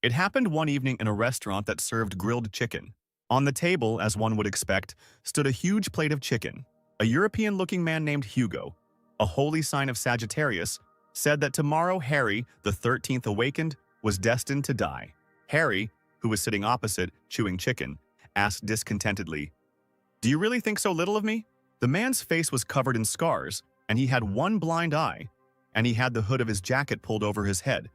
It happened one evening in a restaurant that served grilled chicken. On the table, as one would expect, stood a huge plate of chicken. A European-looking man named Hugo, a holy sign of Sagittarius, said that tomorrow Harry, the 13th awakened, was destined to die. Harry, who was sitting opposite, chewing chicken, asked discontentedly, "Do you really think so little of me?" The man's face was covered in scars, and he had one blind eye, and he had the hood of his jacket pulled over his head.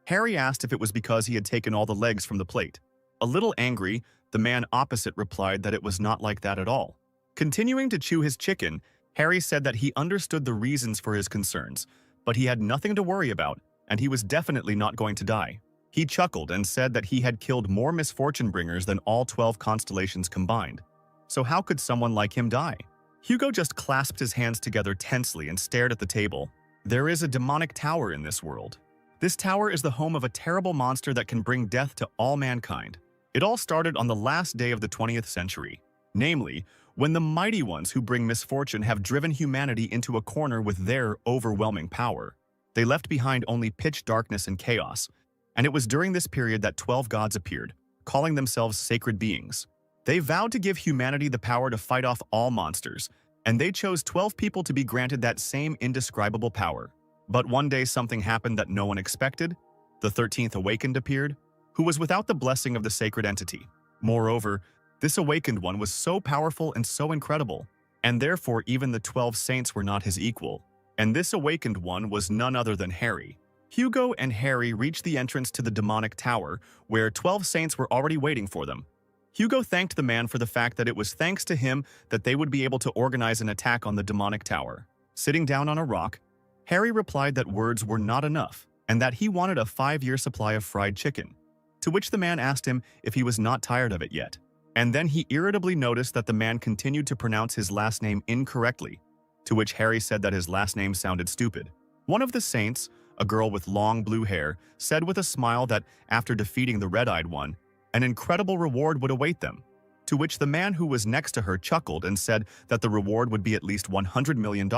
Harry asked if it was because he had taken all the legs from the plate. A little angry, the man opposite replied that it was not like that at all. Continuing to chew his chicken, Harry said that he understood the reasons for his concerns, but he had nothing to worry about, and he was definitely not going to die. He chuckled and said that he had killed more misfortune bringers than all 12 constellations combined. So how could someone like him die? Hugo just clasped his hands together tensely and stared at the table. There is a demonic tower in this world. This tower is the home of a terrible monster that can bring death to all mankind. It all started on the last day of the 20th century, namely, when the mighty ones who bring misfortune have driven humanity into a corner with their overwhelming power. They left behind only pitch darkness and chaos, and it was during this period that 12 gods appeared, calling themselves sacred beings. They vowed to give humanity the power to fight off all monsters, and they chose 12 people to be granted that same indescribable power. But one day something happened that no one expected. The 13th awakened appeared, who was without the blessing of the sacred entity. Moreover, this awakened one was so powerful and so incredible, and therefore even the 12 saints were not his equal. And this awakened one was none other than Harry. Hugo and Harry reached the entrance to the demonic tower, where 12 saints were already waiting for them. Hugo thanked the man for the fact that it was thanks to him that they would be able to organize an attack on the demonic tower. Sitting down on a rock, Harry replied that words were not enough, and that he wanted a 5-year supply of fried chicken, to which the man asked him if he was not tired of it yet. And then he irritably noticed that the man continued to pronounce his last name incorrectly, to which Harry said that his last name sounded stupid. One of the saints, a girl with long blue hair, said with a smile that after defeating the red-eyed one, an incredible reward would await them, to which the man who was next to her chuckled and said that the reward would be at least $100 million,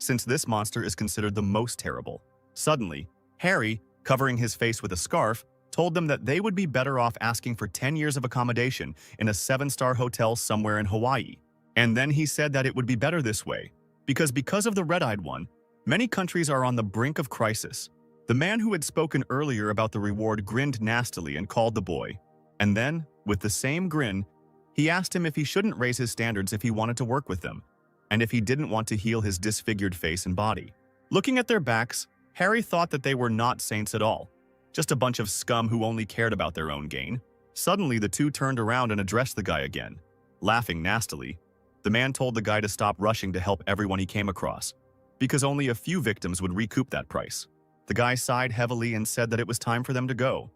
since this monster is considered the most terrible. Suddenly, Harry, covering his face with a scarf, told them that they would be better off asking for 10 years of accommodation in a 7-star hotel somewhere in Hawaii. And then he said that it would be better this way, because of the red-eyed one, many countries are on the brink of crisis. The man who had spoken earlier about the reward grinned nastily and called the boy. And then, with the same grin, he asked him if he shouldn't raise his standards if he wanted to work with them, and if he didn't want to heal his disfigured face and body. Looking at their backs, Harry thought that they were not saints at all, just a bunch of scum who only cared about their own gain. Suddenly, the two turned around and addressed the guy again. Laughing nastily, the man told the guy to stop rushing to help everyone he came across, because only a few victims would recoup that price. The guy sighed heavily and said that it was time for them to go,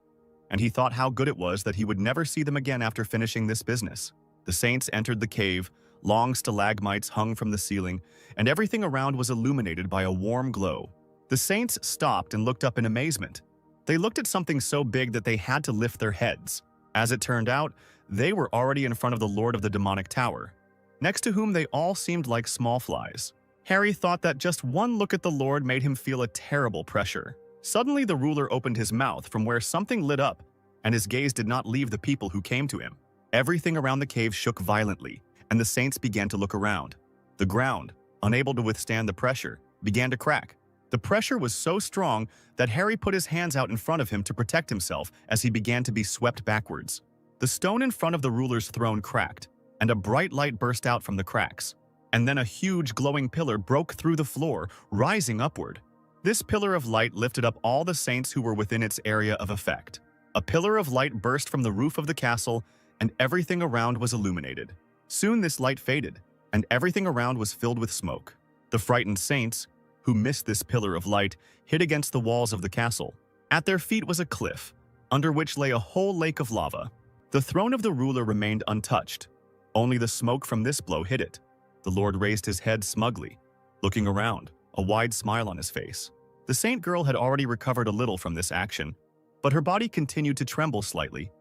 and he thought how good it was that he would never see them again after finishing this business. The saints entered the cave, long stalagmites hung from the ceiling, and everything around was illuminated by a warm glow. The saints stopped and looked up in amazement. They looked at something so big that they had to lift their heads. As it turned out, they were already in front of the Lord of the Demonic Tower, next to whom they all seemed like small flies. Harry thought that just one look at the Lord made him feel a terrible pressure. Suddenly the ruler opened his mouth from where something lit up, and his gaze did not leave the people who came to him. Everything around the cave shook violently, and the saints began to look around. The ground, unable to withstand the pressure, began to crack. The pressure was so strong that Harry put his hands out in front of him to protect himself as he began to be swept backwards. The stone in front of the ruler's throne cracked, and a bright light burst out from the cracks. And then a huge glowing pillar broke through the floor, rising upward. This pillar of light lifted up all the saints who were within its area of effect. A pillar of light burst from the roof of the castle, and everything around was illuminated. Soon this light faded, and everything around was filled with smoke. The frightened saints, who missed this pillar of light, hid against the walls of the castle. At their feet was a cliff, under which lay a whole lake of lava. The throne of the ruler remained untouched. Only the smoke from this blow hid it. The Lord raised his head smugly, looking around, a wide smile on his face. The saint girl had already recovered a little from this action, but her body continued to tremble slightly,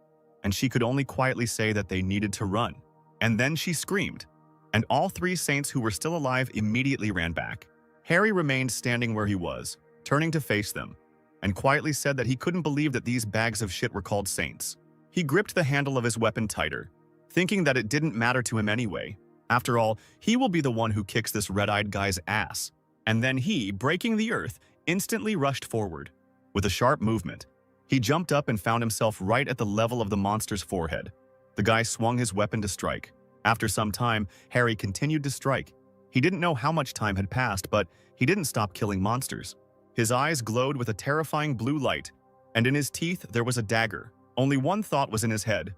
and she could only quietly say that they needed to run. And then she screamed, and all 3 saints who were still alive immediately ran back. Harry remained standing where he was, turning to face them, and quietly said that he couldn't believe that these bags of shit were called saints. He gripped the handle of his weapon tighter, thinking that it didn't matter to him anyway. After all, he will be the one who kicks this red-eyed guy's ass. And then he, breaking the earth, instantly rushed forward. With a sharp movement, he jumped up and found himself right at the level of the monster's forehead. The guy swung his weapon to strike. After some time, Harry continued to strike. He didn't know how much time had passed, but he didn't stop killing monsters. His eyes glowed with a terrifying blue light, and in his teeth there was a dagger. Only one thought was in his head: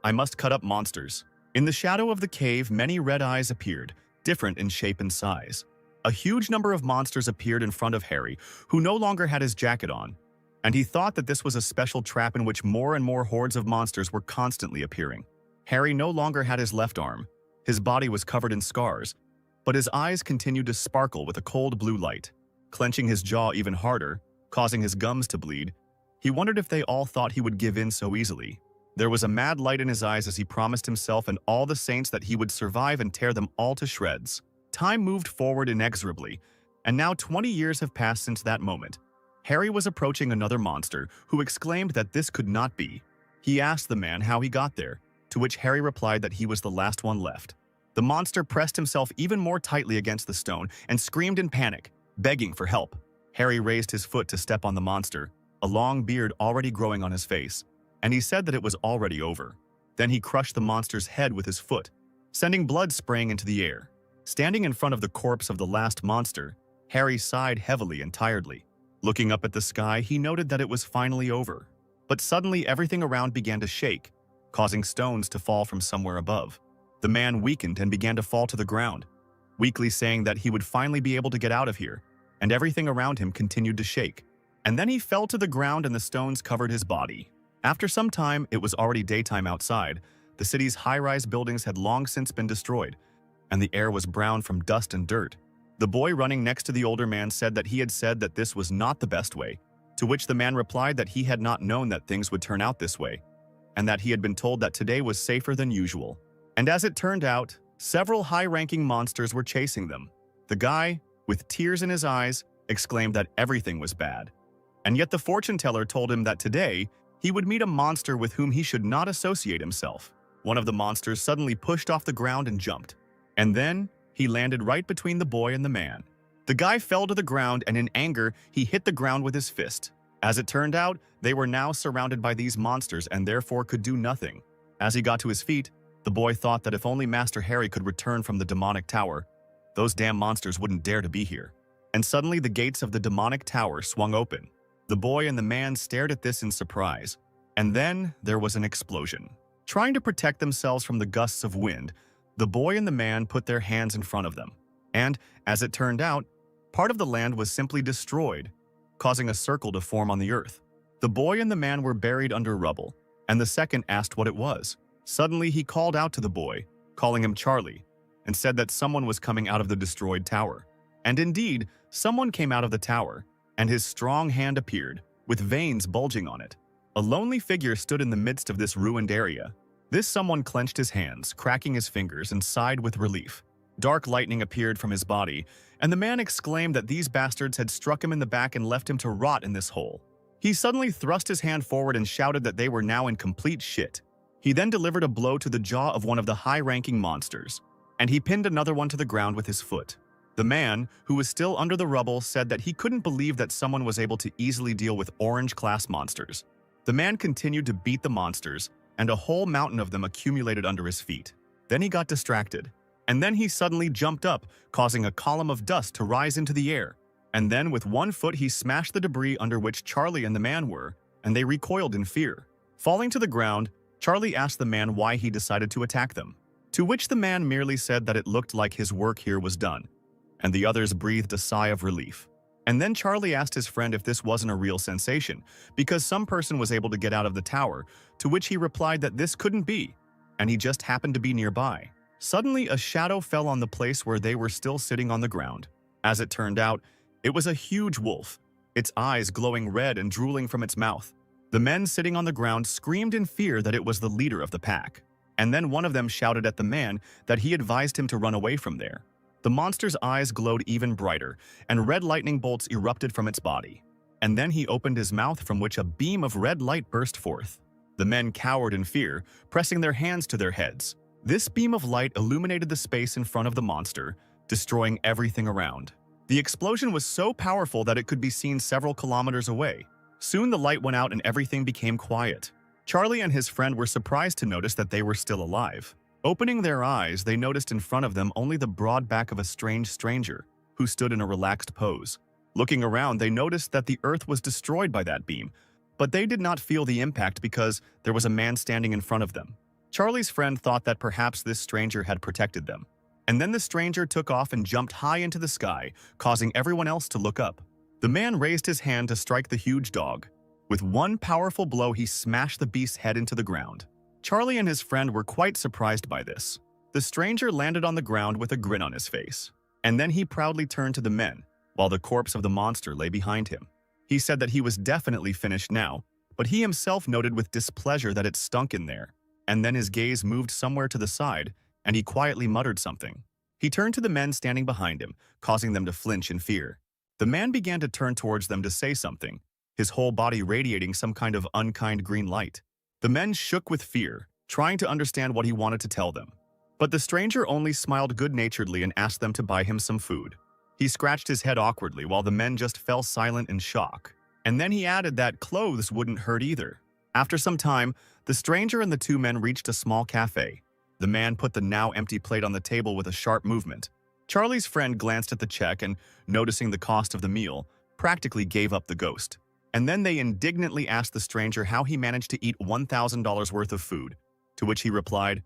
I must cut up monsters. In the shadow of the cave, many red eyes appeared, different in shape and size. A huge number of monsters appeared in front of Harry, who no longer had his jacket on, and he thought that this was a special trap in which more and more hordes of monsters were constantly appearing. Harry no longer had his left arm. His body was covered in scars, but his eyes continued to sparkle with a cold blue light. Clenching his jaw even harder, causing his gums to bleed, he wondered if they all thought he would give in so easily. There was a mad light in his eyes as he promised himself and all the saints that he would survive and tear them all to shreds. Time moved forward inexorably, and now 20 years have passed since that moment. Harry was approaching another monster, who exclaimed that this could not be. He asked the man how he got there, to which Harry replied that he was the last one left. The monster pressed himself even more tightly against the stone and screamed in panic, begging for help. Harry raised his foot to step on the monster, a long beard already growing on his face, and he said that it was already over. Then he crushed the monster's head with his foot, sending blood spraying into the air. Standing in front of the corpse of the last monster, Harry sighed heavily and tiredly. Looking up at the sky, he noted that it was finally over. But suddenly everything around began to shake, causing stones to fall from somewhere above. The man weakened and began to fall to the ground, weakly saying that he would finally be able to get out of here, and everything around him continued to shake. And then he fell to the ground and the stones covered his body. After some time, it was already daytime outside. The city's high-rise buildings had long since been destroyed, and the air was brown from dust and dirt. The boy running next to the older man said that he had said that this was not the best way, to which the man replied that he had not known that things would turn out this way, and that he had been told that today was safer than usual. And as it turned out, several high-ranking monsters were chasing them. The guy, with tears in his eyes, exclaimed that everything was bad. And yet the fortune teller told him that today, he would meet a monster with whom he should not associate himself. One of the monsters suddenly pushed off the ground and jumped. And then, he landed right between the boy and the man. The guy fell to the ground and in anger, he hit the ground with his fist. As it turned out, they were now surrounded by these monsters and therefore could do nothing. As he got to his feet, the boy thought that if only Master Harry could return from the demonic tower, those damn monsters wouldn't dare to be here. And suddenly the gates of the demonic tower swung open. The boy and the man stared at this in surprise. And then there was an explosion. Trying to protect themselves from the gusts of wind, the boy and the man put their hands in front of them. And, as it turned out, part of the land was simply destroyed, causing a circle to form on the earth. The boy and the man were buried under rubble, and the second asked what it was. Suddenly he called out to the boy, calling him Charlie, and said that someone was coming out of the destroyed tower. And indeed, someone came out of the tower, and his strong hand appeared, with veins bulging on it. A lonely figure stood in the midst of this ruined area. This someone clenched his hands, cracking his fingers, and sighed with relief. Dark lightning appeared from his body, and the man exclaimed that these bastards had struck him in the back and left him to rot in this hole. He suddenly thrust his hand forward and shouted that they were now in complete shit. He then delivered a blow to the jaw of one of the high-ranking monsters, and he pinned another one to the ground with his foot. The man, who was still under the rubble, said that he couldn't believe that someone was able to easily deal with orange-class monsters. The man continued to beat the monsters, and a whole mountain of them accumulated under his feet. Then he got distracted, and then he suddenly jumped up, causing a column of dust to rise into the air. And then with one foot he smashed the debris under which Charlie and the man were, and they recoiled in fear. Falling to the ground, Charlie asked the man why he decided to attack them, to which the man merely said that it looked like his work here was done, and the others breathed a sigh of relief. And then Charlie asked his friend if this wasn't a real sensation, because some person was able to get out of the tower, to which he replied that this couldn't be, and he just happened to be nearby. Suddenly, a shadow fell on the place where they were still sitting on the ground. As it turned out, it was a huge wolf, its eyes glowing red and drooling from its mouth. The men sitting on the ground screamed in fear that it was the leader of the pack, and then one of them shouted at the man that he advised him to run away from there. The monster's eyes glowed even brighter, and red lightning bolts erupted from its body. and then he opened his mouth from which a beam of red light burst forth. The men cowered in fear, pressing their hands to their heads. This beam of light illuminated the space in front of the monster, destroying everything around. The explosion was so powerful that it could be seen several kilometers away. Soon the light went out and everything became quiet. Charlie and his friend were surprised to notice that they were still alive. Opening their eyes, they noticed in front of them only the broad back of a strange stranger, who stood in a relaxed pose. Looking around, they noticed that the earth was destroyed by that beam, but they did not feel the impact because there was a man standing in front of them. Charlie's friend thought that perhaps this stranger had protected them. And then the stranger took off and jumped high into the sky, causing everyone else to look up. The man raised his hand to strike the huge dog. With one powerful blow, he smashed the beast's head into the ground. Charlie and his friend were quite surprised by this. The stranger landed on the ground with a grin on his face. And then he proudly turned to the men, while the corpse of the monster lay behind him. He said that he was definitely finished now, but he himself noted with displeasure that it stunk in there. And then his gaze moved somewhere to the side, and he quietly muttered something. He turned to the men standing behind him, causing them to flinch in fear. The man began to turn towards them to say something, his whole body radiating some kind of unkind green light. The men shook with fear, trying to understand what he wanted to tell them. But the stranger only smiled good-naturedly and asked them to buy him some food. He scratched his head awkwardly while the men just fell silent in shock. And then he added that clothes wouldn't hurt either. After some time, the stranger and the two men reached a small cafe. The man put the now empty plate on the table with a sharp movement. Charlie's friend glanced at the check and, noticing the cost of the meal, practically gave up the ghost. And then they indignantly asked the stranger how he managed to eat $1,000 worth of food, to which he replied,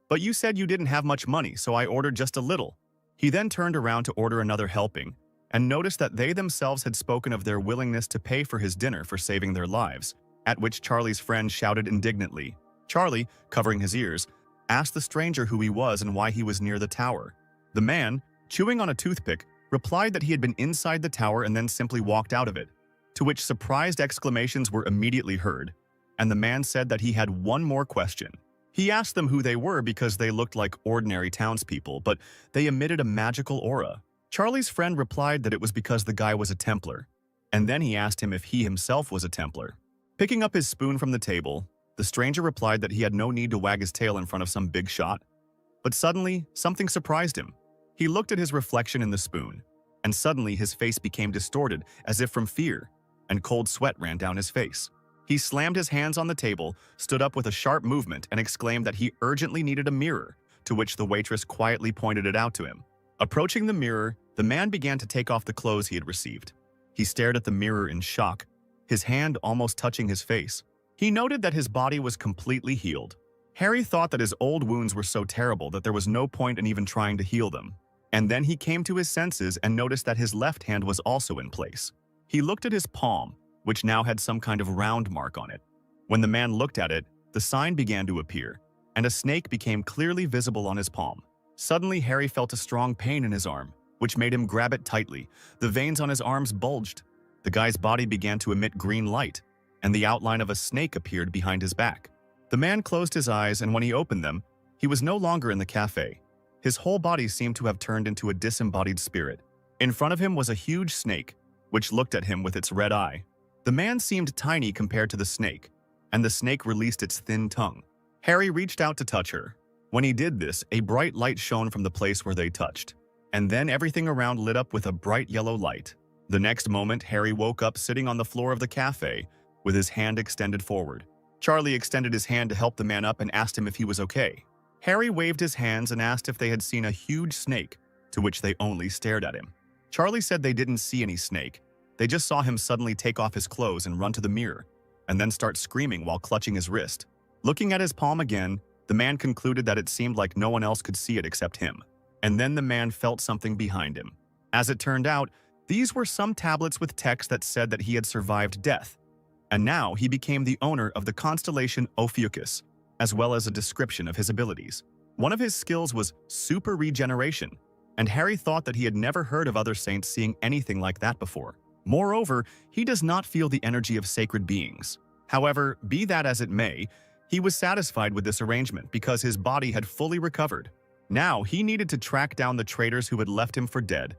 "But you said you didn't have much money, so I ordered just a little." He then turned around to order another helping, and noticed that they themselves had spoken of their willingness to pay for his dinner for saving their lives, at which Charlie's friend shouted indignantly. Charlie, covering his ears, asked the stranger who he was and why he was near the tower. The man, chewing on a toothpick, replied that he had been inside the tower and then simply walked out of it, to which surprised exclamations were immediately heard, and the man said that he had one more question. He asked them who they were because they looked like ordinary townspeople, but they emitted a magical aura. Charlie's friend replied that it was because the guy was a Templar, and then he asked him if he himself was a Templar. Picking up his spoon from the table, the stranger replied that he had no need to wag his tail in front of some big shot. But suddenly, something surprised him. He looked at his reflection in the spoon, and suddenly his face became distorted as if from fear, and cold sweat ran down his face. He slammed his hands on the table, stood up with a sharp movement, and exclaimed that he urgently needed a mirror, to which the waitress quietly pointed it out to him. Approaching the mirror, the man began to take off the clothes he had received. He stared at the mirror in shock, his hand almost touching his face. He noted that his body was completely healed. Harry thought that his old wounds were so terrible that there was no point in even trying to heal them. And then he came to his senses and noticed that his left hand was also in place. He looked at his palm, which now had some kind of round mark on it. When the man looked at it, the sign began to appear, and a snake became clearly visible on his palm. Suddenly, Harry felt a strong pain in his arm, which made him grab it tightly. The veins on his arms bulged. The guy's body began to emit green light, and the outline of a snake appeared behind his back. The man closed his eyes, and when he opened them, he was no longer in the cafe. His whole body seemed to have turned into a disembodied spirit. In front of him was a huge snake, which looked at him with its red eye. The man seemed tiny compared to the snake, and the snake released its thin tongue. Harry reached out to touch her. When he did this, a bright light shone from the place where they touched, and then everything around lit up with a bright yellow light. The next moment, Harry woke up sitting on the floor of the cafe, with his hand extended forward. Charlie extended his hand to help the man up and asked him if he was okay. Harry waved his hands and asked if they had seen a huge snake, to which they only stared at him. Charlie said they didn't see any snake. They just saw him suddenly take off his clothes and run to the mirror, and then start screaming while clutching his wrist. Looking at his palm again, the man concluded that it seemed like no one else could see it except him. And then the man felt something behind him. As it turned out, these were some tablets with text that said that he had survived death. And now he became the owner of the constellation Ophiuchus, as well as a description of his abilities. One of his skills was super regeneration, and Harry thought that he had never heard of other saints seeing anything like that before. Moreover, he does not feel the energy of sacred beings. However, be that as it may, he was satisfied with this arrangement because his body had fully recovered. Now he needed to track down the traitors who had left him for dead,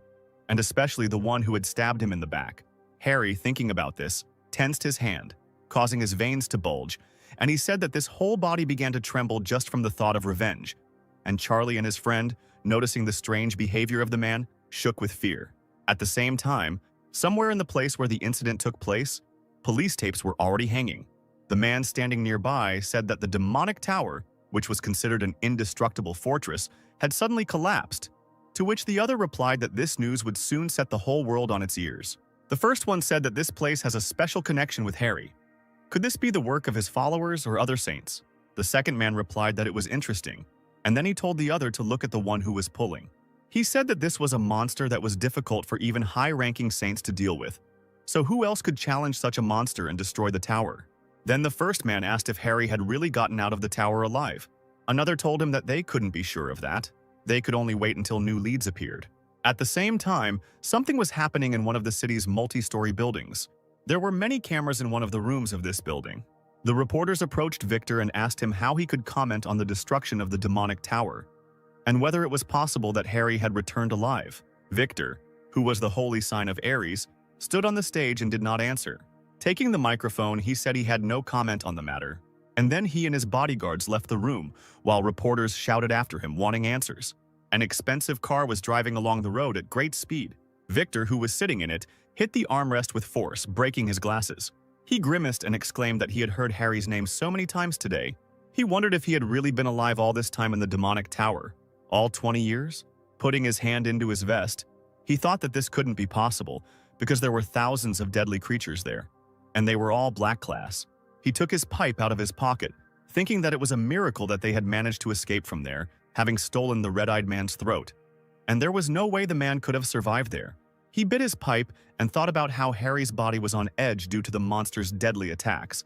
and especially the one who had stabbed him in the back. Harry, thinking about this, tensed his hand, causing his veins to bulge, and he said that this whole body began to tremble just from the thought of revenge. And Charlie and his friend, noticing the strange behavior of the man, shook with fear. At the same time, somewhere in the place where the incident took place, police tapes were already hanging. The man standing nearby said that the demonic tower, which was considered an indestructible fortress, had suddenly collapsed, to which the other replied that this news would soon set the whole world on its ears. The first one said that this place has a special connection with Harry. Could this be the work of his followers or other saints? The second man replied that it was interesting, and then he told the other to look at the one who was pulling. He said that this was a monster that was difficult for even high-ranking saints to deal with. So who else could challenge such a monster and destroy the tower? Then the first man asked if Harry had really gotten out of the tower alive. Another told him that they couldn't be sure of that. They could only wait until new leads appeared. At the same time, something was happening in one of the city's multi-story buildings. There were many cameras in one of the rooms of this building. The reporters approached Victor and asked him how he could comment on the destruction of the demonic tower, and whether it was possible that Harry had returned alive. Victor, who was the holy sign of Aries, stood on the stage and did not answer. Taking the microphone, he said he had no comment on the matter, and then he and his bodyguards left the room while reporters shouted after him, wanting answers. An expensive car was driving along the road at great speed. Victor, who was sitting in it, hit the armrest with force, breaking his glasses. He grimaced and exclaimed that he had heard Harry's name so many times today. He wondered if he had really been alive all this time in the demonic tower. All 20 years? Putting his hand into his vest, he thought that this couldn't be possible because there were thousands of deadly creatures there, and they were all black class. He took his pipe out of his pocket, thinking that it was a miracle that they had managed to escape from there, having stolen the red-eyed man's throat. And there was no way the man could have survived there. He bit his pipe and thought about how Harry's body was on edge due to the monster's deadly attacks.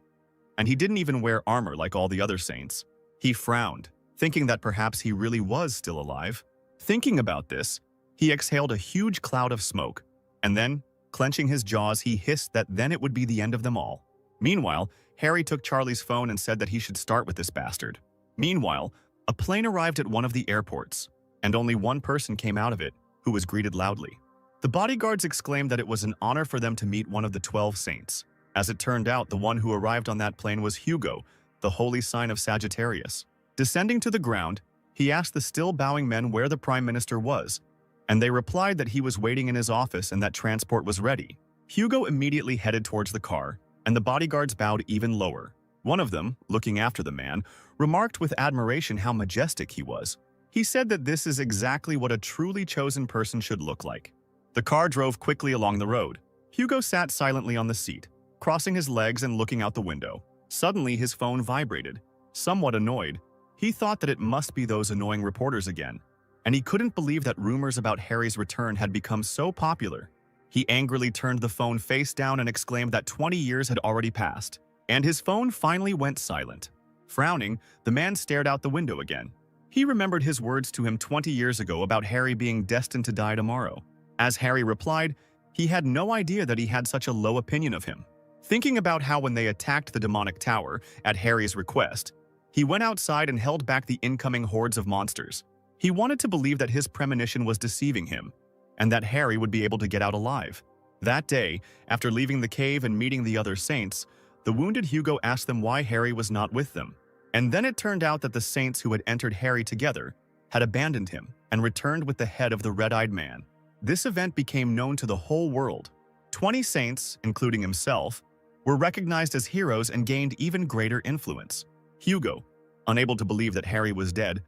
And he didn't even wear armor like all the other saints. He frowned, thinking that perhaps he really was still alive. Thinking about this, he exhaled a huge cloud of smoke, and then, clenching his jaws, he hissed that then it would be the end of them all. Meanwhile, Harry took Charlie's phone and said that he should start with this bastard. Meanwhile, a plane arrived at one of the airports, and only one person came out of it, who was greeted loudly. The bodyguards exclaimed that it was an honor for them to meet one of the 12 saints. As it turned out, the one who arrived on that plane was Hugo, the holy sign of Sagittarius. Descending to the ground, he asked the still bowing men where the Prime Minister was, and they replied that he was waiting in his office and that transport was ready. Hugo immediately headed towards the car, and the bodyguards bowed even lower. One of them, looking after the man, remarked with admiration how majestic he was. He said that this is exactly what a truly chosen person should look like. The car drove quickly along the road. Hugo sat silently on the seat, crossing his legs and looking out the window. Suddenly, his phone vibrated. Somewhat annoyed, he thought that it must be those annoying reporters again, and he couldn't believe that rumors about Harry's return had become so popular. He angrily turned the phone face down and exclaimed that 20 years had already passed, and his phone finally went silent. Frowning, the man stared out the window again. He remembered his words to him 20 years ago about Harry being destined to die tomorrow. As Harry replied, he had no idea that he had such a low opinion of him. Thinking about how when they attacked the demonic tower, at Harry's request, he went outside and held back the incoming hordes of monsters. He wanted to believe that his premonition was deceiving him, and that Harry would be able to get out alive. That day, after leaving the cave and meeting the other saints, the wounded Hugo asked them why Harry was not with them. And then it turned out that the saints who had entered Harry together had abandoned him and returned with the head of the red-eyed man. This event became known to the whole world. 20 saints, including himself, were recognized as heroes and gained even greater influence. Hugo, unable to believe that Harry was dead,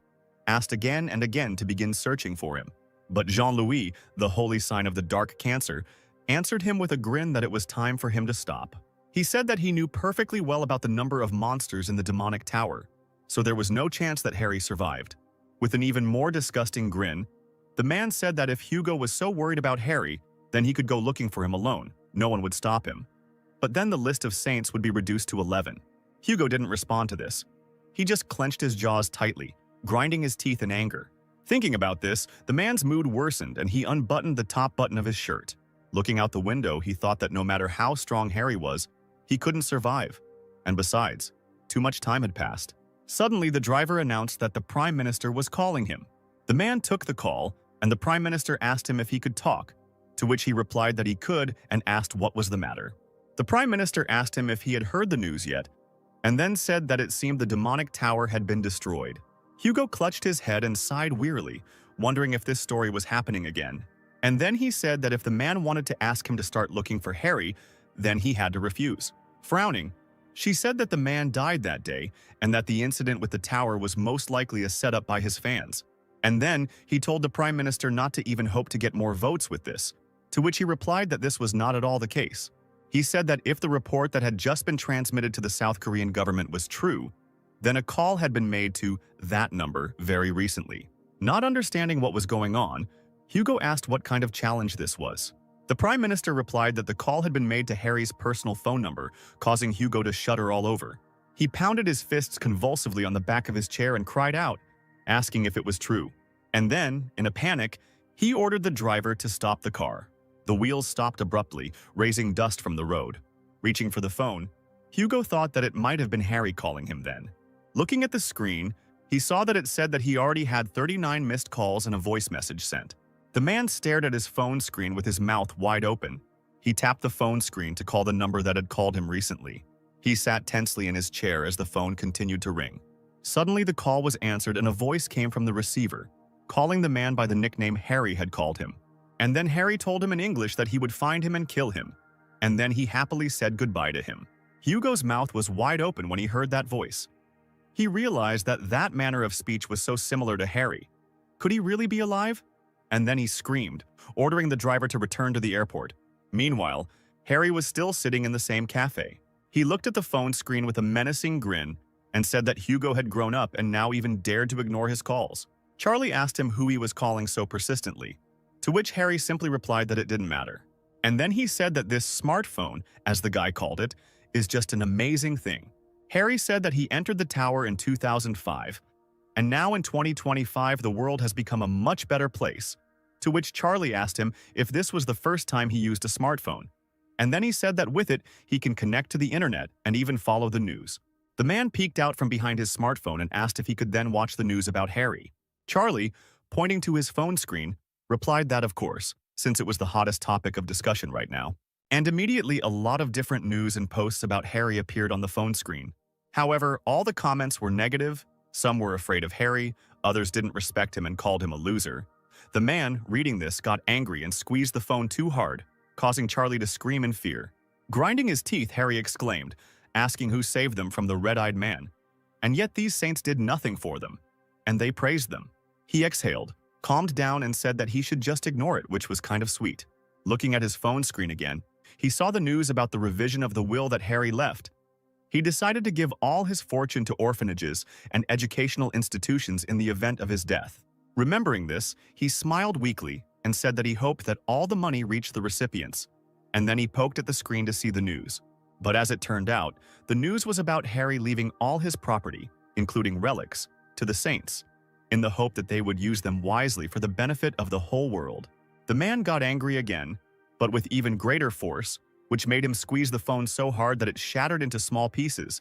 asked again and again to begin searching for him. But Jean-Louis, the holy sign of the dark cancer, answered him with a grin that it was time for him to stop. He said that he knew perfectly well about the number of monsters in the demonic tower, so there was no chance that Harry survived. With an even more disgusting grin, the man said that if Hugo was so worried about Harry, then he could go looking for him alone. No one would stop him. But then the list of saints would be reduced to 11. Hugo didn't respond to this. He just clenched his jaws tightly, grinding his teeth in anger. Thinking about this, the man's mood worsened and he unbuttoned the top button of his shirt. Looking out the window, he thought that no matter how strong Harry was, he couldn't survive. And besides, too much time had passed. Suddenly, the driver announced that the Prime Minister was calling him. The man took the call, and the Prime Minister asked him if he could talk. to which he replied that he could and asked what was the matter. The Prime Minister asked him if he had heard the news yet, and then said that it seemed the demonic tower had been destroyed. Hugo clutched his head and sighed wearily, wondering if this story was happening again. And then he said that if the man wanted to ask him to start looking for Harry, then he had to refuse. Frowning, she said that the man died that day and that the incident with the tower was most likely a setup by his fans. And then he told the Prime Minister not to even hope to get more votes with this, to which he replied that this was not at all the case. He said that if the report that had just been transmitted to the South Korean government was true, then a call had been made to that number very recently. Not understanding what was going on, Hugo asked what kind of challenge this was. The Prime Minister replied that the call had been made to Harry's personal phone number, causing Hugo to shudder all over. He pounded his fists convulsively on the back of his chair and cried out, asking if it was true. And then, in a panic, he ordered the driver to stop the car. The wheels stopped abruptly, raising dust from the road. Reaching for the phone, Hugo thought that it might have been Harry calling him then. Looking at the screen, he saw that it said that he already had 39 missed calls and a voice message sent. The man stared at his phone screen with his mouth wide open. He tapped the phone screen to call the number that had called him recently. He sat tensely in his chair as the phone continued to ring. Suddenly, the call was answered and a voice came from the receiver, calling the man by the nickname Harry had called him. And then Harry told him in English that he would find him and kill him. And then he happily said goodbye to him. Hugo's mouth was wide open when he heard that voice. He realized that that manner of speech was so similar to Harry. Could he really be alive? And then he screamed, ordering the driver to return to the airport. Meanwhile, Harry was still sitting in the same cafe. He looked at the phone screen with a menacing grin and said that Hugo had grown up and now even dared to ignore his calls. Charlie asked him who he was calling so persistently, to which Harry simply replied that it didn't matter. And then he said that this smartphone, as the guy called it, is just an amazing thing. Harry said that he entered the tower in 2005, and now in 2025 the world has become a much better place, to which Charlie asked him if this was the first time he used a smartphone. And then he said that with it, he can connect to the internet and even follow the news. The man peeked out from behind his smartphone and asked if he could then watch the news about Harry. Charlie, pointing to his phone screen, replied that of course, since it was the hottest topic of discussion right now. And immediately a lot of different news and posts about Harry appeared on the phone screen. However, all the comments were negative, some were afraid of Harry, others didn't respect him and called him a loser. The man, reading this, got angry and squeezed the phone too hard, causing Charlie to scream in fear. Grinding his teeth, Harry exclaimed, asking who saved them from the red-eyed man. And yet these saints did nothing for them, and they praised them. He exhaled, calmed down and said that he should just ignore it, which was kind of sweet. Looking at his phone screen again, he saw the news about the revision of the will that Harry left. He decided to give all his fortune to orphanages and educational institutions in the event of his death. Remembering this, he smiled weakly and said that he hoped that all the money reached the recipients. And then he poked at the screen to see the news. But as it turned out, the news was about Harry leaving all his property, including relics, to the saints, in the hope that they would use them wisely for the benefit of the whole world. The man got angry again, but with even greater force, which made him squeeze the phone so hard that it shattered into small pieces,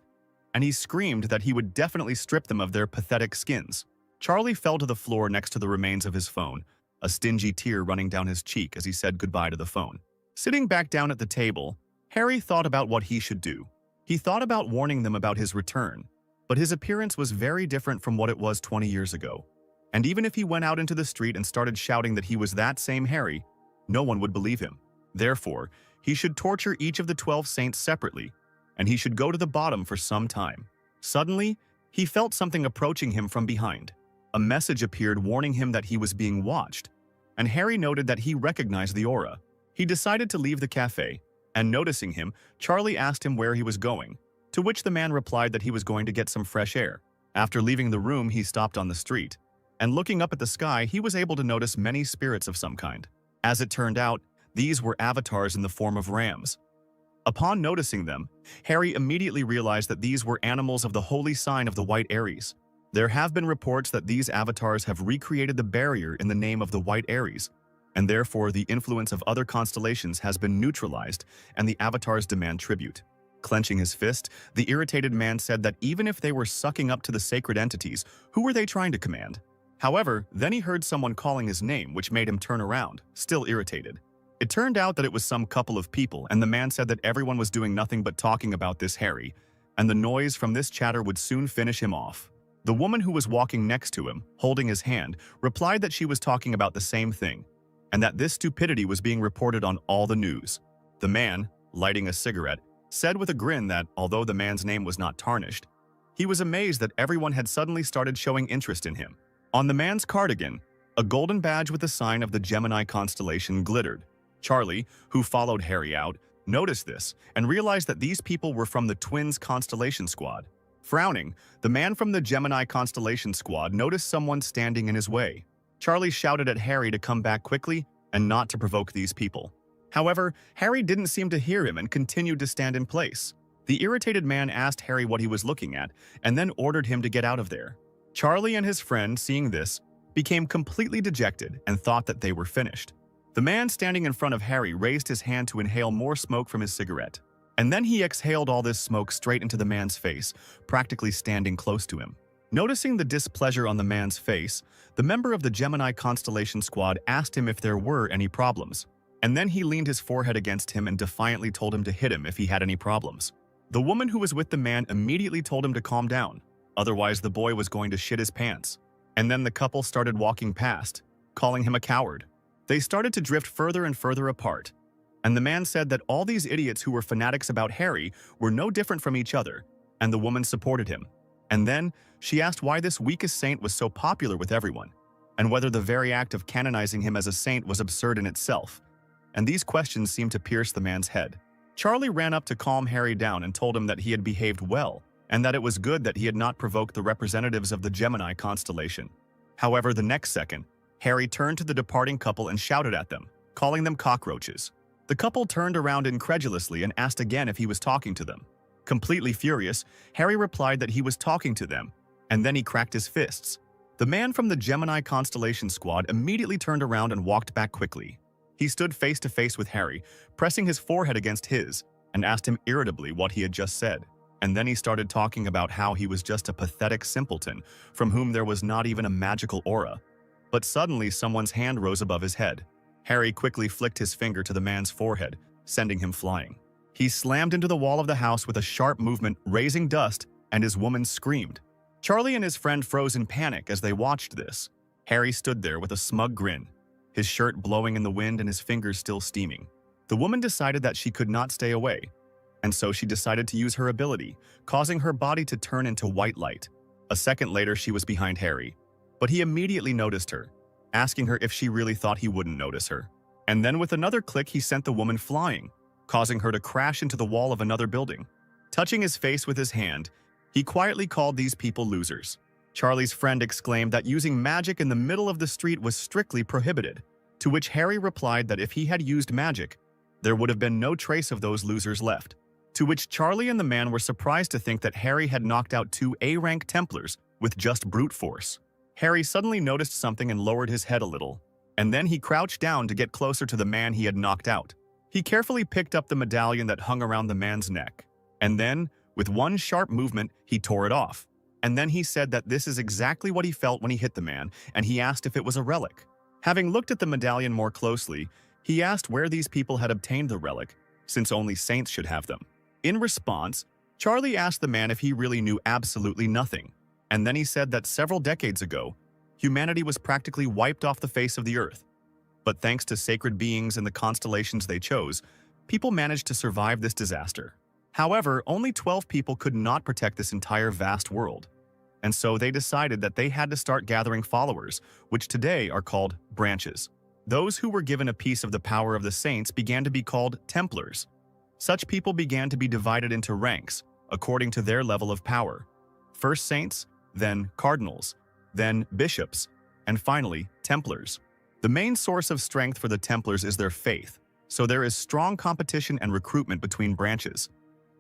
and he screamed that he would definitely strip them of their pathetic skins. Charlie fell to the floor next to the remains of his phone, a stingy tear running down his cheek as he said goodbye to the phone. Sitting back down at the table, Harry thought about what he should do. He thought about warning them about his return, but his appearance was very different from what it was 20 years ago. And even if he went out into the street and started shouting that he was that same Harry, no one would believe him. Therefore, he should torture each of the 12 saints separately, and he should go to the bottom for some time. Suddenly, he felt something approaching him from behind. A message appeared warning him that he was being watched, and Harry noted that he recognized the aura. He decided to leave the cafe, and noticing him, Charlie asked him where he was going, to which the man replied that he was going to get some fresh air. After leaving the room, he stopped on the street, and looking up at the sky, he was able to notice many spirits of some kind. As it turned out, these were avatars in the form of rams. Upon noticing them, Harry immediately realized that these were animals of the holy sign of the White Aries. There have been reports that these avatars have recreated the barrier in the name of the White Aries, and therefore the influence of other constellations has been neutralized and the avatars demand tribute. Clenching his fist, the irritated man said that even if they were sucking up to the sacred entities, who were they trying to command? However, then he heard someone calling his name, which made him turn around, still irritated. It turned out that it was some couple of people, and the man said that everyone was doing nothing but talking about this Harry, and the noise from this chatter would soon finish him off. The woman who was walking next to him, holding his hand, replied that she was talking about the same thing, and that this stupidity was being reported on all the news. The man, lighting a cigarette, said with a grin that, although the man's name was not tarnished, he was amazed that everyone had suddenly started showing interest in him. On the man's cardigan, a golden badge with the sign of the Gemini constellation glittered. Charlie, who followed Harry out, noticed this and realized that these people were from the twins' constellation squad. Frowning, the man from the Gemini constellation squad noticed someone standing in his way. Charlie shouted at Harry to come back quickly and not to provoke these people. However, Harry didn't seem to hear him and continued to stand in place. The irritated man asked Harry what he was looking at and then ordered him to get out of there. Charlie and his friend, seeing this, became completely dejected and thought that they were finished. The man standing in front of Harry raised his hand to inhale more smoke from his cigarette, and then he exhaled all this smoke straight into the man's face, practically standing close to him. Noticing the displeasure on the man's face, the member of the Gemini constellation squad asked him if there were any problems, and then he leaned his forehead against him and defiantly told him to hit him if he had any problems. The woman who was with the man immediately told him to calm down, otherwise the boy was going to shit his pants. And then the couple started walking past, calling him a coward. They started to drift further and further apart, and the man said that all these idiots who were fanatics about Harry were no different from each other, and the woman supported him. And then she asked why this weakest saint was so popular with everyone, and whether the very act of canonizing him as a saint was absurd in itself. And these questions seemed to pierce the man's head. Charlie ran up to calm Harry down and told him that he had behaved well, and that it was good that he had not provoked the representatives of the Gemini constellation. However, the next second, Harry turned to the departing couple and shouted at them, calling them cockroaches. The couple turned around incredulously and asked again if he was talking to them. Completely furious, Harry replied that he was talking to them, and then he cracked his fists. The man from the Gemini constellation squad immediately turned around and walked back quickly. He stood face to face with Harry, pressing his forehead against his, and asked him irritably what he had just said. And then he started talking about how he was just a pathetic simpleton from whom there was not even a magical aura. But suddenly someone's hand rose above his head. Harry quickly flicked his finger to the man's forehead, sending him flying. He slammed into the wall of the house with a sharp movement, raising dust, and his woman screamed. Charlie and his friend froze in panic as they watched this. Harry stood there with a smug grin, his shirt blowing in the wind and his fingers still steaming. The woman decided that she could not stay away, and so she decided to use her ability, causing her body to turn into white light. A second later, she was behind Harry, but he immediately noticed her, asking her if she really thought he wouldn't notice her. And then with another click, he sent the woman flying, causing her to crash into the wall of another building. Touching his face with his hand, he quietly called these people losers. Charlie's friend exclaimed that using magic in the middle of the street was strictly prohibited, to which Harry replied that if he had used magic, there would have been no trace of those losers left. To which Charlie and the man were surprised to think that Harry had knocked out 2 A-rank Templars with just brute force. Harry suddenly noticed something and lowered his head a little, and then he crouched down to get closer to the man he had knocked out. He carefully picked up the medallion that hung around the man's neck, and then, with one sharp movement, he tore it off. And then he said that this is exactly what he felt when he hit the man, and he asked if it was a relic. Having looked at the medallion more closely, he asked where these people had obtained the relic, since only saints should have them. In response, Charlie asked the man if he really knew absolutely nothing, and then he said that several decades ago, humanity was practically wiped off the face of the earth. But thanks to sacred beings and the constellations they chose, people managed to survive this disaster. However, only 12 people could not protect this entire vast world, and so they decided that they had to start gathering followers, which today are called branches. Those who were given a piece of the power of the saints began to be called Templars. Such people began to be divided into ranks, according to their level of power. First saints, then cardinals, then bishops, and finally Templars. The main source of strength for the Templars is their faith, so there is strong competition and recruitment between branches.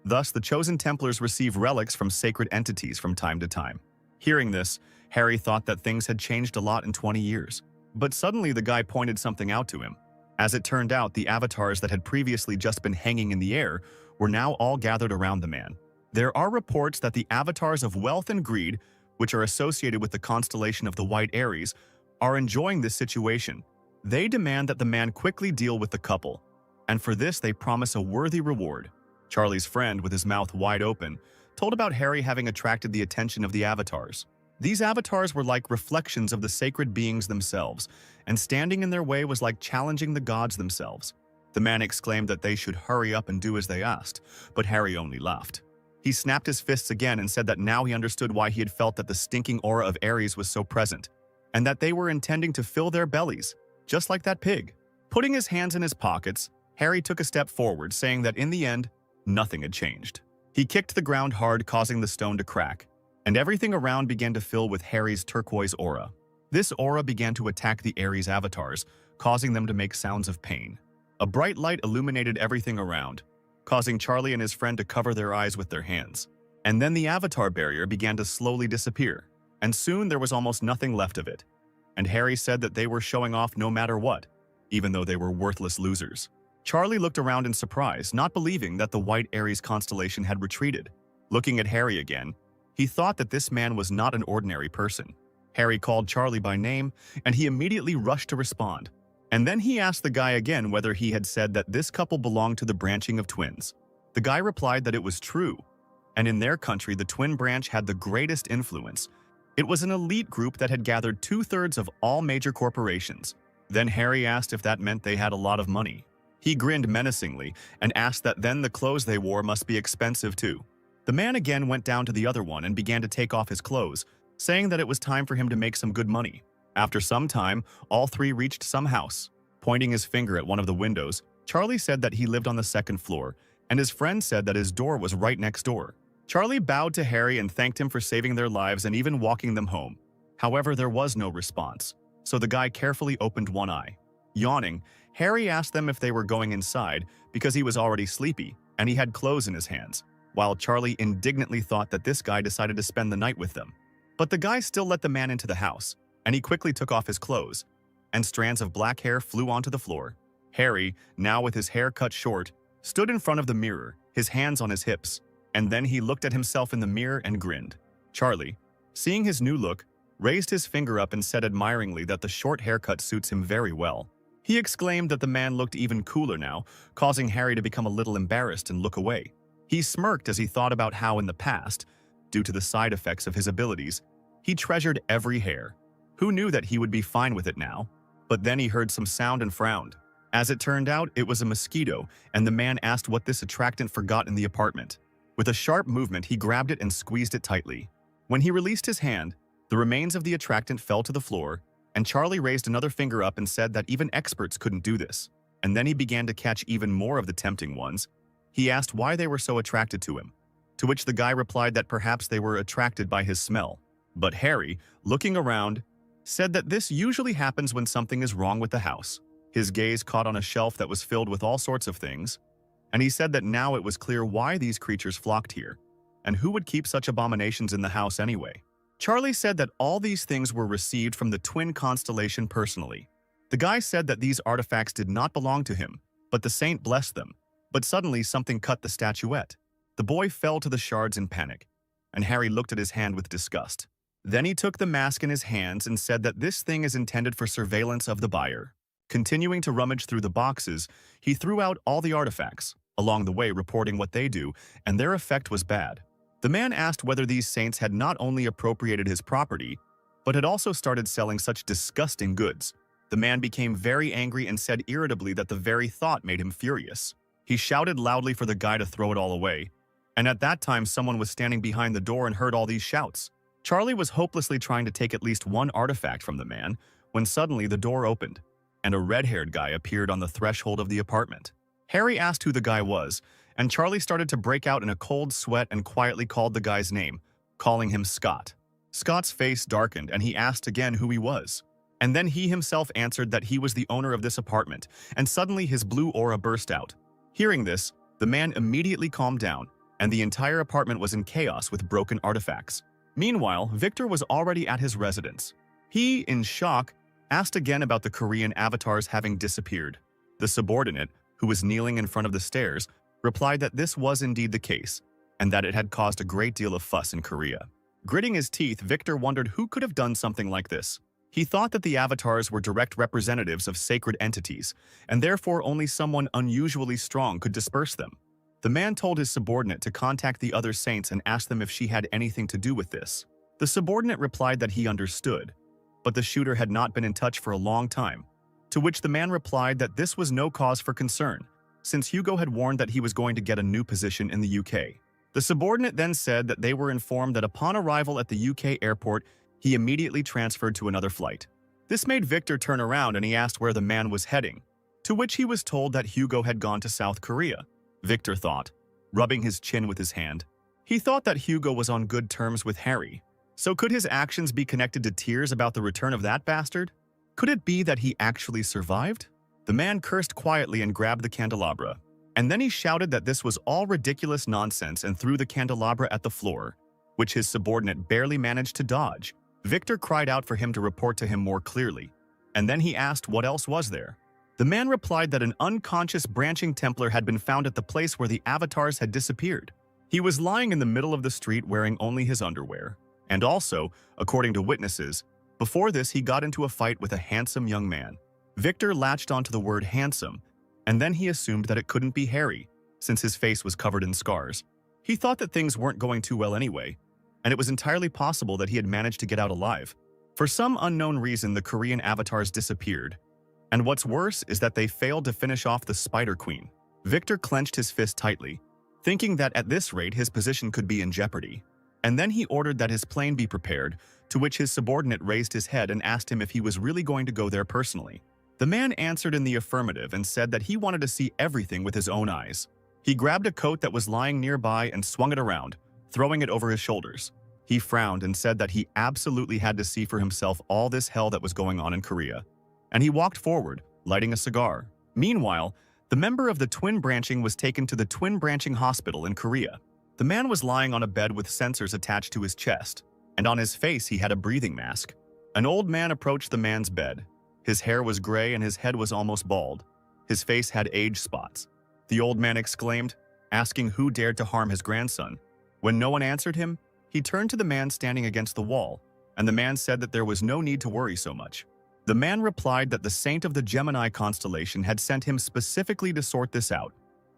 Thus, the chosen Templars receive relics from sacred entities from time to time. Hearing this, Harry thought that things had changed a lot in 20 years. But suddenly the guy pointed something out to him. As it turned out, the avatars that had previously just been hanging in the air were now all gathered around the man. There are reports that the avatars of wealth and greed, which are associated with the constellation of the White Aries, are enjoying this situation, They demand that the man quickly deal with the couple, and for this they promise a worthy reward. Charlie's friend, with his mouth wide open, told about Harry having attracted the attention of the avatars. These avatars were like reflections of the sacred beings themselves, and standing in their way was like challenging the gods themselves. The man exclaimed that they should hurry up and do as they asked, but Harry only laughed. He snapped his fists again and said that now he understood why he had felt that the stinking aura of Ares was so present, and that they were intending to fill their bellies, just like that pig. Putting his hands in his pockets, Harry took a step forward, saying that in the end, nothing had changed. He kicked the ground hard, causing the stone to crack, and everything around began to fill with Harry's turquoise aura. This aura began to attack the Ares avatars, causing them to make sounds of pain. A bright light illuminated everything around, causing Charlie and his friend to cover their eyes with their hands. And then the avatar barrier began to slowly disappear, and soon there was almost nothing left of it. And Harry said that they were showing off no matter what, even though they were worthless losers. Charlie looked around in surprise, not believing that the white Ares constellation had retreated. Looking at Harry again, he thought that this man was not an ordinary person. Harry called Charlie by name, and he immediately rushed to respond. And then he asked the guy again whether he had said that this couple belonged to the branching of twins. The guy replied that it was true, and in their country the twin branch had the greatest influence. It was an elite group that had gathered 2/3 of all major corporations. Then Harry asked if that meant they had a lot of money. He grinned menacingly and asked that then the clothes they wore must be expensive too. The man again went down to the other one and began to take off his clothes, saying that it was time for him to make some good money. After some time, all three reached some house. Pointing his finger at one of the windows, Charlie said that he lived on the second floor, and his friend said that his door was right next door. Charlie bowed to Harry and thanked him for saving their lives and even walking them home. However, there was no response, so the guy carefully opened one eye. Yawning, Harry asked them if they were going inside because he was already sleepy and he had clothes in his hands, while Charlie indignantly thought that this guy decided to spend the night with them. But the guy still let the man into the house, and he quickly took off his clothes, and strands of black hair flew onto the floor. Harry, now with his hair cut short, stood in front of the mirror, his hands on his hips, and then he looked at himself in the mirror and grinned. Charlie, seeing his new look, raised his finger up and said admiringly that the short haircut suits him very well. He exclaimed that the man looked even cooler now, causing Harry to become a little embarrassed and look away. He smirked as he thought about how in the past, due to the side effects of his abilities, he treasured every hair. Who knew that he would be fine with it now? But then he heard some sound and frowned. As it turned out, it was a mosquito, and the man asked what this attractant forgot in the apartment. With a sharp movement, he grabbed it and squeezed it tightly. When he released his hand, the remains of the attractant fell to the floor, and Charlie raised another finger up and said that even experts couldn't do this. And then he began to catch even more of the tempting ones. He asked why they were so attracted to him, to which the guy replied that perhaps they were attracted by his smell. But Harry, looking around, said that this usually happens when something is wrong with the house. His gaze caught on a shelf that was filled with all sorts of things, and he said that now it was clear why these creatures flocked here, and who would keep such abominations in the house anyway. Charlie said that all these things were received from the twin constellation personally. The guy said that these artifacts did not belong to him, but the saint blessed them. But suddenly something cut the statuette. The boy fell to the shards in panic, and Harry looked at his hand with disgust. Then he took the mask in his hands and said that this thing is intended for surveillance of the buyer. Continuing to rummage through the boxes, he threw out all the artifacts, along the way reporting what they do, and their effect was bad. The man asked whether these saints had not only appropriated his property, but had also started selling such disgusting goods. The man became very angry and said irritably that the very thought made him furious. He shouted loudly for the guy to throw it all away, and at that time someone was standing behind the door and heard all these shouts. Charlie was hopelessly trying to take at least one artifact from the man, when suddenly the door opened, and a red-haired guy appeared on the threshold of the apartment. Harry asked who the guy was, and Charlie started to break out in a cold sweat and quietly called the guy's name, calling him Scott. Scott's face darkened and he asked again who he was. And then he himself answered that he was the owner of this apartment, and suddenly his blue aura burst out. Hearing this, the man immediately calmed down, and the entire apartment was in chaos with broken artifacts. Meanwhile, Victor was already at his residence. He, in shock, asked again about the Korean avatars having disappeared. The subordinate, who was kneeling in front of the stairs, replied that this was indeed the case, and that it had caused a great deal of fuss in Korea. Gritting his teeth, Victor wondered who could have done something like this. He thought that the avatars were direct representatives of sacred entities, and therefore only someone unusually strong could disperse them. The man told his subordinate to contact the other saints and ask them if she had anything to do with this. The subordinate replied that he understood, but the shooter had not been in touch for a long time, to which the man replied that this was no cause for concern, since Hugo had warned that he was going to get a new position in the UK. The subordinate then said that they were informed that upon arrival at the UK airport, he immediately transferred to another flight. This made Victor turn around and he asked where the man was heading, to which he was told that Hugo had gone to South Korea. Victor thought, rubbing his chin with his hand. He thought that Hugo was on good terms with Harry. So could his actions be connected to tears about the return of that bastard? Could it be that he actually survived? The man cursed quietly and grabbed the candelabra. And then he shouted that this was all ridiculous nonsense and threw the candelabra at the floor, which his subordinate barely managed to dodge. Victor cried out for him to report to him more clearly, and then he asked what else was there. The man replied that an unconscious branching Templar had been found at the place where the avatars had disappeared. He was lying in the middle of the street wearing only his underwear. And also, according to witnesses, before this he got into a fight with a handsome young man. Victor latched onto the word handsome, and then he assumed that it couldn't be Harry, since his face was covered in scars. He thought that things weren't going too well anyway, and it was entirely possible that he had managed to get out alive. For some unknown reason, the Korean avatars disappeared. And what's worse is that they failed to finish off the Spider Queen. Victor clenched his fist tightly, thinking that at this rate his position could be in jeopardy. And then he ordered that his plane be prepared, to which his subordinate raised his head and asked him if he was really going to go there personally. The man answered in the affirmative and said that he wanted to see everything with his own eyes. He grabbed a coat that was lying nearby and swung it around, throwing it over his shoulders. He frowned and said that he absolutely had to see for himself all this hell that was going on in Korea. And he walked forward, lighting a cigar. Meanwhile, the member of the twin branching was taken to the twin branching hospital in Korea. The man was lying on a bed with sensors attached to his chest, and on his face he had a breathing mask. An old man approached the man's bed. His hair was gray and his head was almost bald. His face had age spots. The old man exclaimed, asking who dared to harm his grandson. When no one answered him, he turned to the man standing against the wall, and the man said that there was no need to worry so much. The man replied that the saint of the Gemini constellation had sent him specifically to sort this out.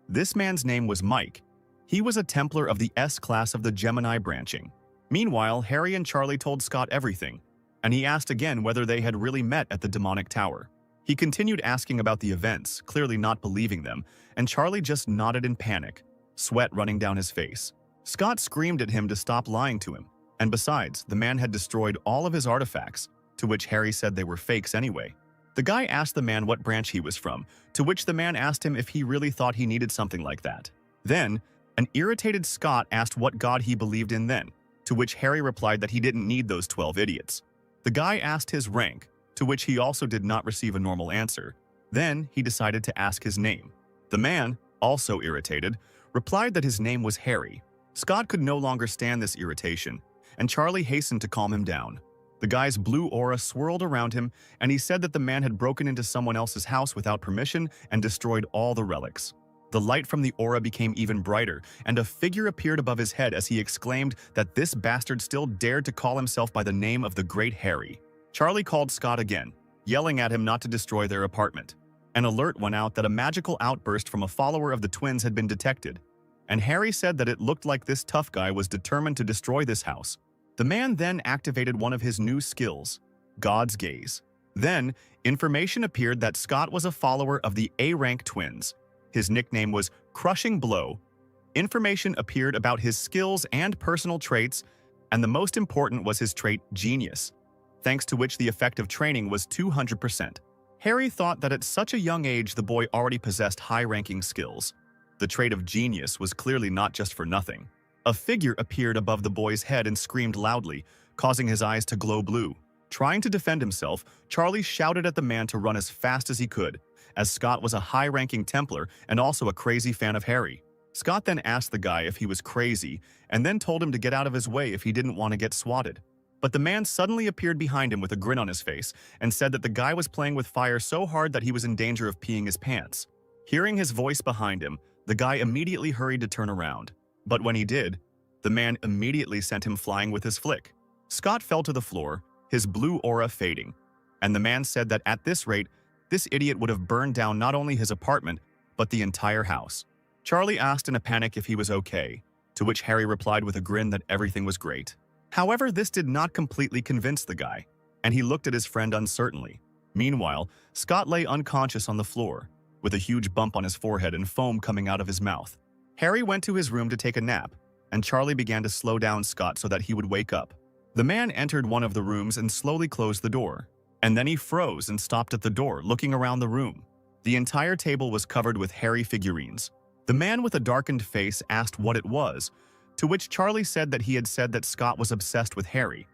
This man's name was Mike. He was a Templar of the S-class of the Gemini branching. Meanwhile, Harry and Charlie told Scott everything, and he asked again whether they had really met at the demonic tower. He continued asking about the events, clearly not believing them, and Charlie just nodded in panic, sweat running down his face. Scott screamed at him to stop lying to him, and besides, the man had destroyed all of his artifacts, to which Harry said they were fakes anyway. The guy asked the man what branch he was from, to which the man asked him if he really thought he needed something like that. Then, an irritated Scott asked what god he believed in then, to which Harry replied that he didn't need those 12 idiots. The guy asked his rank, to which he also did not receive a normal answer. Then, he decided to ask his name. The man, also irritated, replied that his name was Harry. Scott could no longer stand this irritation, and Charlie hastened to calm him down. The guy's blue aura swirled around him, and he said that the man had broken into someone else's house without permission and destroyed all the relics. The light from the aura became even brighter, and a figure appeared above his head as he exclaimed that this bastard still dared to call himself by the name of the Great Harry. Charlie called Scott again, yelling at him not to destroy their apartment. An alert went out that a magical outburst from a follower of the twins had been detected, and Harry said that it looked like this tough guy was determined to destroy this house. The man then activated one of his new skills, God's Gaze. Then, information appeared that Scott was a follower of the A-rank twins. His nickname was Crushing Blow. Information appeared about his skills and personal traits, and the most important was his trait Genius, thanks to which the effective training was 200%. Harry thought that at such a young age the boy already possessed high-ranking skills. The trait of Genius was clearly not just for nothing. A figure appeared above the boy's head and screamed loudly, causing his eyes to glow blue. Trying to defend himself, Charlie shouted at the man to run as fast as he could, as Scott was a high-ranking Templar and also a crazy fan of Harry. Scott then asked the guy if he was crazy and then told him to get out of his way if he didn't want to get swatted. But the man suddenly appeared behind him with a grin on his face and said that the guy was playing with fire so hard that he was in danger of peeing his pants. Hearing his voice behind him, the guy immediately hurried to turn around. But when he did, the man immediately sent him flying with his flick. Scott fell to the floor, his blue aura fading, And the man said that at this rate, this idiot would have burned down not only his apartment, but the entire house. Charlie asked in a panic if he was okay, to which Harry replied with a grin that everything was great. However, this did not completely convince the guy, and he looked at his friend uncertainly. Meanwhile, Scott lay unconscious on the floor, with a huge bump on his forehead and foam coming out of his mouth. Harry went to his room to take a nap, and Charlie began to slow down Scott so that he would wake up. The man entered one of the rooms and slowly closed the door, and then he froze and stopped at the door, looking around the room. The entire table was covered with hairy figurines. The man with a darkened face asked what it was, to which Charlie said that he had said that Scott was obsessed with Harry,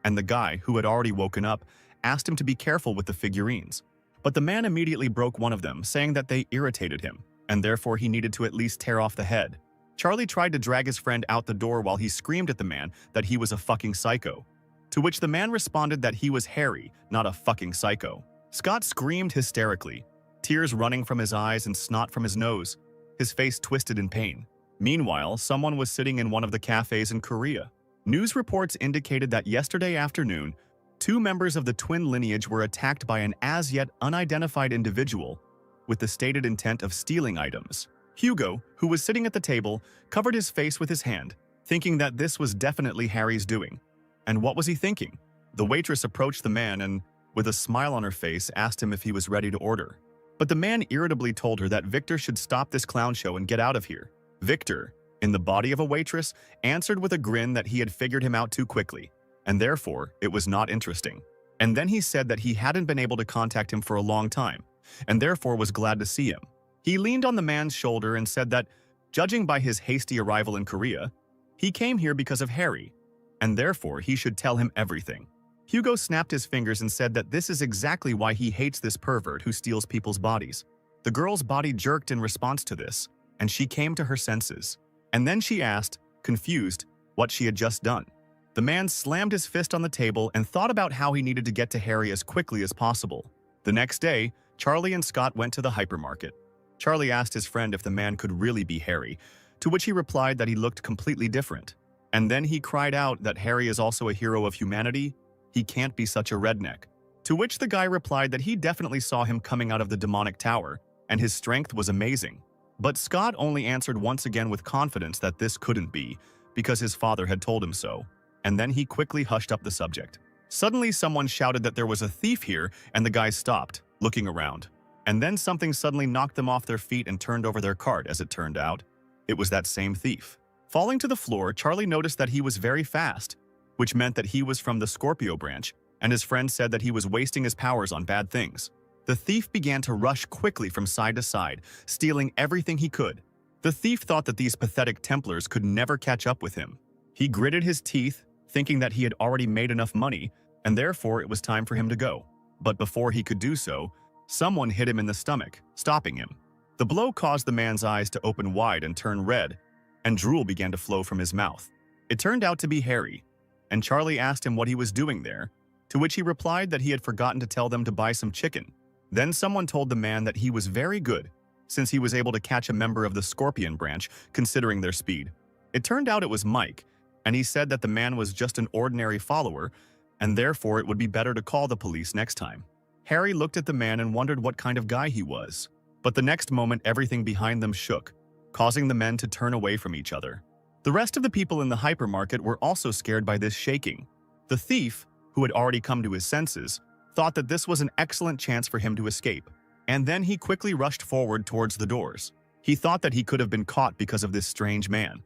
and the guy, who had already woken up, asked him to be careful with the figurines. But the man immediately broke one of them, saying that they irritated him, and therefore he needed to at least tear off the head. Charlie tried to drag his friend out the door while he screamed at the man that he was a fucking psycho, to which the man responded that he was Harry, not a fucking psycho. Scott screamed hysterically, tears running from his eyes and snot from his nose, his face twisted in pain. Meanwhile, someone was sitting in one of the cafes in Korea. News reports indicated that yesterday afternoon, 2 members of the twin lineage were attacked by an as-yet unidentified individual with the stated intent of stealing items. Hugo, who was sitting at the table, covered his face with his hand, thinking that this was definitely Harry's doing. And what was he thinking? The waitress approached the man and, with a smile on her face, asked him if he was ready to order. But the man irritably told her that Victor should stop this clown show and get out of here. Victor, in the body of a waitress, answered with a grin that he had figured him out too quickly, and therefore it was not interesting. And then he said that he hadn't been able to contact him for a long time, and therefore was glad to see him. He leaned on the man's shoulder and said that, judging by his hasty arrival in Korea, he came here because of Harry, and therefore he should tell him everything. Hugo snapped his fingers and said that this is exactly why he hates this pervert who steals people's bodies. The girl's body jerked in response to this, and she came to her senses. And then she asked, confused, what she had just done. The man slammed his fist on the table and thought about how he needed to get to Harry as quickly as possible. The next day, Charlie and Scott went to the hypermarket. Charlie asked his friend if the man could really be Harry, to which he replied that he looked completely different. And then he cried out that Harry is also a hero of humanity. He can't be such a redneck. To which the guy replied that he definitely saw him coming out of the demonic tower, and his strength was amazing. But Scott only answered once again with confidence that this couldn't be, because his father had told him so. And then he quickly hushed up the subject. Suddenly someone shouted that there was a thief here, and the guys stopped, looking around. And then something suddenly knocked them off their feet and turned over their cart. As it turned out, it was that same thief. Falling to the floor, Charlie noticed that he was very fast, which meant that he was from the Scorpio branch, and his friend said that he was wasting his powers on bad things. The thief began to rush quickly from side to side, stealing everything he could. The thief thought that these pathetic Templars could never catch up with him. He gritted his teeth, thinking that he had already made enough money, and therefore it was time for him to go. But before he could do so, someone hit him in the stomach, stopping him. The blow caused the man's eyes to open wide and turn red, and drool began to flow from his mouth. It turned out to be Harry, and Charlie asked him what he was doing there, to which he replied that he had forgotten to tell them to buy some chicken. Then someone told the man that he was very good, since he was able to catch a member of the Scorpion branch, considering their speed. It turned out it was Mike, and he said that the man was just an ordinary follower, and therefore it would be better to call the police next time. Harry looked at the man and wondered what kind of guy he was. But the next moment everything behind them shook, causing the men to turn away from each other. The rest of the people in the hypermarket were also scared by this shaking. The thief, who had already come to his senses, thought that this was an excellent chance for him to escape, and then he quickly rushed forward towards the doors. He thought that he could have been caught because of this strange man,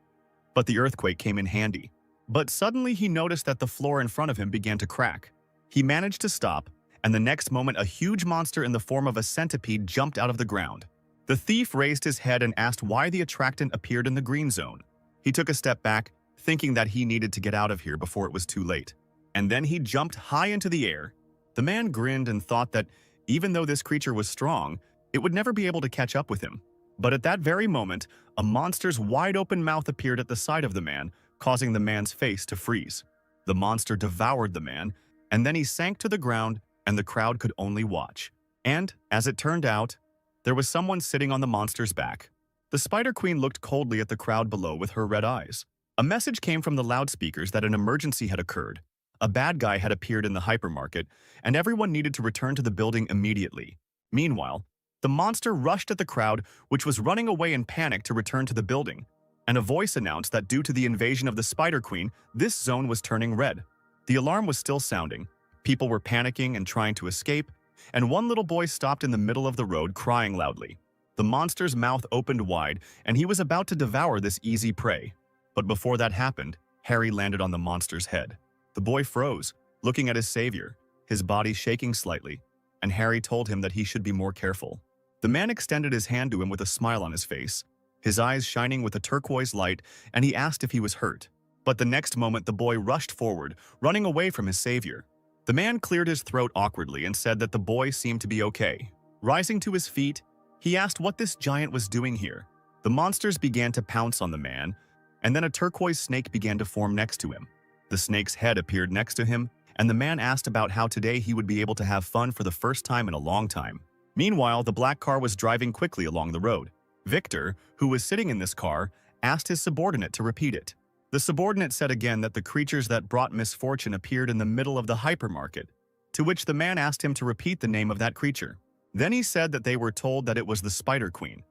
but the earthquake came in handy. But suddenly he noticed that the floor in front of him began to crack. He managed to stop, and the next moment a huge monster in the form of a centipede jumped out of the ground. The thief raised his head and asked why the attractant appeared in the green zone. He took a step back, thinking that he needed to get out of here before it was too late. And then he jumped high into the air. The man grinned and thought that, even though this creature was strong, it would never be able to catch up with him. But at that very moment, a monster's wide-open mouth appeared at the side of the man, causing the man's face to freeze. The monster devoured the man, and then he sank to the ground, and the crowd could only watch. And, as it turned out, there was someone sitting on the monster's back. The Spider Queen looked coldly at the crowd below with her red eyes. A message came from the loudspeakers that an emergency had occurred, A bad guy had appeared in the hypermarket, and everyone needed to return to the building immediately. Meanwhile, the monster rushed at the crowd, which was running away in panic to return to the building, and a voice announced that due to the invasion of the Spider Queen, this zone was turning red. The alarm was still sounding. People were panicking and trying to escape, and one little boy stopped in the middle of the road crying loudly. The monster's mouth opened wide, and he was about to devour this easy prey. But before that happened, Harry landed on the monster's head. The boy froze, looking at his savior, his body shaking slightly, and Harry told him that he should be more careful. The man extended his hand to him with a smile on his face, his eyes shining with a turquoise light, and he asked if he was hurt. But the next moment the boy rushed forward, running away from his savior. The man cleared his throat awkwardly and said that the boy seemed to be okay. Rising to his feet, he asked what this giant was doing here. The monsters began to pounce on the man, and then a turquoise snake began to form next to him. The snake's head appeared next to him, and the man asked about how today he would be able to have fun for the first time in a long time. Meanwhile, the black car was driving quickly along the road. Victor, who was sitting in this car, asked his subordinate to repeat it. The subordinate said again that the creatures that brought misfortune appeared in the middle of the hypermarket, to which the man asked him to repeat the name of that creature. Then he said that they were told that it was the Spider Queen.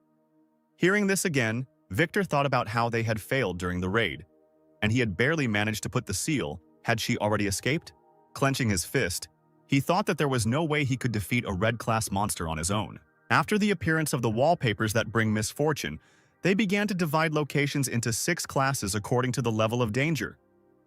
Hearing this again, Victor thought about how they had failed during the raid, and he had barely managed to put the seal. Had she already escaped? Clenching his fist, he thought that there was no way he could defeat a red-class monster on his own. After the appearance of the wallpapers that bring misfortune, they began to divide locations into 6 classes according to the level of danger,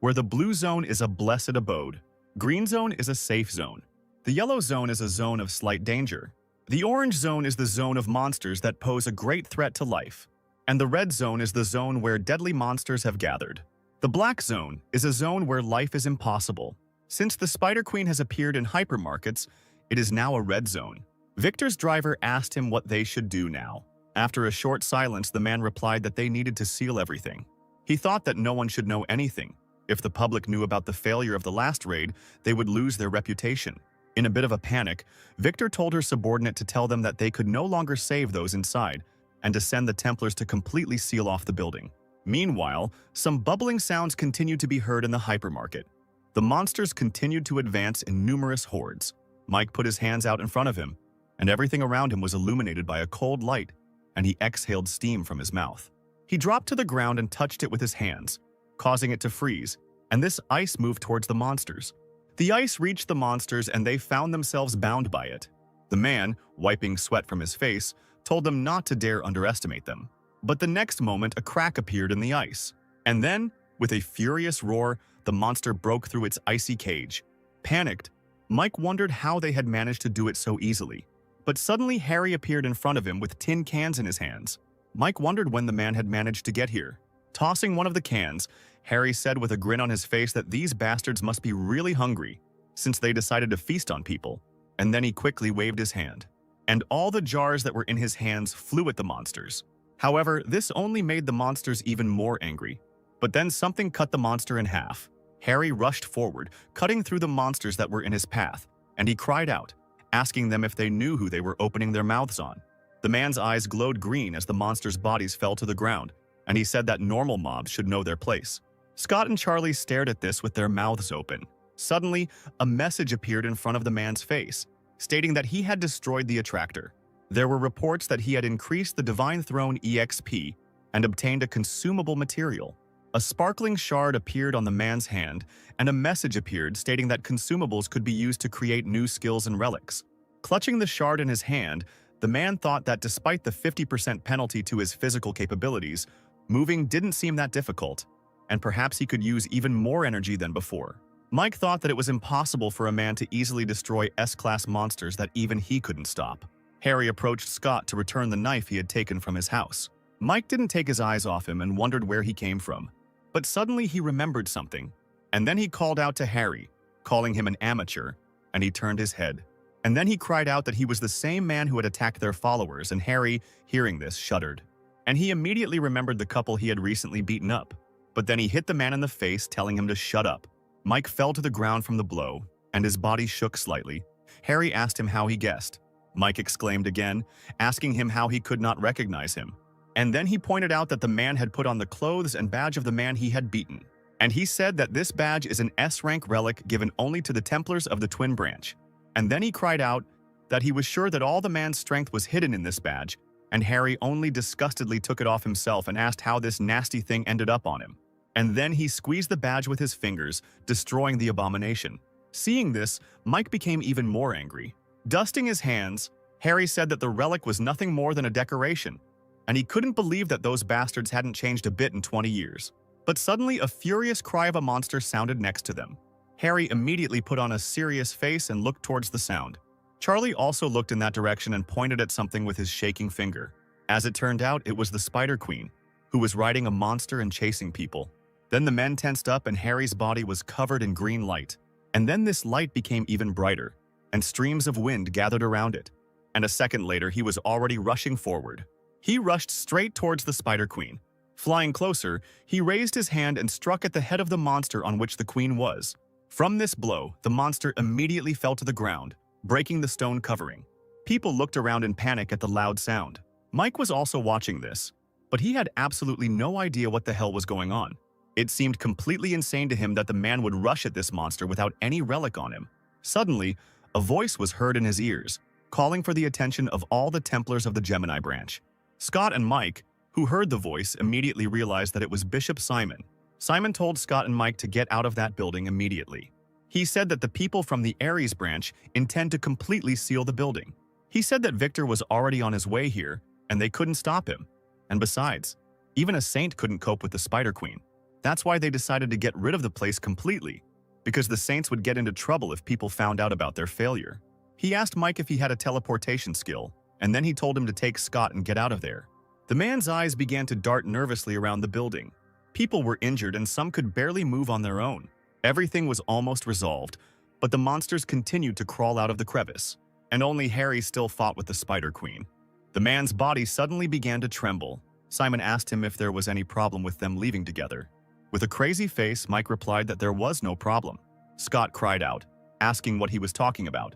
where the blue zone is a blessed abode, green zone is a safe zone, the yellow zone is a zone of slight danger, the orange zone is the zone of monsters that pose a great threat to life, and the red zone is the zone where deadly monsters have gathered. The black zone is a zone where life is impossible. Since the Spider Queen has appeared in hypermarkets, it is now a red zone. Victor's driver asked him what they should do now. After a short silence, the man replied that they needed to seal everything. He thought that no one should know anything. If the public knew about the failure of the last raid, they would lose their reputation. In a bit of a panic, Victor told her subordinate to tell them that they could no longer save those inside, and to send the Templars to completely seal off the building. Meanwhile, some bubbling sounds continued to be heard in the hypermarket. The monsters continued to advance in numerous hordes. Mike put his hands out in front of him, and everything around him was illuminated by a cold light, and he exhaled steam from his mouth. He dropped to the ground and touched it with his hands, causing it to freeze, and this ice moved towards the monsters. The ice reached the monsters and they found themselves bound by it. The man, wiping sweat from his face, told them not to dare underestimate them. But the next moment, a crack appeared in the ice. And then, with a furious roar, the monster broke through its icy cage. Panicked, Mike wondered how they had managed to do it so easily. But suddenly Harry appeared in front of him with tin cans in his hands. Mike wondered when the man had managed to get here. Tossing one of the cans, Harry said with a grin on his face that these bastards must be really hungry, since they decided to feast on people. And then he quickly waved his hand, and all the jars that were in his hands flew at the monsters. However, this only made the monsters even more angry. But then something cut the monster in half. Harry rushed forward, cutting through the monsters that were in his path, and he cried out, asking them if they knew who they were opening their mouths on. The man's eyes glowed green as the monsters' bodies fell to the ground, and he said that normal mobs should know their place. Scott and Charlie stared at this with their mouths open. Suddenly, a message appeared in front of the man's face, stating that he had destroyed the attractor. There were reports that he had increased the Divine Throne EXP and obtained a consumable material. A sparkling shard appeared on the man's hand, and a message appeared stating that consumables could be used to create new skills and relics. Clutching the shard in his hand, the man thought that despite the 50% penalty to his physical capabilities, moving didn't seem that difficult, and perhaps he could use even more energy than before. Mike thought that it was impossible for a man to easily destroy S-class monsters that even he couldn't stop. Harry approached Scott to return the knife he had taken from his house. Mike didn't take his eyes off him and wondered where he came from. But suddenly he remembered something, and then he called out to Harry, calling him an amateur, and he turned his head. And then he cried out that he was the same man who had attacked their followers, and Harry, hearing this, shuddered. And he immediately remembered the couple he had recently beaten up. But then he hit the man in the face, telling him to shut up. Mike fell to the ground from the blow, and his body shook slightly. Harry asked him how he guessed. Mike exclaimed again, asking him how he could not recognize him. And then he pointed out that the man had put on the clothes and badge of the man he had beaten. And he said that this badge is an S-rank relic given only to the Templars of the Twin Branch. And then he cried out that he was sure that all the man's strength was hidden in this badge, and Harry only disgustedly took it off himself and asked how this nasty thing ended up on him. And then he squeezed the badge with his fingers, destroying the abomination. Seeing this, Mike became even more angry. Dusting his hands, Harry said that the relic was nothing more than a decoration, and he couldn't believe that those bastards hadn't changed a bit in 20 years. But suddenly, a furious cry of a monster sounded next to them. Harry immediately put on a serious face and looked towards the sound. Charlie also looked in that direction and pointed at something with his shaking finger. As it turned out, it was the Spider Queen, who was riding a monster and chasing people. Then the men tensed up and Harry's body was covered in green light. And then this light became even brighter, and streams of wind gathered around it. And a second later, he was already rushing forward. He rushed straight towards the Spider Queen. Flying closer, he raised his hand and struck at the head of the monster on which the queen was. From this blow, the monster immediately fell to the ground, breaking the stone covering. People looked around in panic at the loud sound. Mike was also watching this, but he had absolutely no idea what the hell was going on. It seemed completely insane to him that the man would rush at this monster without any relic on him. Suddenly, a voice was heard in his ears, calling for the attention of all the Templars of the Gemini branch. Scott and Mike, who heard the voice, immediately realized that it was Bishop Simon. Simon told Scott and Mike to get out of that building immediately. He said that the people from the Aries branch intend to completely seal the building. He said that Victor was already on his way here, and they couldn't stop him. And besides, even a saint couldn't cope with the Spider Queen. That's why they decided to get rid of the place completely, because the saints would get into trouble if people found out about their failure. He asked Mike if he had a teleportation skill, and then he told him to take Scott and get out of there. The man's eyes began to dart nervously around the building. People were injured and some could barely move on their own. Everything was almost resolved, but the monsters continued to crawl out of the crevice, and only Harry still fought with the Spider Queen. The man's body suddenly began to tremble. Simon asked him if there was any problem with them leaving together. With a crazy face, Mike replied that there was no problem. Scott cried out, asking what he was talking about.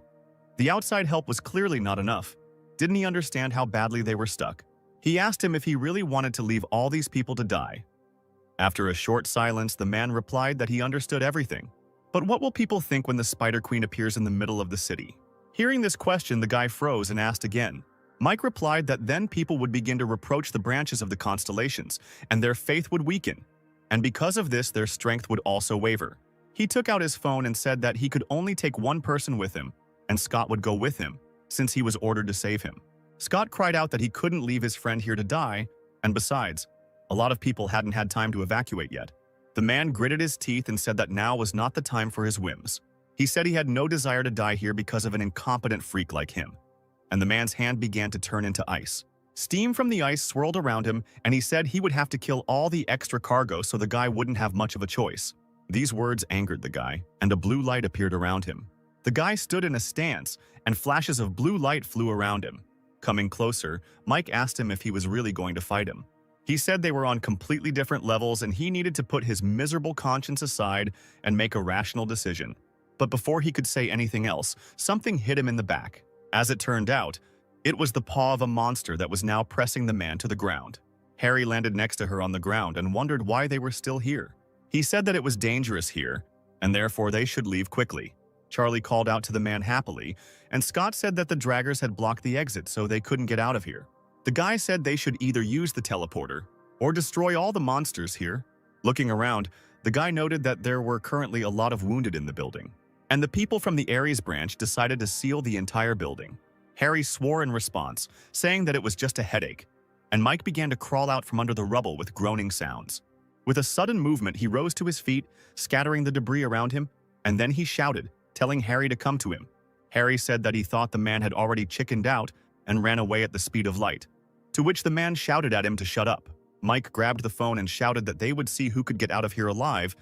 The outside help was clearly not enough. Didn't he understand how badly they were stuck? He asked him if he really wanted to leave all these people to die. After a short silence, the man replied that he understood everything. But what will people think when the Spider Queen appears in the middle of the city? Hearing this question, the guy froze and asked again. Mike replied that then people would begin to reproach the branches of the constellations, and their faith would weaken. And because of this, their strength would also waver. He took out his phone and said that he could only take one person with him, and Scott would go with him, since he was ordered to save him. Scott cried out that he couldn't leave his friend here to die, and besides, a lot of people hadn't had time to evacuate yet. The man gritted his teeth and said that now was not the time for his whims. He said he had no desire to die here because of an incompetent freak like him. And the man's hand began to turn into ice. Steam from the ice swirled around him, and he said he would have to kill all the extra cargo so the guy wouldn't have much of a choice. These words angered the guy, and a blue light appeared around him. The guy stood in a stance, and flashes of blue light flew around him. Coming closer, Mike asked him if he was really going to fight him. He said they were on completely different levels and he needed to put his miserable conscience aside and make a rational decision. But before he could say anything else, something hit him in the back. As it turned out, it was the paw of a monster that was now pressing the man to the ground. Harry landed next to her on the ground and wondered why they were still here. He said that it was dangerous here, and therefore they should leave quickly. Charlie called out to the man happily, and Scott said that the draggers had blocked the exit so they couldn't get out of here. The guy said they should either use the teleporter or destroy all the monsters here. Looking around, the guy noted that there were currently a lot of wounded in the building, and the people from the Aries branch decided to seal the entire building. Harry swore in response, saying that it was just a headache, and Mike began to crawl out from under the rubble with groaning sounds. With a sudden movement, he rose to his feet, scattering the debris around him, and then he shouted, telling Harry to come to him. Harry said that he thought the man had already chickened out and ran away at the speed of light, to which the man shouted at him to shut up. Mike grabbed the phone and shouted that they would see who could get out of here alive,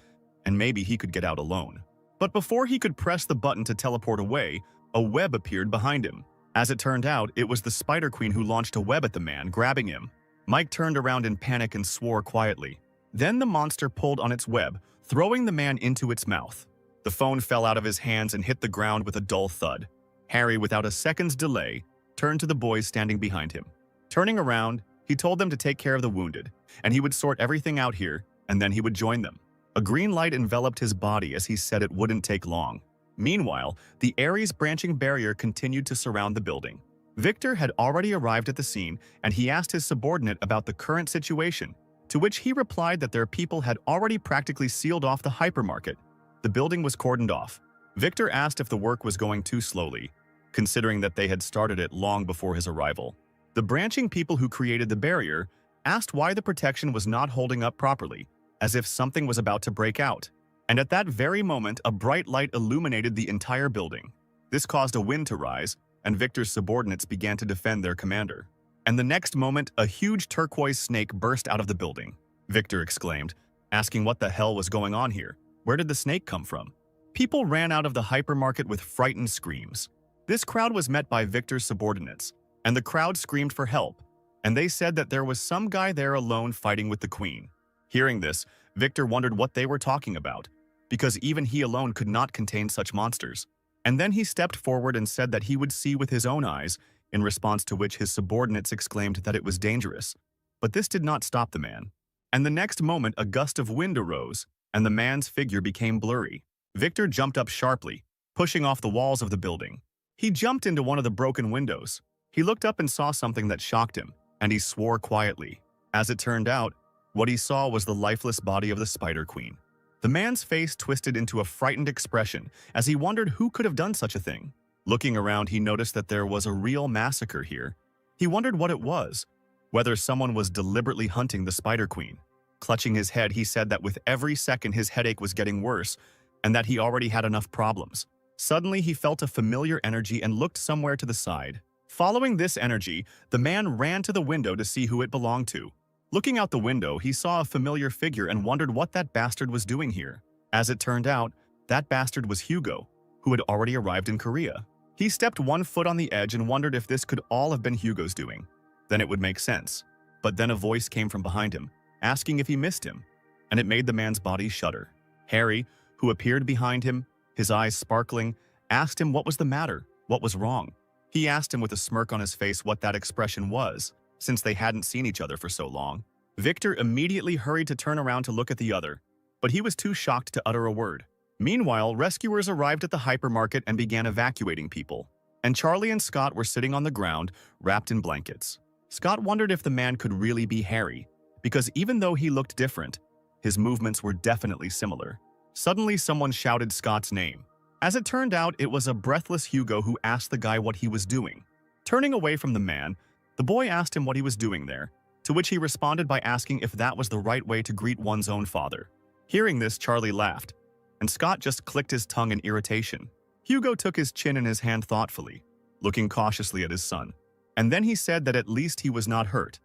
and maybe he could get out alone. But before he could press the button to teleport away, a web appeared behind him. As it turned out, it was the Spider Queen who launched a web at the man, grabbing him. Mike turned around in panic and swore quietly. Then the monster pulled on its web, throwing the man into its mouth. The phone fell out of his hands and hit the ground with a dull thud. Harry, without a second's delay, turned to the boys standing behind him. Turning around, he told them to take care of the wounded, and he would sort everything out here, and then he would join them. A green light enveloped his body as he said it wouldn't take long. Meanwhile, the Ares branching barrier continued to surround the building. Victor had already arrived at the scene, and he asked his subordinate about the current situation, to which he replied that their people had already practically sealed off the hypermarket. The building was cordoned off. Victor asked if the work was going too slowly, considering that they had started it long before his arrival. The branching people who created the barrier asked why the protection was not holding up properly, as if something was about to break out. And at that very moment, a bright light illuminated the entire building. This caused a wind to rise, and Victor's subordinates began to defend their commander. And the next moment, a huge turquoise snake burst out of the building. Victor exclaimed, asking what the hell was going on here. Where did the snake come from? People ran out of the hypermarket with frightened screams. This crowd was met by Victor's subordinates, and the crowd screamed for help, and they said that there was some guy there alone fighting with the queen. Hearing this, Victor wondered what they were talking about, because even he alone could not contain such monsters. And then he stepped forward and said that he would see with his own eyes, in response to which his subordinates exclaimed that it was dangerous. But this did not stop the man. And the next moment, a gust of wind arose, and the man's figure became blurry. Victor jumped up sharply, pushing off the walls of the building. He jumped into one of the broken windows. He looked up and saw something that shocked him, and he swore quietly. As it turned out, what he saw was the lifeless body of the Spider Queen. The man's face twisted into a frightened expression as he wondered who could have done such a thing. Looking around, he noticed that there was a real massacre here. He wondered what it was, whether someone was deliberately hunting the Spider Queen. Clutching his head, he said that with every second his headache was getting worse and that he already had enough problems. Suddenly, he felt a familiar energy and looked somewhere to the side. Following this energy, the man ran to the window to see who it belonged to. Looking out the window, he saw a familiar figure and wondered what that bastard was doing here. As it turned out, that bastard was Hugo, who had already arrived in Korea. He stepped one foot on the edge and wondered if this could all have been Hugo's doing. Then it would make sense. But then a voice came from behind him, asking if he missed him, and it made the man's body shudder. Harry, who appeared behind him, his eyes sparkling, asked him what was the matter, what was wrong. He asked him with a smirk on his face what that expression was, since they hadn't seen each other for so long. Victor immediately hurried to turn around to look at the other, but he was too shocked to utter a word. Meanwhile, rescuers arrived at the hypermarket and began evacuating people, and Charlie and Scott were sitting on the ground, wrapped in blankets. Scott wondered if the man could really be Harry, because even though he looked different, his movements were definitely similar. Suddenly, someone shouted Scott's name. As it turned out, it was a breathless Hugo who asked the guy what he was doing. Turning away from the man, the boy asked him what he was doing there, to which he responded by asking if that was the right way to greet one's own father. Hearing this, Charlie laughed, and Scott just clicked his tongue in irritation. Hugo took his chin in his hand thoughtfully, looking cautiously at his son, and then he said that at least he was not hurt,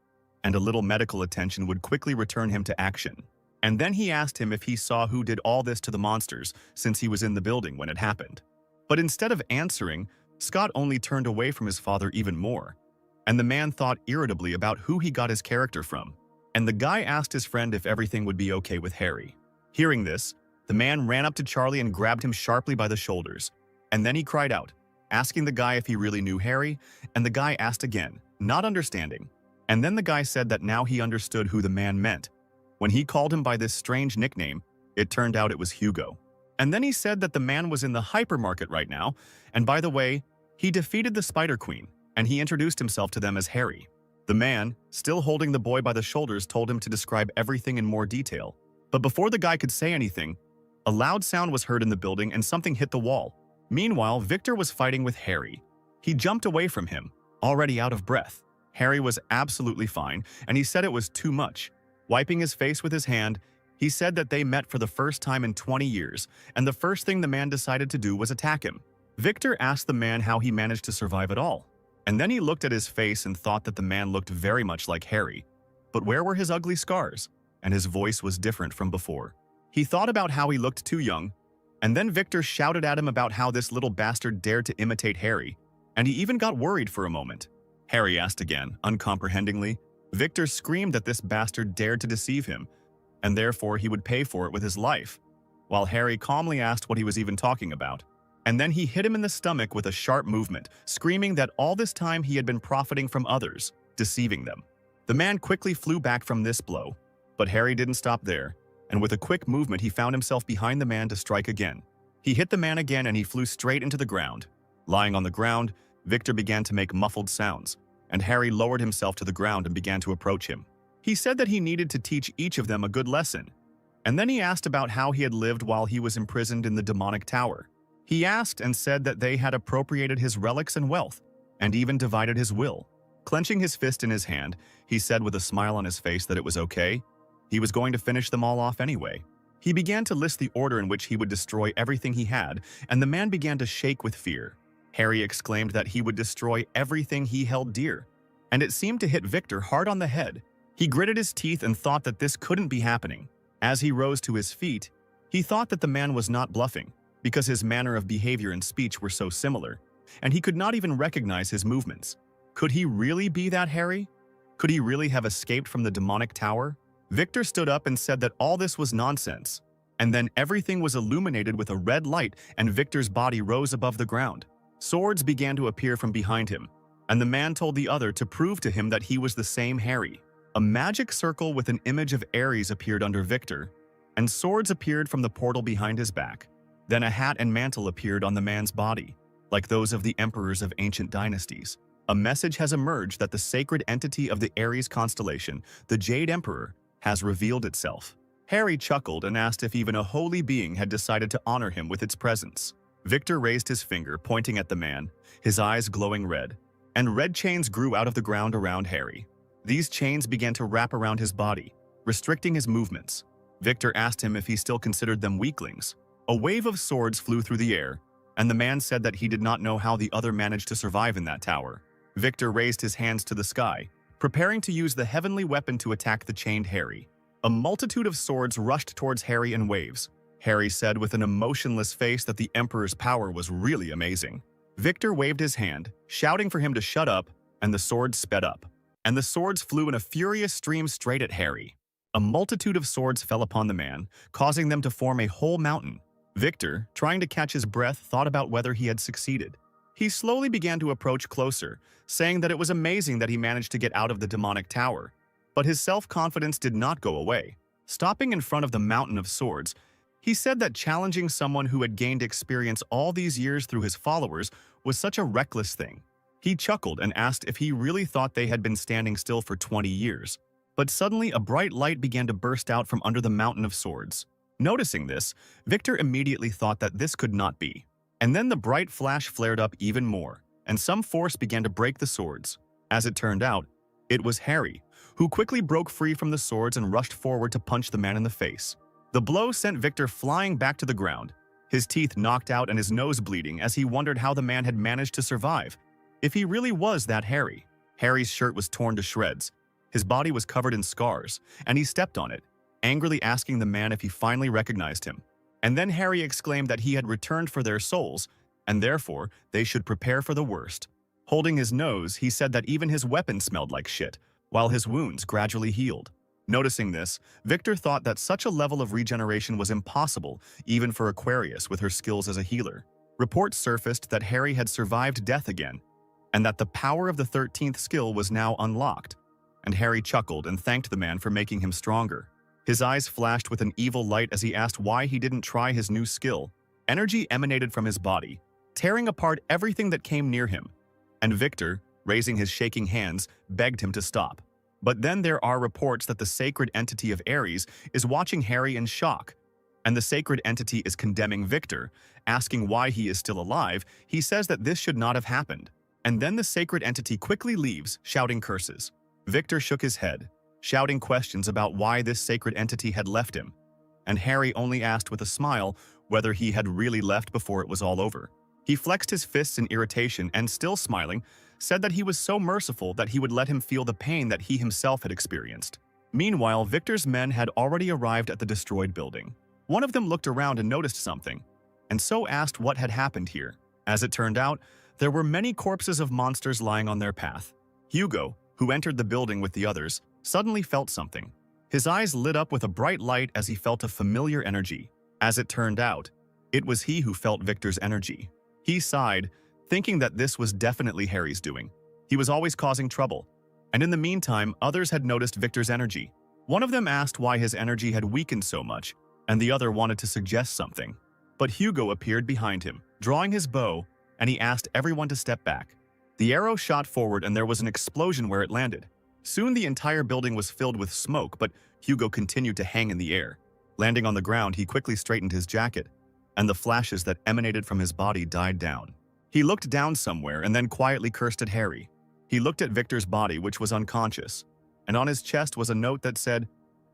and a little medical attention would quickly return him to action. And then he asked him if he saw who did all this to the monsters, since he was in the building when it happened. But instead of answering, Scott only turned away from his father even more, and the man thought irritably about who he got his character from. And the guy asked his friend if everything would be okay with Harry. Hearing this, the man ran up to Charlie and grabbed him sharply by the shoulders, and then he cried out, asking the guy if he really knew Harry, and the guy asked again, not understanding. And then the guy said that now he understood who the man meant. When he called him by this strange nickname, it turned out it was Hugo. And then he said that the man was in the hypermarket right now, and by the way, he defeated the Spider Queen, and he introduced himself to them as Harry. The man, still holding the boy by the shoulders, told him to describe everything in more detail. But before the guy could say anything, a loud sound was heard in the building and something hit the wall. Meanwhile, Victor was fighting with Harry. He jumped away from him, already out of breath. Harry was absolutely fine, and he said it was too much. Wiping his face with his hand, he said that they met for the first time in 20 years, and the first thing the man decided to do was attack him. Victor asked the man how he managed to survive it all, and then he looked at his face and thought that the man looked very much like Harry. But where were his ugly scars? And his voice was different from before. He thought about how he looked too young, and then Victor shouted at him about how this little bastard dared to imitate Harry, and he even got worried for a moment. Harry asked again, uncomprehendingly. Victor screamed that this bastard dared to deceive him, and therefore he would pay for it with his life, while Harry calmly asked what he was even talking about. And then he hit him in the stomach with a sharp movement, screaming that all this time he had been profiting from others, deceiving them. The man quickly flew back from this blow, but Harry didn't stop there, and with a quick movement he found himself behind the man to strike again. He hit the man again and he flew straight into the ground. Lying on the ground, Victor began to make muffled sounds, and Harry lowered himself to the ground and began to approach him. He said that he needed to teach each of them a good lesson, and then he asked about how he had lived while he was imprisoned in the demonic tower. He asked and said that they had appropriated his relics and wealth, and even divided his will. Clenching his fist in his hand, he said with a smile on his face that it was okay. He was going to finish them all off anyway. He began to list the order in which he would destroy everything he had, and the man began to shake with fear. Harry exclaimed that he would destroy everything he held dear, and it seemed to hit Victor hard on the head. He gritted his teeth and thought that this couldn't be happening. As he rose to his feet, he thought that the man was not bluffing, because his manner of behavior and speech were so similar, and he could not even recognize his movements. Could he really be that Harry? Could he really have escaped from the demonic tower? Victor stood up and said that all this was nonsense, and then everything was illuminated with a red light and Victor's body rose above the ground. Swords began to appear from behind him, and the man told the other to prove to him that he was the same Harry. A magic circle with an image of Ares appeared under Victor, and swords appeared from the portal behind his back. Then a hat and mantle appeared on the man's body, like those of the emperors of ancient dynasties. A message has emerged that the sacred entity of the Aries constellation, the Jade Emperor, has revealed itself. Harry chuckled and asked if even a holy being had decided to honor him with its presence. Victor raised his finger, pointing at the man, his eyes glowing red, and red chains grew out of the ground around Harry. These chains began to wrap around his body, restricting his movements. Victor asked him if he still considered them weaklings. A wave of swords flew through the air, and the man said that he did not know how the other managed to survive in that tower. Victor raised his hands to the sky, preparing to use the heavenly weapon to attack the chained Harry. A multitude of swords rushed towards Harry in waves. Harry said with an emotionless face that the Emperor's power was really amazing. Victor waved his hand, shouting for him to shut up, and the swords sped up. And the swords flew in a furious stream straight at Harry. A multitude of swords fell upon the man, causing them to form a whole mountain. Victor, trying to catch his breath, thought about whether he had succeeded. He slowly began to approach closer, saying that it was amazing that he managed to get out of the demonic tower. But his self-confidence did not go away. Stopping in front of the mountain of swords, he said that challenging someone who had gained experience all these years through his followers was such a reckless thing. He chuckled and asked if he really thought they had been standing still for 20 years. But suddenly a bright light began to burst out from under the mountain of swords. Noticing this, Victor immediately thought that this could not be. And then the bright flash flared up even more, and some force began to break the swords. As it turned out, it was Harry, who quickly broke free from the swords and rushed forward to punch the man in the face. The blow sent Victor flying back to the ground, his teeth knocked out and his nose bleeding as he wondered how the man had managed to survive. If he really was that Harry. Harry's shirt was torn to shreds. His body was covered in scars, and he stepped on it, angrily asking the man if he finally recognized him. And then Harry exclaimed that he had returned for their souls, and therefore they should prepare for the worst. Holding his nose, he said that even his weapon smelled like shit, while his wounds gradually healed. Noticing this, Victor thought that such a level of regeneration was impossible, even for Aquarius with her skills as a healer. Reports surfaced that Harry had survived death again, and that the power of the 13th skill was now unlocked. And Harry chuckled and thanked the man for making him stronger. His eyes flashed with an evil light as he asked why he didn't try his new skill. Energy emanated from his body, tearing apart everything that came near him. And Victor, raising his shaking hands, begged him to stop. But then there are reports that the sacred entity of Ares is watching Harry in shock, and the sacred entity is condemning Victor, asking why he is still alive. He says that this should not have happened. And then the sacred entity quickly leaves, shouting curses. Victor shook his head, shouting questions about why this sacred entity had left him, and Harry only asked with a smile whether he had really left before it was all over. He flexed his fists in irritation and, still smiling, said that he was so merciful that he would let him feel the pain that he himself had experienced. Meanwhile, Victor's men had already arrived at the destroyed building. One of them looked around and noticed something, and so asked what had happened here. As it turned out, there were many corpses of monsters lying on their path. Hugo, who entered the building with the others, suddenly felt something. His eyes lit up with a bright light as he felt a familiar energy. As it turned out, it was he who felt Victor's energy. He sighed, thinking that this was definitely Harry's doing. He was always causing trouble, and in the meantime, others had noticed Victor's energy. One of them asked why his energy had weakened so much, and the other wanted to suggest something. But Hugo appeared behind him, drawing his bow, and he asked everyone to step back. The arrow shot forward and there was an explosion where it landed. Soon the entire building was filled with smoke, but Hugo continued to hang in the air. Landing on the ground, he quickly straightened his jacket, and the flashes that emanated from his body died down. He looked down somewhere and then quietly cursed at Harry. He looked at Victor's body, which was unconscious, and on his chest was a note that said,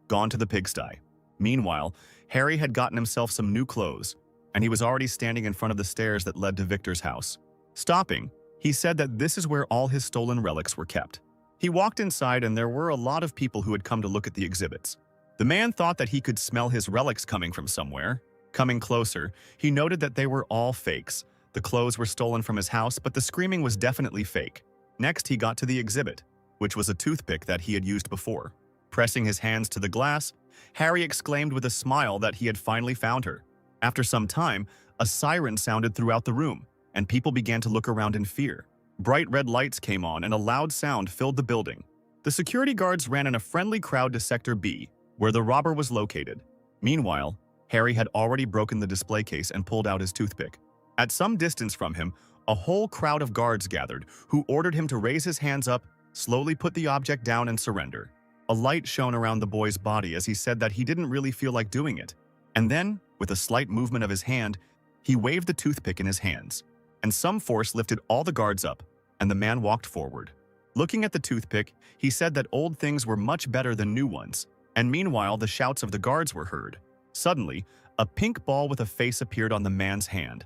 "Gone to the pigsty." Meanwhile, Harry had gotten himself some new clothes, and he was already standing in front of the stairs that led to Victor's house. Stopping, he said that this is where all his stolen relics were kept. He walked inside and there were a lot of people who had come to look at the exhibits. The man thought that he could smell his relics coming from somewhere. Coming closer, he noted that they were all fakes. The clothes were stolen from his house, but the screaming was definitely fake. Next, he got to the exhibit, which was a toothpick that he had used before. Pressing his hands to the glass, Harry exclaimed with a smile that he had finally found her. After some time, a siren sounded throughout the room, and people began to look around in fear. Bright red lights came on and a loud sound filled the building. The security guards ran in a friendly crowd to Sector B, where the robber was located. Meanwhile, Harry had already broken the display case and pulled out his toothpick. At some distance from him, a whole crowd of guards gathered, who ordered him to raise his hands up, slowly put the object down and surrender. A light shone around the boy's body as he said that he didn't really feel like doing it. And then, with a slight movement of his hand, he waved the toothpick in his hands, and some force lifted all the guards up, and the man walked forward. Looking at the toothpick, he said that old things were much better than new ones, and meanwhile the shouts of the guards were heard. Suddenly, a pink ball with a face appeared on the man's hand,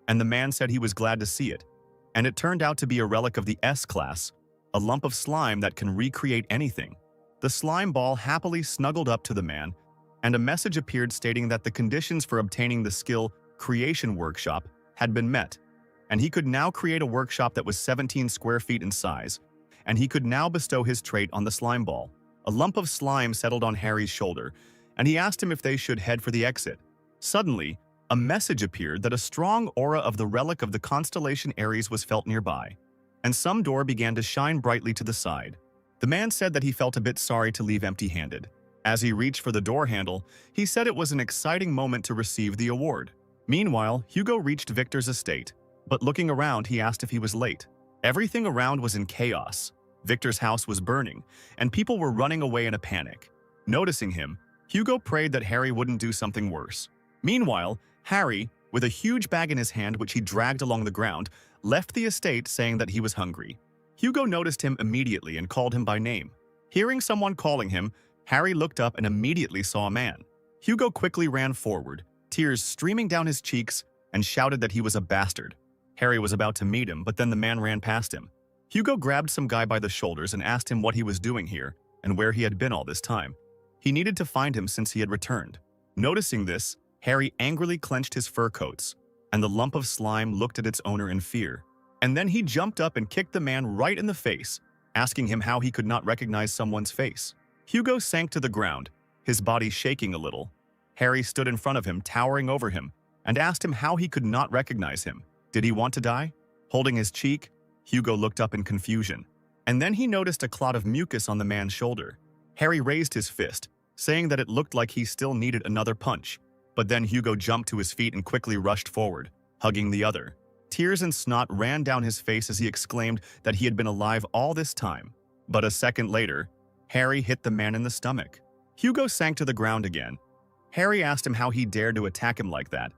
and the man said he was glad to see it, and it turned out to be a relic of the S-class, a lump of slime that can recreate anything. The slime ball happily snuggled up to the man, and a message appeared stating that the conditions for obtaining the skill Creation Workshop had been met, and he could now create a workshop that was 17 square feet in size, and he could now bestow his trait on the slime ball. A lump of slime settled on Harry's shoulder, and he asked him if they should head for the exit. Suddenly, a message appeared that a strong aura of the relic of the constellation Aries was felt nearby, and some door began to shine brightly to the side. The man said that he felt a bit sorry to leave empty-handed. As he reached for the door handle, he said it was an exciting moment to receive the award. Meanwhile, Hugo reached Victor's estate, but looking around, he asked if he was late. Everything around was in chaos. Victor's house was burning, and people were running away in a panic. Noticing him, Hugo prayed that Harry wouldn't do something worse. Meanwhile, Harry, with a huge bag in his hand which he dragged along the ground, left the estate saying that he was hungry. Hugo noticed him immediately and called him by name. Hearing someone calling him, Harry looked up and immediately saw a man. Hugo quickly ran forward, tears streaming down his cheeks, and shouted that he was a bastard. Harry was about to meet him, but then the man ran past him. Hugo grabbed some guy by the shoulders and asked him what he was doing here and where he had been all this time. He needed to find him since he had returned. Noticing this, Harry angrily clenched his fur coats, and the lump of slime looked at its owner in fear. And then he jumped up and kicked the man right in the face, asking him how he could not recognize someone's face. Hugo sank to the ground, his body shaking a little. Harry stood in front of him, towering over him, and asked him how he could not recognize him. Did he want to die? Holding his cheek, Hugo looked up in confusion, and then he noticed a clot of mucus on the man's shoulder. Harry raised his fist, saying that it looked like he still needed another punch, but then Hugo jumped to his feet and quickly rushed forward, hugging the other. Tears and snot ran down his face as he exclaimed that he had been alive all this time. But a second later, Harry hit the man in the stomach. Hugo sank to the ground again. Harry asked him how he dared to attack him like that,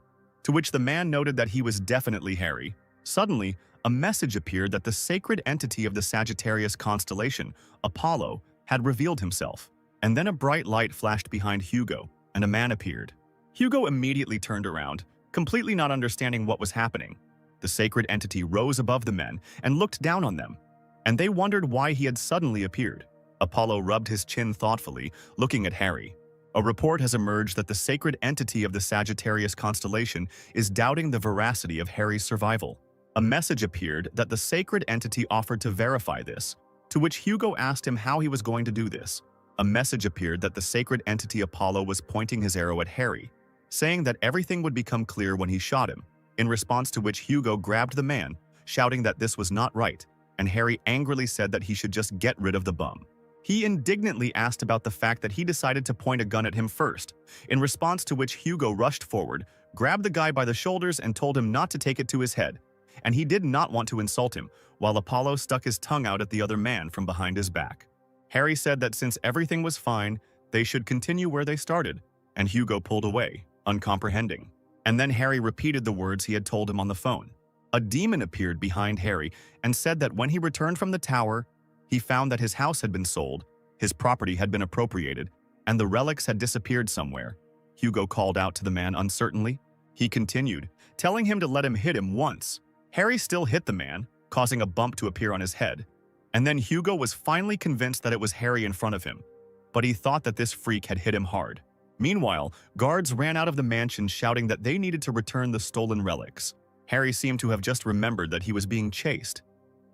to which the man noted that he was definitely Harry. Suddenly, a message appeared that the sacred entity of the Sagittarius constellation, Apollo, had revealed himself. And then a bright light flashed behind Hugo, and a man appeared. Hugo immediately turned around, completely not understanding what was happening. The sacred entity rose above the men and looked down on them, and they wondered why he had suddenly appeared. Apollo rubbed his chin thoughtfully, looking at Harry. A report has emerged that the sacred entity of the Sagittarius constellation is doubting the veracity of Harry's survival. A message appeared that the sacred entity offered to verify this, to which Hugo asked him how he was going to do this. A message appeared that the sacred entity Apollo was pointing his arrow at Harry, saying that everything would become clear when he shot him, in response to which Hugo grabbed the man, shouting that this was not right, and Harry angrily said that he should just get rid of the bum. He indignantly asked about the fact that he decided to point a gun at him first, in response to which Hugo rushed forward, grabbed the guy by the shoulders and told him not to take it to his head, and he did not want to insult him, while Apollo stuck his tongue out at the other man from behind his back. Harry said that since everything was fine, they should continue where they started, and Hugo pulled away, uncomprehending. And then Harry repeated the words he had told him on the phone. A demon appeared behind Harry and said that when he returned from the tower, he found that his house had been sold, his property had been appropriated, and the relics had disappeared somewhere. Hugo called out to the man uncertainly. He continued, telling him to let him hit him once. Harry still hit the man, causing a bump to appear on his head. And then Hugo was finally convinced that it was Harry in front of him, but he thought that this freak had hit him hard. Meanwhile, guards ran out of the mansion shouting that they needed to return the stolen relics. Harry seemed to have just remembered that he was being chased,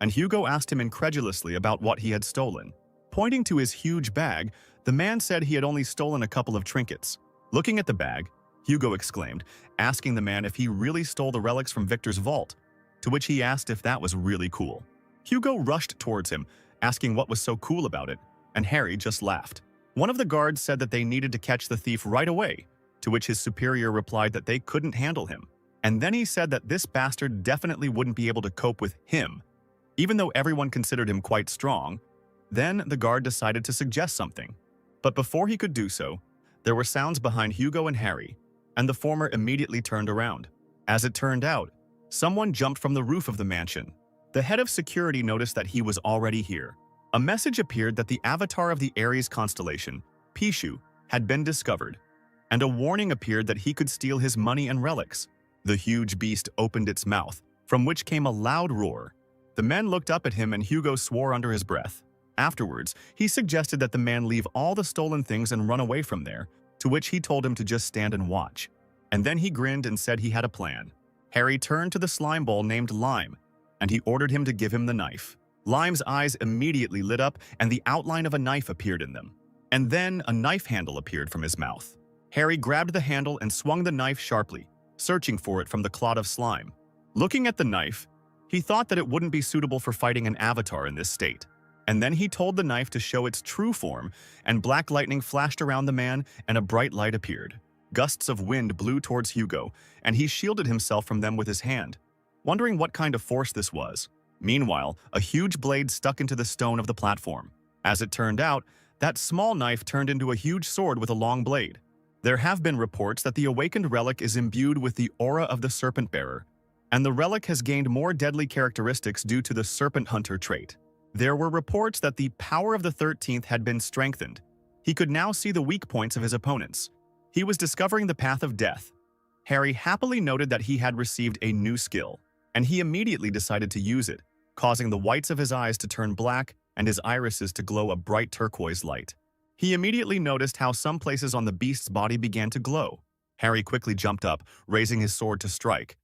and Hugo asked him incredulously about what he had stolen. Pointing to his huge bag, the man said he had only stolen a couple of trinkets. Looking at the bag, Hugo exclaimed, asking the man if he really stole the relics from Victor's vault, to which he asked if that was really cool. Hugo rushed towards him, asking what was so cool about it, and Harry just laughed. One of the guards said that they needed to catch the thief right away, to which his superior replied that they couldn't handle him. And then he said that this bastard definitely wouldn't be able to cope with him, even though everyone considered him quite strong. Then the guard decided to suggest something. But before he could do so, there were sounds behind Hugo and Harry, and the former immediately turned around. As it turned out, someone jumped from the roof of the mansion. The head of security noticed that he was already here. A message appeared that the avatar of the Aries constellation, Pishu, had been discovered, and a warning appeared that he could steal his money and relics. The huge beast opened its mouth, from which came a loud roar. The men looked up at him and Hugo swore under his breath. Afterwards, he suggested that the man leave all the stolen things and run away from there, to which he told him to just stand and watch. And then he grinned and said he had a plan. Harry turned to the slime ball named Lime, and he ordered him to give him the knife. Lime's eyes immediately lit up and the outline of a knife appeared in them. And then a knife handle appeared from his mouth. Harry grabbed the handle and swung the knife sharply, searching for it from the clot of slime. Looking at the knife, he thought that it wouldn't be suitable for fighting an avatar in this state. And then he told the knife to show its true form, and black lightning flashed around the man and a bright light appeared. Gusts of wind blew towards Hugo, and he shielded himself from them with his hand, wondering what kind of force this was. Meanwhile, a huge blade stuck into the stone of the platform. As it turned out, that small knife turned into a huge sword with a long blade. There have been reports that the awakened relic is imbued with the aura of the serpent bearer, and the relic has gained more deadly characteristics due to the serpent hunter trait. There were reports that the power of the 13th had been strengthened. He could now see the weak points of his opponents. He was discovering the path of death. Harry happily noted that he had received a new skill, and he immediately decided to use it, causing the whites of his eyes to turn black and his irises to glow a bright turquoise light. He immediately noticed how some places on the beast's body began to glow. Harry quickly jumped up, raising his sword to strike,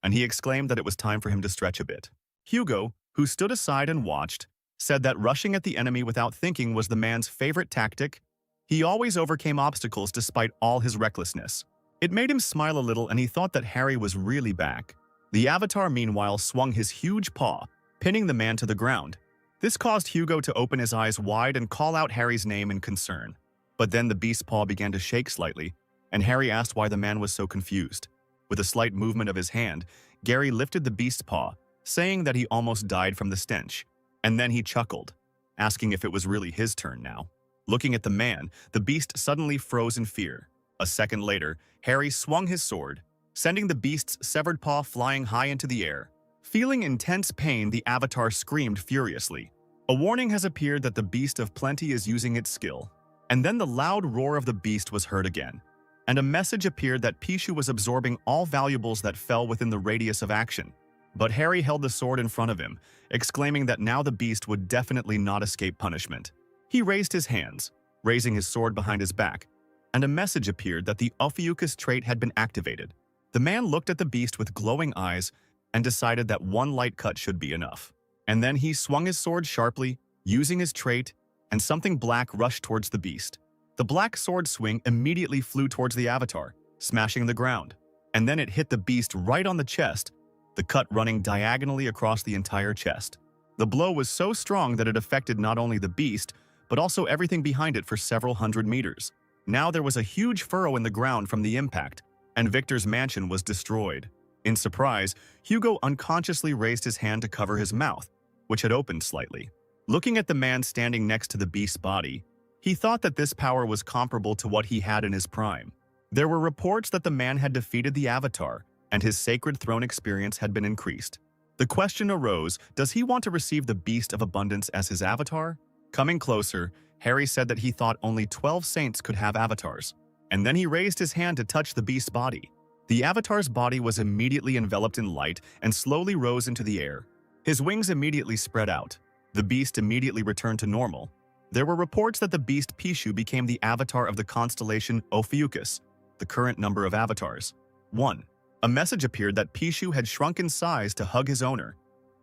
and he exclaimed that it was time for him to stretch a bit. Hugo, who stood aside and watched, said that rushing at the enemy without thinking was the man's favorite tactic. He always overcame obstacles despite all his recklessness. It made him smile a little and he thought that Harry was really back. The avatar meanwhile swung his huge paw, pinning the man to the ground. This caused Hugo to open his eyes wide and call out Harry's name in concern. But then the beast's paw began to shake slightly, and Harry asked why the man was so confused. With a slight movement of his hand, Gary lifted the beast's paw, saying that he almost died from the stench. And then he chuckled, asking if it was really his turn now. Looking at the man, the beast suddenly froze in fear. A second later, Harry swung his sword, sending the beast's severed paw flying high into the air. Feeling intense pain, the avatar screamed furiously. A warning has appeared that the beast of plenty is using its skill. And then the loud roar of the beast was heard again, and a message appeared that Pishu was absorbing all valuables that fell within the radius of action. But Harry held the sword in front of him, exclaiming that now the beast would definitely not escape punishment. He raised his hands, raising his sword behind his back, and a message appeared that the Ophiuchus trait had been activated. The man looked at the beast with glowing eyes and decided that one light cut should be enough. And then he swung his sword sharply, using his trait, and something black rushed towards the beast. The black sword swing immediately flew towards the avatar, smashing the ground. And then it hit the beast right on the chest, the cut running diagonally across the entire chest. The blow was so strong that it affected not only the beast, but also everything behind it for several hundred meters. Now there was a huge furrow in the ground from the impact, and Victor's mansion was destroyed. In surprise, Hugo unconsciously raised his hand to cover his mouth, which had opened slightly. Looking at the man standing next to the beast's body, he thought that this power was comparable to what he had in his prime. There were reports that the man had defeated the Avatar, and his sacred throne experience had been increased. The question arose, does he want to receive the Beast of Abundance as his avatar? Coming closer, Harry said that he thought only 12 saints could have avatars, and then he raised his hand to touch the beast's body. The avatar's body was immediately enveloped in light and slowly rose into the air. His wings immediately spread out. The beast immediately returned to normal. There were reports that the beast Pishu became the avatar of the constellation Ophiuchus, the current number of avatars. 1. A message appeared that Pishu had shrunk in size to hug his owner,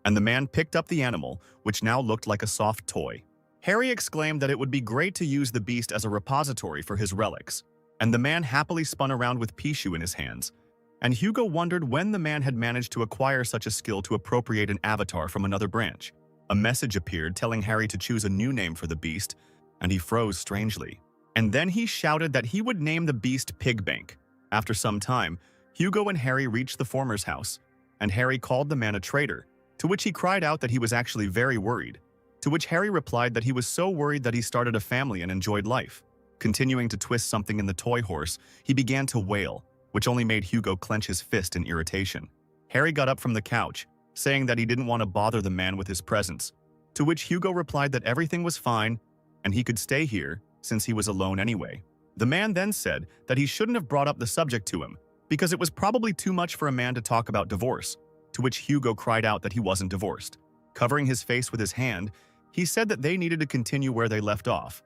and the man picked up the animal, which now looked like a soft toy. Harry exclaimed that it would be great to use the beast as a repository for his relics, and the man happily spun around with Pishu in his hands, and Hugo wondered when the man had managed to acquire such a skill to appropriate an avatar from another branch. A message appeared telling Harry to choose a new name for the beast, and he froze strangely. And then he shouted that he would name the beast Pigbank. After some time, Hugo and Harry reached the former's house, and Harry called the man a traitor, to which he cried out that he was actually very worried, to which Harry replied that he was so worried that he started a family and enjoyed life. Continuing to twist something in the toy horse, he began to wail, which only made Hugo clench his fist in irritation. Harry got up from the couch, saying that he didn't want to bother the man with his presence, to which Hugo replied that everything was fine and he could stay here since he was alone anyway. The man then said that he shouldn't have brought up the subject to him because it was probably too much for a man to talk about divorce, to which Hugo cried out that he wasn't divorced. Covering his face with his hand, he said that they needed to continue where they left off,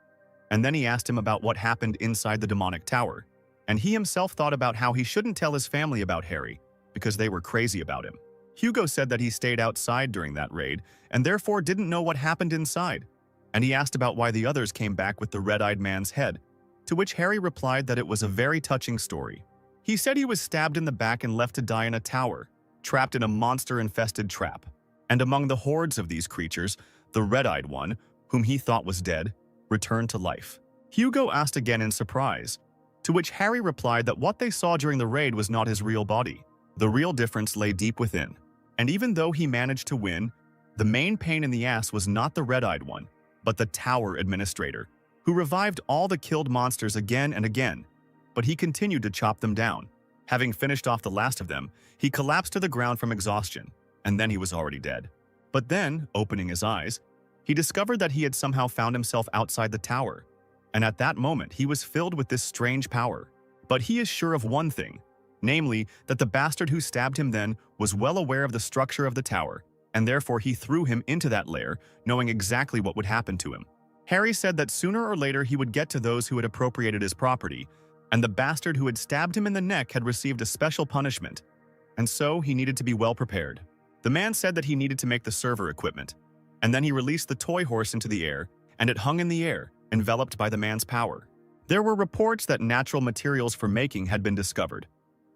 and then he asked him about what happened inside the demonic tower, and he himself thought about how he shouldn't tell his family about Harry because they were crazy about him. Hugo said that he stayed outside during that raid and therefore didn't know what happened inside, and he asked about why the others came back with the red-eyed man's head, to which Harry replied that it was a very touching story. He said he was stabbed in the back and left to die in a tower, trapped in a monster-infested trap, and among the hordes of these creatures, the red-eyed one, whom he thought was dead, returned to life. Hugo asked again in surprise, to which Harry replied that what they saw during the raid was not his real body. The real difference lay deep within. And even though he managed to win, the main pain in the ass was not the red-eyed one, but the tower administrator, who revived all the killed monsters again and again, but he continued to chop them down. Having finished off the last of them, he collapsed to the ground from exhaustion, and then he was already dead. But then, opening his eyes, he discovered that he had somehow found himself outside the tower, and at that moment he was filled with this strange power. But he is sure of one thing, namely that the bastard who stabbed him then was well aware of the structure of the tower, and therefore he threw him into that lair, knowing exactly what would happen to him. Harry said that sooner or later he would get to those who had appropriated his property, and the bastard who had stabbed him in the neck had received a special punishment, and so he needed to be well prepared. The man said that he needed to make the server equipment, and then he released the toy horse into the air, and it hung in the air, enveloped by the man's power. There were reports that natural materials for making had been discovered,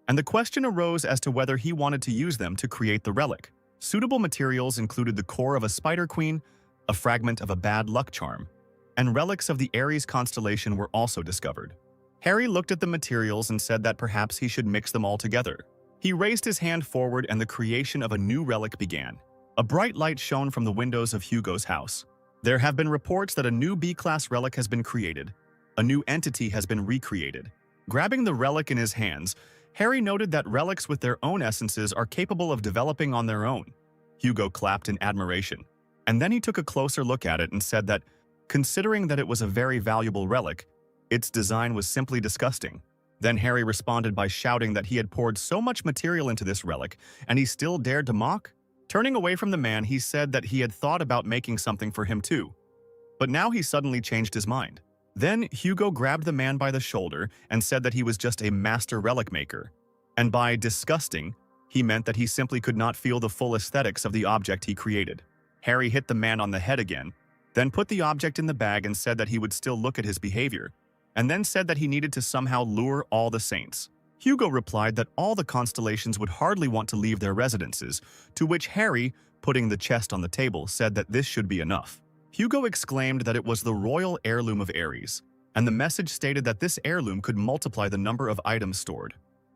and the question arose as to whether he wanted to use them to create the relic. Suitable materials included the core of a spider queen, a fragment of a bad luck charm, and relics of the Aries constellation were also discovered. Harry looked at the materials and said that perhaps he should mix them all together. He raised his hand forward and the creation of a new relic began. A bright light shone from the windows of Hugo's house. There have been reports that a new B-class relic has been created. A new entity has been recreated. Grabbing the relic in his hands, Harry noted that relics with their own essences are capable of developing on their own. Hugo clapped in admiration, and then he took a closer look at it and said that, considering that it was a very valuable relic, its design was simply disgusting. Then Harry responded by shouting that he had poured so much material into this relic, and he still dared to mock? Turning away from the man, he said that he had thought about making something for him too. But now he suddenly changed his mind. Then Hugo grabbed the man by the shoulder and said that he was just a master relic maker. And by disgusting, he meant that he simply could not feel the full aesthetics of the object he created. Harry hit the man on the head again, then put the object in the bag and said that he would still look at his behavior, and then said that he needed to somehow lure all the saints. Hugo replied that all the constellations would hardly want to leave their residences, to which Harry, putting the chest on the table, said that this should be enough. Hugo exclaimed that it was the royal heirloom of Aries, and the message stated that this heirloom could multiply the number of items stored.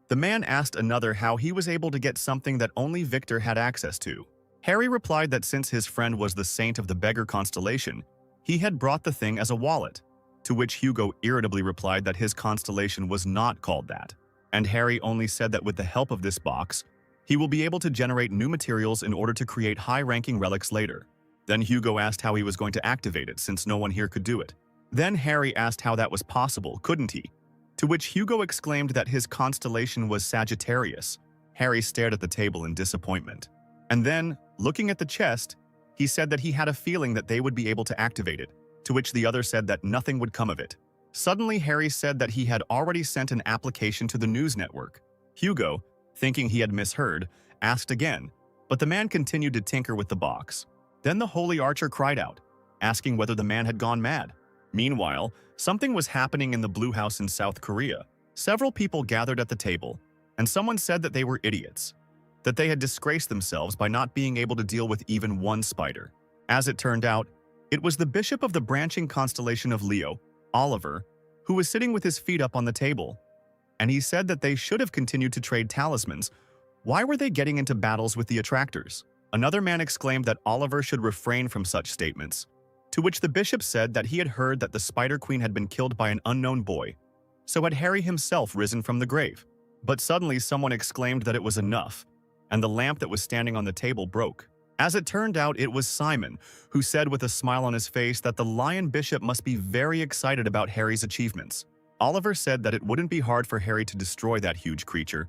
The man asked another how he was able to get something that only Victor had access to. Harry replied that since his friend was the saint of the beggar constellation, he had brought the thing as a wallet, to which Hugo irritably replied that his constellation was not called that. And Harry only said that with the help of this box, he will be able to generate new materials in order to create high-ranking relics later. Then Hugo asked how he was going to activate it since no one here could do it. Then Harry asked how that was possible, couldn't he? To which Hugo exclaimed that his constellation was Sagittarius. Harry stared at the table in disappointment. And then, looking at the chest, he said that he had a feeling that they would be able to activate it, to which the other said that nothing would come of it. Suddenly, Harry said that he had already sent an application to the news network. Hugo, thinking he had misheard, asked again, but the man continued to tinker with the box. Then the holy archer cried out, asking whether the man had gone mad. Meanwhile, something was happening in the Blue House in South Korea. Several people gathered at the table, and someone said that they were idiots, that they had disgraced themselves by not being able to deal with even one spider. As it turned out, it was the bishop of the branching constellation of Leo, Oliver, who was sitting with his feet up on the table. And he said that they should have continued to trade talismans. Why were they getting into battles with the attractors? Another man exclaimed that Oliver should refrain from such statements, to which the bishop said that he had heard that the Spider Queen had been killed by an unknown boy, so had Harry himself risen from the grave. But suddenly someone exclaimed that it was enough, and the lamp that was standing on the table broke. As it turned out, it was Simon, who said with a smile on his face that the Lion Bishop must be very excited about Harry's achievements. Oliver said that it wouldn't be hard for Harry to destroy that huge creature,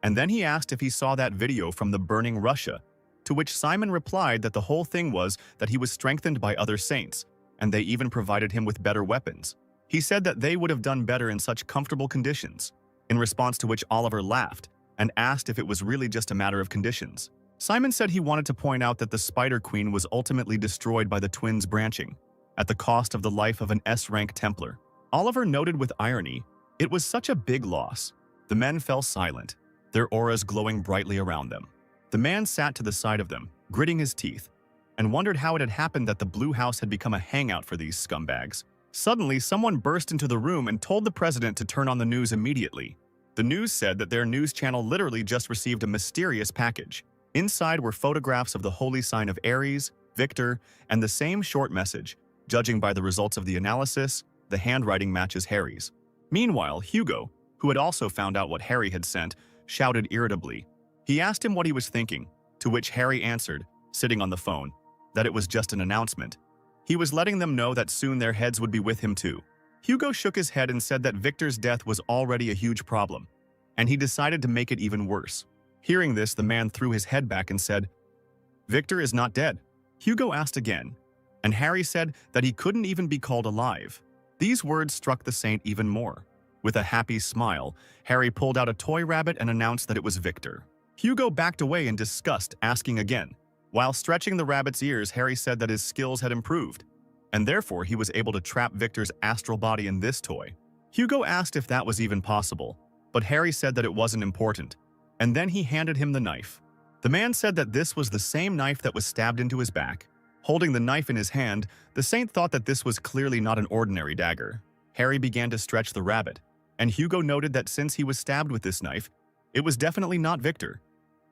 and then he asked if he saw that video from the burning Russia, to which Simon replied that the whole thing was that he was strengthened by other saints, and they even provided him with better weapons. He said that they would have done better in such comfortable conditions, in response to which Oliver laughed and asked if it was really just a matter of conditions. Simon said he wanted to point out that the Spider Queen was ultimately destroyed by the twins branching, at the cost of the life of an S-rank Templar. Oliver noted with irony, it was such a big loss. The men fell silent, their auras glowing brightly around them. The man sat to the side of them, gritting his teeth, and wondered how it had happened that the Blue House had become a hangout for these scumbags. Suddenly, someone burst into the room and told the president to turn on the news immediately. The news said that their news channel literally just received a mysterious package. Inside were photographs of the holy sign of Aries, Victor, and the same short message. Judging by the results of the analysis, the handwriting matches Harry's. Meanwhile, Hugo, who had also found out what Harry had sent, shouted irritably. He asked him what he was thinking, to which Harry answered, sitting on the phone, that it was just an announcement. He was letting them know that soon their heads would be with him too. Hugo shook his head and said that Victor's death was already a huge problem, and he decided to make it even worse. Hearing this, the man threw his head back and said, "Victor is not dead." Hugo asked again, and Harry said that he couldn't even be called alive. These words struck the saint even more. With a happy smile, Harry pulled out a toy rabbit and announced that it was Victor. Hugo backed away in disgust, asking again. While stretching the rabbit's ears, Harry said that his skills had improved, and therefore he was able to trap Victor's astral body in this toy. Hugo asked if that was even possible, but Harry said that it wasn't important, and then he handed him the knife. The man said that this was the same knife that was stabbed into his back. Holding the knife in his hand, the saint thought that this was clearly not an ordinary dagger. Harry began to stretch the rabbit, and Hugo noted that since he was stabbed with this knife, it was definitely not Victor.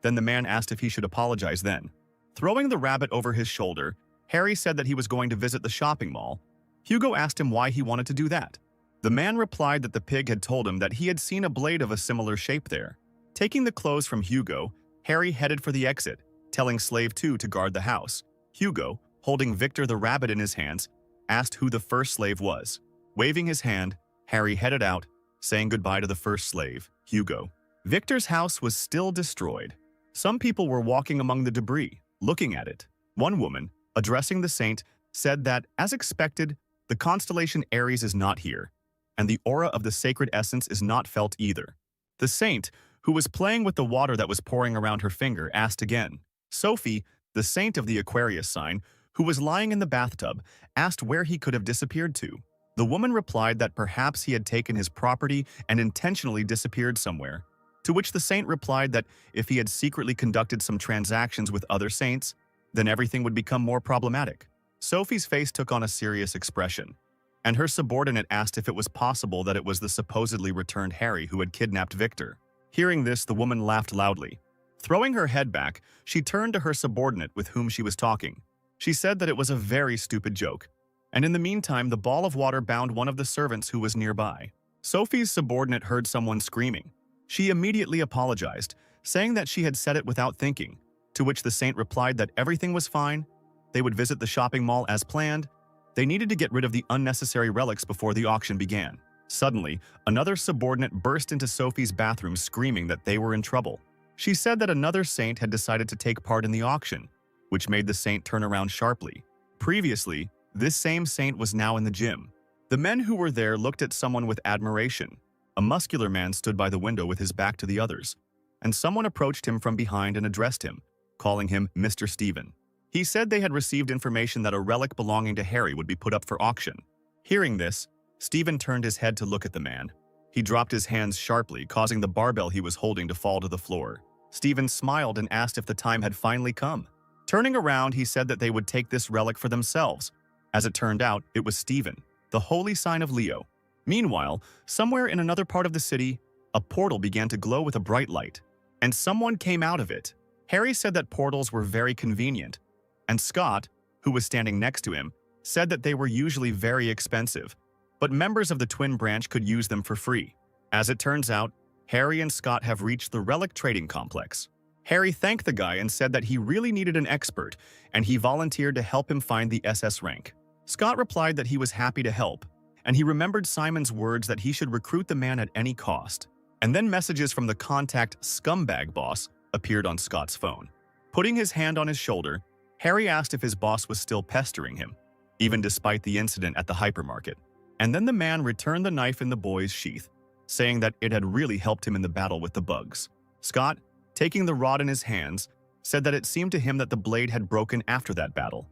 Then the man asked if he should apologize then. Throwing the rabbit over his shoulder, Harry said that he was going to visit the shopping mall. Hugo asked him why he wanted to do that. The man replied that the pig had told him that he had seen a blade of a similar shape there. Taking the clothes from Hugo, Harry headed for the exit, telling Slave 2 to guard the house. Hugo, holding Victor the rabbit in his hands, asked who the first slave was. Waving his hand, Harry headed out, saying goodbye to the first slave, Hugo. Victor's house was still destroyed. Some people were walking among the debris, looking at it. One woman, addressing the saint, said that, as expected, the constellation Aries is not here, and the aura of the sacred essence is not felt either. The saint, who was playing with the water that was pouring around her finger, asked again. Sophie, the saint of the Aquarius sign, who was lying in the bathtub, asked where he could have disappeared to. The woman replied that perhaps he had taken his property and intentionally disappeared somewhere, to which the saint replied that if he had secretly conducted some transactions with other saints, then everything would become more problematic. Sophie's face took on a serious expression, and her subordinate asked if it was possible that it was the supposedly returned Harry who had kidnapped Victor. Hearing this, the woman laughed loudly. Throwing her head back, she turned to her subordinate with whom she was talking. She said that it was a very stupid joke, and in the meantime, the ball of water bound one of the servants who was nearby. Sophie's subordinate heard someone screaming. She immediately apologized, saying that she had said it without thinking, to which the saint replied that everything was fine, they would visit the shopping mall as planned, they needed to get rid of the unnecessary relics before the auction began. Suddenly, another subordinate burst into Sophie's bathroom screaming that they were in trouble. She said that another saint had decided to take part in the auction, which made the saint turn around sharply. Previously, this same saint was now in the gym. The men who were there looked at someone with admiration. A muscular man stood by the window with his back to the others, and someone approached him from behind and addressed him, calling him Mr. Stephen. He said they had received information that a relic belonging to Harry would be put up for auction. Hearing this, Stephen turned his head to look at the man. He dropped his hands sharply, causing the barbell he was holding to fall to the floor. Stephen smiled and asked if the time had finally come. Turning around, he said that they would take this relic for themselves. As it turned out, it was Stephen, the holy sign of Leo. Meanwhile, somewhere in another part of the city, a portal began to glow with a bright light, and someone came out of it. Harry said that portals were very convenient, and Scott, who was standing next to him, said that they were usually very expensive, but members of the twin branch could use them for free. As it turns out, Harry and Scott have reached the relic trading complex. Harry thanked the guy and said that he really needed an expert, and he volunteered to help him find the SS rank. Scott replied that he was happy to help, and he remembered Simon's words that he should recruit the man at any cost. And then messages from the contact scumbag boss appeared on Scott's phone. Putting his hand on his shoulder, Harry asked if his boss was still pestering him, even despite the incident at the hypermarket. And then the man returned the knife in the boy's sheath, saying that it had really helped him in the battle with the bugs. Scott, taking the rod in his hands, said that it seemed to him that the blade had broken after that battle,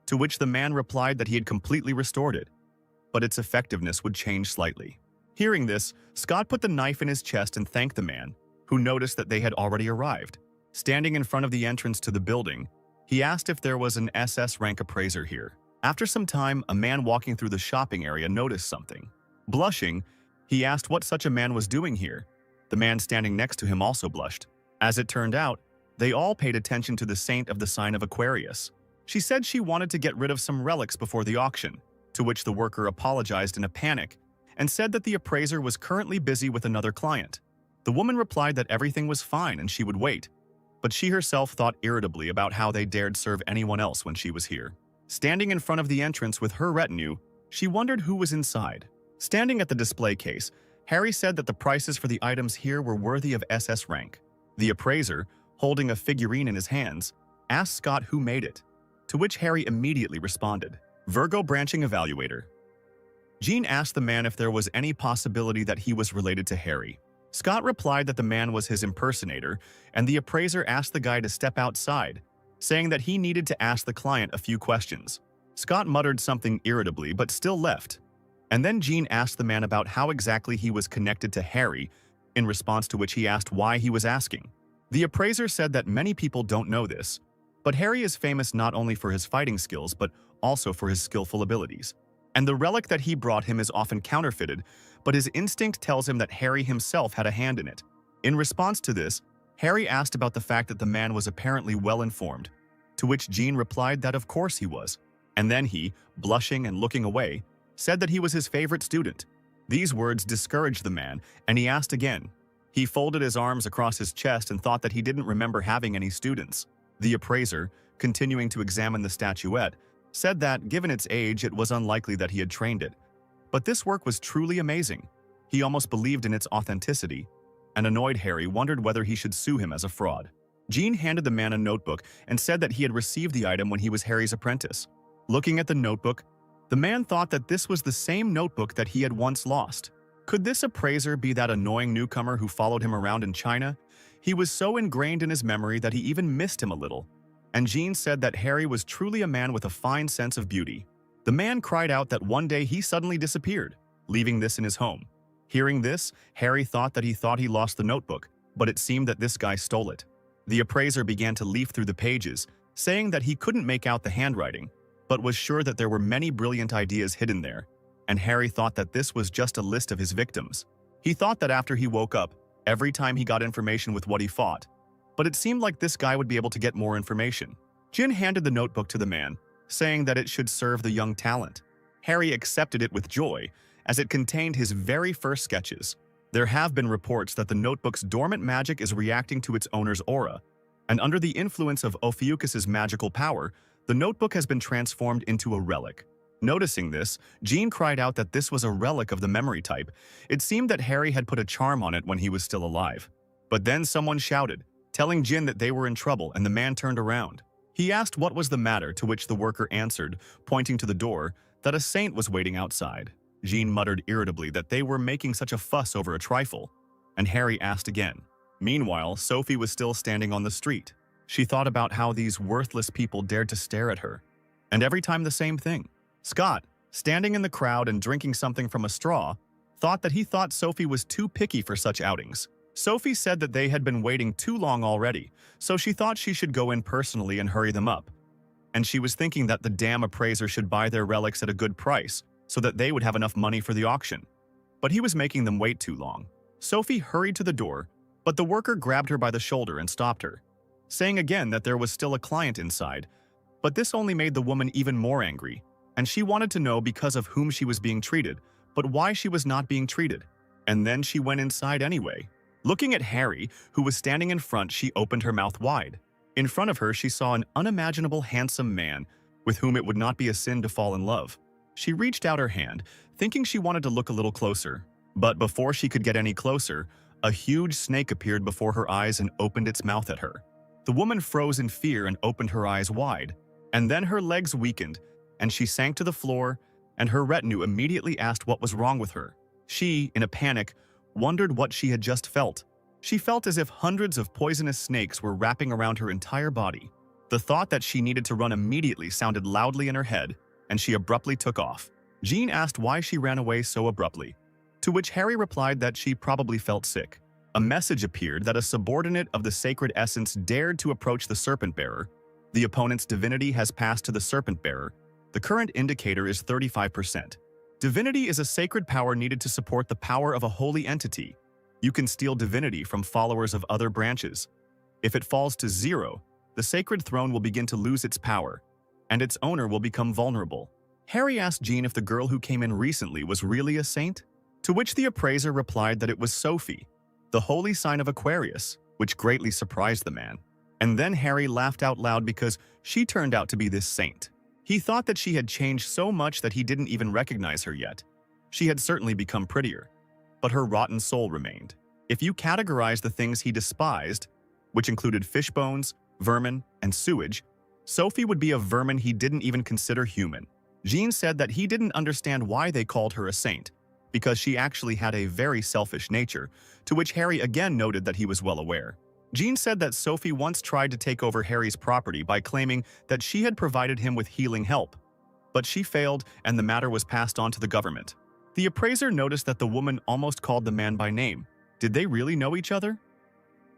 to which the man replied that he had completely restored it, but its effectiveness would change slightly. Hearing this, Scott put the knife in his chest and thanked the man, who noticed that they had already arrived. Standing in front of the entrance to the building, he asked if there was an SS rank appraiser here. After some time, a man walking through the shopping area noticed something. Blushing, he asked what such a man was doing here. The man standing next to him also blushed. As it turned out, they all paid attention to the saint of the sign of Aquarius. She said she wanted to get rid of some relics before the auction, to which the worker apologized in a panic and said that the appraiser was currently busy with another client. The woman replied that everything was fine and she would wait, but she herself thought irritably about how they dared serve anyone else when she was here. Standing in front of the entrance with her retinue, she wondered who was inside. Standing at the display case, Harry said that the prices for the items here were worthy of SS rank. The appraiser, holding a figurine in his hands, asked Scott who made it, to which Harry immediately responded, Virgo Branching Evaluator. Jean asked the man if there was any possibility that he was related to Harry. Scott replied that the man was his impersonator, and the appraiser asked the guy to step outside, saying that he needed to ask the client a few questions. Scott muttered something irritably but still left, and then Jean asked the man about how exactly he was connected to Harry, in response to which he asked why he was asking. The appraiser said that many people don't know this, but Harry is famous not only for his fighting skills but also for his skillful abilities. And the relic that he brought him is often counterfeited, but his instinct tells him that Harry himself had a hand in it. In response to this, Harry asked about the fact that the man was apparently well-informed, to which Jean replied that of course he was. And then he, blushing and looking away, said that he was his favorite student. These words discouraged the man, and he asked again. He folded his arms across his chest and thought that he didn't remember having any students. The appraiser, continuing to examine the statuette, said that, given its age, it was unlikely that he had trained it. But this work was truly amazing. He almost believed in its authenticity. An annoyed Harry wondered whether he should sue him as a fraud. Jean handed the man a notebook and said that he had received the item when he was Harry's apprentice. Looking at the notebook, the man thought that this was the same notebook that he had once lost. Could this appraiser be that annoying newcomer who followed him around in China? He was so ingrained in his memory that he even missed him a little. And Jean said that Harry was truly a man with a fine sense of beauty. The man cried out that one day he suddenly disappeared, leaving this in his home. Hearing this, Harry thought that he lost the notebook, but it seemed that this guy stole it. The appraiser began to leaf through the pages, saying that he couldn't make out the handwriting, but was sure that there were many brilliant ideas hidden there, and Harry thought that this was just a list of his victims. He thought that after he woke up, every time he got information with what he fought, but it seemed like this guy would be able to get more information. Jin handed the notebook to the man, saying that it should serve the young talent. Harry accepted it with joy, as it contained his very first sketches. There have been reports that the notebook's dormant magic is reacting to its owner's aura, and under the influence of Ophiuchus's magical power, the notebook has been transformed into a relic. Noticing this, Jean cried out that this was a relic of the memory type. It seemed that Harry had put a charm on it when he was still alive. But then someone shouted, telling Jin that they were in trouble, and the man turned around. He asked what was the matter, to which the worker answered, pointing to the door, that a saint was waiting outside. Jean muttered irritably that they were making such a fuss over a trifle, and Harry asked again. Meanwhile, Sophie was still standing on the street. She thought about how these worthless people dared to stare at her. And every time the same thing. Scott, standing in the crowd and drinking something from a straw, thought that he thought Sophie was too picky for such outings. Sophie said that they had been waiting too long already, so she thought she should go in personally and hurry them up. And she was thinking that the damn appraiser should buy their relics at a good price, so that they would have enough money for the auction. But he was making them wait too long. Sophie hurried to the door, but the worker grabbed her by the shoulder and stopped her, saying again that there was still a client inside. But this only made the woman even more angry, and she wanted to know because of whom she was being treated, but why she was not being treated. And then she went inside anyway. Looking at Harry, who was standing in front, she opened her mouth wide. In front of her, she saw an unimaginable handsome man with whom it would not be a sin to fall in love. She reached out her hand, thinking she wanted to look a little closer. But before she could get any closer, a huge snake appeared before her eyes and opened its mouth at her. The woman froze in fear and opened her eyes wide. And then her legs weakened, and she sank to the floor, and her retinue immediately asked what was wrong with her. She, in a panic, wondered what she had just felt. She felt as if hundreds of poisonous snakes were wrapping around her entire body. The thought that she needed to run immediately sounded loudly in her head, and she abruptly took off. Jean asked why she ran away so abruptly, to which Harry replied that she probably felt sick. A message appeared that a subordinate of the sacred essence dared to approach the serpent bearer. The opponent's divinity has passed to the serpent bearer. The current indicator is 35%. Divinity is a sacred power needed to support the power of a holy entity. You can steal divinity from followers of other branches. If it falls to 0, the sacred throne will begin to lose its power, and its owner will become vulnerable. Harry asked Jean if the girl who came in recently was really a saint, to which the appraiser replied that it was Sophie, the holy sign of Aquarius, which greatly surprised the man. And then Harry laughed out loud because she turned out to be this saint. He thought that she had changed so much that he didn't even recognize her yet. She had certainly become prettier, but her rotten soul remained. If you categorize the things he despised, which included fish bones, vermin, and sewage, Sophie would be a vermin he didn't even consider human. Jean said that he didn't understand why they called her a saint, because she actually had a very selfish nature, to which Harry again noted that he was well aware. Jean said that Sophie once tried to take over Harry's property by claiming that she had provided him with healing help, but she failed and the matter was passed on to the government. The appraiser noticed that the woman almost called the man by name. Did they really know each other?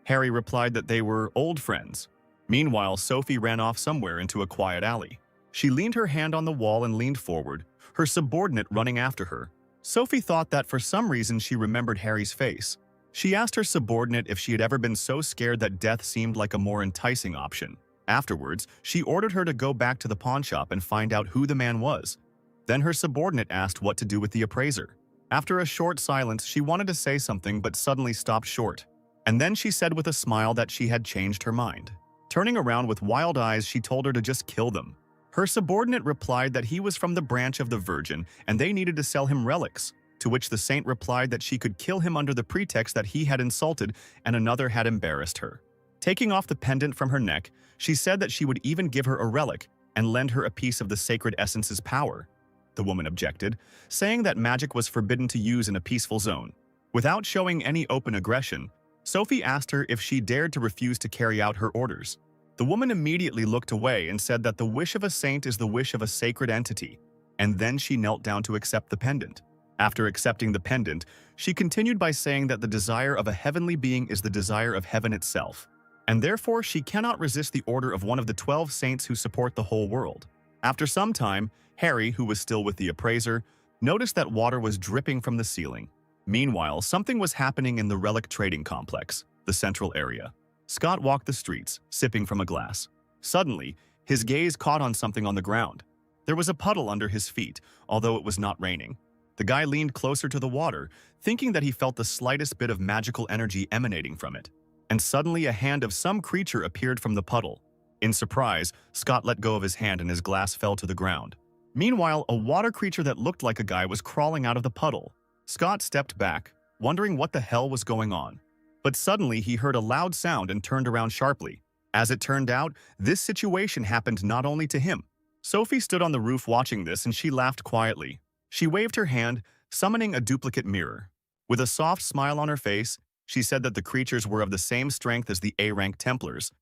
Harry replied that they were old friends. Meanwhile, Sophie ran off somewhere into a quiet alley. She leaned her hand on the wall and leaned forward, her subordinate running after her. Sophie thought that for some reason she remembered Harry's face. She asked her subordinate if she had ever been so scared that death seemed like a more enticing option. Afterwards, she ordered her to go back to the pawnshop and find out who the man was. Then her subordinate asked what to do with the appraiser. After a short silence, she wanted to say something but suddenly stopped short. And then she said with a smile that she had changed her mind. Turning around with wild eyes, she told her to just kill them. Her subordinate replied that he was from the branch of the Virgin and they needed to sell him relics, to which the saint replied that she could kill him under the pretext that he had insulted and another had embarrassed her. Taking off the pendant from her neck, she said that she would even give her a relic and lend her a piece of the sacred essence's power. The woman objected, saying that magic was forbidden to use in a peaceful zone. Without showing any open aggression, Sophie asked her if she dared to refuse to carry out her orders. The woman immediately looked away and said that the wish of a saint is the wish of a sacred entity, and then she knelt down to accept the pendant. After accepting the pendant, she continued by saying that the desire of a heavenly being is the desire of heaven itself, and therefore she cannot resist the order of one of the 12 saints who support the whole world. After some time, Harry, who was still with the appraiser, noticed that water was dripping from the ceiling. Meanwhile, something was happening in the relic trading complex, the central area. Scott walked the streets, sipping from a glass. Suddenly, his gaze caught on something on the ground. There was a puddle under his feet, although it was not raining. The guy leaned closer to the water, thinking that he felt the slightest bit of magical energy emanating from it. And suddenly a hand of some creature appeared from the puddle. In surprise, Scott let go of his hand and his glass fell to the ground. Meanwhile, a water creature that looked like a guy was crawling out of the puddle. Scott stepped back, wondering what the hell was going on. But suddenly he heard a loud sound and turned around sharply. As it turned out, this situation happened not only to him. Sophie stood on the roof watching this and she laughed quietly. She waved her hand, summoning a duplicate mirror. With a soft smile on her face, she said that the creatures were of the same strength as the A-rank Templars,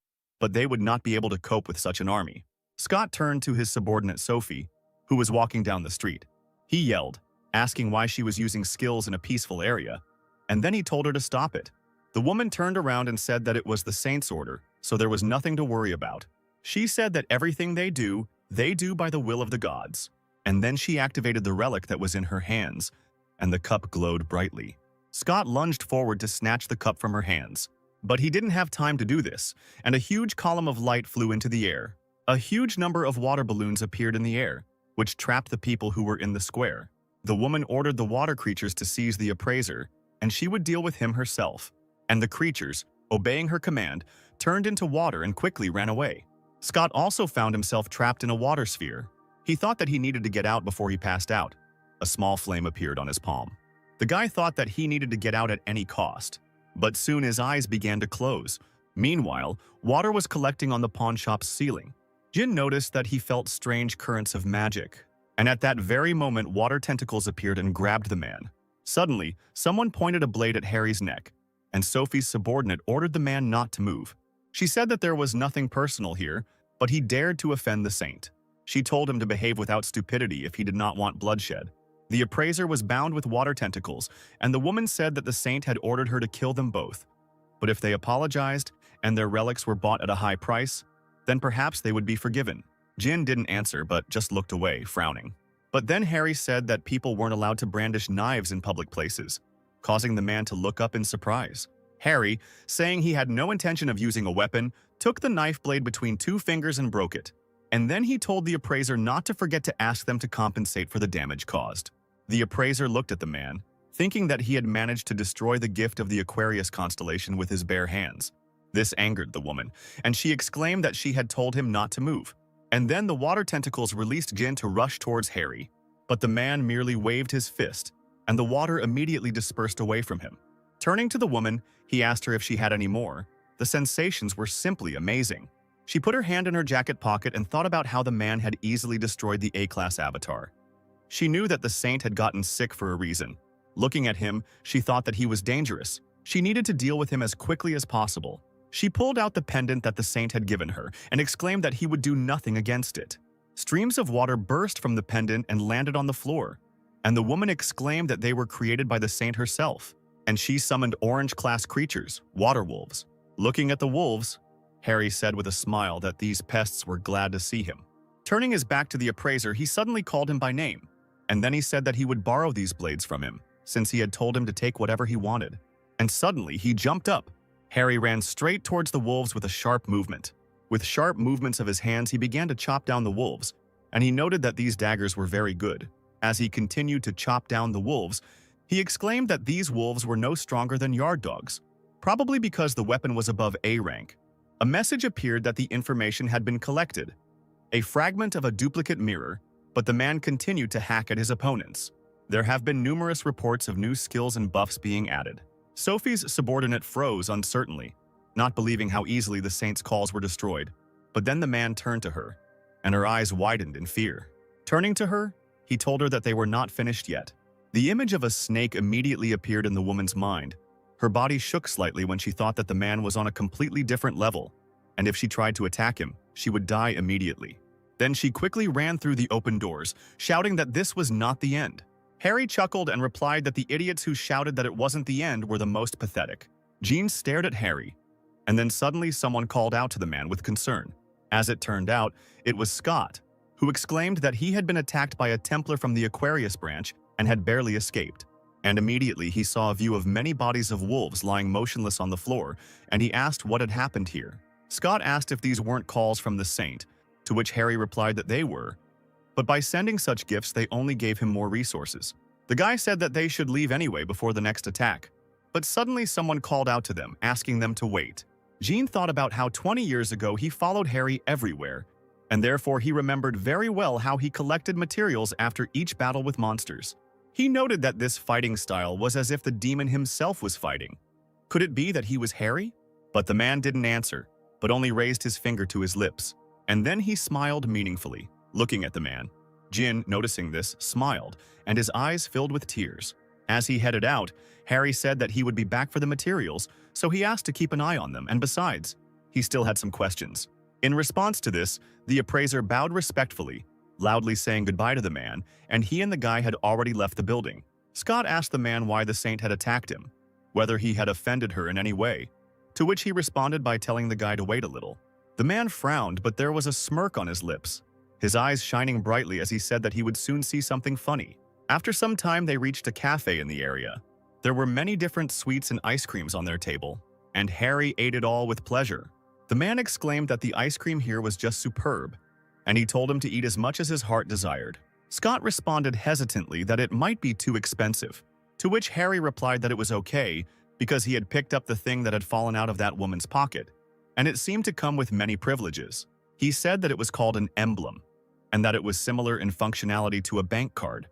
but they would not be able to cope with such an army. Scott turned to his subordinate Sophie, who was walking down the street. He yelled, asking why she was using skills in a peaceful area, and then he told her to stop it. The woman turned around and said that it was the Saint's order, so there was nothing to worry about. She said that everything they do by the will of the gods. And then she activated the relic that was in her hands, and the cup glowed brightly. Scott lunged forward to snatch the cup from her hands. But he didn't have time to do this, and a huge column of light flew into the air. A huge number of water balloons appeared in the air, which trapped the people who were in the square. The woman ordered the water creatures to seize the appraiser, and she would deal with him herself. And the creatures, obeying her command, turned into water and quickly ran away. Scott also found himself trapped in a water sphere. He thought that he needed to get out before he passed out. A small flame appeared on his palm. The guy thought that he needed to get out at any cost, but soon his eyes began to close. Meanwhile, water was collecting on the pawn shop's ceiling. Jin noticed that he felt strange currents of magic, and at that very moment water tentacles appeared and grabbed the man. Suddenly, someone pointed a blade at Harry's neck, and Sophie's subordinate ordered the man not to move. She said that there was nothing personal here, but he dared to offend the saint. She told him to behave without stupidity if he did not want bloodshed. The appraiser was bound with water tentacles, and the woman said that the saint had ordered her to kill them both. But if they apologized, and their relics were bought at a high price, then perhaps they would be forgiven. Jin didn't answer but just looked away, frowning. But then Harry said that people weren't allowed to brandish knives in public places, causing the man to look up in surprise. Harry, saying he had no intention of using a weapon, took the knife blade between two fingers and broke it. And then he told the appraiser not to forget to ask them to compensate for the damage caused. The appraiser looked at the man, thinking that he had managed to destroy the gift of the Aquarius constellation with his bare hands. This angered the woman, and she exclaimed that she had told him not to move. And then the water tentacles released Jin to rush towards Harry. But the man merely waved his fist, and the water immediately dispersed away from him. Turning to the woman, he asked her if she had any more. The sensations were simply amazing. She put her hand in her jacket pocket and thought about how the man had easily destroyed the A-class avatar. She knew that the saint had gotten sick for a reason. Looking at him, she thought that he was dangerous. She needed to deal with him as quickly as possible. She pulled out the pendant that the saint had given her and exclaimed that he would do nothing against it. Streams of water burst from the pendant and landed on the floor, and the woman exclaimed that they were created by the saint herself, and she summoned orange-class creatures, water wolves. Looking at the wolves, Harry said with a smile that these pests were glad to see him. Turning his back to the appraiser, he suddenly called him by name, and then he said that he would borrow these blades from him, since he had told him to take whatever he wanted. And suddenly, he jumped up. Harry ran straight towards the wolves with a sharp movement. With sharp movements of his hands, he began to chop down the wolves, and he noted that these daggers were very good. As he continued to chop down the wolves, he exclaimed that these wolves were no stronger than yard dogs, probably because the weapon was above A rank. A message appeared that the information had been collected, a fragment of a duplicate mirror, but the man continued to hack at his opponents. There have been numerous reports of new skills and buffs being added. Sophie's subordinate froze uncertainly, not believing how easily the saint's calls were destroyed. But then the man turned to her, and her eyes widened in fear. Turning to her, he told her that they were not finished yet. The image of a snake immediately appeared in the woman's mind. Her body shook slightly when she thought that the man was on a completely different level, and if she tried to attack him, she would die immediately. Then she quickly ran through the open doors, shouting that this was not the end. Harry chuckled and replied that the idiots who shouted that it wasn't the end were the most pathetic. Jean stared at Harry, and then suddenly someone called out to the man with concern. As it turned out, it was Scott, who who exclaimed that he had been attacked by a Templar from the Aquarius branch and had barely escaped. And immediately he saw a view of many bodies of wolves lying motionless on the floor, and he asked what had happened here. Scott asked if these weren't calls from the saint, to which Harry replied that they were, but by sending such gifts they only gave him more resources. The guy said that they should leave anyway before the next attack, but suddenly someone called out to them, asking them to wait. Jean thought about how 20 years ago he followed Harry everywhere, and therefore he remembered very well how he collected materials after each battle with monsters. He noted that this fighting style was as if the demon himself was fighting. Could it be that he was Harry? But the man didn't answer, but only raised his finger to his lips, and then he smiled meaningfully, looking at the man. Jin, noticing this, smiled, and his eyes filled with tears. As he headed out, Harry said that he would be back for the materials, so he asked to keep an eye on them, and besides, he still had some questions. In response to this, the appraiser bowed respectfully, loudly saying goodbye to the man, and he and the guy had already left the building. Scott asked the man why the saint had attacked him, whether he had offended her in any way, to which he responded by telling the guy to wait a little. The man frowned, but there was a smirk on his lips, his eyes shining brightly as he said that he would soon see something funny. After some time, they reached a cafe in the area. There were many different sweets and ice creams on their table, and Harry ate it all with pleasure. The man exclaimed that the ice cream here was just superb, and he told him to eat as much as his heart desired. Scott responded hesitantly that it might be too expensive, to which Harry replied that it was okay because he had picked up the thing that had fallen out of that woman's pocket, and it seemed to come with many privileges. He said that it was called an emblem, and that it was similar in functionality to a bank card,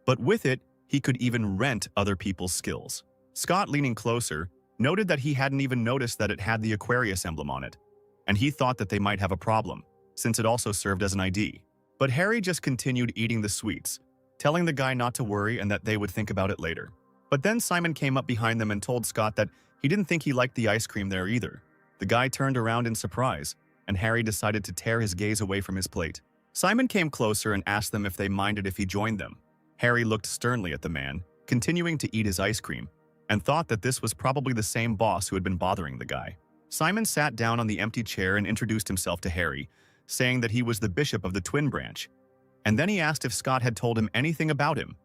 but with it, he could even rent other people's skills. Scott, leaning closer, noted that he hadn't even noticed that it had the Aquarius emblem on it, and he thought that they might have a problem, since it also served as an ID. But Harry just continued eating the sweets, telling the guy not to worry and that they would think about it later. But then Simon came up behind them and told Scott that he didn't think he liked the ice cream there either. The guy turned around in surprise, and Harry decided to tear his gaze away from his plate. Simon came closer and asked them if they minded if he joined them. Harry looked sternly at the man, continuing to eat his ice cream, and thought that this was probably the same boss who had been bothering the guy. Simon sat down on the empty chair and introduced himself to Harry, saying that he was the bishop of the twin branch, and then he asked if Scott had told him anything about him.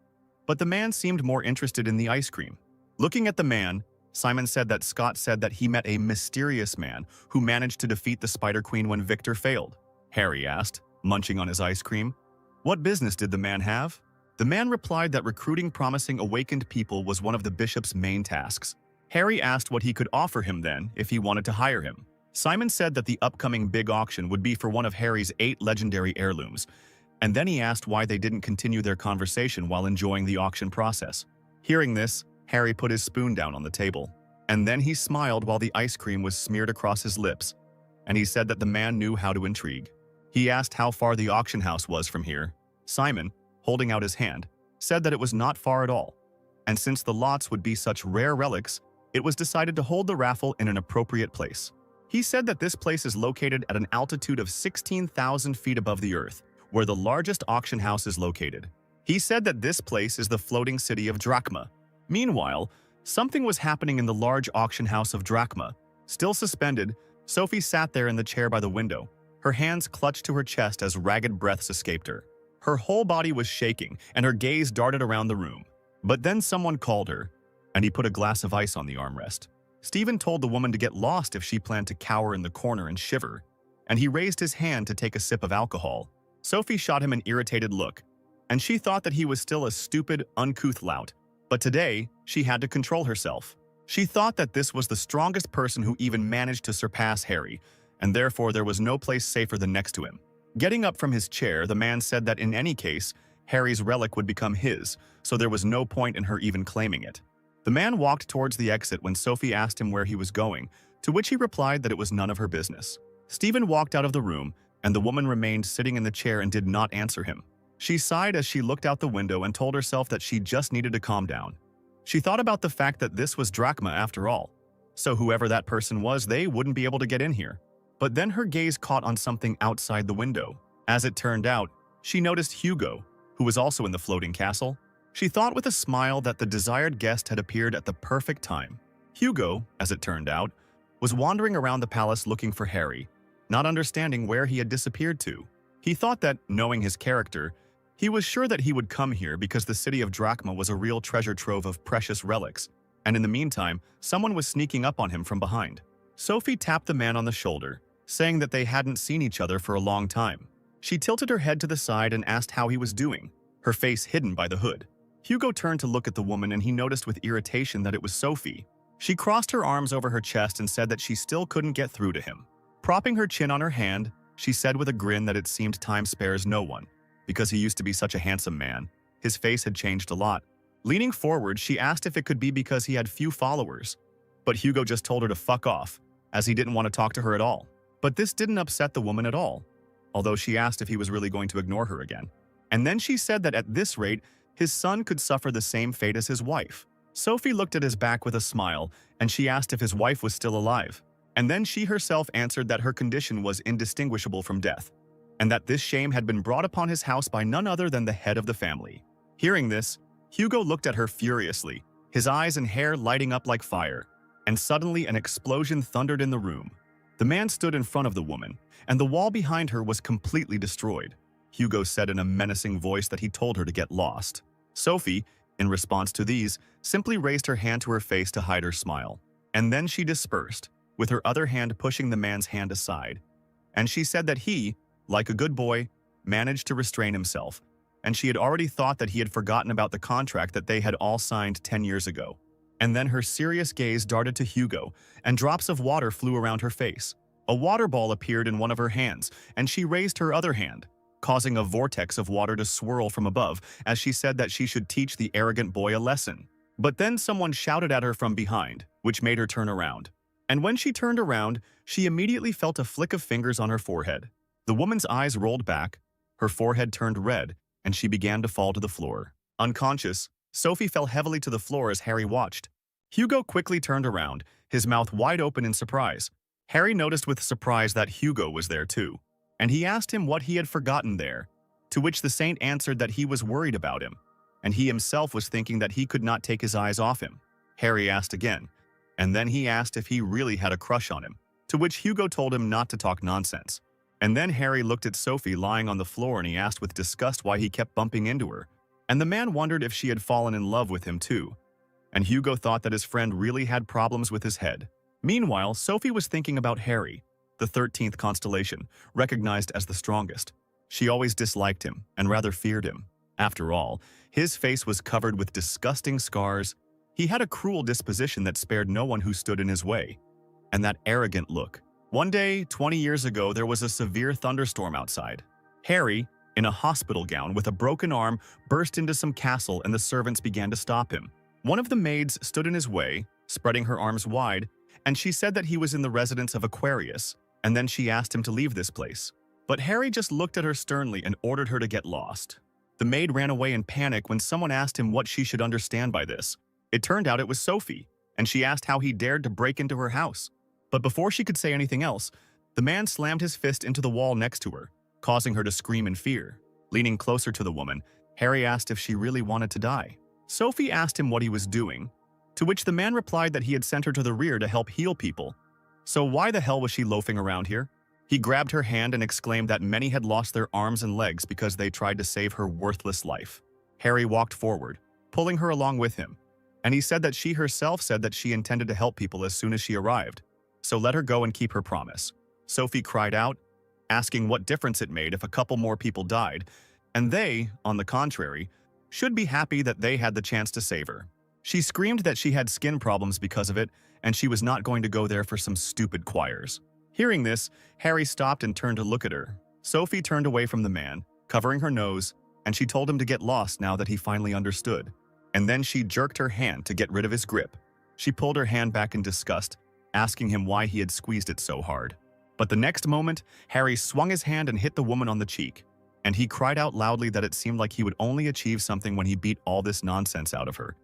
But the man seemed more interested in the ice cream. Looking at the man, Simon said that Scott said that he met a mysterious man who managed to defeat the Spider Queen when Victor failed. Harry asked, munching on his ice cream. What business did the man have? The man replied that recruiting promising awakened people was one of the bishop's main tasks. Harry asked what he could offer him then if he wanted to hire him. Simon said that the upcoming big auction would be for one of Harry's 8 legendary heirlooms, and then he asked why they didn't continue their conversation while enjoying the auction process. Hearing this, Harry put his spoon down on the table, and then he smiled while the ice cream was smeared across his lips, and he said that the man knew how to intrigue. He asked how far the auction house was from here. Simon, holding out his hand, said that it was not far at all, and since the lots would be such rare relics, it was decided to hold the raffle in an appropriate place. He said that this place is located at an altitude of 16,000 feet above the earth, where the largest auction house is located. He said that this place is the floating city of Drachma. Meanwhile, something was happening in the large auction house of Drachma. Still suspended, Sophie sat there in the chair by the window, her hands clutched to her chest as ragged breaths escaped her. Her whole body was shaking, and her gaze darted around the room. But then someone called her, and he put a glass of ice on the armrest. Stephen told the woman to get lost if she planned to cower in the corner and shiver, and he raised his hand to take a sip of alcohol. Sophie shot him an irritated look, and she thought that he was still a stupid, uncouth lout. But today, she had to control herself. She thought that this was the strongest person who even managed to surpass Harry, and therefore there was no place safer than next to him. Getting up from his chair, the man said that in any case, Harry's relic would become his, so there was no point in her even claiming it. The man walked towards the exit when Sophie asked him where he was going, to which he replied that it was none of her business. Stephen walked out of the room, and the woman remained sitting in the chair and did not answer him. She sighed as she looked out the window and told herself that she just needed to calm down. She thought about the fact that this was Drachma after all, so whoever that person was, they wouldn't be able to get in here. But then her gaze caught on something outside the window. As it turned out, she noticed Hugo, who was also in the floating castle. She thought with a smile that the desired guest had appeared at the perfect time. Hugo, as it turned out, was wandering around the palace looking for Harry, not understanding where he had disappeared to. He thought that, knowing his character, he was sure that he would come here because the city of Drachma was a real treasure trove of precious relics, and in the meantime, someone was sneaking up on him from behind. Sophie tapped the man on the shoulder, saying that they hadn't seen each other for a long time. She tilted her head to the side and asked how he was doing, her face hidden by the hood. Hugo turned to look at the woman and he noticed with irritation that it was Sophie. She crossed her arms over her chest and said that she still couldn't get through to him. Propping her chin on her hand, she said with a grin that it seemed time spares no one. Because he used to be such a handsome man, his face had changed a lot. Leaning forward, she asked if it could be because he had few followers. But Hugo just told her to fuck off, as he didn't want to talk to her at all. But this didn't upset the woman at all, although she asked if he was really going to ignore her again. And then she said that at this rate, his son could suffer the same fate as his wife. Sophie looked at his back with a smile, and she asked if his wife was still alive. And then she herself answered that her condition was indistinguishable from death, and that this shame had been brought upon his house by none other than the head of the family. Hearing this, Hugo looked at her furiously, his eyes and hair lighting up like fire, and suddenly an explosion thundered in the room. The man stood in front of the woman, and the wall behind her was completely destroyed. Hugo said in a menacing voice that he told her to get lost. Sophie, in response to these, simply raised her hand to her face to hide her smile. And then she dispersed, with her other hand pushing the man's hand aside. And she said that he, like a good boy, managed to restrain himself, and she had already thought that he had forgotten about the contract that they had all signed 10 years ago. And then her serious gaze darted to Hugo, and drops of water flew around her face. A water ball appeared in one of her hands, and she raised her other hand, causing a vortex of water to swirl from above as she said that she should teach the arrogant boy a lesson. But then someone shouted at her from behind, which made her turn around. And when she turned around, she immediately felt a flick of fingers on her forehead. The woman's eyes rolled back, her forehead turned red, and she began to fall to the floor. Unconscious, Sophie fell heavily to the floor as Harry watched. Hugo quickly turned around, his mouth wide open in surprise. Harry noticed with surprise that Hugo was there too, and he asked him what he had forgotten there, to which the saint answered that he was worried about him, and he himself was thinking that he could not take his eyes off him. Harry asked again, and then he asked if he really had a crush on him, to which Hugo told him not to talk nonsense. And then Harry looked at Sophie lying on the floor and he asked with disgust why he kept bumping into her. And the man wondered if she had fallen in love with him too. And Hugo thought that his friend really had problems with his head. Meanwhile, Sophie was thinking about Harry, the 13th constellation, recognized as the strongest. She always disliked him and rather feared him. After all, his face was covered with disgusting scars. He had a cruel disposition that spared no one who stood in his way. And that arrogant look. One day, 20 years ago, there was a severe thunderstorm outside. Harry, in a hospital gown with a broken arm, burst into some castle and the servants began to stop him. One of the maids stood in his way, spreading her arms wide, and she said that he was in the residence of Aquarius, and then she asked him to leave this place. But Harry just looked at her sternly and ordered her to get lost. The maid ran away in panic when someone asked him what she should understand by this. It turned out it was Sophie, and she asked how he dared to break into her house. But before she could say anything else, the man slammed his fist into the wall next to her, causing her to scream in fear. Leaning closer to the woman, Harry asked if she really wanted to die. Sophie asked him what he was doing, to which the man replied that he had sent her to the rear to help heal people. So why the hell was she loafing around here? He grabbed her hand and exclaimed that many had lost their arms and legs because they tried to save her worthless life. Harry walked forward, pulling her along with him, and he said that she herself said that she intended to help people as soon as she arrived. So let her go and keep her promise. Sophie cried out, asking what difference it made if a couple more people died, and they, on the contrary, should be happy that they had the chance to save her. She screamed that she had skin problems because of it, and she was not going to go there for some stupid choirs. Hearing this, Harry stopped and turned to look at her. Sophie turned away from the man, covering her nose, and she told him to get lost now that he finally understood. And then she jerked her hand to get rid of his grip. She pulled her hand back in disgust, asking him why he had squeezed it so hard. But the next moment, Harry swung his hand and hit the woman on the cheek, and he cried out loudly that it seemed like he would only achieve something when he beat all this nonsense out of her.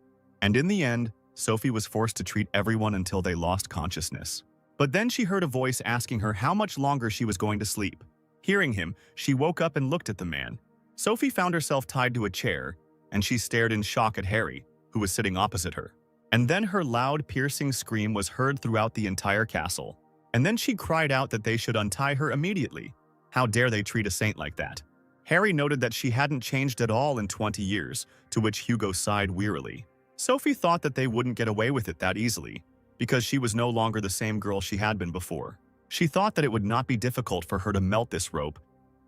And in the end, Sophie was forced to treat everyone until they lost consciousness. But then she heard a voice asking her how much longer she was going to sleep. Hearing him, she woke up and looked at the man. Sophie found herself tied to a chair, and she stared in shock at Harry, who was sitting opposite her. And then her loud, piercing scream was heard throughout the entire castle. And then she cried out that they should untie her immediately. How dare they treat a saint like that? Harry noted that she hadn't changed at all in 20 years, to which Hugo sighed wearily. Sophie thought that they wouldn't get away with it that easily, because she was no longer the same girl she had been before. She thought that it would not be difficult for her to melt this rope,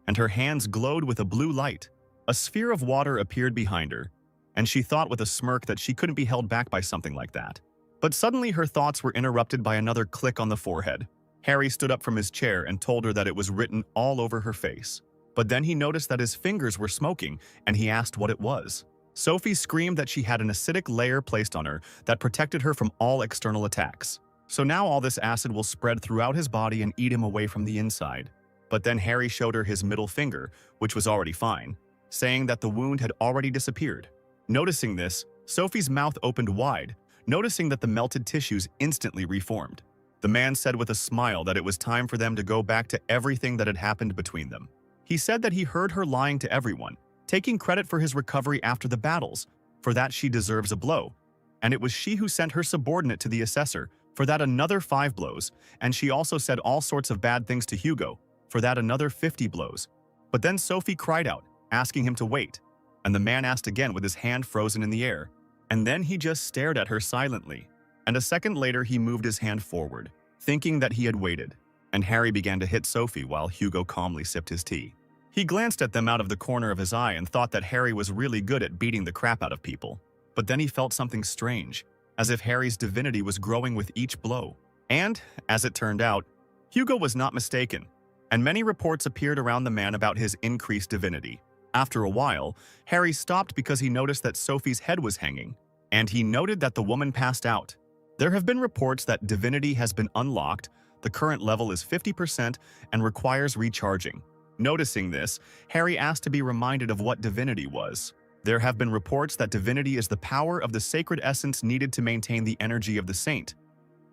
and her hands glowed with a blue light. A sphere of water appeared behind her, and she thought with a smirk that she couldn't be held back by something like that. But suddenly her thoughts were interrupted by another click on the forehead. Harry stood up from his chair and told her that it was written all over her face. But then he noticed that his fingers were smoking, and he asked what it was. Sophie screamed that she had an acidic layer placed on her that protected her from all external attacks. So now all this acid will spread throughout his body and eat him away from the inside. But then Harry showed her his middle finger, which was already fine, saying that the wound had already disappeared. Noticing this, Sophie's mouth opened wide, noticing that the melted tissues instantly reformed. The man said with a smile that it was time for them to go back to everything that had happened between them. He said that he heard her lying to everyone, taking credit for his recovery after the battles. For that she deserves a blow. And it was she who sent her subordinate to the assessor. For that another 5 blows. And she also said all sorts of bad things to Hugo. For that another 50 blows. But then Sophie cried out, asking him to wait. And the man asked again with his hand frozen in the air. And then he just stared at her silently. And a second later he moved his hand forward, thinking that he had waited. And Harry began to hit Sophie while Hugo calmly sipped his tea. He glanced at them out of the corner of his eye and thought that Harry was really good at beating the crap out of people. But then he felt something strange, as if Harry's divinity was growing with each blow. And, as it turned out, Hugo was not mistaken, and many reports appeared around the man about his increased divinity. After a while, Harry stopped because he noticed that Sophie's head was hanging, and he noted that the woman passed out. There have been reports that divinity has been unlocked, the current level is 50% and requires recharging. Noticing this, Harry asked to be reminded of what divinity was. There have been reports that divinity is the power of the sacred essence needed to maintain the energy of the saint.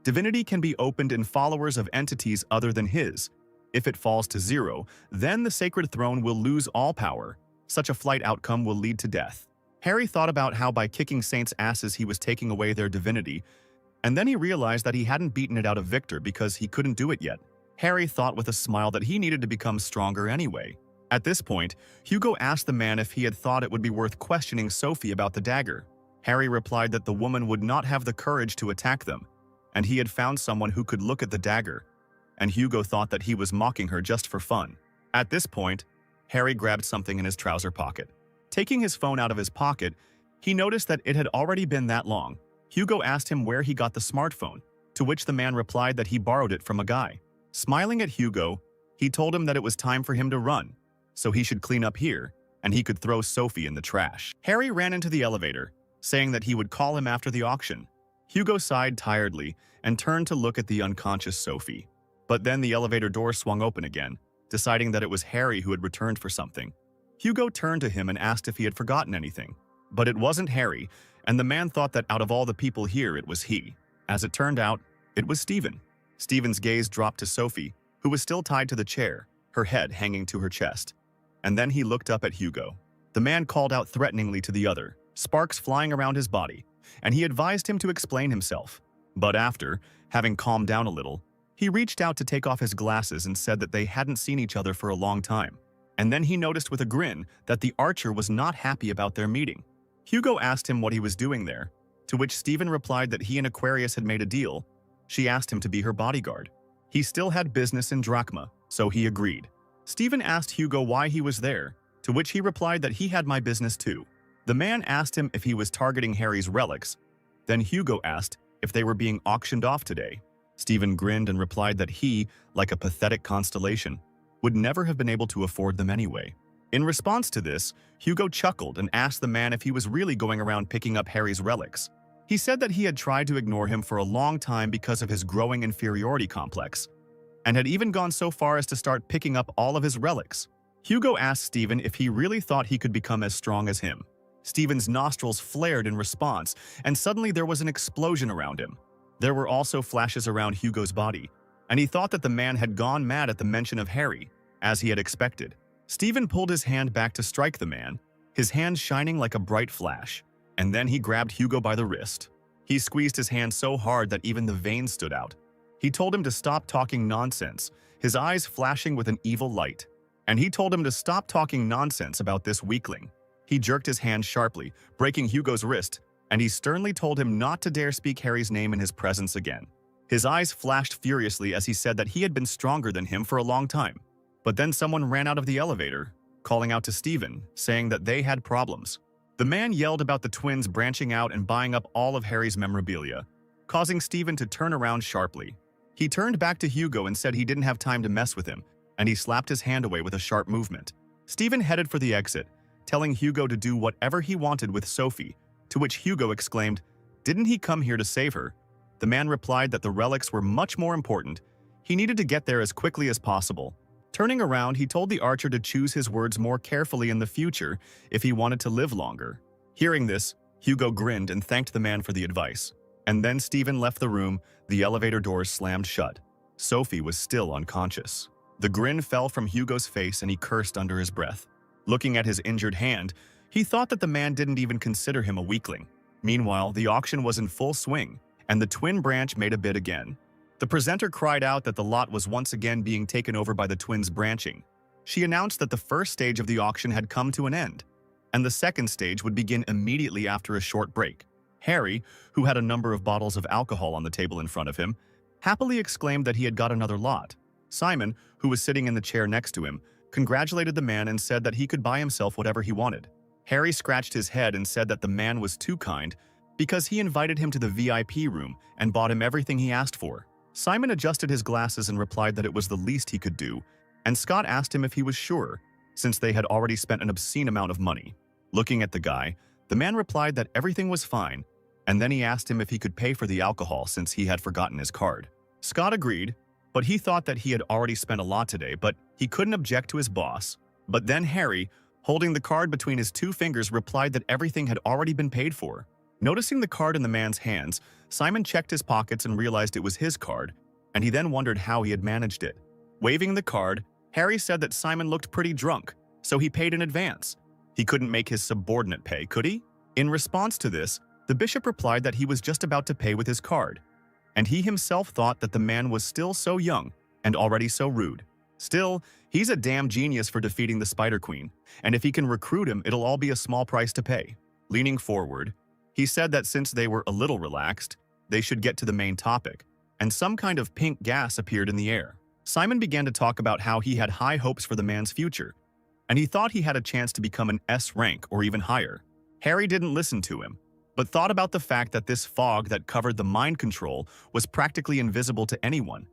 Divinity can be opened in followers of entities other than his. If it falls to 0, then the sacred throne will lose all power. Such a flight outcome will lead to death. Harry thought about how by kicking saints' asses he was taking away their divinity, and then he realized that he hadn't beaten it out of Victor because he couldn't do it yet. Harry thought with a smile that he needed to become stronger anyway. At this point, Hugo asked the man if he had thought it would be worth questioning Sophie about the dagger. Harry replied that the woman would not have the courage to attack them, and he had found someone who could look at the dagger, and Hugo thought that he was mocking her just for fun. At this point, Harry grabbed something in his trouser pocket. Taking his phone out of his pocket, he noticed that it had already been that long. Hugo asked him where he got the smartphone, to which the man replied that he borrowed it from a guy. Smiling at Hugo, he told him that it was time for him to run, so he should clean up here, and he could throw Sophie in the trash. Harry ran into the elevator, saying that he would call him after the auction. Hugo sighed tiredly and turned to look at the unconscious Sophie. But then the elevator door swung open again, deciding that it was Harry who had returned for something. Hugo turned to him and asked if he had forgotten anything. But it wasn't Harry, and the man thought that out of all the people here, it was he. As it turned out, it was Stephen. Stephen's gaze dropped to Sophie, who was still tied to the chair, her head hanging to her chest. And then he looked up at Hugo. The man called out threateningly to the other, sparks flying around his body, and he advised him to explain himself. But after, having calmed down a little, he reached out to take off his glasses and said that they hadn't seen each other for a long time. And then he noticed with a grin that the archer was not happy about their meeting. Hugo asked him what he was doing there, to which Stephen replied that he and Aquarius had made a deal. She asked him to be her bodyguard. He still had business in Drachma, so he agreed. Stephen asked Hugo why he was there, to which he replied that he had my business too. The man asked him if he was targeting Harry's relics. Then Hugo asked if they were being auctioned off today. Stephen grinned and replied that he, like a pathetic constellation, would never have been able to afford them anyway. In response to this, Hugo chuckled and asked the man if he was really going around picking up Harry's relics. He said that he had tried to ignore him for a long time because of his growing inferiority complex, and had even gone so far as to start picking up all of his relics. Hugo asked Stephen if he really thought he could become as strong as him. Stephen's nostrils flared in response, and suddenly there was an explosion around him. There were also flashes around Hugo's body, and he thought that the man had gone mad at the mention of Harry, as he had expected. Stephen pulled his hand back to strike the man, his hand shining like a bright flash. And then he grabbed Hugo by the wrist. He squeezed his hand so hard that even the veins stood out. He told him to stop talking nonsense, his eyes flashing with an evil light. and he told him to stop talking nonsense about this weakling. He jerked his hand sharply, breaking Hugo's wrist, and he sternly told him not to dare speak Harry's name in his presence again. His eyes flashed furiously as he said that he had been stronger than him for a long time. But then someone ran out of the elevator, calling out to Stephen, saying that they had problems. The man yelled about the twins branching out and buying up all of Harry's memorabilia, causing Stephen to turn around sharply. He turned back to Hugo and said he didn't have time to mess with him, and he slapped his hand away with a sharp movement. Stephen headed for the exit, telling Hugo to do whatever he wanted with Sophie, to which Hugo exclaimed, "Didn't he come here to save her?" The man replied that the relics were much more important. He needed to get there as quickly as possible. Turning around, he told the archer to choose his words more carefully in the future if he wanted to live longer. Hearing this, Hugo grinned and thanked the man for the advice. And then Stephen left the room, the elevator doors slammed shut. Sophie was still unconscious. The grin fell from Hugo's face and he cursed under his breath. Looking at his injured hand, he thought that the man didn't even consider him a weakling. Meanwhile, the auction was in full swing, and the twin branch made a bid again. The presenter cried out that the lot was once again being taken over by the twins branching. She announced that the first stage of the auction had come to an end, and the second stage would begin immediately after a short break. Harry, who had a number of bottles of alcohol on the table in front of him, happily exclaimed that he had got another lot. Simon, who was sitting in the chair next to him, congratulated the man and said that he could buy himself whatever he wanted. Harry scratched his head and said that the man was too kind because he invited him to the VIP room and bought him everything he asked for. Simon adjusted his glasses and replied that it was the least he could do, and Scott asked him if he was sure, since they had already spent an obscene amount of money. Looking at the guy, the man replied that everything was fine, and then he asked him if he could pay for the alcohol since he had forgotten his card. Scott agreed, but he thought that he had already spent a lot today, but he couldn't object to his boss. But then Harry, holding the card between his two fingers, replied that everything had already been paid for. Noticing the card in the man's hands, Simon checked his pockets and realized it was his card, and he then wondered how he had managed it. Waving the card, Harry said that Simon looked pretty drunk, so he paid in advance. He couldn't make his subordinate pay, could he? In response to this, the bishop replied that he was just about to pay with his card, and he himself thought that the man was still so young and already so rude. Still, he's a damn genius for defeating the Spider Queen, and if he can recruit him, it'll all be a small price to pay. Leaning forward, he said that since they were a little relaxed, they should get to the main topic, and some kind of pink gas appeared in the air. Simon began to talk about how he had high hopes for the man's future, and he thought he had a chance to become an S rank or even higher. Harry didn't listen to him, but thought about the fact that this fog that covered the mind control was practically invisible to anyone,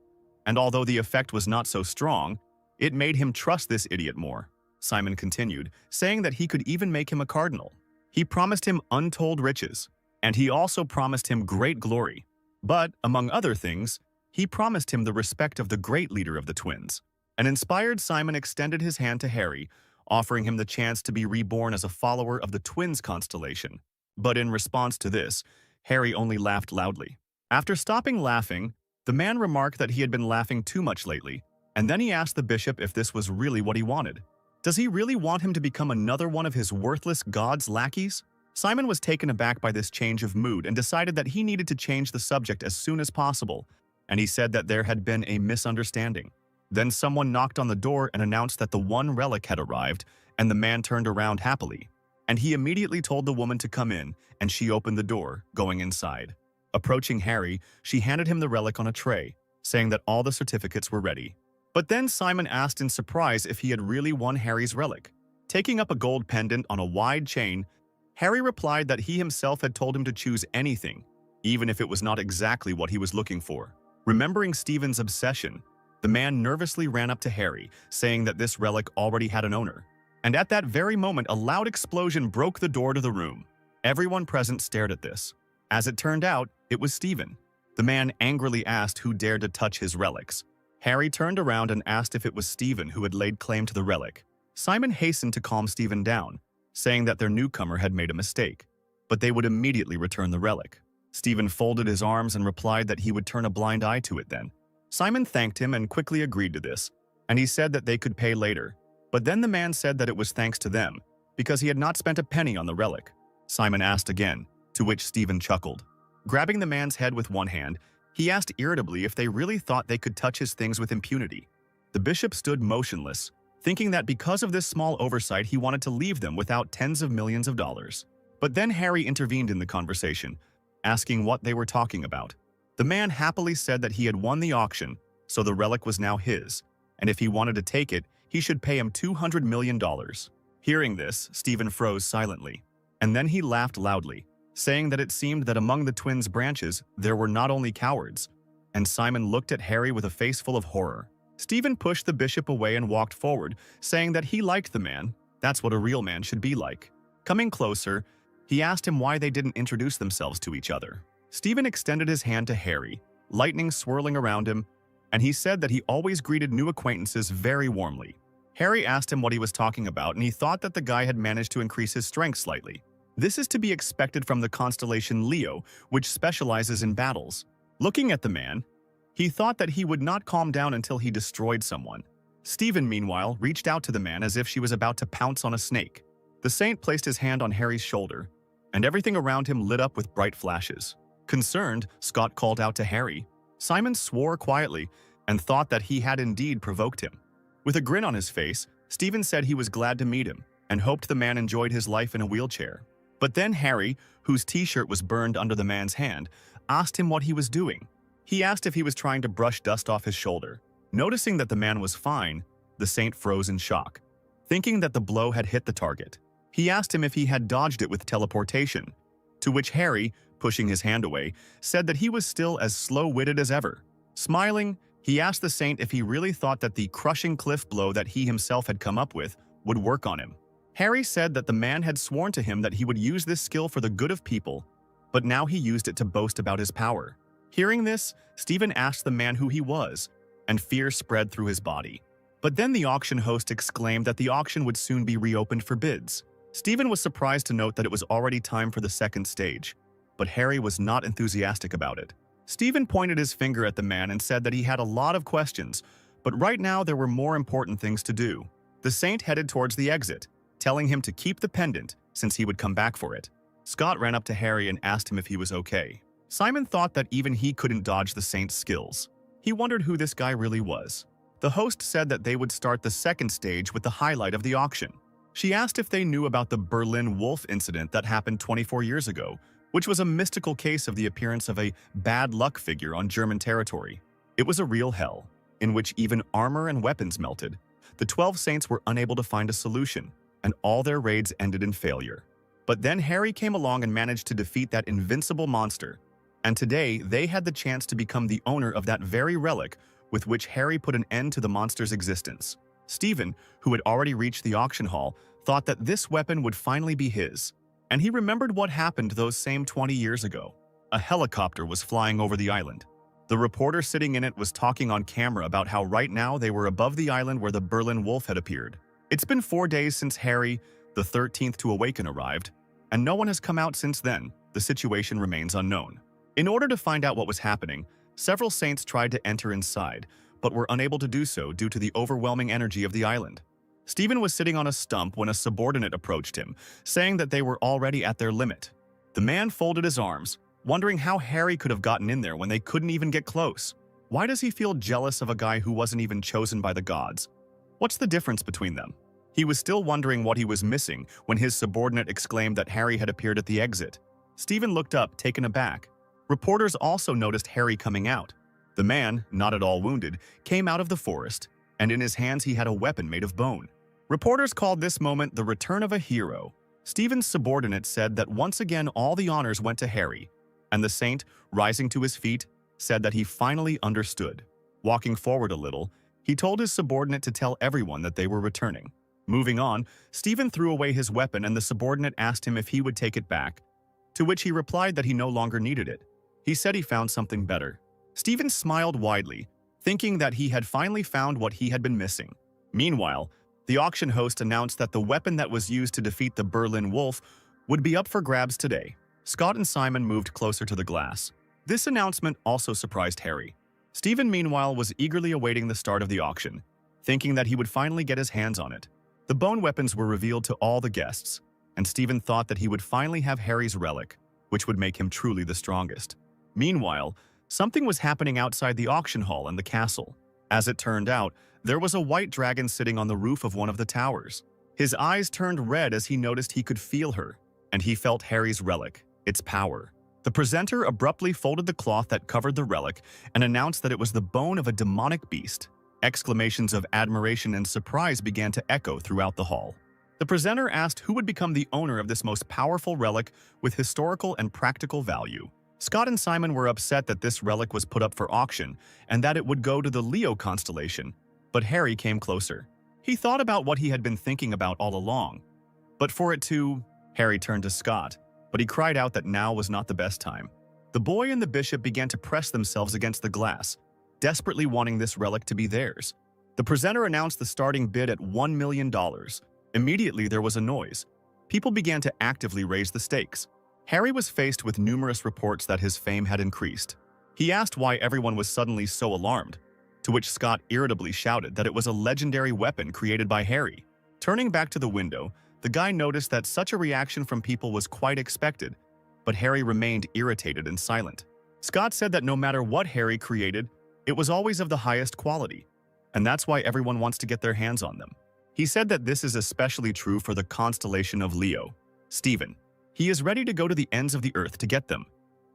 and although the effect was not so strong, it made him trust this idiot more. Simon continued, saying that he could even make him a cardinal. He promised him untold riches, and he also promised him great glory. But, among other things, he promised him the respect of the great leader of the twins. An inspired Simon extended his hand to Harry, offering him the chance to be reborn as a follower of the twins constellation. But in response to this, Harry only laughed loudly. After stopping laughing, the man remarked that he had been laughing too much lately, and then he asked the bishop if this was really what he wanted. Does he really want him to become another one of his worthless god's lackeys? Simon was taken aback by this change of mood and decided that he needed to change the subject as soon as possible, and he said that there had been a misunderstanding. Then someone knocked on the door and announced that the one relic had arrived, and the man turned around happily. And he immediately told the woman to come in, and she opened the door, going inside. Approaching Harry, she handed him the relic on a tray, saying that all the certificates were ready. But then Simon asked in surprise if he had really won Harry's relic. Taking up a gold pendant on a wide chain, Harry replied that he himself had told him to choose anything, even if it was not exactly what he was looking for. Remembering Stephen's obsession, the man nervously ran up to Harry, saying that this relic already had an owner. And at that very moment, a loud explosion broke the door to the room. Everyone present stared at this. As it turned out, it was Stephen. The man angrily asked who dared to touch his relics. Harry turned around and asked if it was Stephen who had laid claim to the relic. Simon hastened to calm Stephen down, saying that their newcomer had made a mistake, but they would immediately return the relic. Stephen folded his arms and replied that he would turn a blind eye to it then. Simon thanked him and quickly agreed to this, and he said that they could pay later. But then the man said that it was thanks to them, because he had not spent a penny on the relic. Simon asked again, to which Stephen chuckled. Grabbing the man's head with one hand, he asked irritably if they really thought they could touch his things with impunity. The bishop stood motionless, thinking that because of this small oversight he wanted to leave them without tens of millions of dollars. But then Harry intervened in the conversation, asking what they were talking about. The man happily said that he had won the auction, so the relic was now his, and if he wanted to take it, he should pay him $200 million. Hearing this, Stephen froze silently, and then he laughed loudly, saying that it seemed that among the twins' branches there were not only cowards, and Simon looked at Harry with a face full of horror. Stephen pushed the bishop away and walked forward, saying that he liked the man. That's what a real man should be like. Coming closer, he asked him why they didn't introduce themselves to each other. Stephen extended his hand to Harry, lightning swirling around him, and he said that he always greeted new acquaintances very warmly. Harry asked him what he was talking about, and he thought that the guy had managed to increase his strength slightly. This is to be expected from the constellation Leo, which specializes in battles. Looking at the man, he thought that he would not calm down until he destroyed someone. Stephen, meanwhile, reached out to the man as if she was about to pounce on a snake. The saint placed his hand on Harry's shoulder, and everything around him lit up with bright flashes. Concerned, Scott called out to Harry. Simon swore quietly and thought that he had indeed provoked him. With a grin on his face, Stephen said he was glad to meet him and hoped the man enjoyed his life in a wheelchair. But then Harry, whose t-shirt was burned under the man's hand, asked him what he was doing. He asked if he was trying to brush dust off his shoulder. Noticing that the man was fine, the saint froze in shock, thinking that the blow had hit the target. He asked him if he had dodged it with teleportation, to which Harry, pushing his hand away, said that he was still as slow-witted as ever. Smiling, he asked the saint if he really thought that the crushing cliff blow that he himself had come up with would work on him. Harry said that the man had sworn to him that he would use this skill for the good of people, but now he used it to boast about his power. Hearing this, Stephen asked the man who he was, and fear spread through his body. But then the auction host exclaimed that the auction would soon be reopened for bids. Stephen was surprised to note that it was already time for the second stage, but Harry was not enthusiastic about it. Stephen pointed his finger at the man and said that he had a lot of questions, but right now there were more important things to do. The saint headed towards the exit, telling him to keep the pendant since he would come back for it. Scott ran up to Harry and asked him if he was okay. Simon thought that even he couldn't dodge the saint's skills. He wondered who this guy really was. The host said that they would start the second stage with the highlight of the auction. She asked if they knew about the Berlin Wolf incident that happened 24 years ago, which was a mystical case of the appearance of a bad luck figure on German territory. It was a real hell, in which even armor and weapons melted. The 12 saints were unable to find a solution, and all their raids ended in failure. But then Harry came along and managed to defeat that invincible monster, and today they had the chance to become the owner of that very relic with which Harry put an end to the monster's existence. Stephen, who had already reached the auction hall, thought that this weapon would finally be his, and he remembered what happened those same 20 years ago. A helicopter was flying over the island. The reporter sitting in it was talking on camera about how right now they were above the island where the Berlin Wolf had appeared. It's been 4 days since Harry, the 13th to awaken, arrived, and no one has come out since then. The situation remains unknown. In order to find out what was happening, several saints tried to enter inside, but were unable to do so due to the overwhelming energy of the island. Stephen was sitting on a stump when a subordinate approached him, saying that they were already at their limit. The man folded his arms, wondering how Harry could have gotten in there when they couldn't even get close. Why does he feel jealous of a guy who wasn't even chosen by the gods? What's the difference between them? He was still wondering what he was missing when his subordinate exclaimed that Harry had appeared at the exit. Stephen looked up, taken aback. Reporters also noticed Harry coming out. The man, not at all wounded, came out of the forest, and in his hands he had a weapon made of bone. Reporters called this moment the return of a hero. Stephen's subordinate said that once again all the honors went to Harry, and the saint, rising to his feet, said that he finally understood. Walking forward a little, he told his subordinate to tell everyone that they were returning. Moving on, Stephen threw away his weapon and the subordinate asked him if he would take it back, to which he replied that he no longer needed it. He said he found something better. Stephen smiled widely, thinking that he had finally found what he had been missing. Meanwhile, the auction host announced that the weapon that was used to defeat the Berlin Wolf would be up for grabs today. Scott and Simon moved closer to the glass. This announcement also surprised Harry. Stephen, meanwhile, was eagerly awaiting the start of the auction, thinking that he would finally get his hands on it. The bone weapons were revealed to all the guests, and Stephen thought that he would finally have Harry's relic, which would make him truly the strongest. Meanwhile, something was happening outside the auction hall and the castle. As it turned out, There was a white dragon sitting on the roof of one of the towers. His eyes turned red as he noticed he could feel her, and he felt Harry's relic, its power. The presenter abruptly folded the cloth that covered the relic and announced that it was the bone of a demonic beast. Exclamations of admiration and surprise began to echo throughout the hall. The presenter asked who would become the owner of this most powerful relic with historical and practical value. Scott and Simon were upset that this relic was put up for auction and that it would go to the Leo constellation, but Harry came closer. He thought about what he had been thinking about all along. But for it to... Harry turned to Scott, but he cried out that now was not the best time. The boy and the bishop began to press themselves against the glass, desperately wanting this relic to be theirs. The presenter announced the starting bid at $1 million. Immediately there was a noise. People began to actively raise the stakes. Harry was faced with numerous reports that his fame had increased. He asked why everyone was suddenly so alarmed, to which Scott irritably shouted that it was a legendary weapon created by Harry. Turning back to the window, the guy noticed that such a reaction from people was quite expected, but Harry remained irritated and silent. Scott said that no matter what Harry created, it was always of the highest quality, and that's why everyone wants to get their hands on them. He said that this is especially true for the constellation of Leo. Stephen. He is ready to go to the ends of the earth to get them.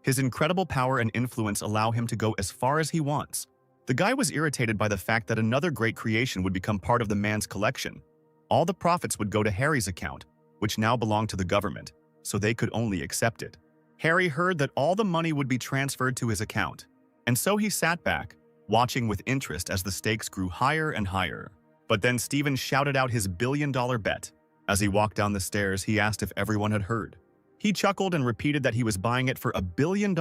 His incredible power and influence allow him to go as far as he wants. The guy was irritated by the fact that another great creation would become part of the man's collection. All the profits would go to Harry's account, which now belonged to the government, so they could only accept it. Harry heard that all the money would be transferred to his account, and so he sat back, watching with interest as the stakes grew higher and higher. But then Stephen shouted out his billion-dollar bet. As he walked down the stairs, he asked if everyone had heard. He chuckled and repeated that he was buying it for $1 billion,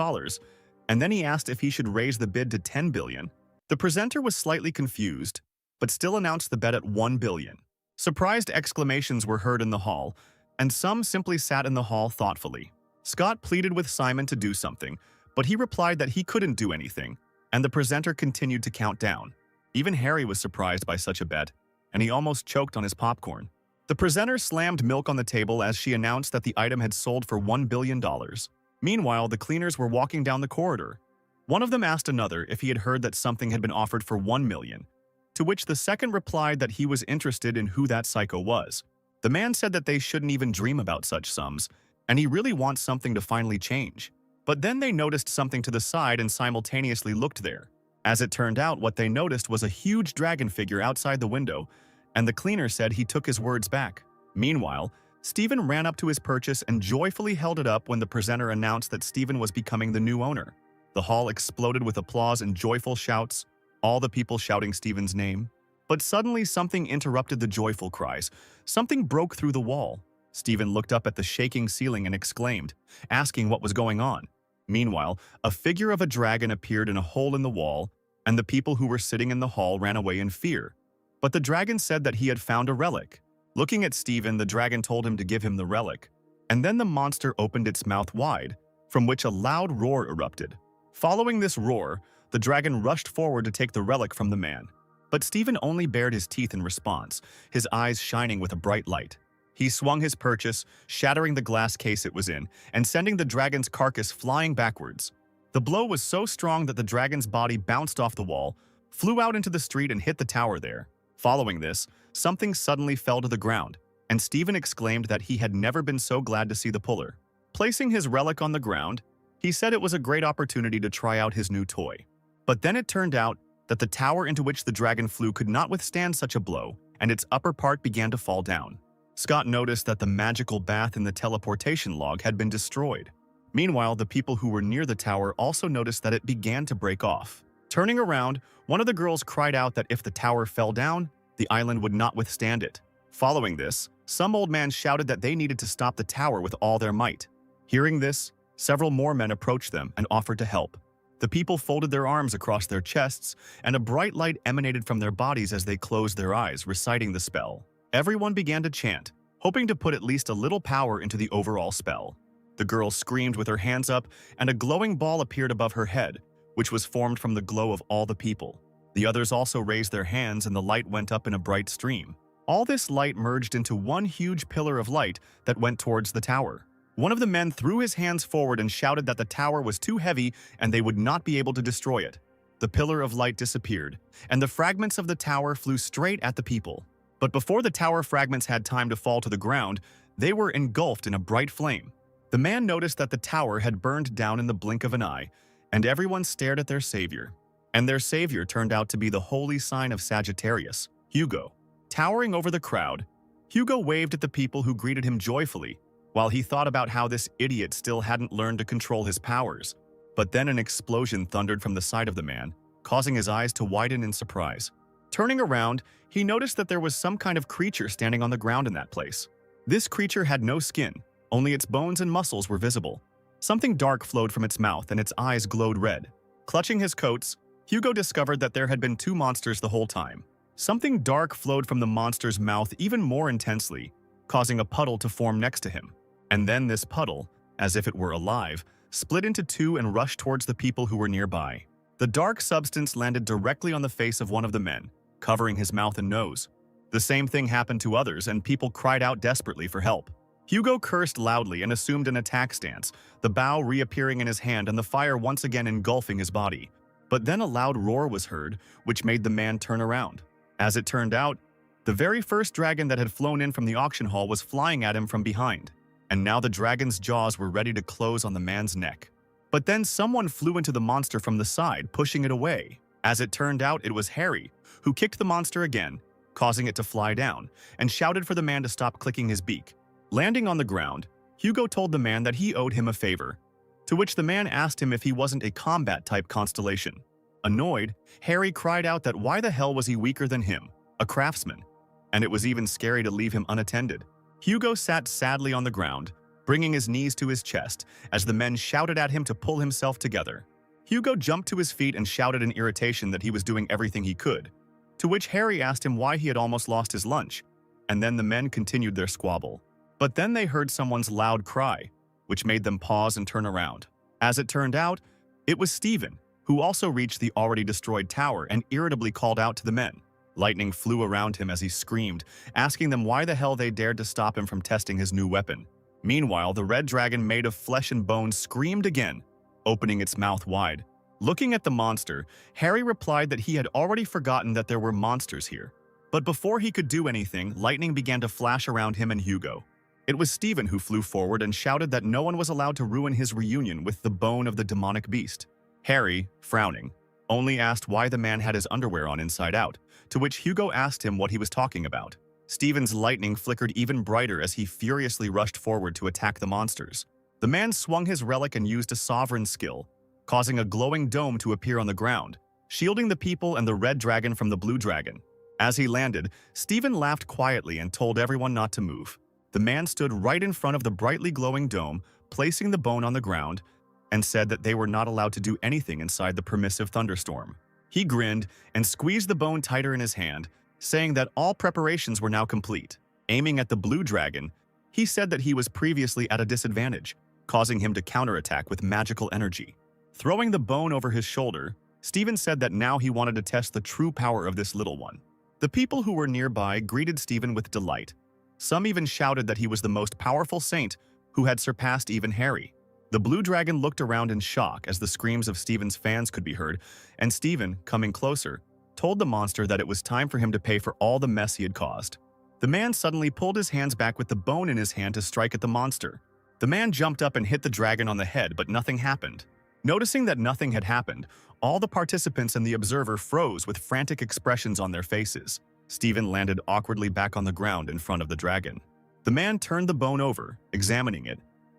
and then he asked if he should raise the bid to $10 billion. The presenter was slightly confused, but still announced the bet at $1 billion. Surprised exclamations were heard in the hall, and some simply sat in the hall thoughtfully. Scott pleaded with Simon to do something, but he replied that he couldn't do anything, and the presenter continued to count down. Even Harry was surprised by such a bet, and he almost choked on his popcorn. The presenter slammed milk on the table as she announced that the item had sold for $1 billion. Meanwhile, the cleaners were walking down the corridor. One of them asked another if he had heard that something had been offered for $1 million, to which the second replied that he was interested in who that psycho was. The man said that they shouldn't even dream about such sums, and he really wants something to finally change. But then they noticed something to the side and simultaneously looked there. As it turned out, what they noticed was a huge dragon figure outside the window, and the cleaner said he took his words back. Meanwhile, Stephen ran up to his purchase and joyfully held it up when the presenter announced that Stephen was becoming the new owner. The hall exploded with applause and joyful shouts, all the people shouting Stephen's name. But suddenly something interrupted the joyful cries. Something broke through the wall. Stephen looked up at the shaking ceiling and exclaimed, asking what was going on. Meanwhile, a figure of a dragon appeared in a hole in the wall, and the people who were sitting in the hall ran away in fear. But the dragon said that he had found a relic. Looking at Stephen, the dragon told him to give him the relic. And then the monster opened its mouth wide, from which a loud roar erupted. Following this roar, the dragon rushed forward to take the relic from the man. But Stephen only bared his teeth in response, his eyes shining with a bright light. He swung his purchase, shattering the glass case it was in, and sending the dragon's carcass flying backwards. The blow was so strong that the dragon's body bounced off the wall, flew out into the street and hit the tower there. Following this, something suddenly fell to the ground, and Stephen exclaimed that he had never been so glad to see the puller. Placing his relic on the ground, he said it was a great opportunity to try out his new toy. But then it turned out that the tower into which the dragon flew could not withstand such a blow, and its upper part began to fall down. Scott noticed that the magical bath in the teleportation log had been destroyed. Meanwhile, the people who were near the tower also noticed that it began to break off. Turning around, one of the girls cried out that if the tower fell down, the island would not withstand it. Following this, some old man shouted that they needed to stop the tower with all their might. Hearing this, several more men approached them and offered to help. The people folded their arms across their chests, and a bright light emanated from their bodies as they closed their eyes, reciting the spell. Everyone began to chant, hoping to put at least a little power into the overall spell. The girl screamed with her hands up, and a glowing ball appeared above her head, which was formed from the glow of all the people. The others also raised their hands, and the light went up in a bright stream. All this light merged into one huge pillar of light that went towards the tower. One of the men threw his hands forward and shouted that the tower was too heavy and they would not be able to destroy it. the pillar of light disappeared, and the fragments of the tower flew straight at the people. But before the tower fragments had time to fall to the ground, they were engulfed in a bright flame. The man noticed that the tower had burned down in the blink of an eye, and everyone stared at their savior. And their savior turned out to be the holy sign of Sagittarius, Hugo. Towering over the crowd, Hugo waved at the people who greeted him joyfully, while he thought about how this idiot still hadn't learned to control his powers. But then an explosion thundered from the side of the man, causing his eyes to widen in surprise. Turning around, he noticed that there was some kind of creature standing on the ground in that place. This creature had no skin, only its bones and muscles were visible. Something dark flowed from its mouth and its eyes glowed red. Clutching his coats, Hugo discovered that there had been two monsters the whole time. Something dark flowed from the monster's mouth even more intensely, causing a puddle to form next to him. And then this puddle, as if it were alive, split into two and rushed towards the people who were nearby. The dark substance landed directly on the face of one of the men, covering his mouth and nose. The same thing happened to others, and people cried out desperately for help. Hugo cursed loudly and assumed an attack stance, the bow reappearing in his hand and the fire once again engulfing his body. But then a loud roar was heard, which made the man turn around. As it turned out, the very first dragon that had flown in from the auction hall was flying at him from behind, and now the dragon's jaws were ready to close on the man's neck. But then someone flew into the monster from the side, pushing it away. As it turned out, it was Harry, who kicked the monster again, causing it to fly down, and shouted for the man to stop clicking his beak. Landing on the ground, Hugo told the man that he owed him a favor, to which the man asked him if he wasn't a combat-type constellation. Annoyed, Harry cried out that why the hell was he weaker than him, a craftsman, and it was even scary to leave him unattended. Hugo sat sadly on the ground, bringing his knees to his chest as the men shouted at him to pull himself together. Hugo jumped to his feet and shouted in irritation that he was doing everything he could, to which Harry asked him why he had almost lost his lunch, and then the men continued their squabble. But then they heard someone's loud cry, which made them pause and turn around. As it turned out, it was Stephen, who also reached the already destroyed tower and irritably called out to the men. Lightning flew around him as he screamed, asking them why the hell they dared to stop him from testing his new weapon. Meanwhile, the red dragon made of flesh and bone screamed again, opening its mouth wide. Looking at the monster, Harry replied that he had already forgotten that there were monsters here. But before he could do anything, lightning began to flash around him and Hugo. It was Stephen who flew forward and shouted that no one was allowed to ruin his reunion with the bone of the demonic beast. Harry, frowning, only asked why the man had his underwear on inside out, to which Hugo asked him what he was talking about. Stephen's lightning flickered even brighter as he furiously rushed forward to attack the monsters. The man swung his relic and used a sovereign skill, causing a glowing dome to appear on the ground, shielding the people and the red dragon from the blue dragon. As he landed, Stephen laughed quietly and told everyone not to move. The man stood right in front of the brightly glowing dome, placing the bone on the ground, and said that they were not allowed to do anything inside the permissive thunderstorm. He grinned and squeezed the bone tighter in his hand, saying that all preparations were now complete. Aiming at the blue dragon, he said that he was previously at a disadvantage, causing him to counterattack with magical energy. Throwing the bone over his shoulder, Stephen said that now he wanted to test the true power of this little one. The people who were nearby greeted Stephen with delight. Some even shouted that he was the most powerful saint who had surpassed even Harry. The blue dragon looked around in shock as the screams of Stephen's fans could be heard, and Stephen, coming closer, told the monster that it was time for him to pay for all the mess he had caused. The man suddenly pulled his hands back with the bone in his hand to strike at the monster. The man jumped up and hit the dragon on the head, but nothing happened. Noticing that nothing had happened, all the participants and the observer froze with frantic expressions on their faces. Stephen landed awkwardly back on the ground in front of the dragon. The man turned the bone over, examining it,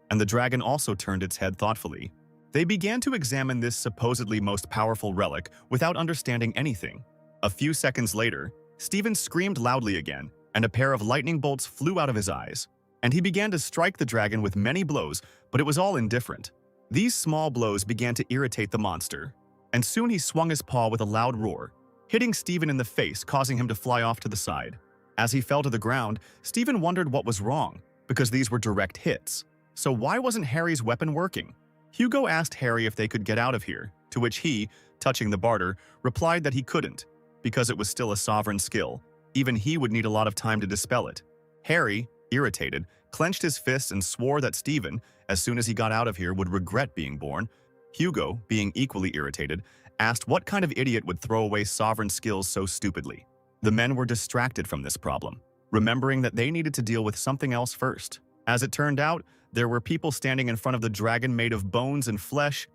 and the dragon also turned its head thoughtfully. They began to examine this supposedly most powerful relic without understanding anything. A few seconds later, Stephen screamed loudly again, and a pair of lightning bolts flew out of his eyes. And he began to strike the dragon with many blows, but it was all indifferent. These small blows began to irritate the monster, and soon he swung his paw with a loud roar, hitting Stephen in the face, causing him to fly off to the side. As he fell to the ground, Stephen wondered what was wrong, because these were direct hits. So why wasn't Harry's weapon working? Hugo asked Harry if they could get out of here, to which he, touching the barter, replied that he couldn't, because it was still a sovereign skill. Even he would need a lot of time to dispel it. Harry, irritated, clenched his fists and swore that Stephen, as soon as he got out of here, would regret being born. Hugo, being equally irritated, asked what kind of idiot would throw away sovereign skills so stupidly. The men were distracted from this problem, remembering that they needed to deal with something else first. As it turned out, there were people standing in front of the dragon made of bones and flesh,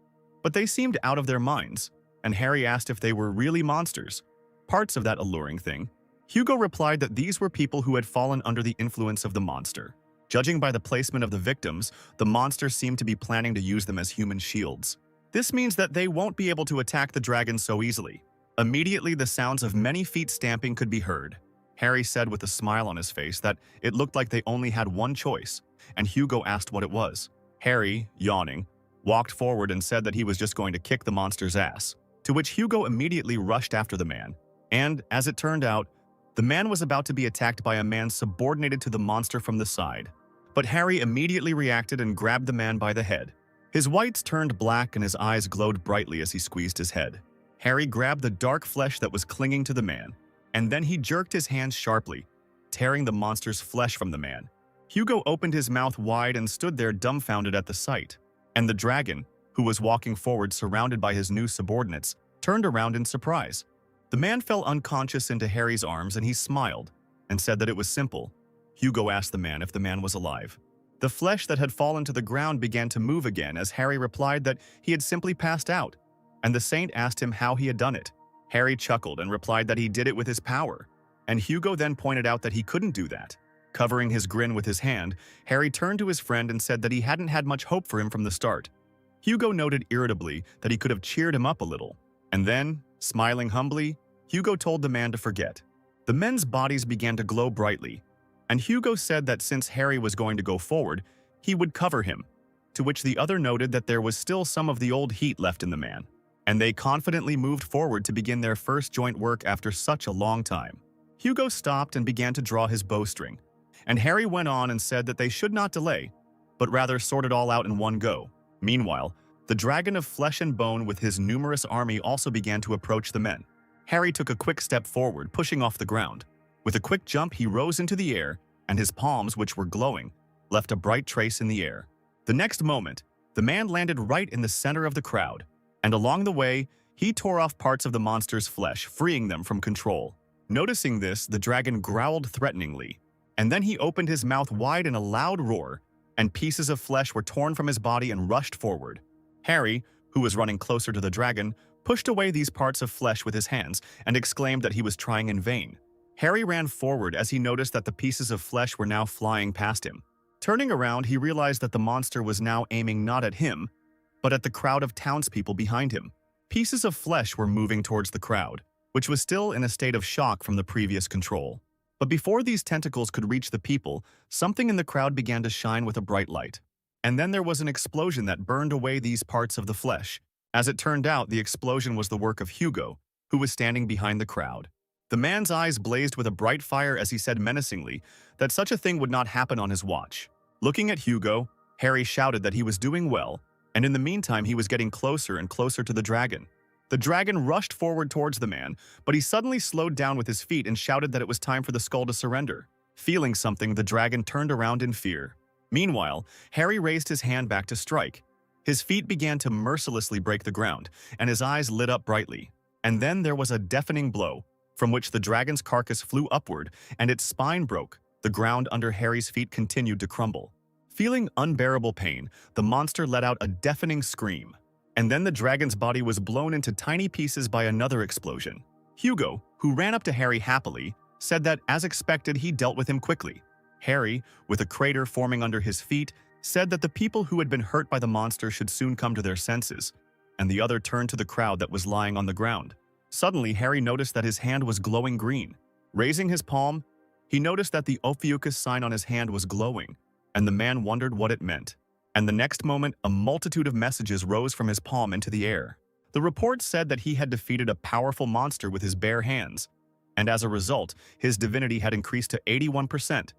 but they seemed out of their minds, and Harry asked if they were really monsters, parts of that alluring thing. Hugo replied that these were people who had fallen under the influence of the monster. Judging by the placement of the victims, the monster seemed to be planning to use them as human shields. This means that they won't be able to attack the dragon so easily. Immediately, the sounds of many feet stamping could be heard. Harry said with a smile on his face that it looked like they only had one choice, and Hugo asked what it was. Harry, yawning, walked forward and said that he was just going to kick the monster's ass, to which Hugo immediately rushed after the man. And, as it turned out, the man was about to be attacked by a man subordinated to the monster from the side. But Harry immediately reacted and grabbed the man by the head. His whites turned black and his eyes glowed brightly as he squeezed his head. Harry grabbed the dark flesh that was clinging to the man, and then he jerked his hands sharply, tearing the monster's flesh from the man. Hugo opened his mouth wide and stood there dumbfounded at the sight. And the dragon, who was walking forward surrounded by his new subordinates, turned around in surprise. The man fell unconscious into Harry's arms and he smiled and said that it was simple. Hugo asked the man if the man was alive. The flesh that had fallen to the ground began to move again as Harry replied that he had simply passed out, and the saint asked him how he had done it. Harry chuckled and replied that he did it with his power, and Hugo then pointed out that he couldn't do that. Covering his grin with his hand, Harry turned to his friend and said that he hadn't had much hope for him from the start. Hugo noted irritably that he could have cheered him up a little, and then, smiling humbly, Hugo told the man to forget. The men's bodies began to glow brightly, and Hugo said that since Harry was going to go forward, he would cover him, to which the other noted that there was still some of the old heat left in the man, and they confidently moved forward to begin their first joint work after such a long time. Hugo stopped and began to draw his bowstring, and Harry went on and said that they should not delay, but rather sort it all out in one go. Meanwhile, the dragon of flesh and bone with his numerous army also began to approach the men. Harry took a quick step forward, pushing off the ground. With a quick jump, he rose into the air, and his palms, which were glowing, left a bright trace in the air. The next moment, the man landed right in the center of the crowd, and along the way, he tore off parts of the monster's flesh, freeing them from control. Noticing this, the dragon growled threateningly, and then he opened his mouth wide in a loud roar, and pieces of flesh were torn from his body and rushed forward. Harry, who was running closer to the dragon, pushed away these parts of flesh with his hands and exclaimed that he was trying in vain. Harry ran forward as he noticed that the pieces of flesh were now flying past him. Turning around, he realized that the monster was now aiming not at him, but at the crowd of townspeople behind him. Pieces of flesh were moving towards the crowd, which was still in a state of shock from the previous control. But before these tentacles could reach the people, something in the crowd began to shine with a bright light. And then there was an explosion that burned away these parts of the flesh. As it turned out, the explosion was the work of Hugo, who was standing behind the crowd. The man's eyes blazed with a bright fire as he said menacingly that such a thing would not happen on his watch. Looking at Hugo, Harry shouted that he was doing well, and in the meantime he was getting closer and closer to the dragon. The dragon rushed forward towards the man, but he suddenly slowed down with his feet and shouted that it was time for the skull to surrender. Feeling something, the dragon turned around in fear. Meanwhile, Harry raised his hand back to strike. His feet began to mercilessly break the ground, and his eyes lit up brightly. And then there was a deafening blow, from which the dragon's carcass flew upward and its spine broke. The ground under Harry's feet continued to crumble. Feeling unbearable pain, the monster let out a deafening scream. And then the dragon's body was blown into tiny pieces by another explosion. Hugo, who ran up to Harry happily, said that, as expected, he dealt with him quickly. Harry, with a crater forming under his feet, said that the people who had been hurt by the monster should soon come to their senses, and the other turned to the crowd that was lying on the ground. Suddenly, Harry noticed that his hand was glowing green. Raising his palm, he noticed that the Ophiuchus sign on his hand was glowing, and the man wondered what it meant. And the next moment, a multitude of messages rose from his palm into the air. The report said that he had defeated a powerful monster with his bare hands, and as a result, his divinity had increased to 81%.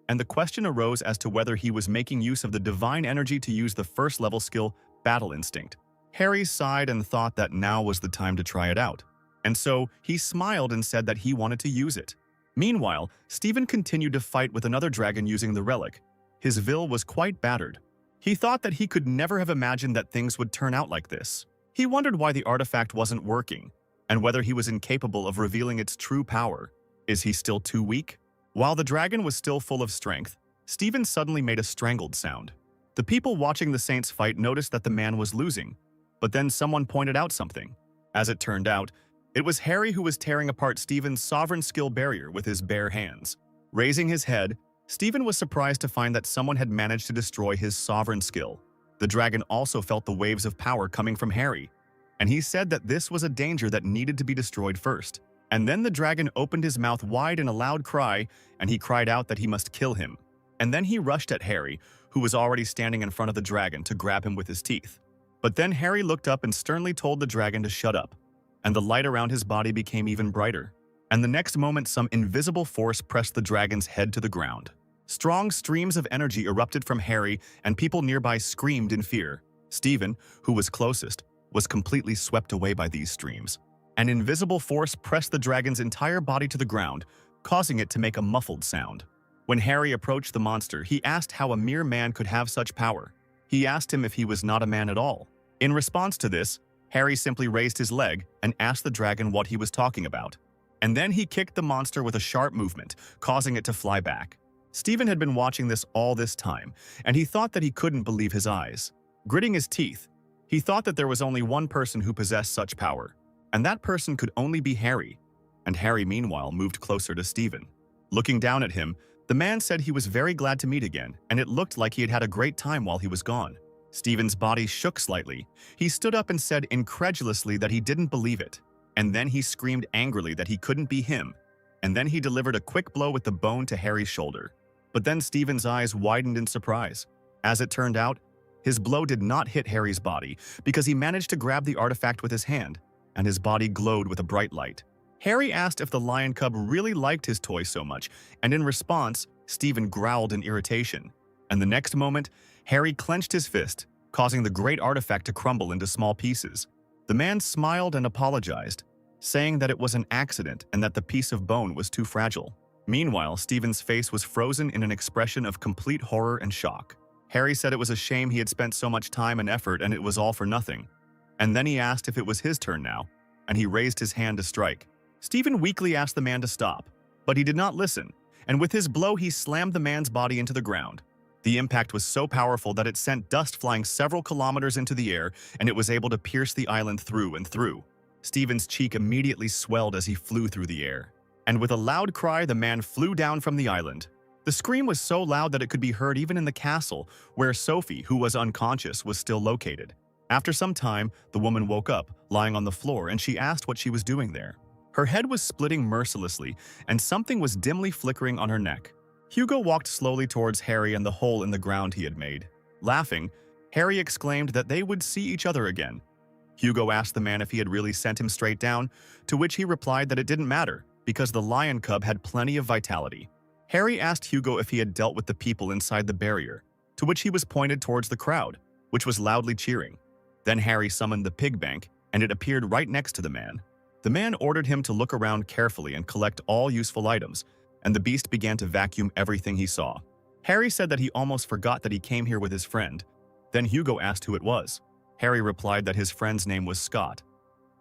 And the question arose as to whether he was making use of the divine energy to use the first-level skill, Battle Instinct. Harry sighed and thought that now was the time to try it out. And so, he smiled and said that he wanted to use it. Meanwhile, Stephen continued to fight with another dragon using the relic. His vil was quite battered. He thought that he could never have imagined that things would turn out like this. He wondered why the artifact wasn't working, and whether he was incapable of revealing its true power. Is he still too weak? While the dragon was still full of strength, Stephen suddenly made a strangled sound. The people watching the Saints fight noticed that the man was losing, but then someone pointed out something. As it turned out, it was Harry who was tearing apart Stephen's sovereign skill barrier with his bare hands. Raising his head, Stephen was surprised to find that someone had managed to destroy his sovereign skill. The dragon also felt the waves of power coming from Harry, and he said that this was a danger that needed to be destroyed first. And then the dragon opened his mouth wide in a loud cry, and he cried out that he must kill him. And then he rushed at Harry, who was already standing in front of the dragon, to grab him with his teeth. But then Harry looked up and sternly told the dragon to shut up, and the light around his body became even brighter. And the next moment, some invisible force pressed the dragon's head to the ground. Strong streams of energy erupted from Harry, and people nearby screamed in fear. Stephen, who was closest, was completely swept away by these streams. An invisible force pressed the dragon's entire body to the ground, causing it to make a muffled sound. When Harry approached the monster, he asked how a mere man could have such power. He asked him if he was not a man at all. In response to this, Harry simply raised his leg and asked the dragon what he was talking about. And then he kicked the monster with a sharp movement, causing it to fly back. Stephen had been watching this all this time, and he thought that he couldn't believe his eyes. Gritting his teeth, he thought that there was only one person who possessed such power, and that person could only be Harry. And Harry, meanwhile, moved closer to Stephen. Looking down at him, the man said he was very glad to meet again, and it looked like he had had a great time while he was gone. Stephen's body shook slightly. He stood up and said incredulously that he didn't believe it. And then he screamed angrily that he couldn't be him. And then he delivered a quick blow with the bone to Harry's shoulder. But then Stephen's eyes widened in surprise. As it turned out, his blow did not hit Harry's body because he managed to grab the artifact with his hand, and his body glowed with a bright light. Harry asked if the lion cub really liked his toy so much, and in response, Stephen growled in irritation. And the next moment, Harry clenched his fist, causing the great artifact to crumble into small pieces. The man smiled and apologized, saying that it was an accident and that the piece of bone was too fragile. Meanwhile, Stephen's face was frozen in an expression of complete horror and shock. Harry said it was a shame he had spent so much time and effort and it was all for nothing. And then he asked if it was his turn now, and he raised his hand to strike. Stephen weakly asked the man to stop, but he did not listen, and with his blow he slammed the man's body into the ground. The impact was so powerful that it sent dust flying several kilometers into the air, and it was able to pierce the island through and through. Stephen's cheek immediately swelled as he flew through the air. And with a loud cry, the man flew down from the island. The scream was so loud that it could be heard even in the castle, where Sophie, who was unconscious, was still located. After some time, the woman woke up, lying on the floor, and she asked what she was doing there. Her head was splitting mercilessly, and something was dimly flickering on her neck. Hugo walked slowly towards Harry and the hole in the ground he had made. Laughing, Harry exclaimed that they would see each other again. Hugo asked the man if he had really sent him straight down, to which he replied that it didn't matter, because the lion cub had plenty of vitality. Harry asked Hugo if he had dealt with the people inside the barrier, to which he was pointed towards the crowd, which was loudly cheering. Then Harry summoned the pig bank, and it appeared right next to the man. The man ordered him to look around carefully and collect all useful items, and the beast began to vacuum everything he saw. Harry said that he almost forgot that he came here with his friend. Then Hugo asked who it was. Harry replied that his friend's name was Scott.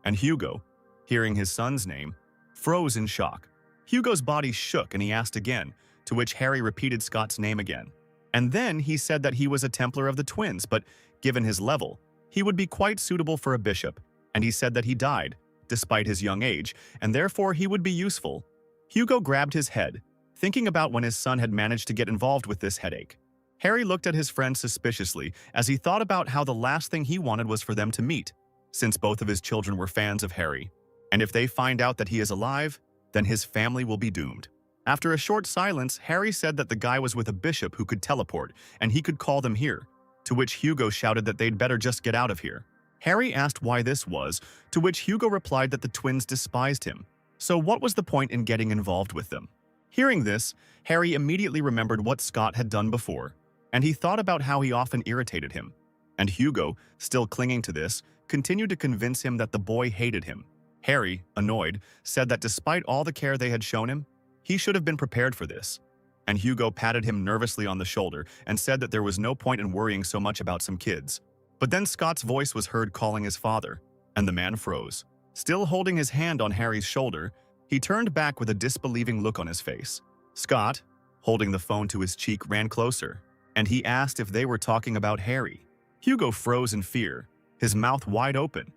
And Hugo, hearing his son's name, froze in shock. Hugo's body shook and he asked again, to which Harry repeated Scott's name again. And then he said that he was a Templar of the Twins, but given his level, he would be quite suitable for a bishop, and he said that he died, despite his young age, and therefore he would be useful. Hugo grabbed his head, thinking about when his son had managed to get involved with this headache. Harry looked at his friend suspiciously as he thought about how the last thing he wanted was for them to meet, since both of his children were fans of Harry. And if they find out that he is alive, then his family will be doomed. After a short silence, Harry said that the guy was with a bishop who could teleport, and he could call them here, to which Hugo shouted that they'd better just get out of here. Harry asked why this was, to which Hugo replied that the twins despised him. So what was the point in getting involved with them? Hearing this, Harry immediately remembered what Scott had done before, and he thought about how he often irritated him. And Hugo, still clinging to this, continued to convince him that the boy hated him. Harry, annoyed, said that despite all the care they had shown him, he should have been prepared for this. And Hugo patted him nervously on the shoulder and said that there was no point in worrying so much about some kids. But then Scott's voice was heard calling his father, and the man froze. Still holding his hand on Harry's shoulder, he turned back with a disbelieving look on his face. Scott, holding the phone to his cheek, ran closer, and he asked if they were talking about Harry. Hugo froze in fear, his mouth wide open,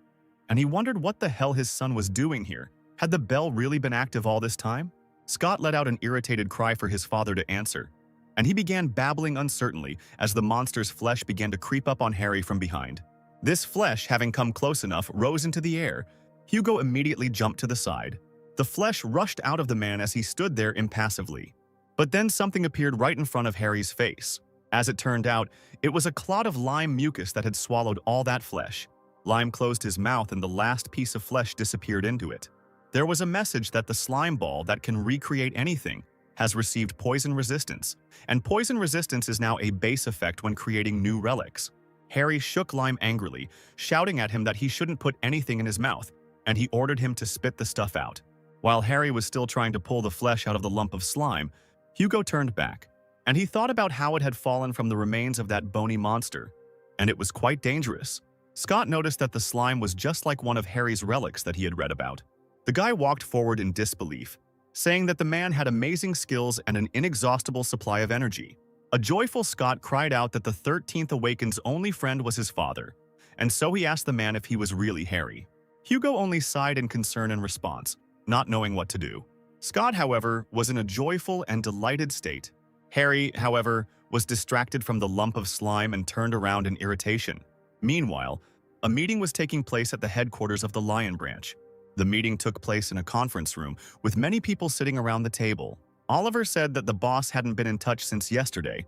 and he wondered what the hell his son was doing here. Had the bell really been active all this time? Scott let out an irritated cry for his father to answer, and he began babbling uncertainly as the monster's flesh began to creep up on Harry from behind. This flesh, having come close enough, rose into the air. Hugo immediately jumped to the side. The flesh rushed out of the man as he stood there impassively. But then something appeared right in front of Harry's face. As it turned out, it was a clot of lime mucus that had swallowed all that flesh. Lime closed his mouth and the last piece of flesh disappeared into it. There was a message that the slime ball that can recreate anything has received poison resistance, and poison resistance is now a base effect when creating new relics. Harry shook Lime angrily, shouting at him that he shouldn't put anything in his mouth, and he ordered him to spit the stuff out. While Harry was still trying to pull the flesh out of the lump of slime, Hugo turned back, and he thought about how it had fallen from the remains of that bony monster, and it was quite dangerous. Scott noticed that the slime was just like one of Harry's relics that he had read about. The guy walked forward in disbelief, saying that the man had amazing skills and an inexhaustible supply of energy. A joyful Scott cried out that the 13th Awakened's only friend was his father, and so he asked the man if he was really Harry. Hugo only sighed in concern in response, not knowing what to do. Scott, however, was in a joyful and delighted state. Harry, however, was distracted from the lump of slime and turned around in irritation. Meanwhile, a meeting was taking place at the headquarters of the Lion Branch. The meeting took place in a conference room, with many people sitting around the table. Oliver said that the boss hadn't been in touch since yesterday,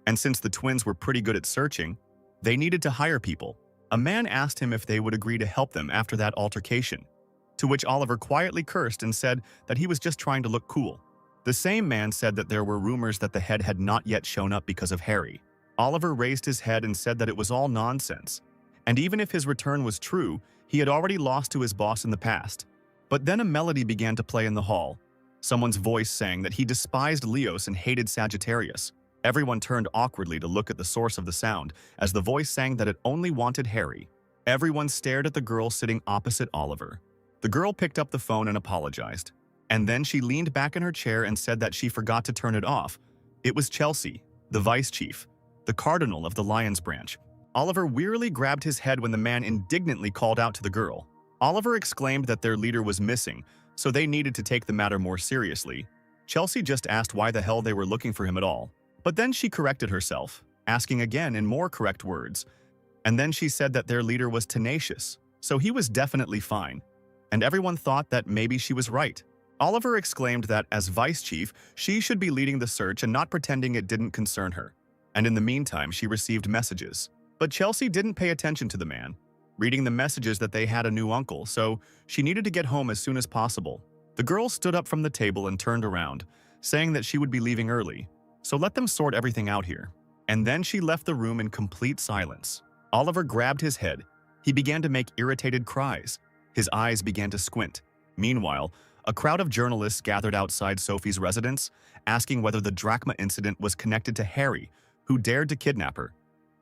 and since the twins were pretty good at searching, they needed to hire people. A man asked him if they would agree to help them after that altercation, to which Oliver quietly cursed and said that he was just trying to look cool. The same man said that there were rumors that the head had not yet shown up because of Harry. Oliver raised his head and said that it was all nonsense, and even if his return was true, he had already lost to his boss in the past. But then a melody began to play in the hall. Someone's voice sang that he despised Leos and hated Sagittarius. Everyone turned awkwardly to look at the source of the sound, as the voice sang that it only wanted Harry. Everyone stared at the girl sitting opposite Oliver. The girl picked up the phone and apologized. And then she leaned back in her chair and said that she forgot to turn it off. It was Chelsea, the vice chief, the cardinal of the Lions Branch. Oliver wearily grabbed his head when the man indignantly called out to the girl. Oliver exclaimed that their leader was missing, so they needed to take the matter more seriously. Chelsea just asked why the hell they were looking for him at all. But then she corrected herself, asking again in more correct words. And then she said that their leader was tenacious, so he was definitely fine. And everyone thought that maybe she was right. Oliver exclaimed that as vice chief, she should be leading the search and not pretending it didn't concern her. And in the meantime, she received messages. But Chelsea didn't pay attention to the man, reading the messages that they had a new uncle, so she needed to get home as soon as possible. The girl stood up from the table and turned around, saying that she would be leaving early, so let them sort everything out here. And then she left the room in complete silence. Oliver grabbed his head. He began to make irritated cries. His eyes began to squint. Meanwhile, a crowd of journalists gathered outside Sophie's residence, asking whether the drachma incident was connected to Harry, who dared to kidnap her,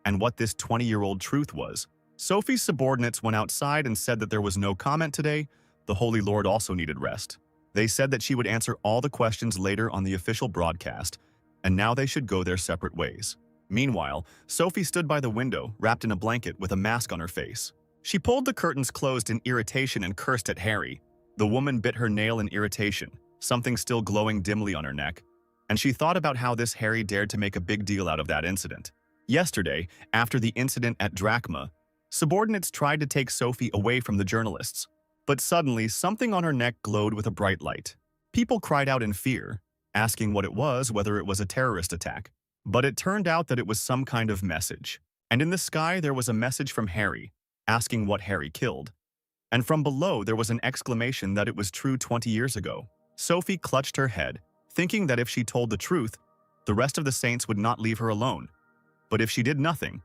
and what this 20-year-old truth was. Sophie's subordinates went outside and said that there was no comment today. The Holy Lord also needed rest. They said that she would answer all the questions later on the official broadcast, and now they should go their separate ways. Meanwhile, Sophie stood by the window, wrapped in a blanket with a mask on her face. She pulled the curtains closed in irritation and cursed at Harry. The woman bit her nail in irritation, something still glowing dimly on her neck, and she thought about how this Harry dared to make a big deal out of that incident. Yesterday, after the incident at Drachma, subordinates tried to take Sophie away from the journalists, but suddenly something on her neck glowed with a bright light. People cried out in fear, asking what it was, whether it was a terrorist attack. But it turned out that it was some kind of message. And in the sky there was a message from Harry, asking what Harry killed. And from below there was an exclamation that it was true 20 years ago. Sophie clutched her head, thinking that if she told the truth, the rest of the saints would not leave her alone. But if she did nothing,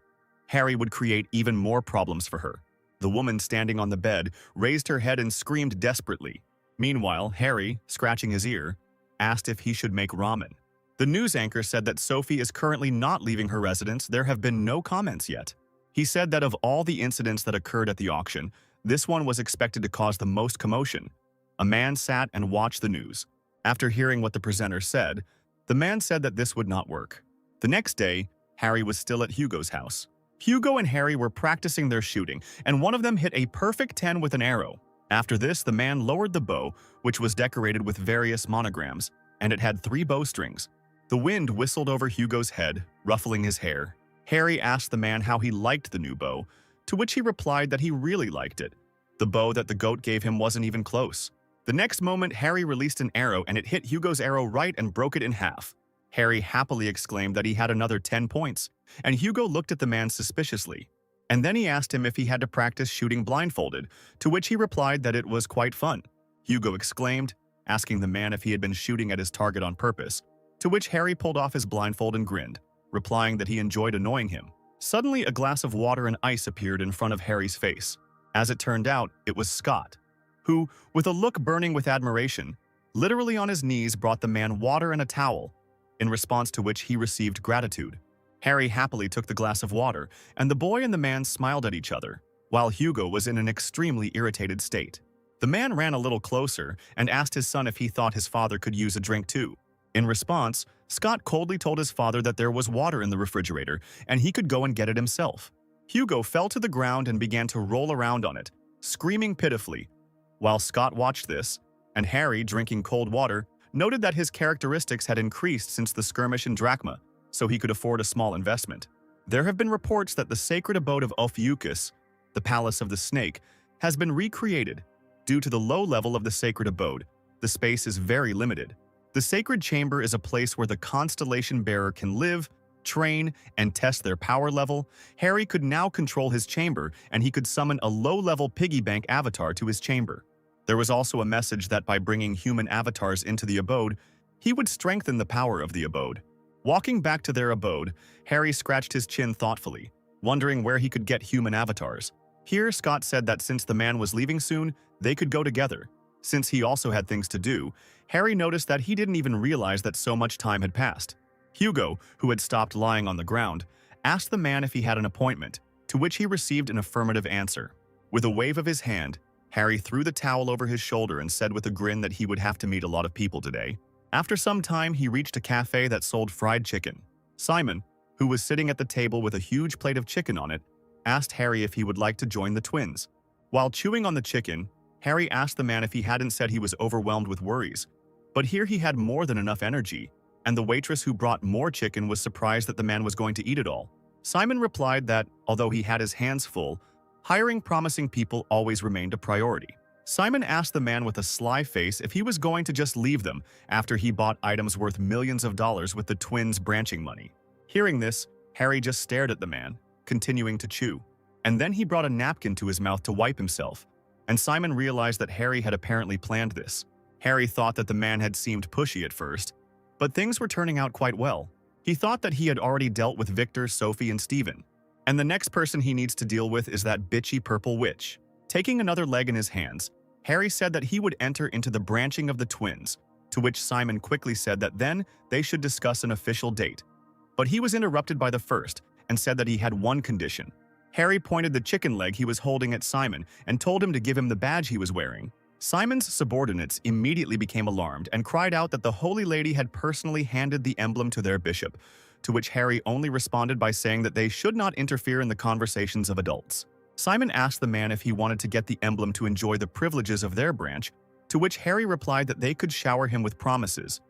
Harry would create even more problems for her. The woman standing on the bed raised her head and screamed desperately. Meanwhile, Harry, scratching his ear, asked if he should make ramen. The news anchor said that Sophie is currently not leaving her residence. There have been no comments yet. He said that of all the incidents that occurred at the auction, This one was expected to cause the most commotion. A man sat and watched the news. After hearing what the presenter said, the man said that this would not work. The next day, Harry was still at Hugo's house. Hugo and Harry were practicing their shooting, and one of them hit a perfect 10 with an arrow. After this, the man lowered the bow, which was decorated with various monograms, and it had 3 bowstrings. The wind whistled over Hugo's head, ruffling his hair. Harry asked the man how he liked the new bow, to which he replied that he really liked it. The bow that the goat gave him wasn't even close. The next moment, Harry released an arrow and it hit Hugo's arrow right and broke it in half. Harry happily exclaimed that he had another 10 points, and Hugo looked at the man suspiciously. And then he asked him if he had to practice shooting blindfolded, to which he replied that it was quite fun. Hugo exclaimed, asking the man if he had been shooting at his target on purpose, to which Harry pulled off his blindfold and grinned, replying that he enjoyed annoying him. Suddenly, a glass of water and ice appeared in front of Harry's face. As it turned out, it was Scott, who, with a look burning with admiration, literally on his knees brought the man water and a towel, in response to which he received gratitude. Harry happily took the glass of water, and the boy and the man smiled at each other, while Hugo was in an extremely irritated state. The man ran a little closer and asked his son if he thought his father could use a drink too. In response, Scott coldly told his father that there was water in the refrigerator and he could go and get it himself. Hugo fell to the ground and began to roll around on it, screaming pitifully. While Scott watched this, and Harry, drinking cold water, noted that his characteristics had increased since the skirmish in Drachma, so he could afford a small investment. There have been reports that the sacred abode of Ophiuchus, the Palace of the Snake, has been recreated. Due to the low level of the sacred abode, the space is very limited. The sacred chamber is a place where the constellation bearer can live, train, and test their power level. Harry could now control his chamber, and he could summon a low-level piggy bank avatar to his chamber. There was also a message that by bringing human avatars into the abode, he would strengthen the power of the abode. Walking back to their abode, Harry scratched his chin thoughtfully, wondering where he could get human avatars. Here, Scott said that since the man was leaving soon, they could go together. Since he also had things to do, Harry noticed that he didn't even realize that so much time had passed. Hugo, who had stopped lying on the ground, asked the man if he had an appointment, to which he received an affirmative answer. With a wave of his hand, Harry threw the towel over his shoulder and said with a grin that he would have to meet a lot of people today. After some time, he reached a cafe that sold fried chicken. Simon, who was sitting at the table with a huge plate of chicken on it, asked Harry if he would like to join the twins. While chewing on the chicken, Harry asked the man if he hadn't said he was overwhelmed with worries. But here he had more than enough energy, and the waitress who brought more chicken was surprised that the man was going to eat it all. Simon replied that, although he had his hands full, hiring promising people always remained a priority. Simon asked the man with a sly face if he was going to just leave them after he bought items worth millions of dollars with the twins' branching money. Hearing this, Harry just stared at the man, continuing to chew. And then he brought a napkin to his mouth to wipe himself, and Simon realized that Harry had apparently planned this. Harry thought that the man had seemed pushy at first, but things were turning out quite well. He thought that he had already dealt with Victor, Sophie, and Steven, and the next person he needs to deal with is that bitchy purple witch. Taking another leg in his hands, Harry said that he would enter into the branching of the twins, to which Simon quickly said that then they should discuss an official date. But he was interrupted by the first and said that he had one condition. Harry pointed the chicken leg he was holding at Simon and told him to give him the badge he was wearing. Simon's subordinates immediately became alarmed and cried out that the Holy Lady had personally handed the emblem to their bishop, to which Harry only responded by saying that they should not interfere in the conversations of adults. Simon asked the man if he wanted to get the emblem to enjoy the privileges of their branch, to which Harry replied that they could shower him with promises,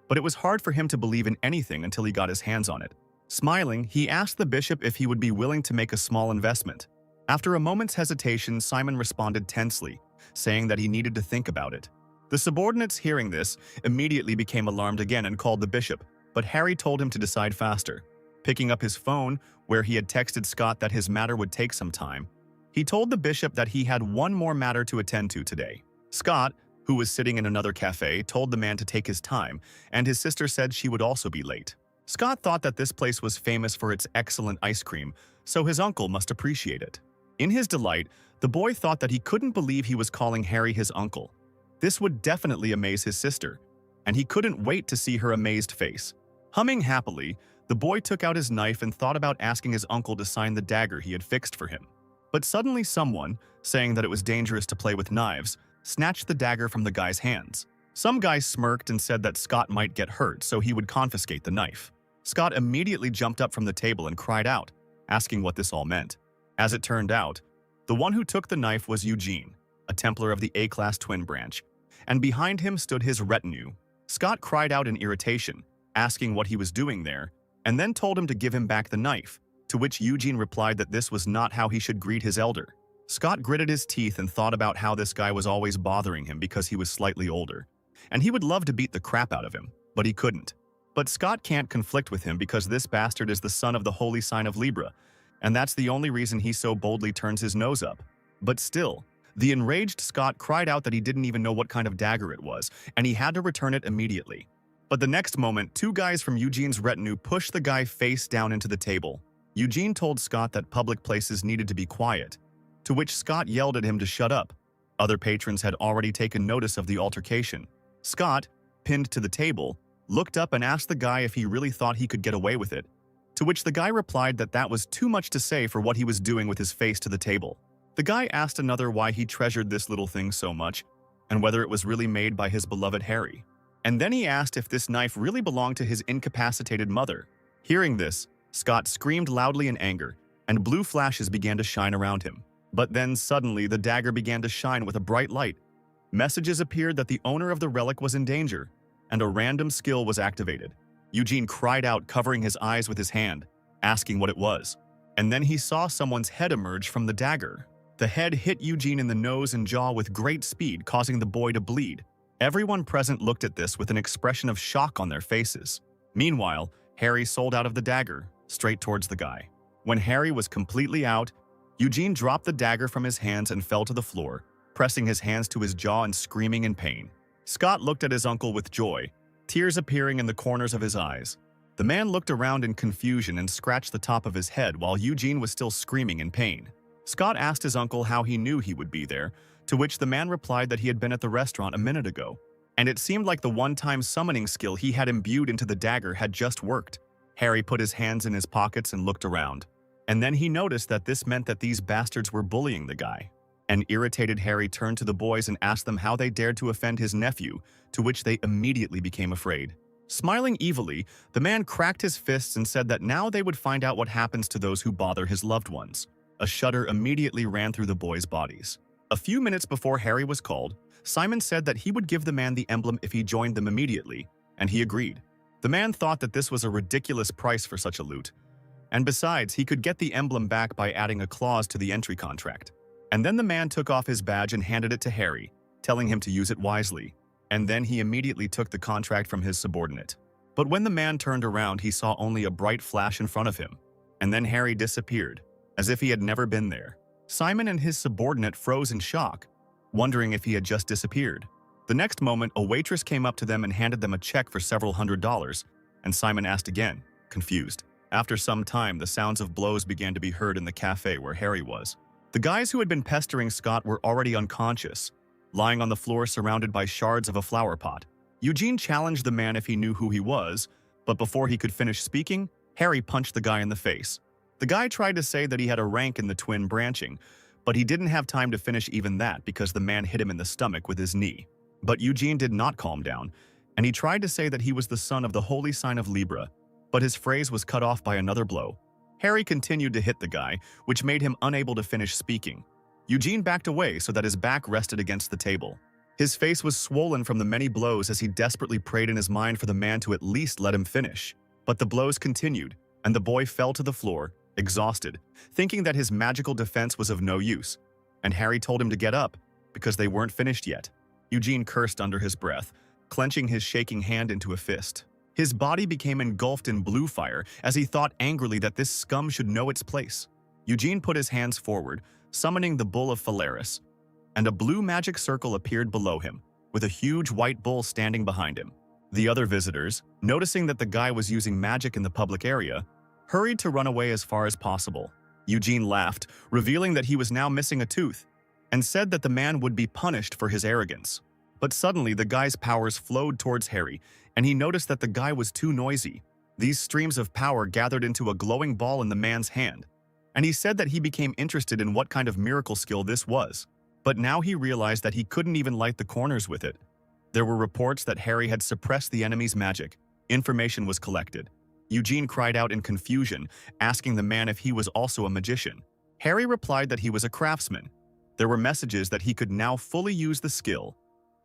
but it was hard for him to believe in anything until he got his hands on it. Smiling, he asked the bishop if he would be willing to make a small investment. After a moment's hesitation, Simon responded tensely, saying that he needed to think about it. The subordinates, hearing this, immediately became alarmed again and called the bishop, but Harry told him to decide faster. Picking up his phone, where he had texted Scott that his matter would take some time, he told the bishop that he had one more matter to attend to today. Scott, who was sitting in another cafe, told the man to take his time, and his sister said she would also be late. Scott thought that this place was famous for its excellent ice cream, so his uncle must appreciate it. In his delight, the boy thought that he couldn't believe he was calling Harry his uncle. This would definitely amaze his sister, and he couldn't wait to see her amazed face. Humming happily, the boy took out his knife and thought about asking his uncle to sign the dagger he had fixed for him. But suddenly someone, saying that it was dangerous to play with knives, snatched the dagger from the guy's hands. Some guy smirked and said that Scott might get hurt, so he would confiscate the knife. Scott immediately jumped up from the table and cried out, asking what this all meant. As it turned out, the one who took the knife was Eugene, a Templar of the A-class twin branch, and behind him stood his retinue. Scott cried out in irritation, asking what he was doing there, and then told him to give him back the knife, to which Eugene replied that this was not how he should greet his elder. Scott gritted his teeth and thought about how this guy was always bothering him because he was slightly older, and he would love to beat the crap out of him, but he couldn't. But Scott can't conflict with him because this bastard is the son of the holy sign of Libra, and that's the only reason he so boldly turns his nose up. But still, the enraged Scott cried out that he didn't even know what kind of dagger it was, and he had to return it immediately. But the next moment, two guys from Eugene's retinue pushed the guy face down into the table. Eugene told Scott that public places needed to be quiet, to which Scott yelled at him to shut up. Other patrons had already taken notice of the altercation. Scott, pinned to the table, looked up and asked the guy if he really thought he could get away with it, to which the guy replied that that was too much to say for what he was doing with his face to the table. The guy asked another why he treasured this little thing so much, and whether it was really made by his beloved Harry. And then he asked if this knife really belonged to his incapacitated mother. Hearing this, Scott screamed loudly in anger, and blue flashes began to shine around him. But then suddenly the dagger began to shine with a bright light. Messages appeared that the owner of the relic was in danger, and a random skill was activated. Eugene cried out, covering his eyes with his hand, asking what it was. And then he saw someone's head emerge from the dagger. The head hit Eugene in the nose and jaw with great speed, causing the boy to bleed. Everyone present looked at this with an expression of shock on their faces. Meanwhile, Harry sold out of the dagger, straight towards the guy. When Harry was completely out, Eugene dropped the dagger from his hands and fell to the floor, pressing his hands to his jaw and screaming in pain. Scott looked at his uncle with joy, tears appearing in the corners of his eyes. The man looked around in confusion and scratched the top of his head while Eugene was still screaming in pain. Scott asked his uncle how he knew he would be there, to which the man replied that he had been at the restaurant a minute ago, and it seemed like the one-time summoning skill he had imbued into the dagger had just worked. Harry put his hands in his pockets and looked around, and then he noticed that this meant that these bastards were bullying the guy. An irritated Harry turned to the boys and asked them how they dared to offend his nephew, to which they immediately became afraid. Smiling evilly, the man cracked his fists and said that now they would find out what happens to those who bother his loved ones. A shudder immediately ran through the boys' bodies. A few minutes before Harry was called, Simon said that he would give the man the emblem if he joined them immediately, and he agreed. The man thought that this was a ridiculous price for such a loot, and besides, he could get the emblem back by adding a clause to the entry contract. And then the man took off his badge and handed it to Harry, telling him to use it wisely, and then he immediately took the contract from his subordinate. But when the man turned around, he saw only a bright flash in front of him, and then Harry disappeared, as if he had never been there. Simon and his subordinate froze in shock, wondering if he had just disappeared. The next moment, a waitress came up to them and handed them a check for several $100s, and Simon asked again, confused. After some time, the sounds of blows began to be heard in the cafe where Harry was. The guys who had been pestering Scott were already unconscious, lying on the floor surrounded by shards of a flower pot. Eugene challenged the man if he knew who he was, but before he could finish speaking, Harry punched the guy in the face. The guy tried to say that he had a rank in the twin branching, but he didn't have time to finish even that because the man hit him in the stomach with his knee. But Eugene did not calm down, and he tried to say that he was the son of the holy sign of Libra, but his phrase was cut off by another blow. Harry continued to hit the guy, which made him unable to finish speaking. Eugene backed away so that his back rested against the table. His face was swollen from the many blows as he desperately prayed in his mind for the man to at least let him finish. But the blows continued, and the boy fell to the floor, exhausted, thinking that his magical defense was of no use, and Harry told him to get up, because they weren't finished yet. Eugene cursed under his breath, clenching his shaking hand into a fist. His body became engulfed in blue fire as he thought angrily that this scum should know its place. Eugene put his hands forward, summoning the Bull of Phalaris, and a blue magic circle appeared below him, with a huge white bull standing behind him. The other visitors, noticing that the guy was using magic in the public area, hurried to run away as far as possible. Eugene laughed, revealing that he was now missing a tooth, and said that the man would be punished for his arrogance. But suddenly the guy's powers flowed towards Harry, and he noticed that the guy was too noisy. These streams of power gathered into a glowing ball in the man's hand, and he said that he became interested in what kind of miracle skill this was. But now he realized that he couldn't even light the corners with it. There were reports that Harry had suppressed the enemy's magic. Information was collected. Eugene cried out in confusion, asking the man if he was also a magician. Harry replied that he was a craftsman. There were messages that he could now fully use the skill.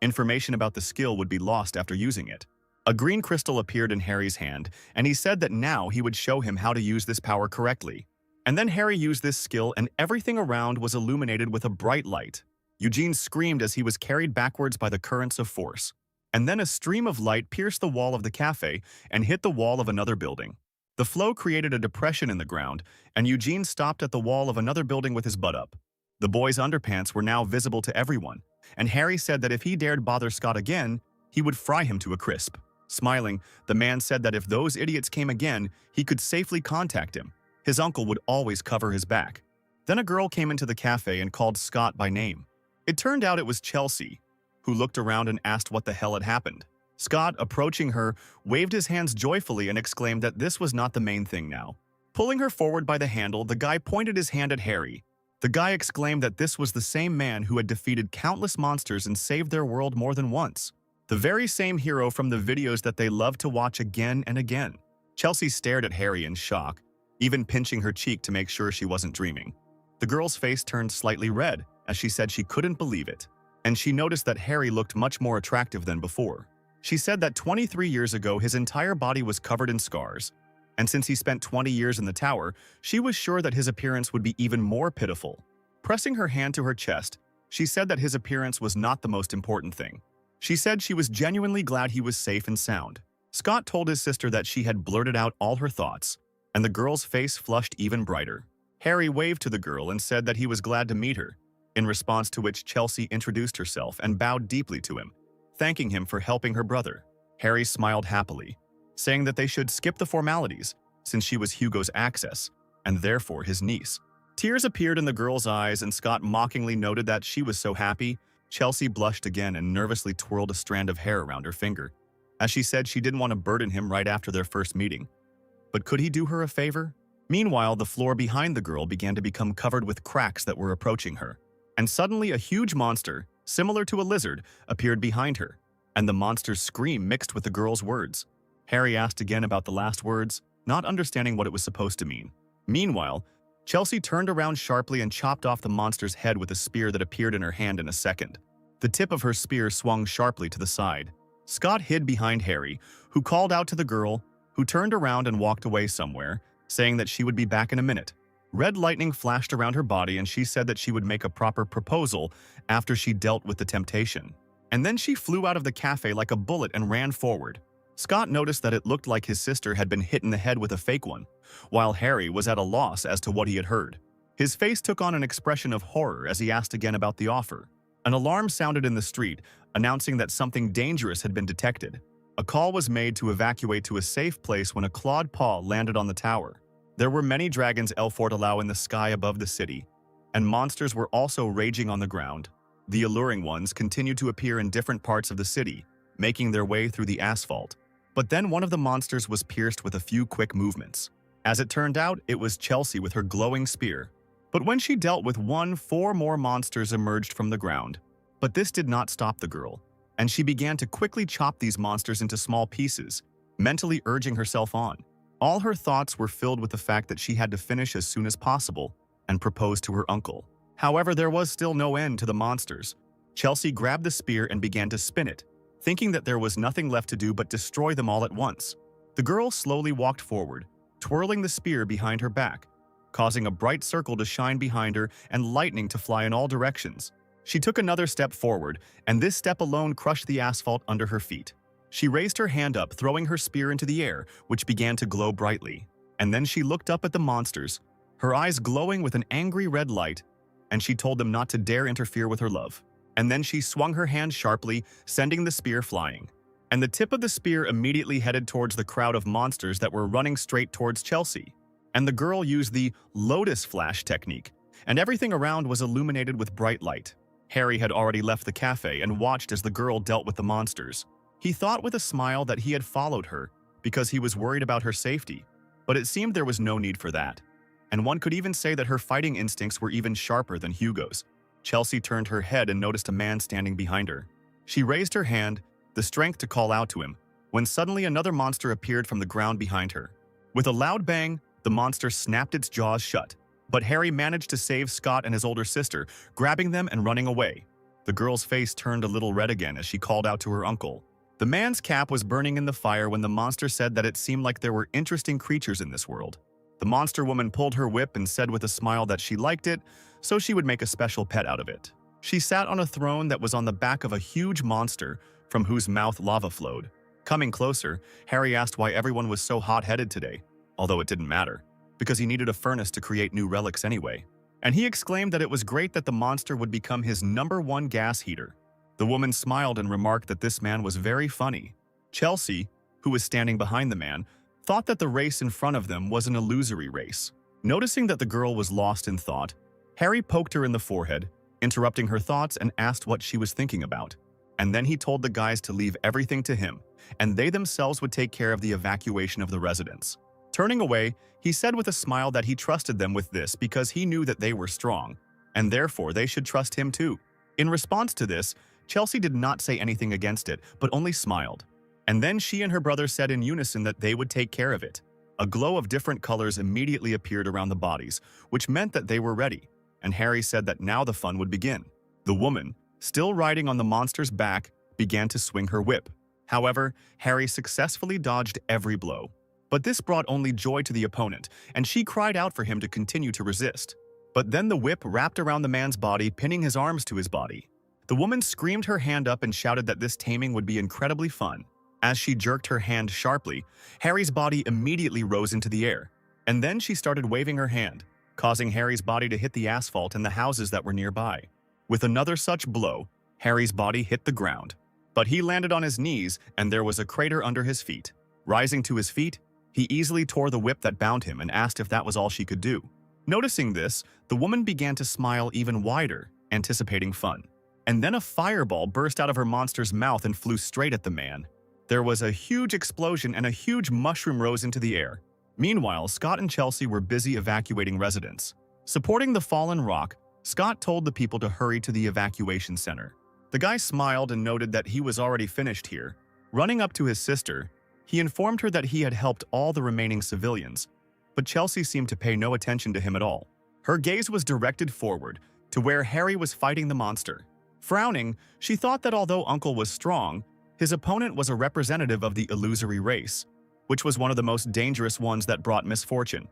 Information about the skill would be lost after using it. A green crystal appeared in Harry's hand, and he said that now he would show him how to use this power correctly. And then Harry used this skill and everything around was illuminated with a bright light. Eugene screamed as he was carried backwards by the currents of force. And then a stream of light pierced the wall of the cafe and hit the wall of another building. The flow created a depression in the ground, and Eugene stopped at the wall of another building with his butt up. The boy's underpants were now visible to everyone, and Harry said that if he dared bother Scott again, he would fry him to a crisp. Smiling, the man said that if those idiots came again, he could safely contact him. His uncle would always cover his back. Then a girl came into the cafe and called Scott by name. It turned out it was Chelsea, who looked around and asked what the hell had happened. Scott, approaching her, waved his hands joyfully and exclaimed that this was not the main thing now. Pulling her forward by the handle, the guy pointed his hand at Harry. The guy exclaimed that this was the same man who had defeated countless monsters and saved their world more than once. The very same hero from the videos that they loved to watch again and again. Chelsea stared at Harry in shock, even pinching her cheek to make sure she wasn't dreaming. The girl's face turned slightly red as she said she couldn't believe it, and she noticed that Harry looked much more attractive than before. She said that 23 years ago his entire body was covered in scars, and since he spent 20 years in the tower, she was sure that his appearance would be even more pitiful. Pressing her hand to her chest, she said that his appearance was not the most important thing. She said she was genuinely glad he was safe and sound. Scott told his sister that she had blurted out all her thoughts, and the girl's face flushed even brighter. Harry waved to the girl and said that he was glad to meet her, in response to which Chelsea introduced herself and bowed deeply to him, thanking him for helping her brother. Harry smiled happily, saying that they should skip the formalities, since she was Hugo's access, and therefore his niece. Tears appeared in the girl's eyes, and Scott mockingly noted that she was so happy. Chelsea blushed again and nervously twirled a strand of hair around her finger, as she said she didn't want to burden him right after their first meeting. But could he do her a favor? Meanwhile, the floor behind the girl began to become covered with cracks that were approaching her. And suddenly a huge monster, similar to a lizard, appeared behind her, and the monster's scream mixed with the girl's words. Harry asked again about the last words, not understanding what it was supposed to mean. Meanwhile, Chelsea turned around sharply and chopped off the monster's head with a spear that appeared in her hand in a second. The tip of her spear swung sharply to the side. Scott hid behind Harry, who called out to the girl, who turned around and walked away somewhere, saying that she would be back in a minute. Red lightning flashed around her body, and she said that she would make a proper proposal after she dealt with the temptation. And then she flew out of the cafe like a bullet and ran forward. Scott noticed that it looked like his sister had been hit in the head with a fake one, while Harry was at a loss as to what he had heard. His face took on an expression of horror as he asked again about the offer. An alarm sounded in the street, announcing that something dangerous had been detected. A call was made to evacuate to a safe place when a clawed paw landed on the tower. There were many dragons in the sky above the city, and monsters were also raging on the ground. The alluring ones continued to appear in different parts of the city, making their way through the asphalt. But then one of the monsters was pierced with a few quick movements. As it turned out, it was Chelsea with her glowing spear. But when she dealt with one, 4 more monsters emerged from the ground. But this did not stop the girl, and she began to quickly chop these monsters into small pieces, mentally urging herself on. All her thoughts were filled with the fact that she had to finish as soon as possible and propose to her uncle. However, there was still no end to the monsters. Chelsea grabbed the spear and began to spin it, thinking that there was nothing left to do but destroy them all at once. The girl slowly walked forward, twirling the spear behind her back, causing a bright circle to shine behind her and lightning to fly in all directions. She took another step forward, and this step alone crushed the asphalt under her feet. She raised her hand up, throwing her spear into the air, which began to glow brightly. And then she looked up at the monsters, her eyes glowing with an angry red light, and she told them not to dare interfere with her love. And then she swung her hand sharply, sending the spear flying. And the tip of the spear immediately headed towards the crowd of monsters that were running straight towards Chelsea. And the girl used the lotus flash technique, and everything around was illuminated with bright light. Harry had already left the cafe and watched as the girl dealt with the monsters. He thought with a smile that he had followed her because he was worried about her safety, but it seemed there was no need for that. and one could even say that her fighting instincts were even sharper than Hugo's. Chelsea turned her head and noticed a man standing behind her. She raised her hand, the strength to call out to him, when suddenly another monster appeared from the ground behind her. With a loud bang, the monster snapped its jaws shut, but Harry managed to save Scott and his older sister, grabbing them and running away. The girl's face turned a little red again as she called out to her uncle. The man's cap was burning in the fire when the monster said that it seemed like there were interesting creatures in this world. The monster woman pulled her whip and said with a smile that she liked it, so she would make a special pet out of it. She sat on a throne that was on the back of a huge monster from whose mouth lava flowed. Coming closer, Harry asked why everyone was so hot-headed today, although it didn't matter, because he needed a furnace to create new relics anyway. And he exclaimed that it was great that the monster would become his #1 gas heater. The woman smiled and remarked that this man was very funny. Chelsea, who was standing behind the man, thought that the race in front of them was an illusory race. Noticing that the girl was lost in thought, Harry poked her in the forehead, interrupting her thoughts and asked what she was thinking about. And then he told the guys to leave everything to him, and they themselves would take care of the evacuation of the residents. Turning away, he said with a smile that he trusted them with this because he knew that they were strong, and therefore they should trust him too. In response to this, Chelsea did not say anything against it, but only smiled. And then she and her brother said in unison that they would take care of it. A glow of different colors immediately appeared around the bodies, which meant that they were ready, and Harry said that now the fun would begin. The woman, still riding on the monster's back, began to swing her whip. However, Harry successfully dodged every blow. But this brought only joy to the opponent, and she cried out for him to continue to resist. But then the whip wrapped around the man's body, pinning his arms to his body. The woman screamed her hand up and shouted that this taming would be incredibly fun. As she jerked her hand sharply, Harry's body immediately rose into the air, and then she started waving her hand, causing Harry's body to hit the asphalt and the houses that were nearby. With another such blow, Harry's body hit the ground, but he landed on his knees and there was a crater under his feet. Rising to his feet, he easily tore the whip that bound him and asked if that was all she could do. Noticing this, the woman began to smile even wider, anticipating fun. And then a fireball burst out of her monster's mouth and flew straight at the man. There was a huge explosion and a huge mushroom rose into the air. Meanwhile, Scott and Chelsea were busy evacuating residents. Supporting the fallen rock, Scott told the people to hurry to the evacuation center. The guy smiled and noted that he was already finished here. Running up to his sister, he informed her that he had helped all the remaining civilians, but Chelsea seemed to pay no attention to him at all. Her gaze was directed forward, to where Harry was fighting the monster. Frowning, she thought that although Uncle was strong, his opponent was a representative of the illusory race, which was one of the most dangerous ones that brought misfortune,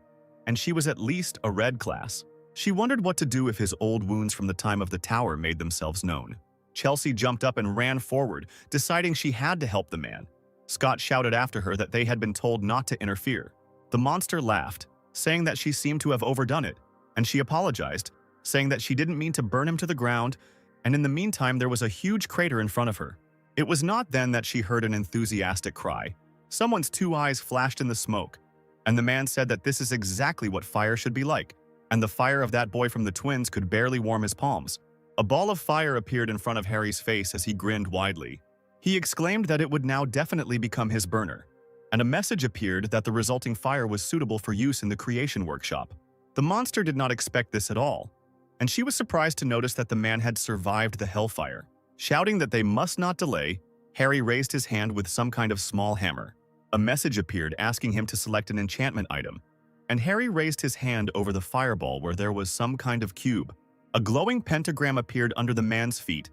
and she was at least a red class. She wondered what to do if his old wounds from the time of the tower made themselves known. Chelsea jumped up and ran forward, deciding she had to help the man. Scott shouted after her that they had been told not to interfere. The monster laughed, saying that she seemed to have overdone it, and she apologized, saying that she didn't mean to burn him to the ground, and in the meantime there was a huge crater in front of her. It was not then that she heard an enthusiastic cry. Someone's 2 eyes flashed in the smoke, and the man said that this is exactly what fire should be like, and the fire of that boy from the twins could barely warm his palms. A ball of fire appeared in front of Harry's face as he grinned widely. He exclaimed that it would now definitely become his burner, and a message appeared that the resulting fire was suitable for use in the creation workshop. The monster did not expect this at all, and she was surprised to notice that the man had survived the hellfire. Shouting that they must not delay, Harry raised his hand with some kind of small hammer. A message appeared asking him to select an enchantment item, and Harry raised his hand over the fireball where there was some kind of cube. A glowing pentagram appeared under the man's feet,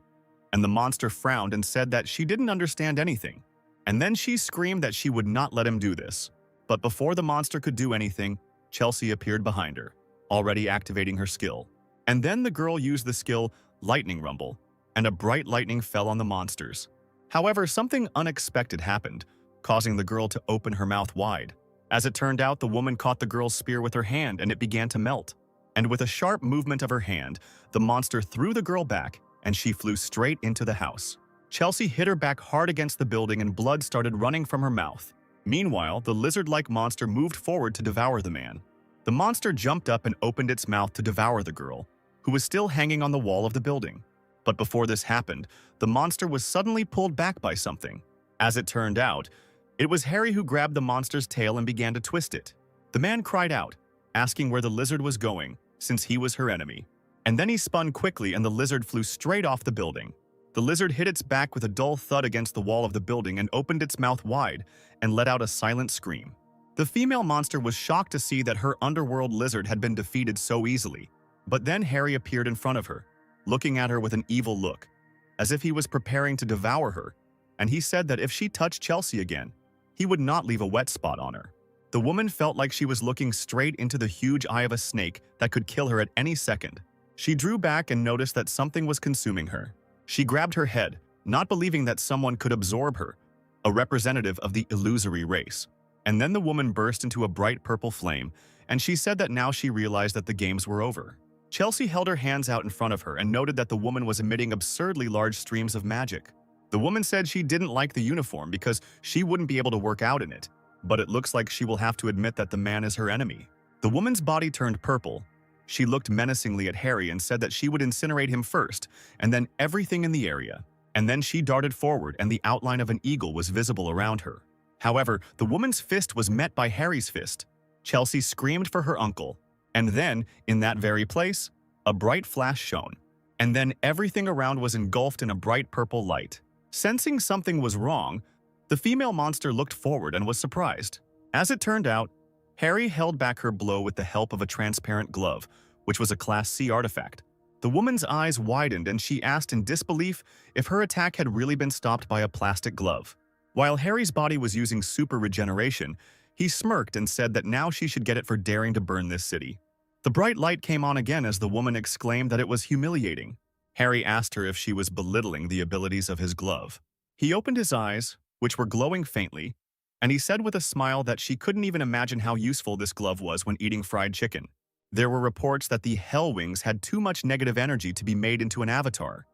and the monster frowned and said that she didn't understand anything. And then she screamed that she would not let him do this. But before the monster could do anything, Chelsea appeared behind her, already activating her skill. And then the girl used the skill Lightning Rumble, and a bright lightning fell on the monsters. However, something unexpected happened, causing the girl to open her mouth wide. As it turned out, the woman caught the girl's spear with her hand and it began to melt. And with a sharp movement of her hand, the monster threw the girl back and she flew straight into the house. Chelsea hit her back hard against the building and blood started running from her mouth. Meanwhile, the lizard-like monster moved forward to devour the man. The monster jumped up and opened its mouth to devour the girl, who was still hanging on the wall of the building. But before this happened, the monster was suddenly pulled back by something. As it turned out, it was Harry who grabbed the monster's tail and began to twist it. The man cried out, asking where the lizard was going, since he was her enemy. And then he spun quickly and the lizard flew straight off the building. The lizard hit its back with a dull thud against the wall of the building and opened its mouth wide and let out a silent scream. The female monster was shocked to see that her underworld lizard had been defeated so easily. But then Harry appeared in front of her, looking at her with an evil look, as if he was preparing to devour her, and he said that if she touched Chelsea again, he would not leave a wet spot on her. The woman felt like she was looking straight into the huge eye of a snake that could kill her at any second. She drew back and noticed that something was consuming her. She grabbed her head, not believing that someone could absorb her, a representative of the illusory race. And then the woman burst into a bright purple flame, and she said that now she realized that the games were over. Chelsea held her hands out in front of her and noted that the woman was emitting absurdly large streams of magic. The woman said she didn't like the uniform because she wouldn't be able to work out in it, but it looks like she will have to admit that the man is her enemy. The woman's body turned purple. She looked menacingly at Harry and said that she would incinerate him first, and then everything in the area. And then she darted forward and the outline of an eagle was visible around her. However, the woman's fist was met by Harry's fist. Chelsea screamed for her uncle. And then, in that very place, a bright flash shone. And then everything around was engulfed in a bright purple light. Sensing something was wrong, the female monster looked forward and was surprised. As it turned out, Harry held back her blow with the help of a transparent glove, which was a Class C artifact. The woman's eyes widened and she asked in disbelief if her attack had really been stopped by a plastic glove. While Harry's body was using super regeneration, he smirked and said that now she should get it for daring to burn this city. The bright light came on again as the woman exclaimed that it was humiliating. Harry asked her if she was belittling the abilities of his glove. He opened his eyes, which were glowing faintly, and he said with a smile that she couldn't even imagine how useful this glove was when eating fried chicken. There were reports that the Hell Wings had too much negative energy to be made into an avatar,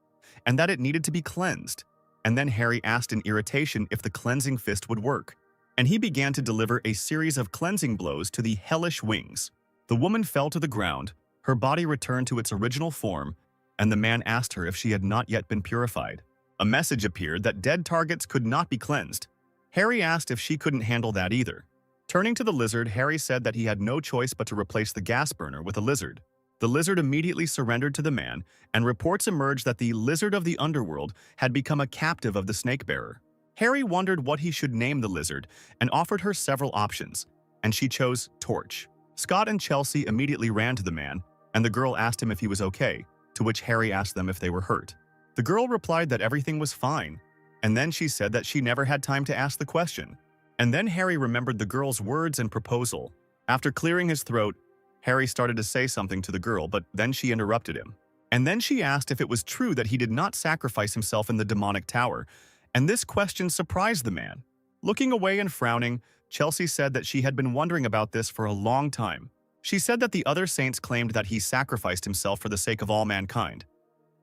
and that it needed to be cleansed. And then Harry asked in irritation if the cleansing fist would work, and he began to deliver a series of cleansing blows to the hellish wings. The woman fell to the ground, her body returned to its original form, and the man asked her if she had not yet been purified. A message appeared that dead targets could not be cleansed. Harry asked if she couldn't handle that either. Turning to the lizard, Harry said that he had no choice but to replace the gas burner with a lizard. The lizard immediately surrendered to the man, and reports emerged that the lizard of the underworld had become a captive of the snake-bearer. Harry wondered what he should name the lizard and offered her several options, and she chose Torch. Scott and Chelsea immediately ran to the man, and the girl asked him if he was okay, to which Harry asked them if they were hurt. The girl replied that everything was fine, and then she said that she never had time to ask the question. And then Harry remembered the girl's words and proposal. After clearing his throat, Harry started to say something to the girl, but then she interrupted him. And then she asked if it was true that he did not sacrifice himself in the demonic tower, and this question surprised the man. Looking away and frowning, Chelsea said that she had been wondering about this for a long time. She said that the other saints claimed that he sacrificed himself for the sake of all mankind.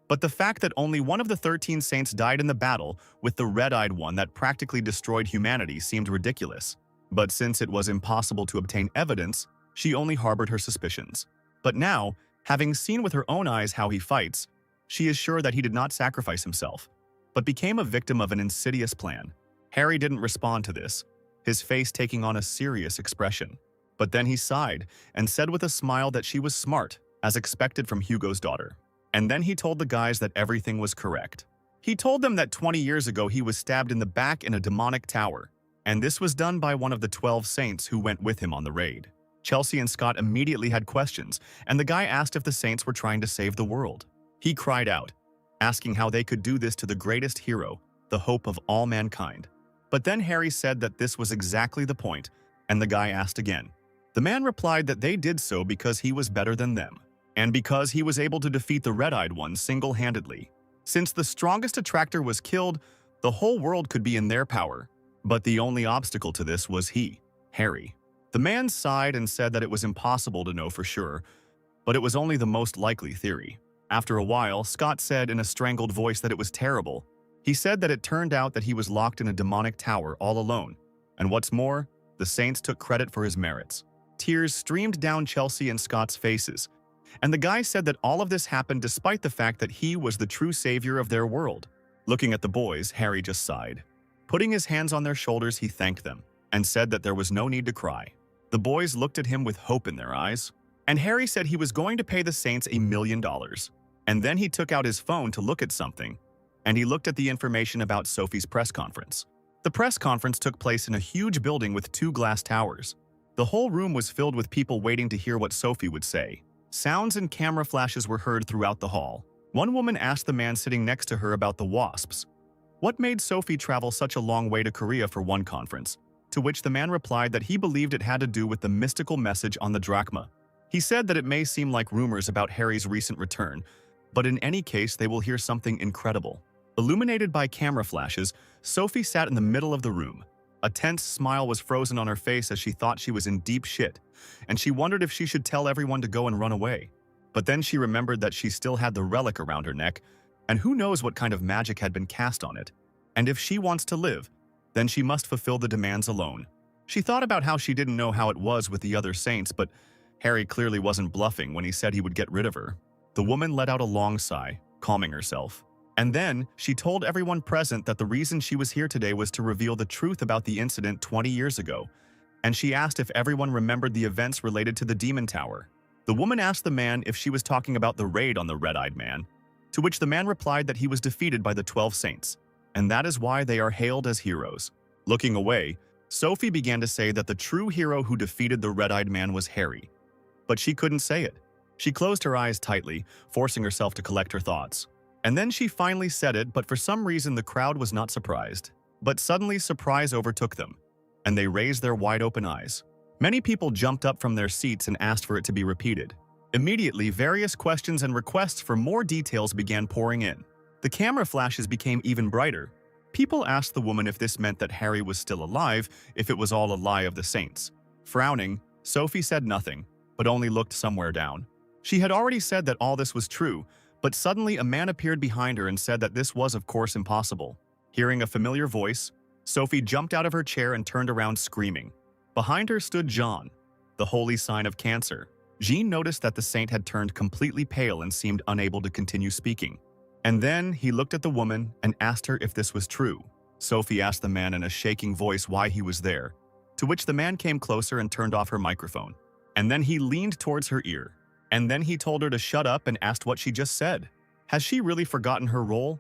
But the fact that only one of the 13 saints died in the battle with the red-eyed one that practically destroyed humanity seemed ridiculous. But since it was impossible to obtain evidence, she only harbored her suspicions. But now, having seen with her own eyes how he fights, she is sure that he did not sacrifice himself, but became a victim of an insidious plan. Harry didn't respond to this, his face taking on a serious expression. But then he sighed and said with a smile that she was smart, as expected from Hugo's daughter. And then he told the guys that everything was correct. He told them that 20 years ago he was stabbed in the back in a demonic tower, and this was done by one of the 12 saints who went with him on the raid. Chelsea and Scott immediately had questions, and the guy asked if the saints were trying to save the world. He cried out, asking how they could do this to the greatest hero, the hope of all mankind. But then Harry said that this was exactly the point, and the guy asked again. The man replied that they did so because he was better than them, and because he was able to defeat the red-eyed one single-handedly. Since the strongest attractor was killed, the whole world could be in their power. But the only obstacle to this was he, Harry. The man sighed and said that it was impossible to know for sure, but it was only the most likely theory. After a while, Scott said in a strangled voice that it was terrible. He said that it turned out that he was locked in a demonic tower all alone, and what's more, the saints took credit for his merits. Tears streamed down Chelsea and Scott's faces, and the guy said that all of this happened despite the fact that he was the true savior of their world. Looking at the boys, Harry just sighed. Putting his hands on their shoulders, he thanked them, and said that there was no need to cry. The boys looked at him with hope in their eyes, and Harry said he was going to pay the Saints $1 million. And then he took out his phone to look at something, and he looked at the information about Sophie's press conference. The press conference took place in a huge building with 2 glass towers. The whole room was filled with people waiting to hear what Sophie would say. Sounds and camera flashes were heard throughout the hall. One woman asked the man sitting next to her about the wasps. What made Sophie travel such a long way to Korea for one conference? To which the man replied that he believed it had to do with the mystical message on the drachma. He said that it may seem like rumors about Harry's recent return, but in any case they will hear something incredible. Illuminated by camera flashes, Sophie sat in the middle of the room. A tense smile was frozen on her face as she thought she was in deep shit, and she wondered if she should tell everyone to go and run away. But then she remembered that she still had the relic around her neck, and who knows what kind of magic had been cast on it. And if she wants to live, then she must fulfill the demands alone. She thought about how she didn't know how it was with the other saints, but Harry clearly wasn't bluffing when he said he would get rid of her. The woman let out a long sigh, calming herself. And then she told everyone present that the reason she was here today was to reveal the truth about the incident 20 years ago. And she asked if everyone remembered the events related to the Demon Tower. The woman asked the man if she was talking about the raid on the Red-Eyed Man, to which the man replied that he was defeated by the 12 saints, and that is why they are hailed as heroes. Looking away, Sophie began to say that the true hero who defeated the Red-Eyed Man was Harry. But she couldn't say it. She closed her eyes tightly, forcing herself to collect her thoughts. And then she finally said it, but for some reason the crowd was not surprised. But suddenly surprise overtook them, and they raised their wide-open eyes. Many people jumped up from their seats and asked for it to be repeated. Immediately, various questions and requests for more details began pouring in. The camera flashes became even brighter. People asked the woman if this meant that Harry was still alive, if it was all a lie of the saints. Frowning, Sophie said nothing, but only looked somewhere down. She had already said that all this was true, but suddenly a man appeared behind her and said that this was of course impossible. Hearing a familiar voice, Sophie jumped out of her chair and turned around screaming. Behind her stood John, the holy sign of Cancer. Jean noticed that the saint had turned completely pale and seemed unable to continue speaking. And then he looked at the woman and asked her if this was true. Sophie asked the man in a shaking voice why he was there, to which the man came closer and turned off her microphone. And then he leaned towards her ear. And then he told her to shut up and asked what she just said. Has she really forgotten her role?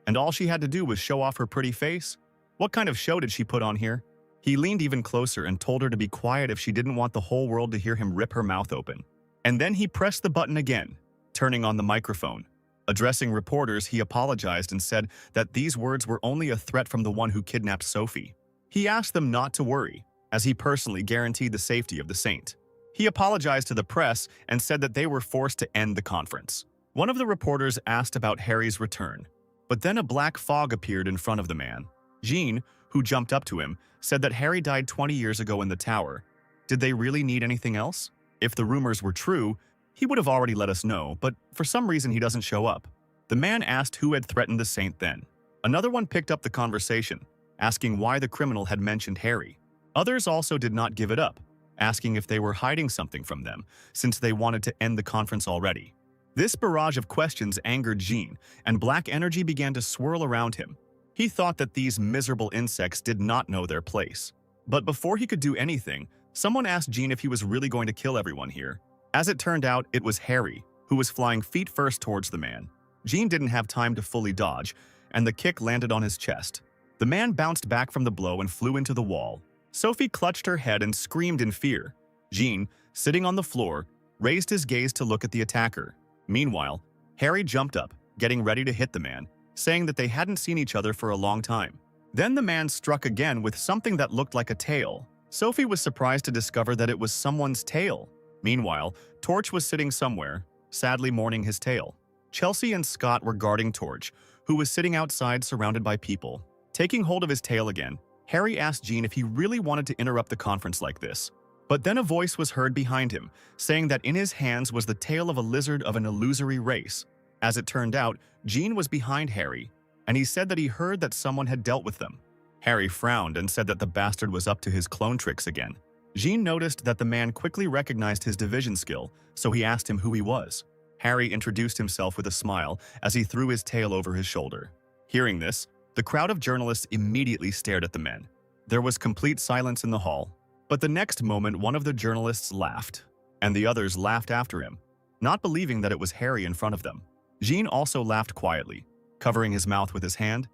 And all she had to do was show off her pretty face? What kind of show did she put on here? He leaned even closer and told her to be quiet if she didn't want the whole world to hear him rip her mouth open. And then he pressed the button again, turning on the microphone. Addressing reporters, he apologized and said that these words were only a threat from the one who kidnapped Sophie. He asked them not to worry, as he personally guaranteed the safety of the saint. He apologized to the press and said that they were forced to end the conference. One of the reporters asked about Harry's return, but then a black fog appeared in front of the man. Jean, who jumped up to him, said that Harry died 20 years ago in the tower. Did they really need anything else? If the rumors were true, he would have already let us know, but for some reason he doesn't show up. The man asked who had threatened the saint then. Another one picked up the conversation, asking why the criminal had mentioned Harry. Others also did not give it up, asking if they were hiding something from them, since they wanted to end the conference already. This barrage of questions angered Jean, and black energy began to swirl around him. He thought that these miserable insects did not know their place. But before he could do anything, someone asked Jean if he was really going to kill everyone here. As it turned out, it was Harry, who was flying feet first towards the man. Jean didn't have time to fully dodge, and the kick landed on his chest. The man bounced back from the blow and flew into the wall. Sophie clutched her head and screamed in fear. Jean, sitting on the floor, raised his gaze to look at the attacker. Meanwhile, Harry jumped up, getting ready to hit the man, saying that they hadn't seen each other for a long time. Then the man struck again with something that looked like a tail. Sophie was surprised to discover that it was someone's tail. Meanwhile, Torch was sitting somewhere, sadly mourning his tail. Chelsea and Scott were guarding Torch, who was sitting outside surrounded by people. Taking hold of his tail again, Harry asked Jean if he really wanted to interrupt the conference like this. But then a voice was heard behind him, saying that in his hands was the tail of a lizard of an illusory race. As it turned out, Jean was behind Harry, and he said that he heard that someone had dealt with them. Harry frowned and said that the bastard was up to his clone tricks again. Jean noticed that the man quickly recognized his division skill, so he asked him who he was. Harry introduced himself with a smile as he threw his tail over his shoulder. Hearing this, the crowd of journalists immediately stared at the men. There was complete silence in the hall. But the next moment, one of the journalists laughed, and the others laughed after him, not believing that it was Harry in front of them. Jean also laughed quietly, covering his mouth with his hand,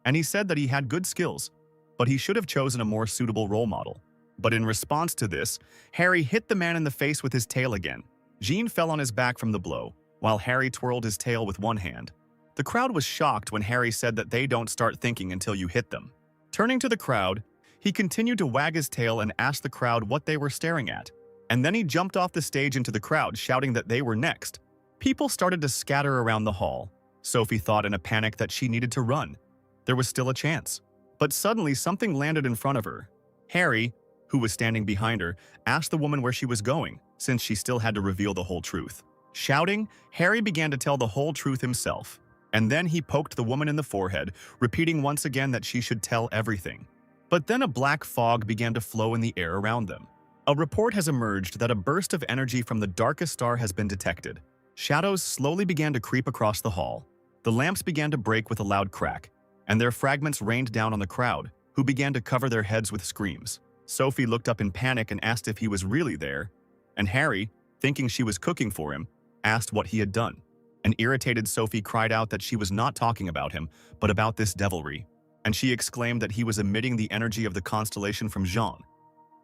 and he said that he had good skills, but he should have chosen a more suitable role model. But in response to this, Harry hit the man in the face with his tail again. Jean fell on his back from the blow, while Harry twirled his tail with one hand. The crowd was shocked when Harry said that they don't start thinking until you hit them. Turning to the crowd, he continued to wag his tail and asked the crowd what they were staring at. And then he jumped off the stage into the crowd, shouting that they were next. People started to scatter around the hall. Sophie thought in a panic that she needed to run. There was still a chance. But suddenly something landed in front of her. Harry, who was standing behind her, asked the woman where she was going, since she still had to reveal the whole truth. Shouting, Harry began to tell the whole truth himself. And then he poked the woman in the forehead, repeating once again that she should tell everything. But then a black fog began to flow in the air around them. A report has emerged that a burst of energy from the darkest star has been detected. Shadows slowly began to creep across the hall. The lamps began to break with a loud crack, and their fragments rained down on the crowd, who began to cover their heads with screams. Sophie looked up in panic and asked if he was really there, and Harry, thinking she was cooking for him, asked what he had done. An irritated Sophie cried out that she was not talking about him, but about this devilry, and she exclaimed that he was emitting the energy of the constellation from Jean.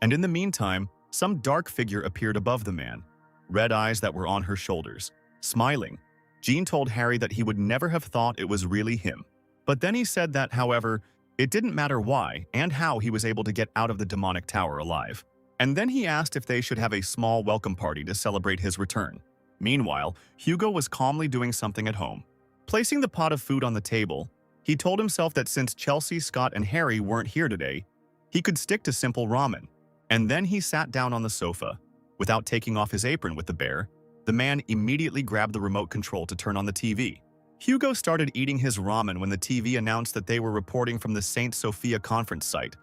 And in the meantime, some dark figure appeared above the man, red eyes that were on her shoulders. Smiling, Jean told Harry that he would never have thought it was really him. But then he said that, however, it didn't matter why and how he was able to get out of the demonic tower alive. And then he asked if they should have a small welcome party to celebrate his return. Meanwhile, Hugo was calmly doing something at home. Placing the pot of food on the table, he told himself that since Chelsea, Scott, and Harry weren't here today, he could stick to simple ramen. And then he sat down on the sofa. Without taking off his apron with the bear, the man immediately grabbed the remote control to turn on the TV. Hugo started eating his ramen when the TV announced that they were reporting from the St. Sophia conference site.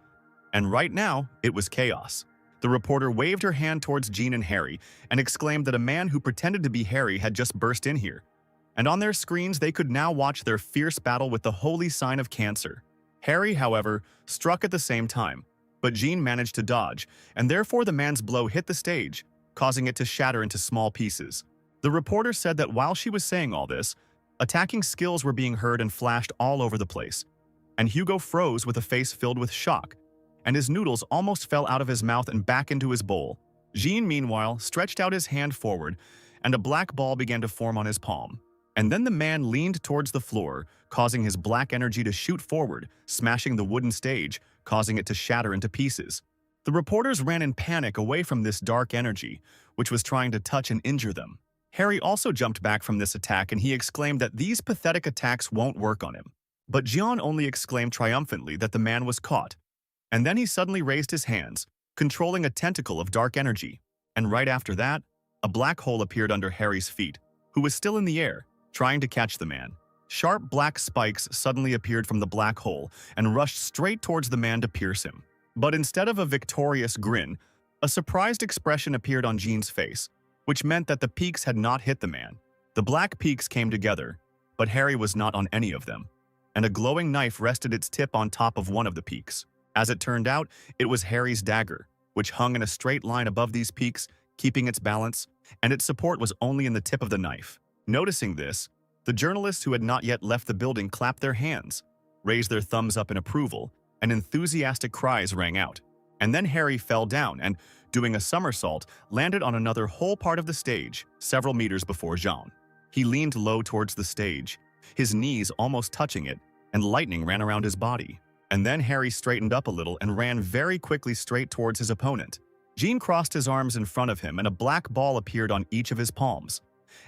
And right now, it was chaos. The reporter waved her hand towards Jean and Harry and exclaimed that a man who pretended to be Harry had just burst in here. And on their screens, they could now watch their fierce battle with the holy sign of Cancer. Harry, however, struck at the same time, but Jean managed to dodge, and therefore the man's blow hit the stage, causing it to shatter into small pieces. The reporter said that while she was saying all this, attacking skills were being heard and flashed all over the place, and Hugo froze with a face filled with shock, and his noodles almost fell out of his mouth and back into his bowl. Jean, meanwhile, stretched out his hand forward, and a black ball began to form on his palm. And then the man leaned towards the floor, causing his black energy to shoot forward, smashing the wooden stage, causing it to shatter into pieces. The reporters ran in panic away from this dark energy, which was trying to touch and injure them. Harry also jumped back from this attack, and he exclaimed that these pathetic attacks won't work on him. But Jean only exclaimed triumphantly that the man was caught. And then he suddenly raised his hands, controlling a tentacle of dark energy. And right after that, a black hole appeared under Harry's feet, who was still in the air, trying to catch the man. Sharp black spikes suddenly appeared from the black hole and rushed straight towards the man to pierce him. But instead of a victorious grin, a surprised expression appeared on Jean's face, which meant that the peaks had not hit the man. The black peaks came together, but Harry was not on any of them, and a glowing knife rested its tip on top of one of the peaks. As it turned out, it was Harry's dagger, which hung in a straight line above these peaks, keeping its balance, and its support was only in the tip of the knife. Noticing this, the journalists who had not yet left the building clapped their hands, raised their thumbs up in approval, and enthusiastic cries rang out. And then Harry fell down and, doing a somersault, landed on another whole part of the stage, several meters before Jean. He leaned low towards the stage, his knees almost touching it, and lightning ran around his body. And then Harry straightened up a little and ran very quickly straight towards his opponent. Jean crossed his arms in front of him, and a black ball appeared on each of his palms.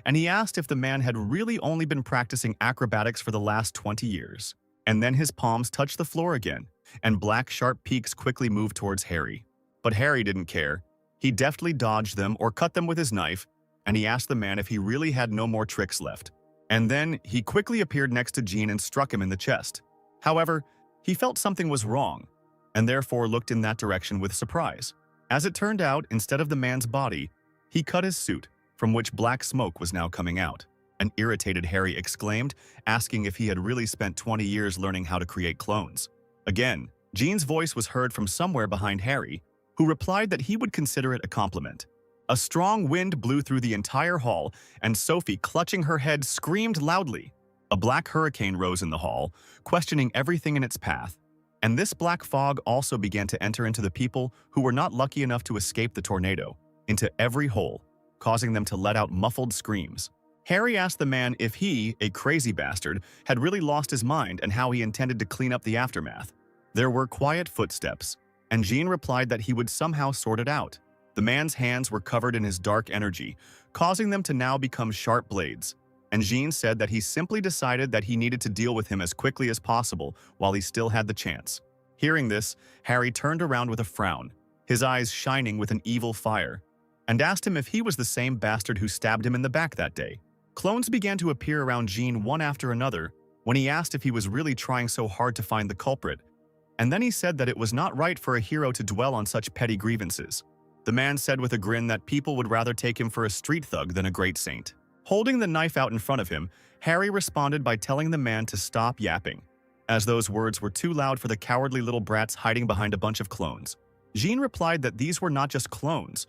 And he asked if the man had really only been practicing acrobatics for the last 20 years. And then his palms touched the floor again, and black sharp peaks quickly moved towards Harry. But Harry didn't care. He deftly dodged them or cut them with his knife, and he asked the man if he really had no more tricks left. And then he quickly appeared next to Jean and struck him in the chest. However, he felt something was wrong, and therefore looked in that direction with surprise. As it turned out, instead of the man's body, he cut his suit, from which black smoke was now coming out. An irritated Harry exclaimed, asking if he had really spent 20 years learning how to create clones. Again, Jean's voice was heard from somewhere behind Harry, who replied that he would consider it a compliment. A strong wind blew through the entire hall, and Sophie, clutching her head, screamed loudly. A black hurricane rose in the hall, questioning everything in its path. And this black fog also began to enter into the people who were not lucky enough to escape the tornado, into every hole, causing them to let out muffled screams. Harry asked the man if he, a crazy bastard, had really lost his mind and how he intended to clean up the aftermath. There were quiet footsteps, and Jean replied that he would somehow sort it out. The man's hands were covered in his dark energy, causing them to now become sharp blades, and Jean said that he simply decided that he needed to deal with him as quickly as possible while he still had the chance. Hearing this, Harry turned around with a frown, his eyes shining with an evil fire, and asked him if he was the same bastard who stabbed him in the back that day. Clones began to appear around Jean one after another when he asked if he was really trying so hard to find the culprit, and then he said that it was not right for a hero to dwell on such petty grievances. The man said with a grin that people would rather take him for a street thug than a great saint. Holding the knife out in front of him, Harry responded by telling the man to stop yapping, as those words were too loud for the cowardly little brats hiding behind a bunch of clones. Jean replied that these were not just clones,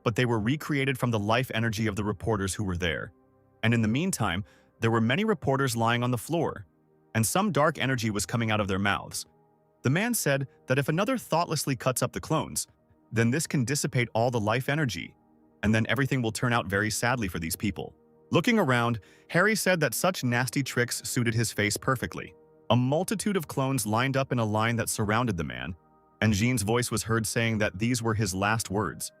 but they were recreated from the life energy of the reporters who were there. And in the meantime, there were many reporters lying on the floor, and some dark energy was coming out of their mouths. The man said that if another thoughtlessly cuts up the clones, then this can dissipate all the life energy, and then everything will turn out very sadly for these people. Looking around, Harry said that such nasty tricks suited his face perfectly. A multitude of clones lined up in a line that surrounded the man, and Jean's voice was heard saying that these were his last words.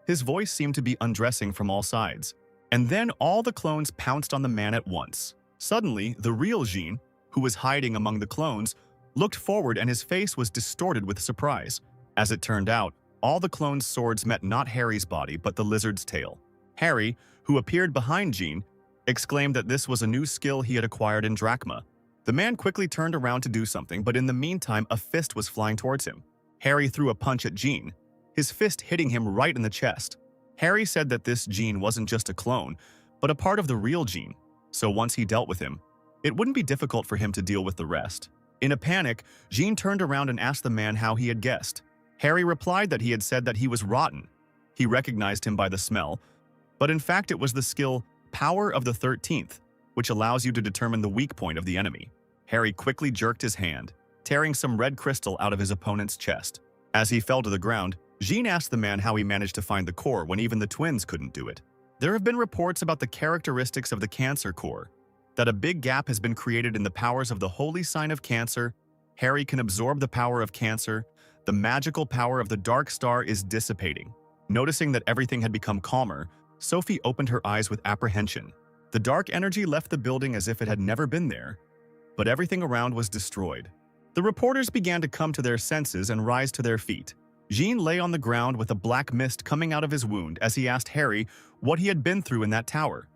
His voice seemed to be undressing from all sides, and then all the clones pounced on the man at once. Suddenly, the real Jean, who was hiding among the clones, looked forward and his face was distorted with surprise. As it turned out, all the clones' swords met not Harry's body but the lizard's tail. Harry, who appeared behind Jean, exclaimed that this was a new skill he had acquired in Drachma. The man quickly turned around to do something, but in the meantime a fist was flying towards him. Harry threw a punch at Jean, his fist hitting him right in the chest. Harry said that this Jean wasn't just a clone, but a part of the real Jean, so once he dealt with him, it wouldn't be difficult for him to deal with the rest. In a panic, Jean turned around and asked the man how he had guessed. Harry replied that he had said that he was rotten. He recognized him by the smell, but in fact it was the skill Power of the 13th, which allows you to determine the weak point of the enemy. Harry quickly jerked his hand, tearing some red crystal out of his opponent's chest. As he fell to the ground, Jean asked the man how he managed to find the core when even the twins couldn't do it. There have been reports about the characteristics of the Cancer core, that a big gap has been created in the powers of the holy sign of Cancer. Harry can absorb the power of Cancer. The magical power of the dark star is dissipating. Noticing that everything had become calmer, Sophie opened her eyes with apprehension. The dark energy left the building as if it had never been there, but everything around was destroyed. The reporters began to come to their senses and rise to their feet. Jean lay on the ground with a black mist coming out of his wound as he asked Harry what he had been through in that tower,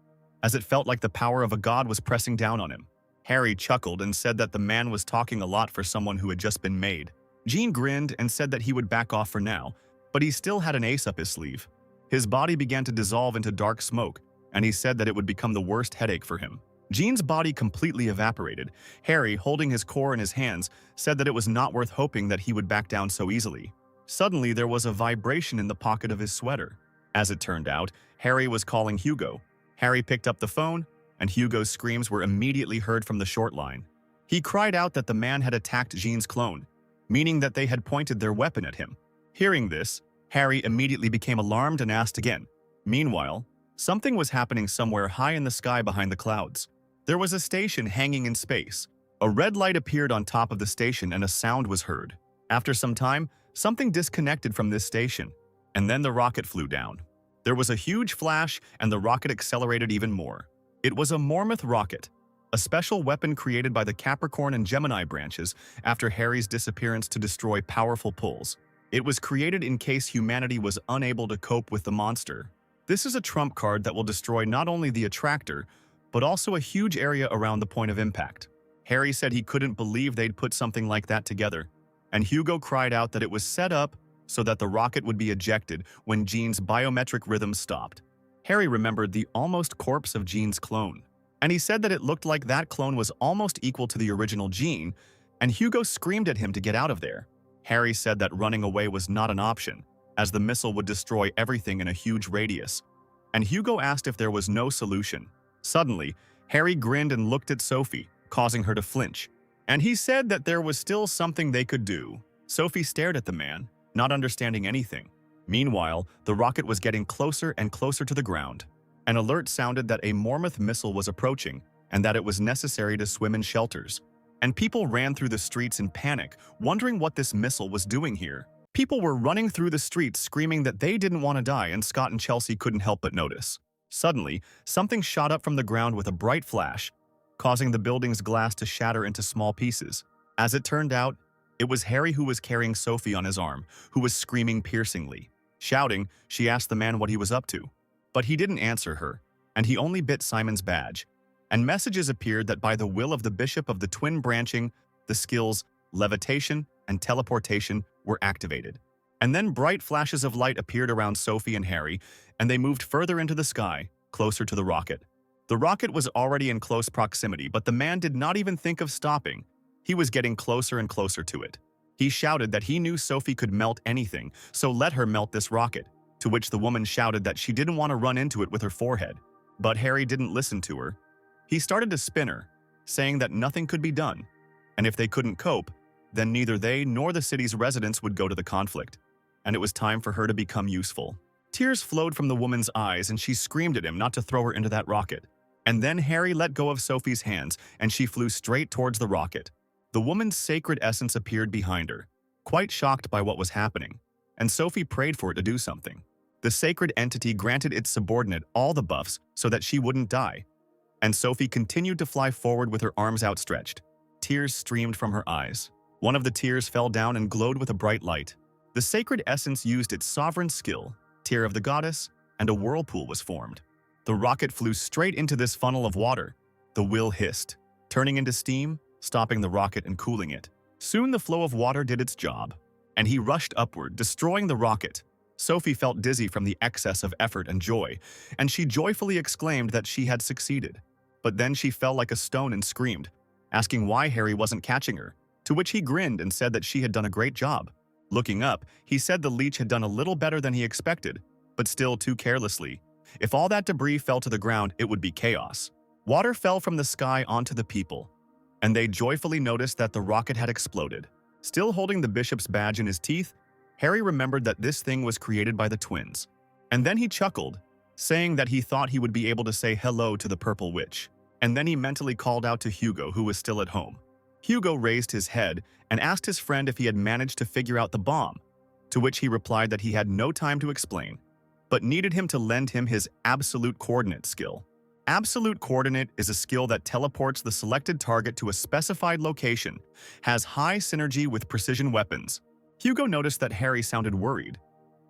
as it felt like the power of a god was pressing down on him. Harry chuckled and said that the man was talking a lot for someone who had just been made. Jean grinned and said that he would back off for now, but he still had an ace up his sleeve. His body began to dissolve into dark smoke, and he said that it would become the worst headache for him. Jean's body completely evaporated. Harry, holding his core in his hands, said that it was not worth hoping that he would back down so easily. Suddenly, there was a vibration in the pocket of his sweater. As it turned out, Harry was calling Hugo. Harry picked up the phone, and Hugo's screams were immediately heard from the short line. He cried out that the man had attacked Jean's clone, meaning that they had pointed their weapon at him. Hearing this, Harry immediately became alarmed and asked again. Meanwhile, something was happening somewhere high in the sky behind the clouds. There was a station hanging in space. A red light appeared on top of the station and a sound was heard. After some time, something disconnected from this station, and then the rocket flew down. There was a huge flash and the rocket accelerated even more. It was a Mormoth rocket, a special weapon created by the Capricorn and Gemini branches after Harry's disappearance to destroy powerful pulls. It was created in case humanity was unable to cope with the monster. This is a trump card that will destroy not only the attractor, but also a huge area around the point of impact. Harry said he couldn't believe they'd put something like that together, and Hugo cried out that it was set up so that the rocket would be ejected when Jean's biometric rhythm stopped. Harry remembered the almost corpse of Jean's clone, and he said that it looked like that clone was almost equal to the original Jean, and Hugo screamed at him to get out of there. Harry said that running away was not an option, as the missile would destroy everything in a huge radius. And Hugo asked if there was no solution. Suddenly, Harry grinned and looked at Sophie, causing her to flinch. And he said that there was still something they could do. Sophie stared at the man, not understanding anything. Meanwhile, the rocket was getting closer and closer to the ground. An alert sounded that a Mormouth missile was approaching and that it was necessary to swim in shelters. And people ran through the streets in panic, wondering what this missile was doing here. People were running through the streets screaming that they didn't want to die, and Scott and Chelsea couldn't help but notice. Suddenly, something shot up from the ground with a bright flash, causing the building's glass to shatter into small pieces. As it turned out, it was Harry who was carrying Sophie on his arm, who was screaming piercingly. Shouting, she asked the man what he was up to. But he didn't answer her, and he only bit Simon's badge. And messages appeared that by the will of the bishop of the twin branching, the skills levitation and teleportation were activated. And then bright flashes of light appeared around Sophie and Harry, and they moved further into the sky, closer to the rocket. The rocket was already in close proximity, but the man did not even think of stopping. He was getting closer and closer to it. He shouted that he knew Sophie could melt anything, so let her melt this rocket, to which the woman shouted that she didn't want to run into it with her forehead. But Harry didn't listen to her. He started to spin her, saying that nothing could be done, and if they couldn't cope, then neither they nor the city's residents would go to the conflict, and it was time for her to become useful. Tears flowed from the woman's eyes, and she screamed at him not to throw her into that rocket. And then Harry let go of Sophie's hands, and she flew straight towards the rocket. The woman's sacred essence appeared behind her, quite shocked by what was happening, and Sophie prayed for it to do something. The sacred entity granted its subordinate all the buffs so that she wouldn't die, and Sophie continued to fly forward with her arms outstretched. Tears streamed from her eyes. One of the tears fell down and glowed with a bright light. The sacred essence used its sovereign skill, Tear of the Goddess, and a whirlpool was formed. The rocket flew straight into this funnel of water. The wheel hissed, turning into steam, stopping the rocket and cooling it. Soon the flow of water did its job, and he rushed upward, destroying the rocket. Sophie felt dizzy from the excess of effort and joy, and she joyfully exclaimed that she had succeeded. But then she fell like a stone and screamed, asking why Harry wasn't catching her, to which he grinned and said that she had done a great job. Looking up, he said the leech had done a little better than he expected, but still too carelessly. If all that debris fell to the ground, it would be chaos. Water fell from the sky onto the people, and they joyfully noticed that the rocket had exploded. Still holding the bishop's badge in his teeth, Harry remembered that this thing was created by the twins. And then he chuckled, saying that he thought he would be able to say hello to the purple witch. And then he mentally called out to Hugo, who was still at home. Hugo raised his head and asked his friend if he had managed to figure out the bomb, to which he replied that he had no time to explain, but needed him to lend him his absolute coordinate skill. Absolute coordinate is a skill that teleports the selected target to a specified location, has high synergy with precision weapons. Hugo noticed that Harry sounded worried.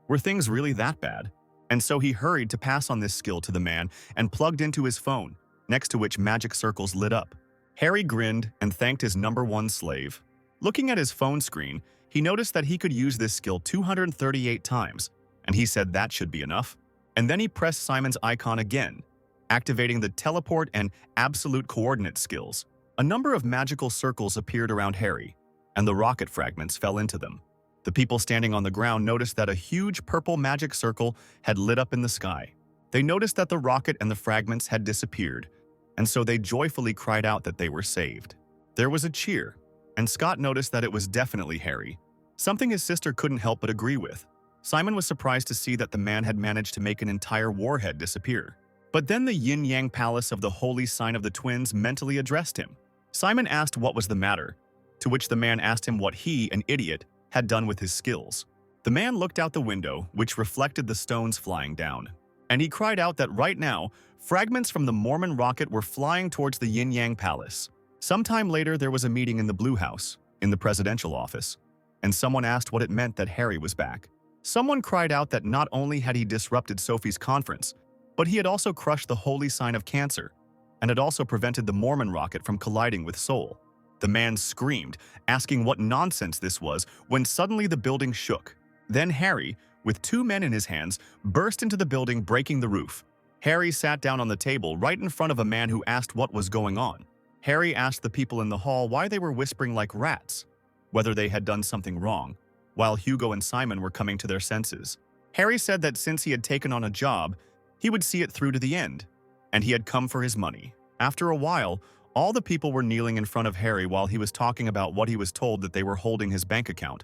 Were things really that bad? And so he hurried to pass on this skill to the man and plugged into his phone, next to which magic circles lit up. Harry grinned and thanked his #1 slave. Looking at his phone screen, he noticed that he could use this skill 238 times, and he said that should be enough. And then he pressed Simon's icon again, activating the teleport and absolute coordinate skills. A number of magical circles appeared around Harry, and the rocket fragments fell into them. The people standing on the ground noticed that a huge purple magic circle had lit up in the sky. They noticed that the rocket and the fragments had disappeared, and so they joyfully cried out that they were saved. There was a cheer, and Scott noticed that it was definitely Harry, something his sister couldn't help but agree with. Simon was surprised to see that the man had managed to make an entire warhead disappear. But then the yin-yang palace of the holy sign of the twins mentally addressed him. Simon asked what was the matter, to which the man asked him what he, an idiot, had done with his skills. The man looked out the window, which reflected the stones flying down, and he cried out that right now, fragments from the Mormon rocket were flying towards the yin-yang palace. Sometime later, there was a meeting in the Blue House, in the presidential office, and someone asked what it meant that Harry was back. Someone cried out that not only had he disrupted Sophie's conference, but he had also crushed the holy sign of Cancer, and had also prevented the Mormon rocket from colliding with Sol. The man screamed, asking what nonsense this was, when suddenly the building shook. Then Harry, with 2 men in his hands, burst into the building, breaking the roof. Harry sat down on the table right in front of a man who asked what was going on. Harry asked the people in the hall why they were whispering like rats, whether they had done something wrong. while Hugo and Simon were coming to their senses. Harry said that since he had taken on a job, he would see it through to the end, and he had come for his money. After a while, all the people were kneeling in front of Harry while he was talking about what he was told that they were holding his bank account,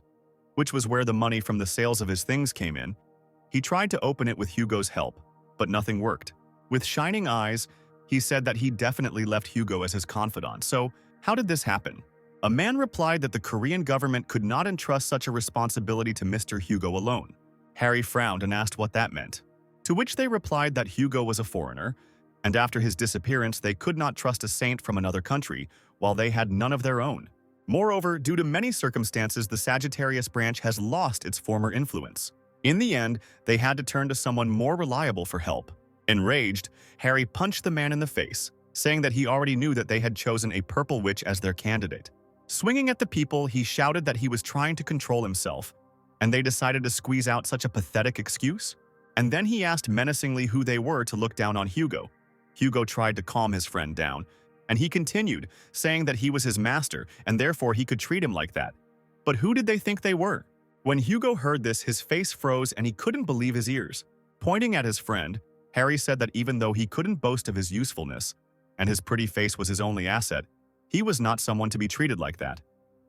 which was where the money from the sales of his things came in. He tried to open it with Hugo's help, but nothing worked. With shining eyes, he said that he definitely left Hugo as his confidant. So, how did this happen? A man replied that the Korean government could not entrust such a responsibility to Mr. Hugo alone. Harry frowned and asked what that meant, to which they replied that Hugo was a foreigner, and after his disappearance they could not trust a saint from another country while they had none of their own. Moreover, due to many circumstances, the Sagittarius branch has lost its former influence. In the end, they had to turn to someone more reliable for help. Enraged, Harry punched the man in the face, saying that he already knew that they had chosen a purple witch as their candidate. Swinging at the people, he shouted that he was trying to control himself, and they decided to squeeze out such a pathetic excuse? And then he asked menacingly who they were to look down on Hugo. Hugo tried to calm his friend down, and he continued, saying that he was his master and therefore he could treat him like that. But who did they think they were? When Hugo heard this, his face froze and he couldn't believe his ears. Pointing at his friend, Harry said that even though he couldn't boast of his usefulness, and his pretty face was his only asset, he was not someone to be treated like that.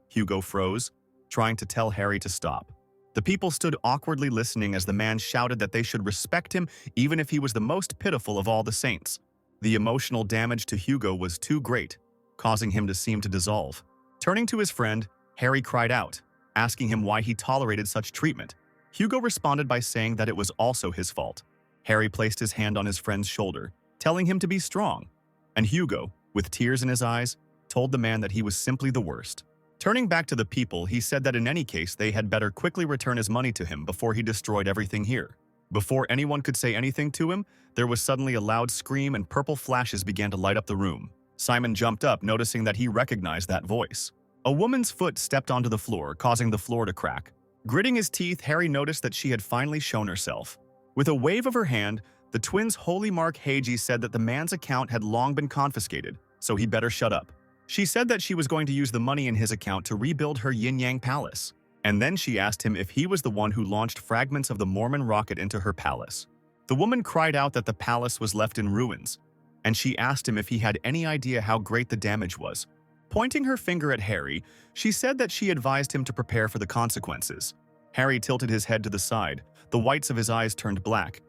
Hugo froze, trying to tell Harry to stop. The people stood awkwardly listening as the man shouted that they should respect him even if he was the most pitiful of all the saints. The emotional damage to Hugo was too great, causing him to seem to dissolve. Turning to his friend, Harry cried out, asking him why he tolerated such treatment. Hugo responded by saying that it was also his fault. Harry placed his hand on his friend's shoulder, telling him to be strong, and Hugo, with tears in his eyes, told the man that he was simply the worst. Turning back to the people, he said that in any case they had better quickly return his money to him before he destroyed everything here. Before anyone could say anything to him, there was suddenly a loud scream and purple flashes began to light up the room. Simon jumped up, noticing that he recognized that voice. A woman's foot stepped onto the floor, causing the floor to crack. Gritting his teeth, Harry noticed that she had finally shown herself. With a wave of her hand, the twins' holy mark Heiji said that the man's account had long been confiscated, so he better shut up. She said that she was going to use the money in his account to rebuild her yin-yang palace. And then she asked him if he was the one who launched fragments of the Mormon rocket into her palace. The woman cried out that the palace was left in ruins, and she asked him if he had any idea how great the damage was. Pointing her finger at Harry, she said that she advised him to prepare for the consequences. Harry tilted his head to the side, the whites of his eyes turned black,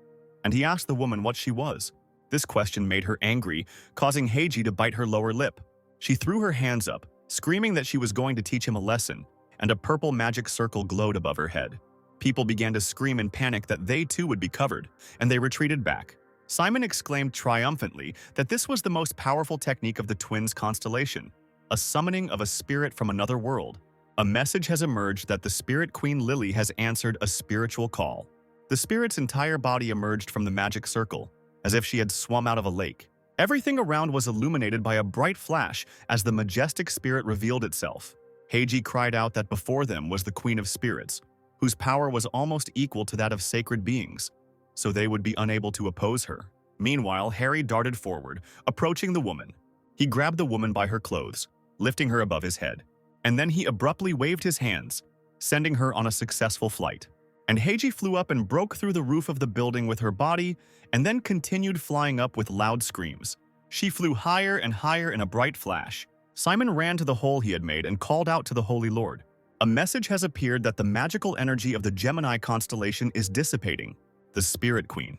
and he asked the woman what she was. This question made her angry, causing Heiji to bite her lower lip. She threw her hands up, screaming that she was going to teach him a lesson, and a purple magic circle glowed above her head. People began to scream in panic that they too would be covered, and they retreated back. Simon exclaimed triumphantly that this was the most powerful technique of the twins' constellation, a summoning of a spirit from another world. A message has emerged that the Spirit Queen Lily has answered a spiritual call. The spirit's entire body emerged from the magic circle, as if she had swum out of a lake. Everything around was illuminated by a bright flash as the majestic spirit revealed itself. Heiji cried out that before them was the Queen of Spirits, whose power was almost equal to that of sacred beings, so they would be unable to oppose her. Meanwhile, Harry darted forward, approaching the woman. He grabbed the woman by her clothes, lifting her above his head, and then he abruptly waved his hands, sending her on a successful flight. And Heiji flew up and broke through the roof of the building with her body, and then continued flying up with loud screams. She flew higher and higher in a bright flash. Simon ran to the hole he had made and called out to the Holy Lord. A message has appeared that the magical energy of the Gemini constellation is dissipating. The Spirit Queen.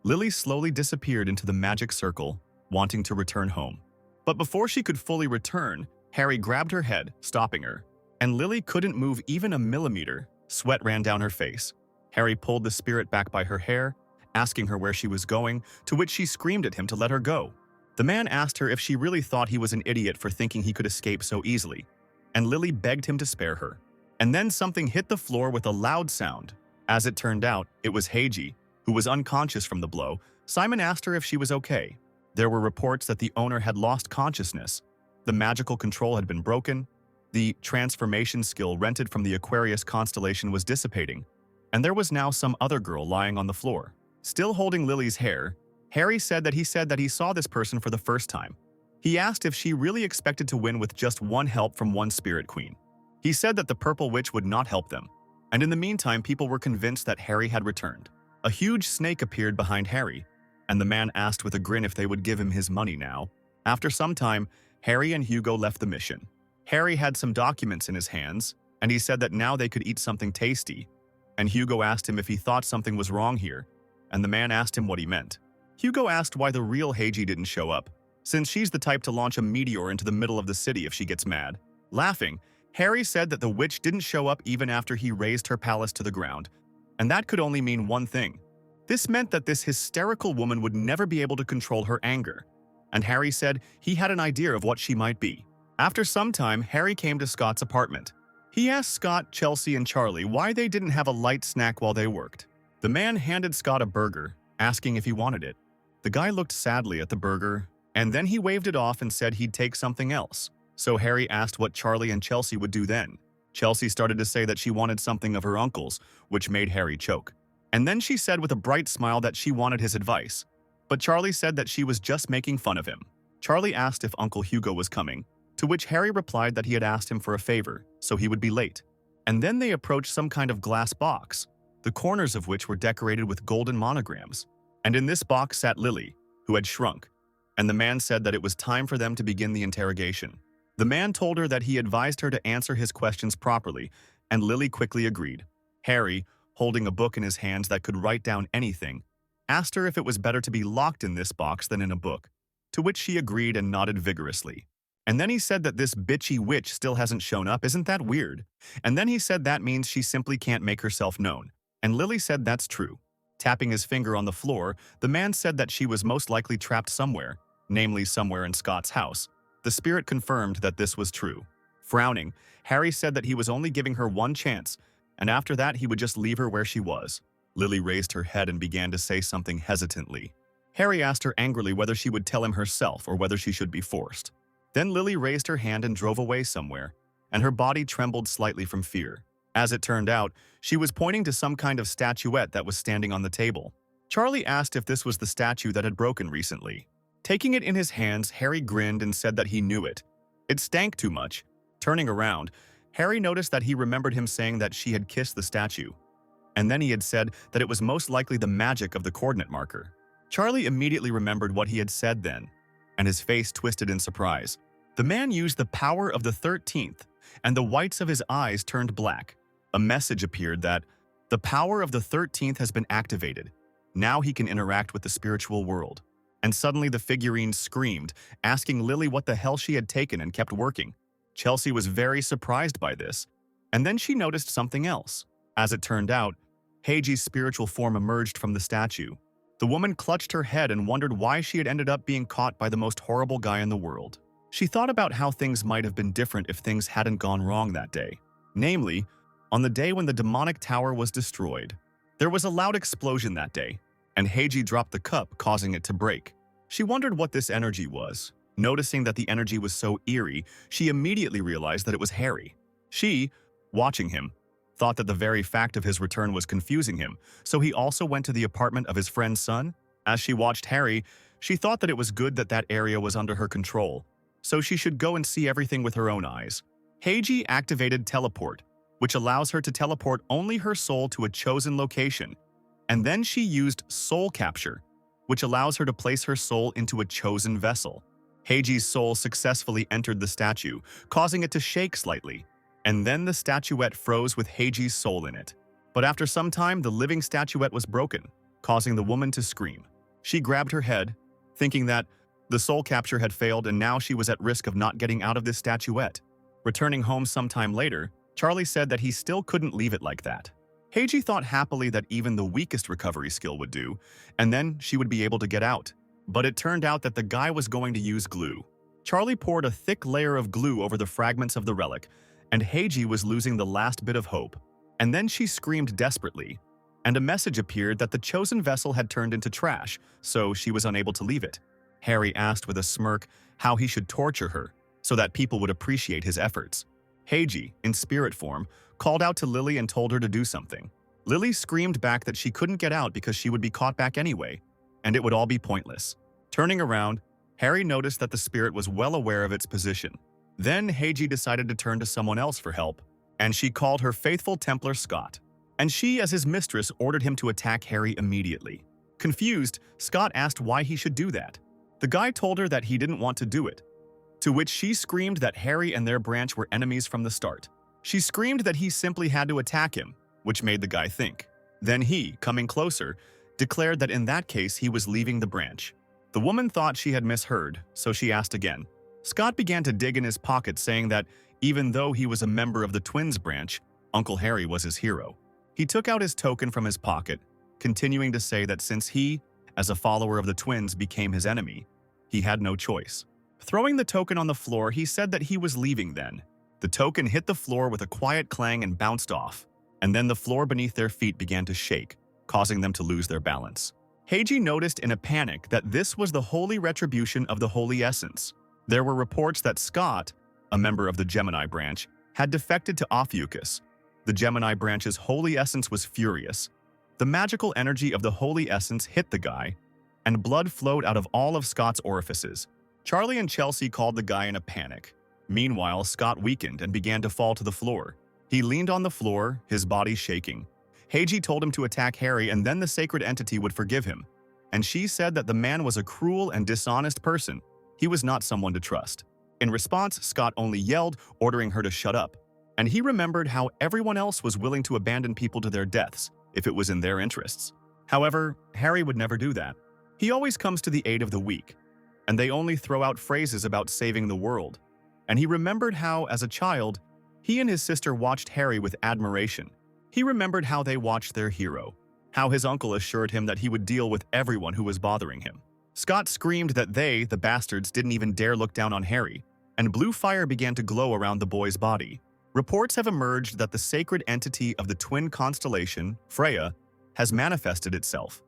Lily slowly disappeared into the magic circle, wanting to return home. But before she could fully return, Harry grabbed her head, stopping her. And Lily couldn't move even a millimeter. Sweat ran down her face. Harry pulled the spirit back by her hair, asking her where she was going, to which she screamed at him to let her go. The man asked her if she really thought he was an idiot for thinking he could escape so easily, and Lily begged him to spare her. And then something hit the floor with a loud sound. As it turned out, it was Heiji, who was unconscious from the blow. Simon asked her if she was okay. There were reports that the owner had lost consciousness. The magical control had been broken. The transformation skill rented from the Aquarius constellation was dissipating, and there was now some other girl lying on the floor. Still holding Lily's hair, Harry said that he saw this person for the first time. He asked if she really expected to win with just one help from one spirit queen. He said that the purple witch would not help them, and in the meantime people were convinced that Harry had returned. A huge snake appeared behind Harry, and the man asked with a grin if they would give him his money now. After some time, Harry and Hugo left the mission. Harry had some documents in his hands, and he said that now they could eat something tasty, and Hugo asked him if he thought something was wrong here, and the man asked him what he meant. Hugo asked why the real Heiji didn't show up, since she's the type to launch a meteor into the middle of the city if she gets mad. Laughing, Harry said that the witch didn't show up even after he razed her palace to the ground, and that could only mean one thing. This meant that this hysterical woman would never be able to control her anger, and Harry said he had an idea of what she might be. After some time, Harry came to Scott's apartment. He asked Scott, Chelsea, and Charlie why they didn't have a light snack while they worked. The man handed Scott a burger, asking if he wanted it. The guy looked sadly at the burger, and then he waved it off and said he'd take something else. So Harry asked what Charlie and Chelsea would do then. Chelsea started to say that she wanted something of her uncle's, which made Harry choke. And then she said with a bright smile that she wanted his advice. But Charlie said that she was just making fun of him. Charlie asked if Uncle Hugo was coming, to which Harry replied that he had asked him for a favor, so he would be late. And then they approached some kind of glass box, the corners of which were decorated with golden monograms. And in this box sat Lily, who had shrunk, and the man said that it was time for them to begin the interrogation. The man told her that he advised her to answer his questions properly, and Lily quickly agreed. Harry, holding a book in his hands that could write down anything, asked her if it was better to be locked in this box than in a book, to which she agreed and nodded vigorously. And then he said that this bitchy witch still hasn't shown up, isn't that weird? And then he said that means she simply can't make herself known, and Lily said that's true. Tapping his finger on the floor, the man said that she was most likely trapped somewhere, namely somewhere in Scott's house. The spirit confirmed that this was true. Frowning, Harry said that he was only giving her one chance, and after that he would just leave her where she was. Lily raised her head and began to say something hesitantly. Harry asked her angrily whether she would tell him herself or whether she should be forced. Then Lily raised her hand and drove away somewhere, and her body trembled slightly from fear. As it turned out, she was pointing to some kind of statuette that was standing on the table. Charlie asked if this was the statue that had broken recently. Taking it in his hands, Harry grinned and said that he knew it. It stank too much. Turning around, Harry noticed that he remembered him saying that she had kissed the statue. And then he had said that it was most likely the magic of the coordinate marker. Charlie immediately remembered what he had said then, and his face twisted in surprise. The man used the power of the 13th, and the whites of his eyes turned black. A message appeared that, "The power of the 13th has been activated. Now he can interact with the spiritual world." And suddenly the figurine screamed, asking Lily what the hell she had taken and kept working. Chelsea was very surprised by this, and then she noticed something else. As it turned out, Heiji's spiritual form emerged from the statue. The woman clutched her head and wondered why she had ended up being caught by the most horrible guy in the world. She thought about how things might have been different if things hadn't gone wrong that day. Namely, on the day when the demonic tower was destroyed. There was a loud explosion that day, and Heiji dropped the cup, causing it to break. She wondered what this energy was. Noticing that the energy was so eerie, she immediately realized that it was Harry. She, watching him, thought that the very fact of his return was confusing him, so he also went to the apartment of his friend's son. As she watched Harry, she thought that it was good that that area was under her control, so she should go and see everything with her own eyes. Heiji activated Teleport, which allows her to teleport only her soul to a chosen location, and then she used Soul Capture, which allows her to place her soul into a chosen vessel. Heiji's soul successfully entered the statue, causing it to shake slightly, and then the statuette froze with Heiji's soul in it. But after some time, the living statuette was broken, causing the woman to scream. She grabbed her head, thinking that the soul capture had failed and now she was at risk of not getting out of this statuette. Returning home sometime later, Charlie said that he still couldn't leave it like that. Heiji thought happily that even the weakest recovery skill would do, and then she would be able to get out. But it turned out that the guy was going to use glue. Charlie poured a thick layer of glue over the fragments of the relic, and Heiji was losing the last bit of hope. And then she screamed desperately, and a message appeared that the chosen vessel had turned into trash, so she was unable to leave it. Harry asked with a smirk how he should torture her, so that people would appreciate his efforts. Heiji, in spirit form, called out to Lily and told her to do something. Lily screamed back that she couldn't get out because she would be caught back anyway, and it would all be pointless. Turning around, Harry noticed that the spirit was well aware of its position. Then Heiji decided to turn to someone else for help, and she called her faithful Templar Scott. And she, as his mistress, ordered him to attack Harry immediately. Confused, Scott asked why he should do that. The guy told her that he didn't want to do it, to which she screamed that Harry and their branch were enemies from the start. She screamed that he simply had to attack him, which made the guy think. Then he, coming closer, declared that in that case he was leaving the branch. The woman thought she had misheard, so she asked again. Scott began to dig in his pocket, saying that even though he was a member of the twins branch, Uncle Harry was his hero. He took out his token from his pocket, continuing to say that since he, as a follower of the twins, became his enemy, he had no choice. Throwing the token on the floor, he said that he was leaving then. The token hit the floor with a quiet clang and bounced off, and then the floor beneath their feet began to shake, causing them to lose their balance. Heiji noticed in a panic that this was the holy retribution of the holy essence. There were reports that Scott, a member of the Gemini branch, had defected to Ophiuchus. The Gemini branch's holy essence was furious. The magical energy of the holy essence hit the guy, and blood flowed out of all of Scott's orifices. Charlie and Chelsea called the guy in a panic. Meanwhile, Scott weakened and began to fall to the floor. He leaned on the floor, his body shaking. Heiji told him to attack Harry and then the sacred entity would forgive him. And she said that the man was a cruel and dishonest person. He was not someone to trust. In response, Scott only yelled, ordering her to shut up. And he remembered how everyone else was willing to abandon people to their deaths if it was in their interests. However, Harry would never do that. He always comes to the aid of the weak, and they only throw out phrases about saving the world. And he remembered how, as a child, he and his sister watched Harry with admiration. He remembered how they watched their hero, how his uncle assured him that he would deal with everyone who was bothering him. Scott screamed that they, the bastards, didn't even dare look down on Harry, and blue fire began to glow around the boy's body. Reports have emerged that the sacred entity of the twin constellation, Freya, has manifested itself.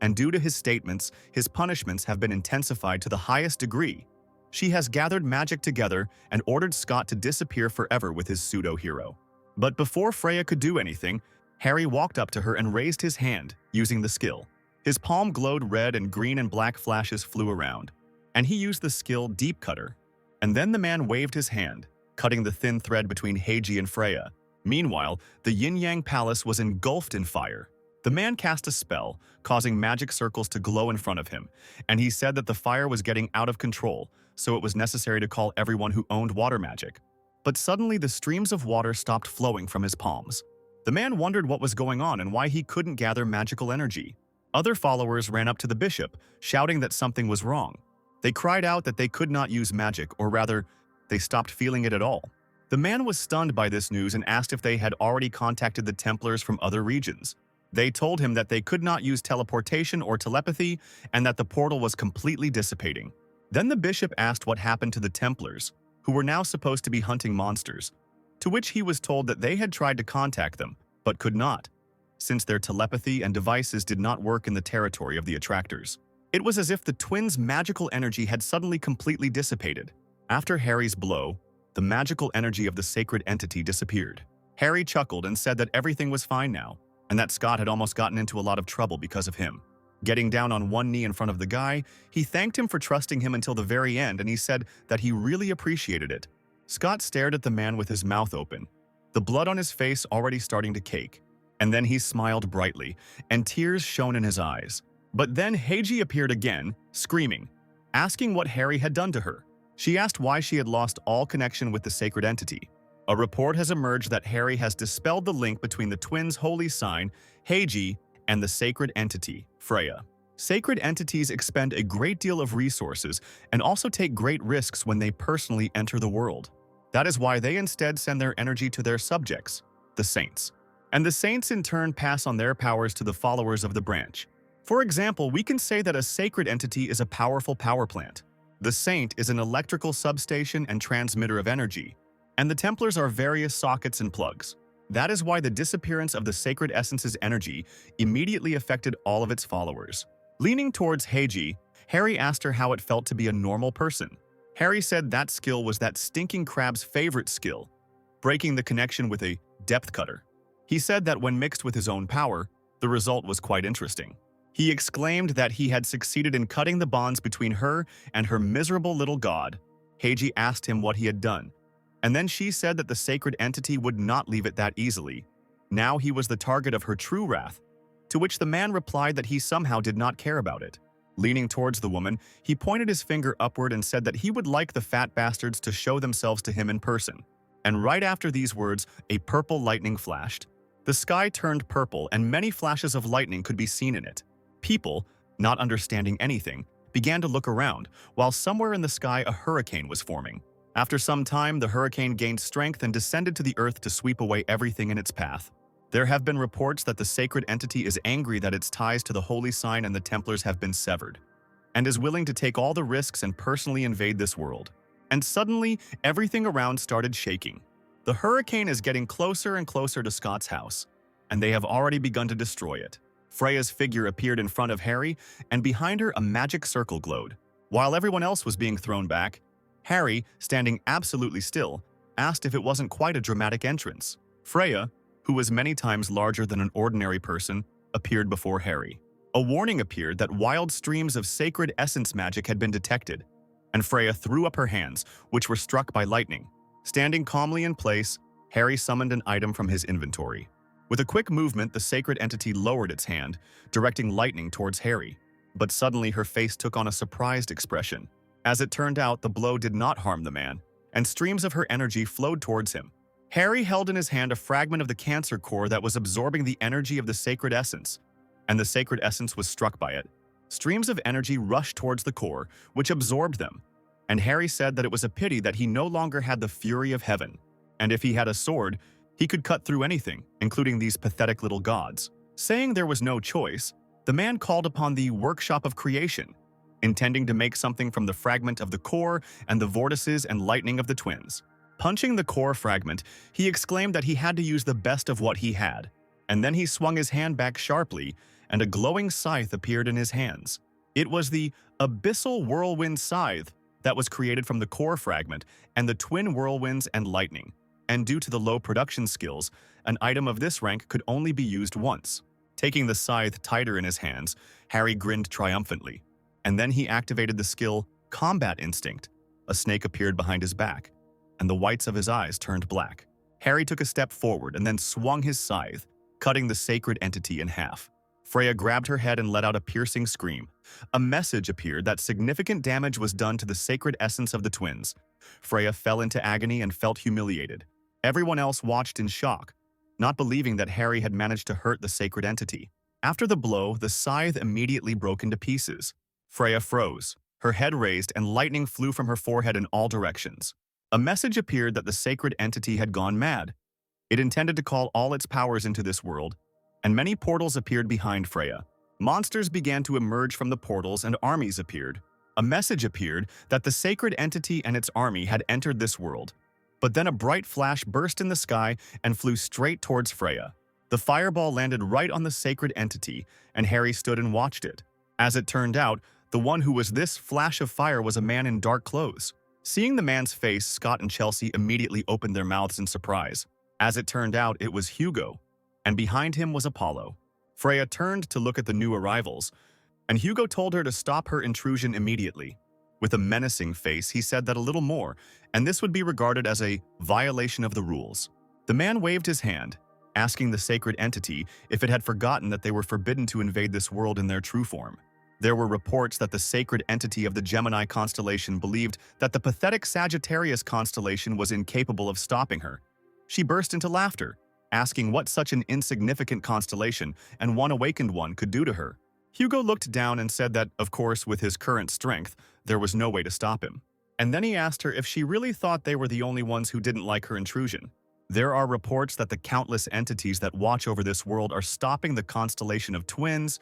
And due to his statements, his punishments have been intensified to the highest degree. She has gathered magic together and ordered Scott to disappear forever with his pseudo-hero. But before Freya could do anything, Harry walked up to her and raised his hand, using the skill. His palm glowed red and green and black flashes flew around, and he used the skill Deep Cutter. And then the man waved his hand, cutting the thin thread between Heiji and Freya. Meanwhile, the Yin-Yang Palace was engulfed in fire. The man cast a spell, causing magic circles to glow in front of him, and he said that the fire was getting out of control, so it was necessary to call everyone who owned water magic. But suddenly the streams of water stopped flowing from his palms. The man wondered what was going on and why he couldn't gather magical energy. Other followers ran up to the bishop, shouting that something was wrong. They cried out that they could not use magic, or rather, they stopped feeling it at all. The man was stunned by this news and asked if they had already contacted the Templars from other regions. They told him that they could not use teleportation or telepathy and that the portal was completely dissipating. Then the bishop asked what happened to the Templars, who were now supposed to be hunting monsters, to which he was told that they had tried to contact them, but could not, since their telepathy and devices did not work in the territory of the attractors. It was as if the twins' magical energy had suddenly completely dissipated. After Harry's blow, the magical energy of the sacred entity disappeared. Harry chuckled and said that everything was fine now, and that Scott had almost gotten into a lot of trouble because of him. Getting down on one knee in front of the guy, he thanked him for trusting him until the very end, and he said that he really appreciated it. Scott stared at the man with his mouth open, the blood on his face already starting to cake. And then he smiled brightly, and tears shone in his eyes. But then Heiji appeared again, screaming, asking what Harry had done to her. She asked why she had lost all connection with the sacred entity. A report has emerged that Harry has dispelled the link between the twins' holy sign, Heiji, and the sacred entity, Freya. Sacred entities expend a great deal of resources and also take great risks when they personally enter the world. That is why they instead send their energy to their subjects, the saints. And the saints in turn pass on their powers to the followers of the branch. For example, we can say that a sacred entity is a powerful power plant. The saint is an electrical substation and transmitter of energy, and the Templars are various sockets and plugs. That is why the disappearance of the sacred essence's energy immediately affected all of its followers. Leaning towards Heiji, Harry asked her how it felt to be a normal person. Harry said that skill was that stinking crab's favorite skill, breaking the connection with a depth cutter. He said that when mixed with his own power, the result was quite interesting. He exclaimed that he had succeeded in cutting the bonds between her and her miserable little god. Heiji asked him what he had done, And then she said that the sacred entity would not leave it that easily. Now he was the target of her true wrath, to which the man replied that he somehow did not care about it. Leaning towards the woman, he pointed his finger upward and said that he would like the fat bastards to show themselves to him in person. And right after these words, a purple lightning flashed. The sky turned purple and many flashes of lightning could be seen in it. People, not understanding anything, began to look around, while somewhere in the sky a hurricane was forming. After some time, the hurricane gained strength and descended to the earth to sweep away everything in its path. There have been reports that the sacred entity is angry that its ties to the holy sign and the Templars have been severed, and is willing to take all the risks and personally invade this world. And suddenly, everything around started shaking. The hurricane is getting closer and closer to Scott's house, and they have already begun to destroy it. Freya's figure appeared in front of Harry, and behind her a magic circle glowed. While everyone else was being thrown back, Harry, standing absolutely still, asked if it wasn't quite a dramatic entrance. Freya, who was many times larger than an ordinary person, appeared before Harry. A warning appeared that wild streams of sacred essence magic had been detected, and Freya threw up her hands, which were struck by lightning. Standing calmly in place, Harry summoned an item from his inventory. With a quick movement, the sacred entity lowered its hand, directing lightning towards Harry. But suddenly her face took on a surprised expression. As it turned out, the blow did not harm the man, and streams of her energy flowed towards him. Harry held in his hand a fragment of the cancer core that was absorbing the energy of the sacred essence, and the sacred essence was struck by it. Streams of energy rushed towards the core, which absorbed them, and Harry said that it was a pity that he no longer had the fury of heaven, and if he had a sword, he could cut through anything, including these pathetic little gods. Saying there was no choice, the man called upon the workshop of creation, intending to make something from the fragment of the core and the vortices and lightning of the twins. Punching the core fragment, he exclaimed that he had to use the best of what he had, and then he swung his hand back sharply, and a glowing scythe appeared in his hands. It was the abyssal whirlwind scythe that was created from the core fragment and the twin whirlwinds and lightning, and due to the low production skills, an item of this rank could only be used once. Taking the scythe tighter in his hands, Harry grinned triumphantly. And then he activated the skill Combat Instinct. A snake appeared behind his back, and the whites of his eyes turned black. Harry took a step forward and then swung his scythe, cutting the sacred entity in half. Freya grabbed her head and let out a piercing scream. A message appeared that significant damage was done to the sacred essence of the twins. Freya fell into agony and felt humiliated. Everyone else watched in shock, not believing that Harry had managed to hurt the sacred entity. After the blow, the scythe immediately broke into pieces. Freya froze, her head raised, and lightning flew from her forehead in all directions. A message appeared that the sacred entity had gone mad. It intended to call all its powers into this world, and many portals appeared behind Freya. Monsters began to emerge from the portals and armies appeared. A message appeared that the sacred entity and its army had entered this world. But then a bright flash burst in the sky and flew straight towards Freya. The fireball landed right on the sacred entity, and Harry stood and watched it. As it turned out, the one who was this flash of fire was a man in dark clothes. Seeing the man's face, Scott and Chelsea immediately opened their mouths in surprise. As it turned out, it was Hugo, and behind him was Apollo. Freya turned to look at the new arrivals, and Hugo told her to stop her intrusion immediately. With a menacing face, he said that a little more, and this would be regarded as a violation of the rules. The man waved his hand, asking the sacred entity if it had forgotten that they were forbidden to invade this world in their true form. There were reports that the sacred entity of the Gemini constellation believed that the pathetic Sagittarius constellation was incapable of stopping her. She burst into laughter, asking what such an insignificant constellation and one awakened one could do to her. Hugo looked down and said that, of course, with his current strength, there was no way to stop him. And then he asked her if she really thought they were the only ones who didn't like her intrusion. There are reports that the countless entities that watch over this world are stopping the constellation of twins.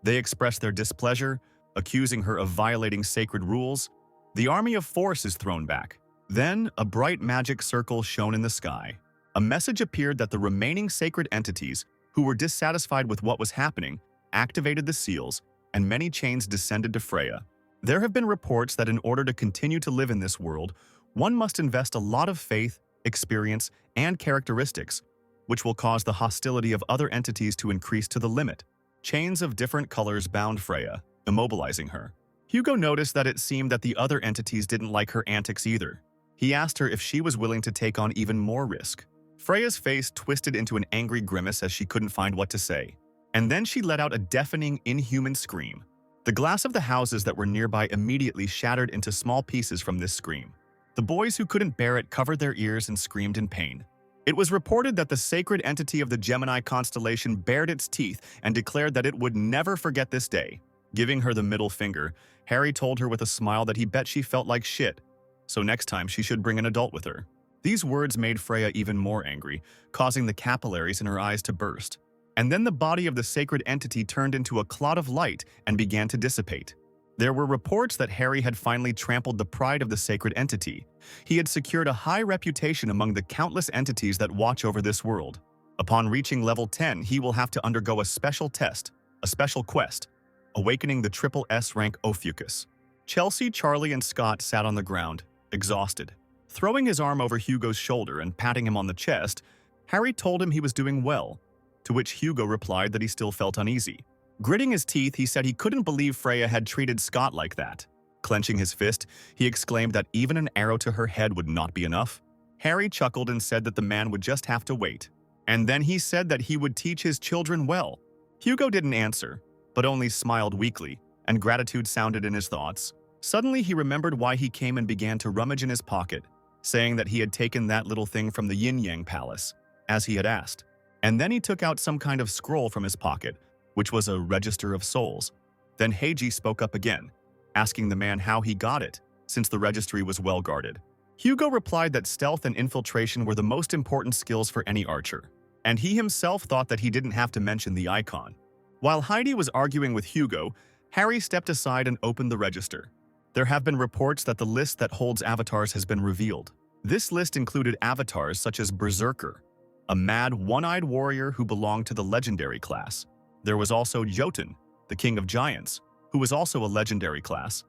They express their displeasure, accusing her of violating sacred rules. The army of force is thrown back. Then, a bright magic circle shone in the sky. A message appeared that the remaining sacred entities, who were dissatisfied with what was happening, activated the seals, and many chains descended to Freya. There have been reports that in order to continue to live in this world, one must invest a lot of faith, experience, and characteristics, which will cause the hostility of other entities to increase to the limit. Chains of different colors bound Freya, immobilizing her. Hugo noticed that it seemed that the other entities didn't like her antics either. He asked her if she was willing to take on even more risk. Freya's face twisted into an angry grimace as she couldn't find what to say. And then she let out a deafening, inhuman scream. The glass of the houses that were nearby immediately shattered into small pieces from this scream. The boys who couldn't bear it covered their ears and screamed in pain. It was reported that the sacred entity of the Gemini constellation bared its teeth and declared that it would never forget this day. Giving her the middle finger, Harry told her with a smile that he bet she felt like shit, so next time she should bring an adult with her. These words made Freya even more angry, causing the capillaries in her eyes to burst. And then the body of the sacred entity turned into a clot of light and began to dissipate. There were reports that Harry had finally trampled the pride of the sacred entity. He had secured a high reputation among the countless entities that watch over this world. Upon reaching level 10, he will have to undergo a special test, a special quest, awakening the triple S rank Ophiuchus. Chelsea, Charlie, and Scott sat on the ground, exhausted. Throwing his arm over Hugo's shoulder and patting him on the chest, Harry told him he was doing well, to which Hugo replied that he still felt uneasy. Gritting his teeth, he said he couldn't believe Freya had treated Scott like that. Clenching his fist, he exclaimed that even an arrow to her head would not be enough. Harry chuckled and said that the man would just have to wait. And then he said that he would teach his children well. Hugo didn't answer, but only smiled weakly, and gratitude sounded in his thoughts. Suddenly he remembered why he came and began to rummage in his pocket, saying that he had taken that little thing from the Yin-Yang Palace, as he had asked. And then he took out some kind of scroll from his pocket, which was a register of souls. Then Heiji spoke up again, asking the man how he got it, since the registry was well guarded. Hugo replied that stealth and infiltration were the most important skills for any archer, and he himself thought that he didn't have to mention the icon. While Heidi was arguing with Hugo, Harry stepped aside and opened the register. There have been reports that the list that holds avatars has been revealed. This list included avatars such as Berserker, a mad, one-eyed warrior who belonged to the legendary class. There was also Jotun, the king of giants, who was also a legendary class,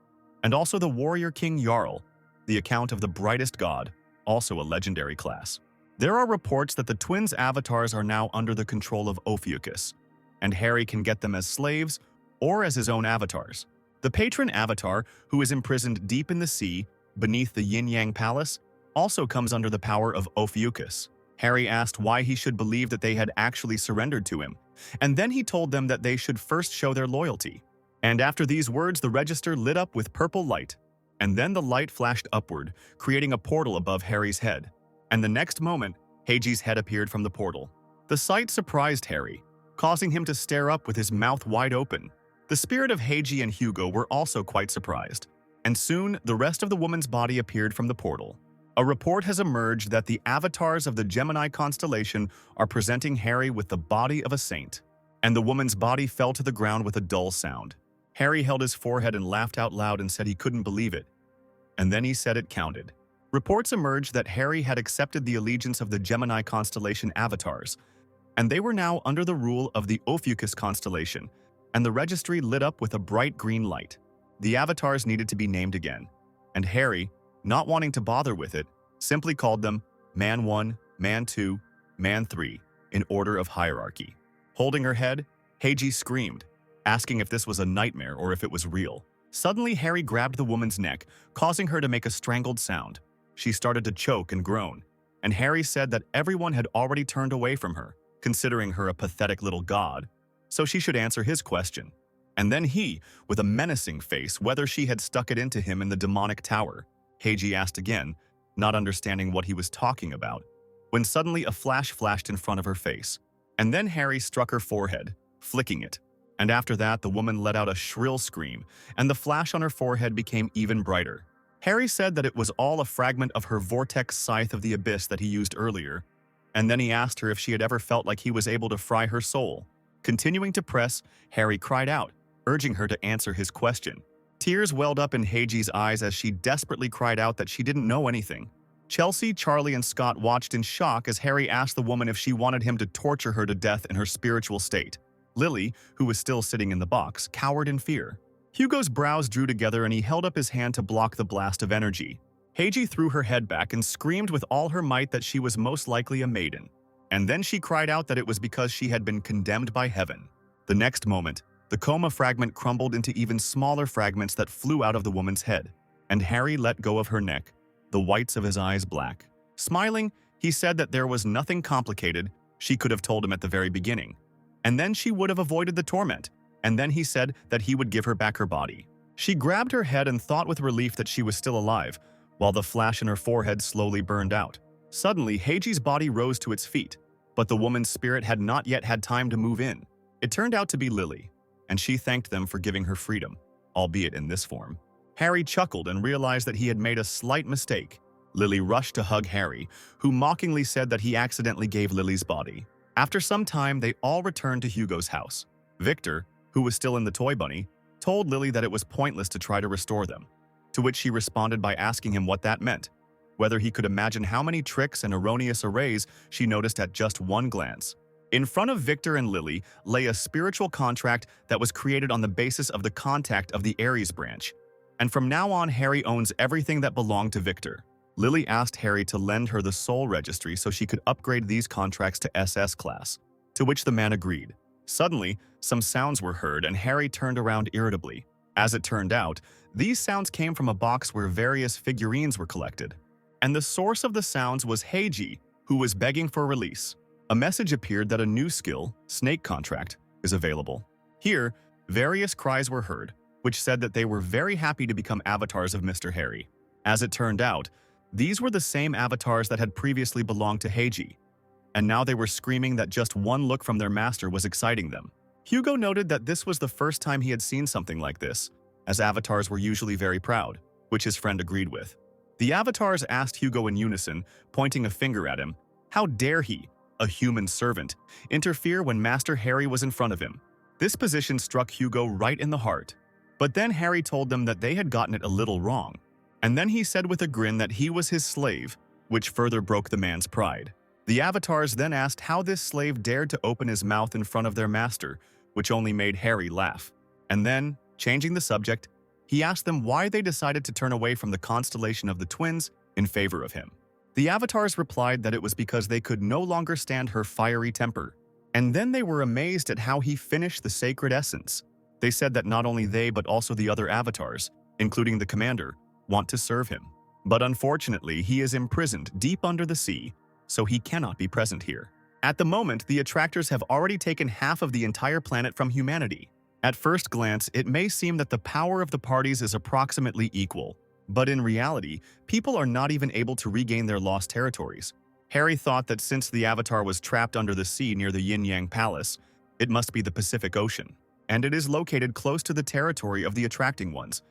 and also the warrior king Jarl, the account of the brightest god, also a legendary class. There are reports that the twins' avatars are now under the control of Ophiuchus, and Harry can get them as slaves or as his own avatars. The patron avatar, who is imprisoned deep in the sea, beneath the Yin-Yang Palace, also comes under the power of Ophiuchus. Harry asked why he should believe that they had actually surrendered to him, and then he told them that they should first show their loyalty. And after these words, the register lit up with purple light, and then the light flashed upward, creating a portal above Harry's head. And the next moment, Heiji's head appeared from the portal. The sight surprised Harry, causing him to stare up with his mouth wide open. The spirit of Heiji and Hugo were also quite surprised, and soon the rest of the woman's body appeared from the portal. A report has emerged that the avatars of the Gemini constellation are presenting Harry with the body of a saint, and the woman's body fell to the ground with a dull sound. Harry held his forehead and laughed out loud and said he couldn't believe it, and then he said it counted. Reports emerged that Harry had accepted the allegiance of the Gemini constellation avatars, and they were now under the rule of the Ophiuchus constellation, and the registry lit up with a bright green light. The avatars needed to be named again, and Harry, not wanting to bother with it, simply called them Man 1, Man 2, Man 3, in order of hierarchy. Holding her head, Heiji screamed, asking if this was a nightmare or if it was real. Suddenly, Harry grabbed the woman's neck, causing her to make a strangled sound. She started to choke and groan, and Harry said that everyone had already turned away from her, considering her a pathetic little god, so she should answer his question. And then he, with a menacing face, whether she had stuck it into him in the demonic tower. Heiji asked again, not understanding what he was talking about, when suddenly a flash flashed in front of her face. And then Harry struck her forehead, flicking it. And after that, the woman let out a shrill scream, and the flash on her forehead became even brighter. Harry said that it was all a fragment of her vortex scythe of the abyss that he used earlier, and then he asked her if she had ever felt like he was able to fry her soul. Continuing to press, Harry cried out, urging her to answer his question. Tears welled up in Heiji's eyes as she desperately cried out that she didn't know anything. Chelsea, Charlie, and Scott watched in shock as Harry asked the woman if she wanted him to torture her to death in her spiritual state. Lily, who was still sitting in the box, cowered in fear. Hugo's brows drew together and he held up his hand to block the blast of energy. Heiji threw her head back and screamed with all her might that she was most likely a maiden. And then she cried out that it was because she had been condemned by heaven. The next moment, the coma fragment crumbled into even smaller fragments that flew out of the woman's head, and Harry let go of her neck, the whites of his eyes black. Smiling, he said that there was nothing complicated she could have told him at the very beginning, and then she would have avoided the torment, and then he said that he would give her back her body. She grabbed her head and thought with relief that she was still alive, while the flash in her forehead slowly burned out. Suddenly, Heiji's body rose to its feet, but the woman's spirit had not yet had time to move in. It turned out to be Lily, and she thanked them for giving her freedom, albeit in this form. Harry chuckled and realized that he had made a slight mistake. Lily rushed to hug Harry, who mockingly said that he accidentally gave Lily's body. After some time, they all returned to Hugo's house. Victor, who was still in the toy bunny, told Lily that it was pointless to try to restore them, to which she responded by asking him what that meant, whether he could imagine how many tricks and erroneous arrays she noticed at just one glance. In front of Victor and Lily lay a spiritual contract that was created on the basis of the contact of the Aries branch, and from now on Harry owns everything that belonged to Victor. Lily asked Harry to lend her the soul registry so she could upgrade these contracts to SS class, to which the man agreed. Suddenly, some sounds were heard and Harry turned around irritably. As it turned out, these sounds came from a box where various figurines were collected. And the source of the sounds was Heiji, who was begging for release. A message appeared that a new skill, Snake Contract, is available. Here, various cries were heard, which said that they were very happy to become avatars of Mr. Harry. As it turned out, these were the same avatars that had previously belonged to Heiji, and now they were screaming that just one look from their master was exciting them. Hugo noted that this was the first time he had seen something like this, as avatars were usually very proud, which his friend agreed with. The avatars asked Hugo in unison, pointing a finger at him, how dare he, a human servant, interfere when Master Harry was in front of him. This position struck Hugo right in the heart. But then Harry told them that they had gotten it a little wrong. And then he said with a grin that he was his slave, which further broke the man's pride. The avatars then asked how this slave dared to open his mouth in front of their master, which only made Harry laugh. And then, changing the subject, he asked them why they decided to turn away from the constellation of the twins in favor of him. The avatars replied that it was because they could no longer stand her fiery temper. And then they were amazed at how he finished the sacred essence. They said that not only they but also the other avatars, including the commander, want to serve him. But unfortunately, he is imprisoned deep under the sea, so he cannot be present here. At the moment, the attractors have already taken half of the entire planet from humanity. At first glance, it may seem that the power of the parties is approximately equal, but in reality, people are not even able to regain their lost territories. Harry thought that since the Avatar was trapped under the sea near the Yin-Yang Palace, it must be the Pacific Ocean, and it is located close to the territory of the attracting ones,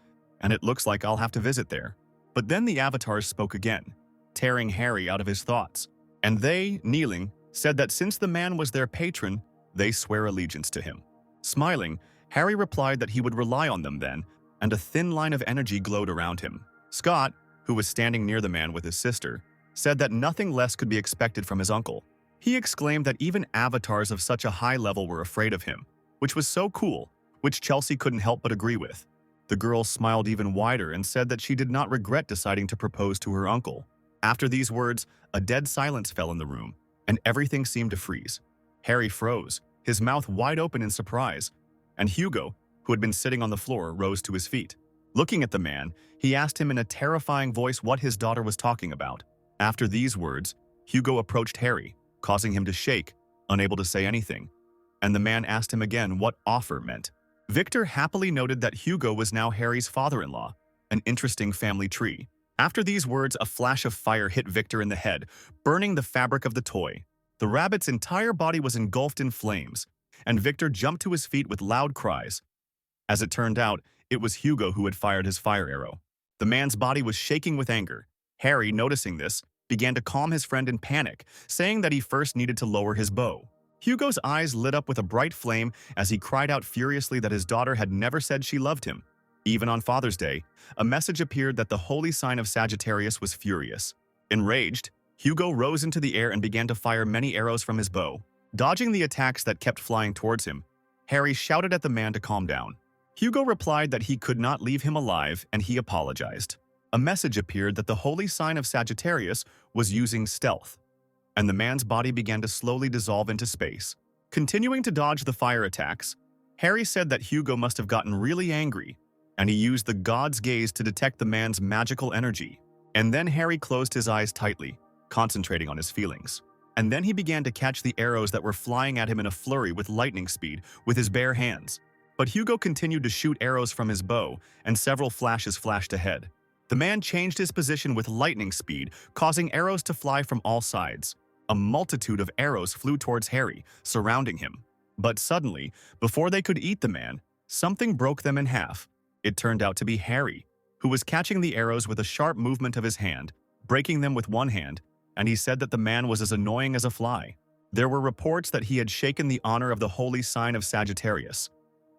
and it looks like I'll have to visit there. But then the avatars spoke again, tearing Harry out of his thoughts, and they, kneeling, said that since the man was their patron, they swear allegiance to him. Smiling, Harry replied that he would rely on them then, and a thin line of energy glowed around him. Scott, who was standing near the man with his sister, said that nothing less could be expected from his uncle. He exclaimed that even avatars of such a high level were afraid of him, which was so cool, which Chelsea couldn't help but agree with. The girl smiled even wider and said that she did not regret deciding to propose to her uncle. After these words, a dead silence fell in the room, and everything seemed to freeze. Harry froze, his mouth wide open in surprise, and Hugo, who had been sitting on the floor, rose to his feet. Looking at the man, he asked him in a terrifying voice what his daughter was talking about. After these words, Hugo approached Harry, causing him to shake, unable to say anything, and the man asked him again what offer meant. Victor happily noted that Hugo was now Harry's father-in-law, an interesting family tree. After these words, a flash of fire hit Victor in the head, burning the fabric of the toy. The rabbit's entire body was engulfed in flames, and Victor jumped to his feet with loud cries. As it turned out, it was Hugo who had fired his fire arrow. The man's body was shaking with anger. Harry, noticing this, began to calm his friend in panic, saying that he first needed to lower his bow. Hugo's eyes lit up with a bright flame as he cried out furiously that his daughter had never said she loved him. Even on Father's Day, a message appeared that the holy sign of Sagittarius was furious. Enraged, Hugo rose into the air and began to fire many arrows from his bow. Dodging the attacks that kept flying towards him, Harry shouted at the man to calm down. Hugo replied that he could not leave him alive, and he apologized. A message appeared that the holy sign of Sagittarius was using stealth, and the man's body began to slowly dissolve into space. Continuing to dodge the fire attacks, Harry said that Hugo must have gotten really angry, and he used the god's gaze to detect the man's magical energy. And then Harry closed his eyes tightly, concentrating on his feelings. And then he began to catch the arrows that were flying at him in a flurry with lightning speed with his bare hands. But Hugo continued to shoot arrows from his bow, and several flashes flashed ahead. The man changed his position with lightning speed, causing arrows to fly from all sides. A multitude of arrows flew towards Harry, surrounding him. But suddenly, before they could eat the man, something broke them in half. It turned out to be Harry, who was catching the arrows with a sharp movement of his hand, breaking them with one hand, and he said that the man was as annoying as a fly. There were reports that he had shaken the honor of the holy sign of Sagittarius.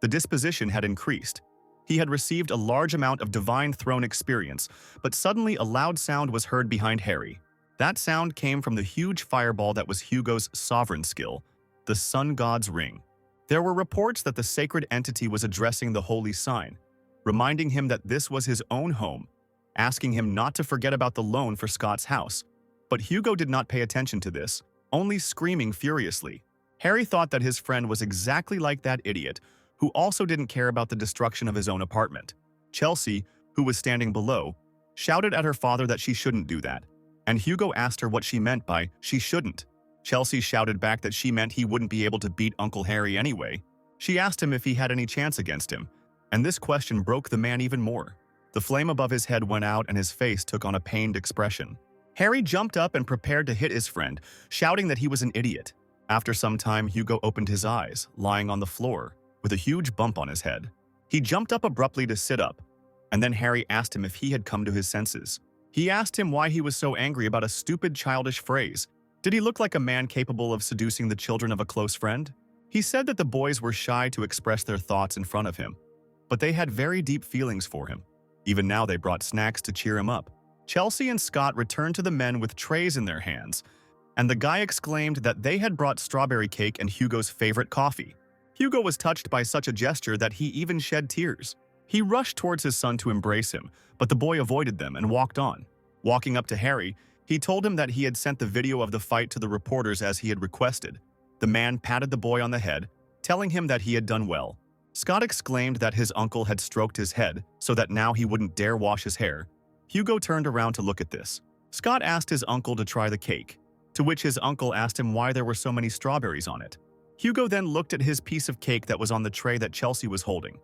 The disposition had increased. He had received a large amount of divine throne experience, but suddenly a loud sound was heard behind Harry. That sound came from the huge fireball that was Hugo's sovereign skill, the sun god's ring. There were reports that the sacred entity was addressing the holy sign, reminding him that this was his own home, asking him not to forget about the loan for Scott's house. But Hugo did not pay attention to this, only screaming furiously. Harry thought that his friend was exactly like that idiot, who also didn't care about the destruction of his own apartment. Chelsea, who was standing below, shouted at her father that she shouldn't do that, and Hugo asked her what she meant by she shouldn't. Chelsea shouted back that she meant he wouldn't be able to beat Uncle Harry anyway. She asked him if he had any chance against him, and this question broke the man even more. The flame above his head went out and his face took on a pained expression. Harry jumped up and prepared to hit his friend, shouting that he was an idiot. After some time, Hugo opened his eyes, lying on the floor, with a huge bump on his head. He jumped up abruptly to sit up, and then Harry asked him if he had come to his senses. He asked him why he was so angry about a stupid childish phrase. Did he look like a man capable of seducing the children of a close friend? He said that the boys were shy to express their thoughts in front of him, but they had very deep feelings for him. Even now they brought snacks to cheer him up. Chelsea and Scott returned to the men with trays in their hands, and the guy exclaimed that they had brought strawberry cake and Hugo's favorite coffee. Hugo was touched by such a gesture that he even shed tears. He rushed towards his son to embrace him, but the boy avoided them and walked on. Walking up to Harry, he told him that he had sent the video of the fight to the reporters as he had requested. The man patted the boy on the head, telling him that he had done well. Scott exclaimed that his uncle had stroked his head so that now he wouldn't dare wash his hair. Hugo turned around to look at this. Scott asked his uncle to try the cake, to which his uncle asked him why there were so many strawberries on it. Hugo then looked at his piece of cake that was on the tray that Chelsea was holding,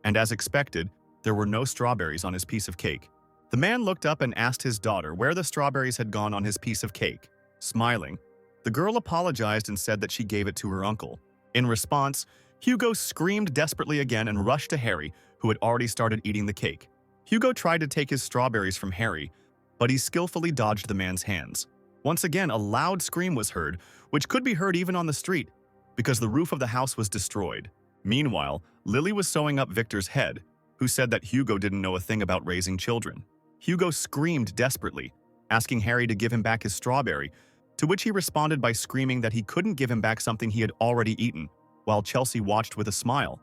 and as expected, there were no strawberries on his piece of cake. The man looked up and asked his daughter where the strawberries had gone on his piece of cake. Smiling, the girl apologized and said that she gave it to her uncle. In response, Hugo screamed desperately again and rushed to Harry, who had already started eating the cake. Hugo tried to take his strawberries from Harry, but he skillfully dodged the man's hands. Once again, a loud scream was heard, which could be heard even on the street, because the roof of the house was destroyed. Meanwhile, Lily was sewing up Victor's head, who said that Hugo didn't know a thing about raising children. Hugo screamed desperately, asking Harry to give him back his strawberry, to which he responded by screaming that he couldn't give him back something he had already eaten, while Chelsea watched with a smile,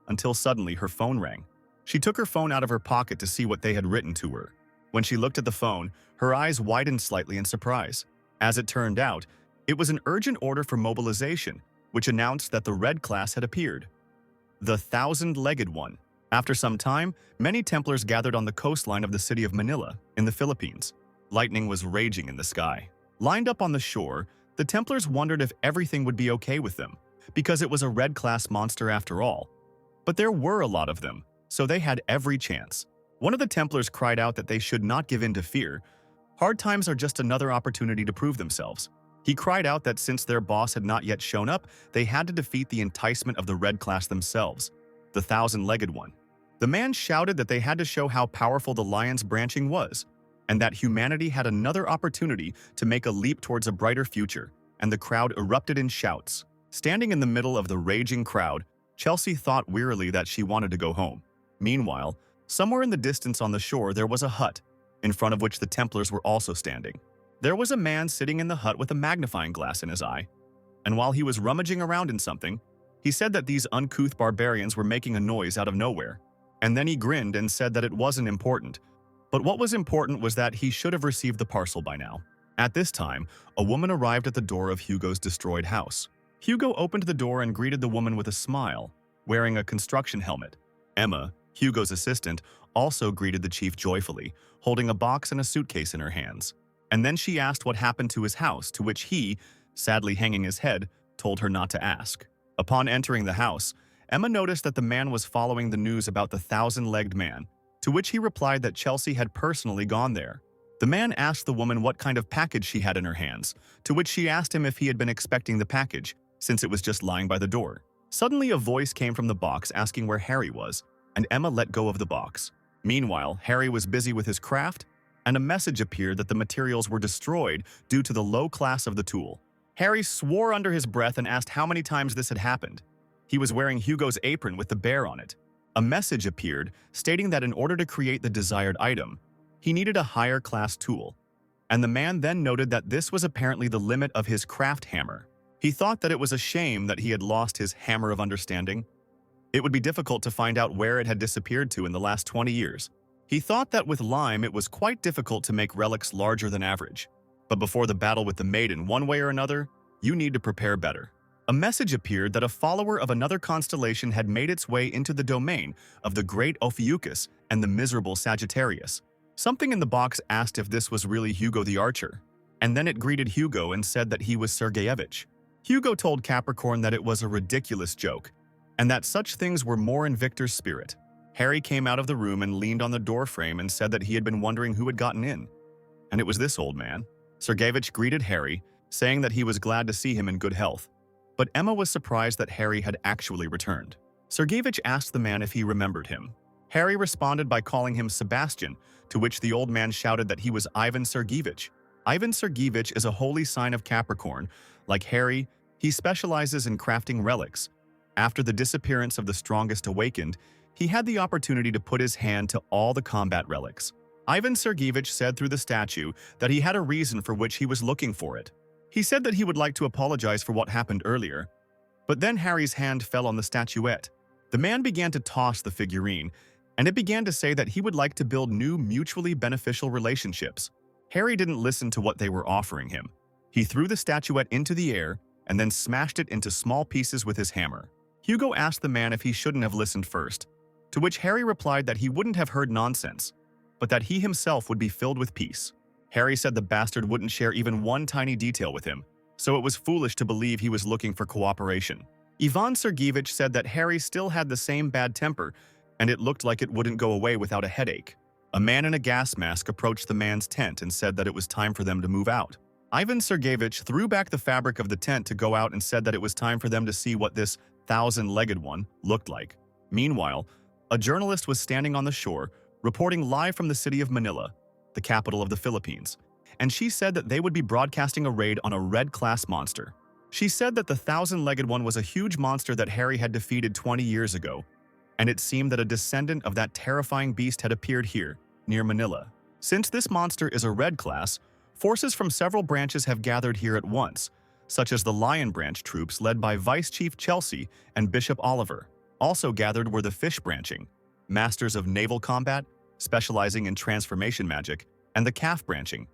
until suddenly her phone rang. She took her phone out of her pocket to see what they had written to her. When she looked at the phone, her eyes widened slightly in surprise. As it turned out, it was an urgent order for mobilization, which announced that the Red Class had appeared. The 1,000-legged one. After some time, many Templars gathered on the coastline of the city of Manila, in the Philippines. Lightning was raging in the sky. Lined up on the shore, the Templars wondered if everything would be okay with them, because it was a Red-class monster after all. But there were a lot of them, so they had every chance. One of the Templars cried out that they should not give in to fear. Hard times are just another opportunity to prove themselves. He cried out that since their boss had not yet shown up, they had to defeat the enticement of the Red Class themselves, the 1,000-legged one. The man shouted that they had to show how powerful the lion's branching was, and that humanity had another opportunity to make a leap towards a brighter future, and the crowd erupted in shouts. Standing in the middle of the raging crowd, Chelsea thought wearily that she wanted to go home. Meanwhile, somewhere in the distance on the shore there was a hut, in front of which the Templars were also standing. There was a man sitting in the hut with a magnifying glass in his eye, and while he was rummaging around in something, he said that these uncouth barbarians were making a noise out of nowhere. And then he grinned and said that it wasn't important. But what was important was that he should have received the parcel by now. At this time, a woman arrived at the door of Hugo's destroyed house. Hugo opened the door and greeted the woman with a smile, wearing a construction helmet. Emma, Hugo's assistant, also greeted the chief joyfully, holding a box and a suitcase in her hands. And then she asked what happened to his house, to which he, sadly hanging his head, told her not to ask. Upon entering the house, Emma noticed that the man was following the news about the thousand-legged man, to which he replied that Chelsea had personally gone there. The man asked the woman what kind of package she had in her hands, to which she asked him if he had been expecting the package, since it was just lying by the door. Suddenly a voice came from the box asking where Harry was, and Emma let go of the box. Meanwhile, Harry was busy with his craft, and a message appeared that the materials were destroyed due to the low class of the tool. Harry swore under his breath and asked how many times this had happened. He was wearing Hugo's apron with the bear on it. A message appeared stating that in order to create the desired item, he needed a higher class tool, and the man then noted that this was apparently the limit of his craft hammer. He thought that it was a shame that he had lost his hammer of understanding. It would be difficult to find out where it had disappeared to in the last 20 years. He thought that with lime it was quite difficult to make relics larger than average. But before the battle with the maiden, one way or another, you need to prepare better. A message appeared that a follower of another constellation had made its way into the domain of the great Ophiuchus and the miserable Sagittarius. Something in the box asked if this was really Hugo the Archer, and then it greeted Hugo and said that he was Sergeyevich. Hugo told Capricorn that it was a ridiculous joke, and that such things were more in Victor's spirit. Harry came out of the room and leaned on the doorframe and said that he had been wondering who had gotten in. And it was this old man. Sergeyevich greeted Harry, saying that he was glad to see him in good health. But Emma was surprised that Harry had actually returned. Sergeyevich asked the man if he remembered him. Harry responded by calling him Sebastian, to which the old man shouted that he was Ivan Sergeyevich. Ivan Sergeyevich is a holy sign of Capricorn. Like Harry, he specializes in crafting relics. After the disappearance of the strongest awakened, he had the opportunity to put his hand to all the combat relics. Ivan Sergeyevich said through the statue that he had a reason for which he was looking for it. He said that he would like to apologize for what happened earlier, but then Harry's hand fell on the statuette. The man began to toss the figurine, and it began to say that he would like to build new mutually beneficial relationships. Harry didn't listen to what they were offering him. He threw the statuette into the air and then smashed it into small pieces with his hammer. Hugo asked the man if he shouldn't have listened first, to which Harry replied that he wouldn't have heard nonsense, but that he himself would be filled with peace. Harry said the bastard wouldn't share even one tiny detail with him, so it was foolish to believe he was looking for cooperation. Ivan Sergeyevich said that Harry still had the same bad temper, and it looked like it wouldn't go away without a headache. A man in a gas mask approached the man's tent and said that it was time for them to move out. Ivan Sergeyevich threw back the fabric of the tent to go out and said that it was time for them to see what this thousand-legged one looked like. Meanwhile, a journalist was standing on the shore, reporting live from the city of Manila, the capital of the Philippines, and she said that they would be broadcasting a raid on a red-class monster. She said that the thousand-legged one was a huge monster that Harry had defeated 20 years ago, and it seemed that a descendant of that terrifying beast had appeared here, near Manila. Since this monster is a red class, forces from several branches have gathered here at once, such as the Lion Branch troops led by Vice Chief Chelsea and Bishop Oliver. Also gathered were the Fish Branching, masters of naval combat, specializing in transformation magic, and the Calf Branching,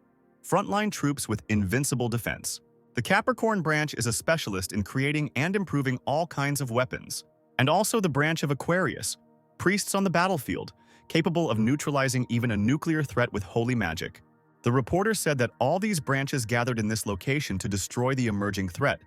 frontline troops with invincible defense. The Capricorn Branch is a specialist in creating and improving all kinds of weapons, and also the branch of Aquarius, priests on the battlefield, capable of neutralizing even a nuclear threat with holy magic. The reporter said that all these branches gathered in this location to destroy the emerging threat.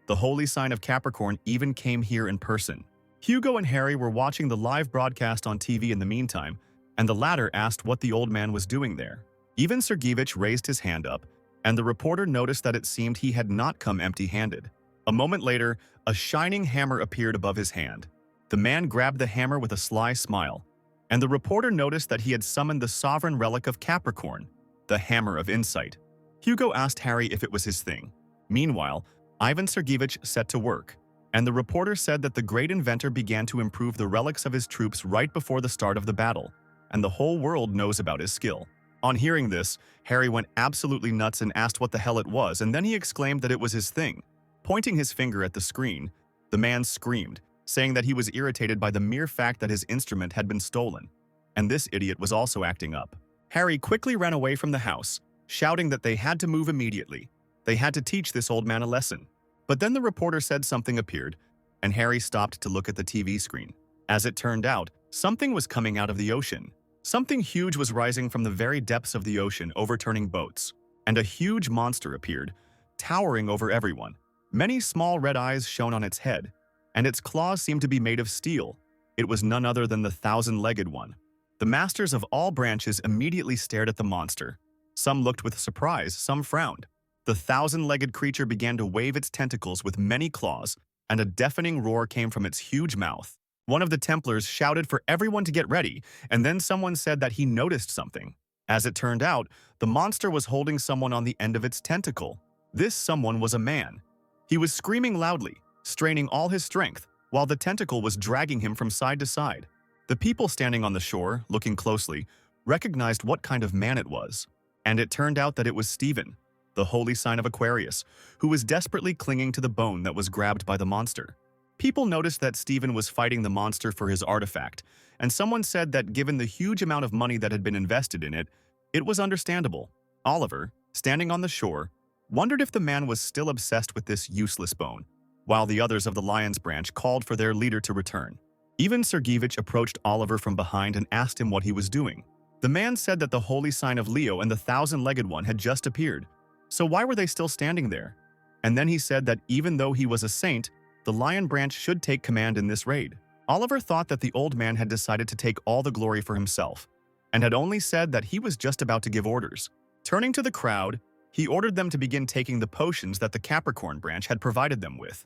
The holy sign of Capricorn even came here in person. Hugo and Harry were watching the live broadcast on TV in the meantime, and the latter asked what the old man was doing there. Ivan Sergeyevich raised his hand up, and the reporter noticed that it seemed he had not come empty-handed. A moment later, a shining hammer appeared above his hand. The man grabbed the hammer with a sly smile, and the reporter noticed that he had summoned the sovereign relic of Capricorn, the Hammer of Insight. Hugo asked Harry if it was his thing. Meanwhile, Ivan Sergeyevich set to work, and the reporter said that the great inventor began to improve the relics of his troops right before the start of the battle, and the whole world knows about his skill. On hearing this, Harry went absolutely nuts and asked what the hell it was, and then he exclaimed that it was his thing. Pointing his finger at the screen, the man screamed, saying that he was irritated by the mere fact that his instrument had been stolen, and this idiot was also acting up. Harry quickly ran away from the house, shouting that they had to move immediately. They had to teach this old man a lesson. But then the reporter said something appeared, and Harry stopped to look at the TV screen. As it turned out, something was coming out of the ocean. Something huge was rising from the very depths of the ocean, overturning boats, and a huge monster appeared, towering over everyone. Many small red eyes shone on its head, and its claws seemed to be made of steel. It was none other than the thousand-legged one. The masters of all branches immediately stared at the monster. Some looked with surprise, some frowned. The thousand-legged creature began to wave its tentacles with many claws, and a deafening roar came from its huge mouth. One of the Templars shouted for everyone to get ready, and then someone said that he noticed something. As it turned out, the monster was holding someone on the end of its tentacle. This someone was a man. He was screaming loudly, straining all his strength, while the tentacle was dragging him from side to side. The people standing on the shore, looking closely, recognized what kind of man it was. And it turned out that it was Stephen, the holy sign of Aquarius, who was desperately clinging to the bone that was grabbed by the monster. People noticed that Stephen was fighting the monster for his artifact, and someone said that given the huge amount of money that had been invested in it, it was understandable. Oliver, standing on the shore, wondered if the man was still obsessed with this useless bone, while the others of the Lion's branch called for their leader to return. Even Sergeyevich approached Oliver from behind and asked him what he was doing. The man said that the holy sign of Leo and the thousand-legged one had just appeared, so why were they still standing there? And then he said that even though he was a saint, the Lion branch should take command in this raid. Oliver thought that the old man had decided to take all the glory for himself, and had only said that he was just about to give orders. Turning to the crowd, he ordered them to begin taking the potions that the Capricorn branch had provided them with.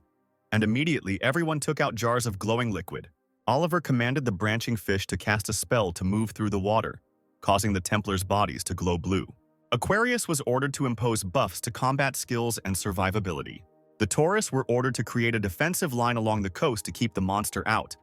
And immediately everyone took out jars of glowing liquid. Oliver commanded the branching fish to cast a spell to move through the water, causing the Templars' bodies to glow blue. Aquarius was ordered to impose buffs to combat skills and survivability. The Taurus were ordered to create a defensive line along the coast to keep the monster out,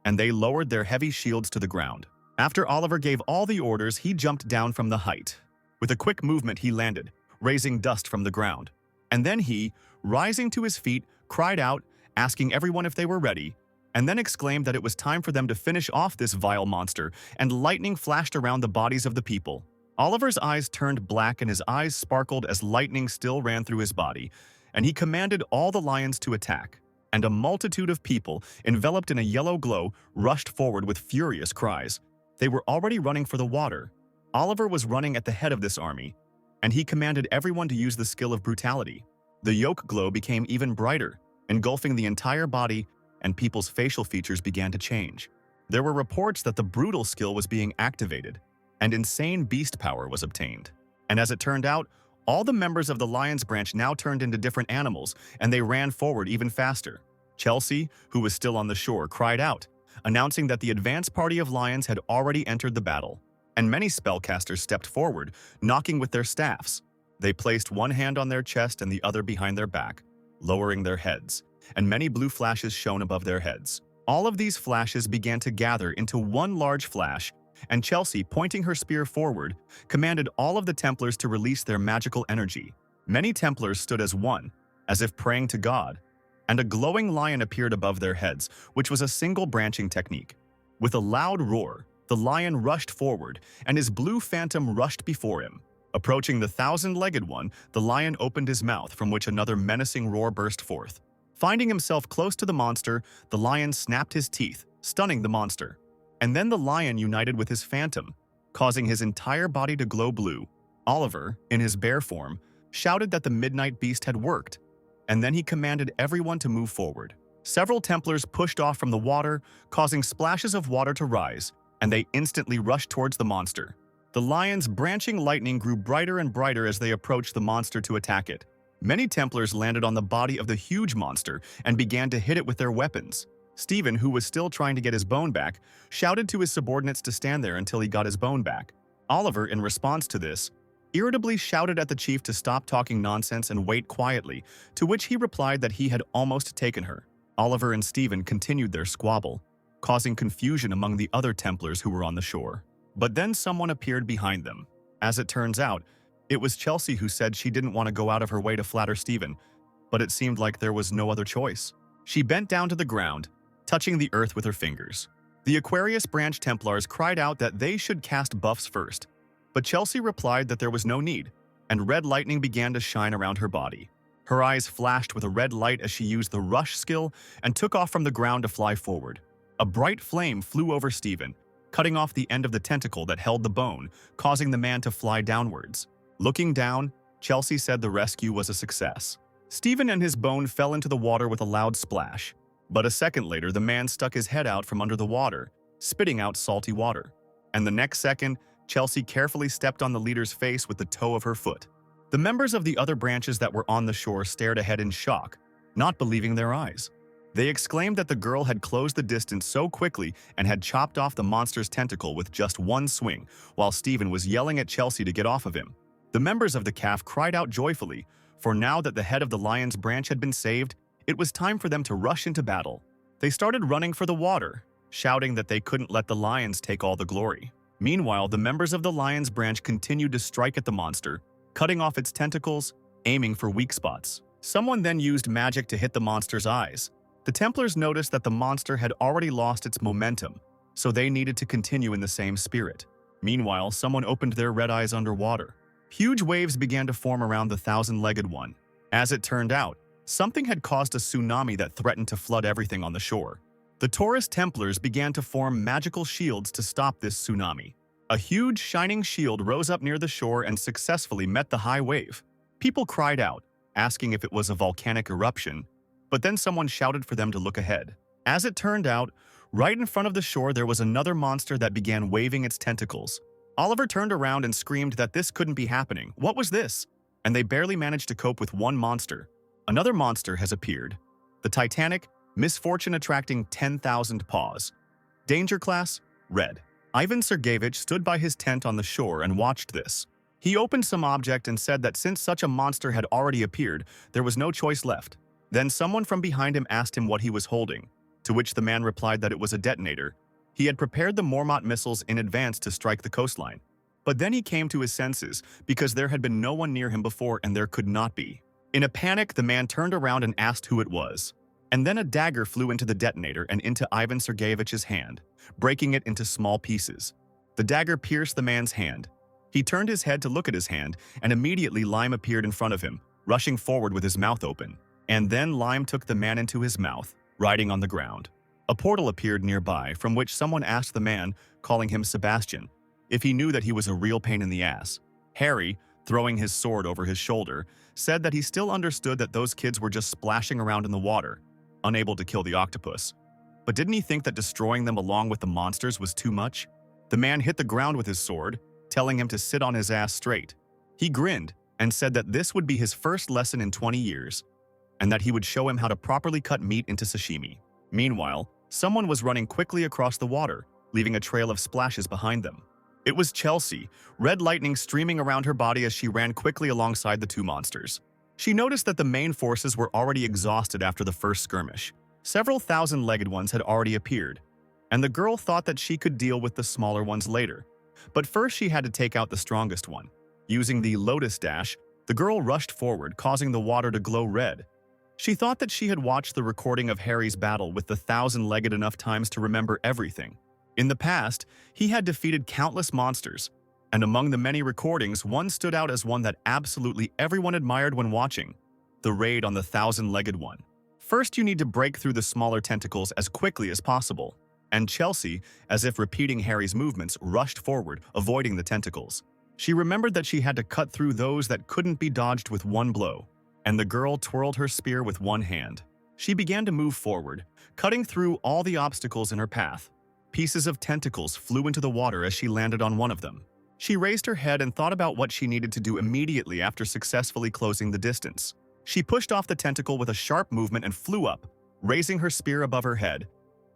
and they lowered their heavy shields to the ground. After Oliver gave all the orders, he jumped down from the height. With a quick movement, he landed, raising dust from the ground. And then he, rising to his feet, cried out, asking everyone if they were ready, and then exclaimed that it was time for them to finish off this vile monster, and lightning flashed around the bodies of the people. Oliver's eyes turned black and his eyes sparkled as lightning still ran through his body, and he commanded all the lions to attack. And a multitude of people, enveloped in a yellow glow, rushed forward with furious cries. They were already running for the water. Oliver was running at the head of this army, and he commanded everyone to use the skill of brutality. The yolk glow became even brighter, engulfing the entire body, and people's facial features began to change. There were reports that the brutal skill was being activated, and insane beast power was obtained. And as it turned out, all the members of the Lion's branch now turned into different animals, and they ran forward even faster. Chelsea, who was still on the shore, cried out, announcing that the advance party of lions had already entered the battle, and many spellcasters stepped forward, knocking with their staffs. They placed one hand on their chest and the other behind their back, lowering their heads, and many blue flashes shone above their heads. All of these flashes began to gather into one large flash, and Chelsea, pointing her spear forward, commanded all of the Templars to release their magical energy. Many Templars stood as one, as if praying to God, and a glowing lion appeared above their heads, which was a single branching technique. With a loud roar, the lion rushed forward, and his blue phantom rushed before him. Approaching the thousand-legged one, the lion opened his mouth, from which another menacing roar burst forth. Finding himself close to the monster, the lion snapped his teeth, stunning the monster. And then the lion united with his phantom, causing his entire body to glow blue. Oliver, in his bear form, shouted that the midnight beast had worked, and then he commanded everyone to move forward. Several Templars pushed off from the water, causing splashes of water to rise, and they instantly rushed towards the monster. The lion's branching lightning grew brighter and brighter as they approached the monster to attack it. Many Templars landed on the body of the huge monster and began to hit it with their weapons. Stephen, who was still trying to get his bone back, shouted to his subordinates to stand there until he got his bone back. Oliver, in response to this, irritably shouted at the chief to stop talking nonsense and wait quietly, to which he replied that he had almost taken her. Oliver and Stephen continued their squabble, causing confusion among the other Templars who were on the shore. But then someone appeared behind them. As it turns out, it was Chelsea who said she didn't want to go out of her way to flatter Stephen, but it seemed like there was no other choice. She bent down to the ground, touching the earth with her fingers. The Aquarius branch Templars cried out that they should cast buffs first, but Chelsea replied that there was no need, and red lightning began to shine around her body. Her eyes flashed with a red light as she used the rush skill and took off from the ground to fly forward. A bright flame flew over Stephen, cutting off the end of the tentacle that held the bone, causing the man to fly downwards. Looking down, Chelsea said the rescue was a success. Stephen and his bone fell into the water with a loud splash. But a second later, the man stuck his head out from under the water, spitting out salty water. And the next second, Chelsea carefully stepped on the leader's face with the toe of her foot. The members of the other branches that were on the shore stared ahead in shock, not believing their eyes. They exclaimed that the girl had closed the distance so quickly and had chopped off the monster's tentacle with just one swing, while Stephen was yelling at Chelsea to get off of him. The members of the calf cried out joyfully, for now that the head of the lion's branch had been saved, it was time for them to rush into battle. They started running for the water, shouting that they couldn't let the lions take all the glory. Meanwhile, the members of the lion's branch continued to strike at the monster, cutting off its tentacles, aiming for weak spots. Someone then used magic to hit the monster's eyes. The Templars noticed that the monster had already lost its momentum, so they needed to continue in the same spirit. Meanwhile, someone opened their red eyes underwater. Huge waves began to form around the thousand-legged one. As it turned out, something had caused a tsunami that threatened to flood everything on the shore. The Taurus Templars began to form magical shields to stop this tsunami. A huge, shining shield rose up near the shore and successfully met the high wave. People cried out, asking if it was a volcanic eruption, but then someone shouted for them to look ahead. As it turned out, right in front of the shore there was another monster that began waving its tentacles. Oliver turned around and screamed that this couldn't be happening. What was this? And they barely managed to cope with one monster. Another monster has appeared. The Titanic, misfortune attracting 10,000 paws. Danger class, red. Ivan Sergeyevich stood by his tent on the shore and watched this. He opened some object and said that since such a monster had already appeared, there was no choice left. Then someone from behind him asked him what he was holding, to which the man replied that it was a detonator. He had prepared the Mormont missiles in advance to strike the coastline. But then he came to his senses because there had been no one near him before and there could not be. In a panic, the man turned around and asked who it was. And then a dagger flew into the detonator and into Ivan Sergeyevich's hand, breaking it into small pieces. The dagger pierced the man's hand. He turned his head to look at his hand, and immediately Lime appeared in front of him, rushing forward with his mouth open. And then Lime took the man into his mouth, riding on the ground. A portal appeared nearby, from which someone asked the man, calling him Sebastian, if he knew that he was a real pain in the ass. Harry, throwing his sword over his shoulder, said that he still understood that those kids were just splashing around in the water, unable to kill the octopus. But didn't he think that destroying them along with the monsters was too much? The man hit the ground with his sword, telling him to sit on his ass straight. He grinned and said that this would be his first lesson in 20 years, and that he would show him how to properly cut meat into sashimi. Meanwhile, someone was running quickly across the water, leaving a trail of splashes behind them. It was Chelsea, red lightning streaming around her body as she ran quickly alongside the two monsters. She noticed that the main forces were already exhausted after the first skirmish. Several thousand-legged ones had already appeared, and the girl thought that she could deal with the smaller ones later. But first she had to take out the strongest one. Using the Lotus Dash, the girl rushed forward, causing the water to glow red. She thought that she had watched the recording of Harry's battle with the thousand-legged enough times to remember everything. In the past, he had defeated countless monsters, and among the many recordings, one stood out as one that absolutely everyone admired when watching: the raid on the thousand-legged one. First, you need to break through the smaller tentacles as quickly as possible, and Chelsea, as if repeating Harry's movements, rushed forward, avoiding the tentacles. She remembered that she had to cut through those that couldn't be dodged with one blow, and the girl twirled her spear with one hand. She began to move forward, cutting through all the obstacles in her path. Pieces of tentacles flew into the water as she landed on one of them. She raised her head and thought about what she needed to do immediately after successfully closing the distance. She pushed off the tentacle with a sharp movement and flew up, raising her spear above her head,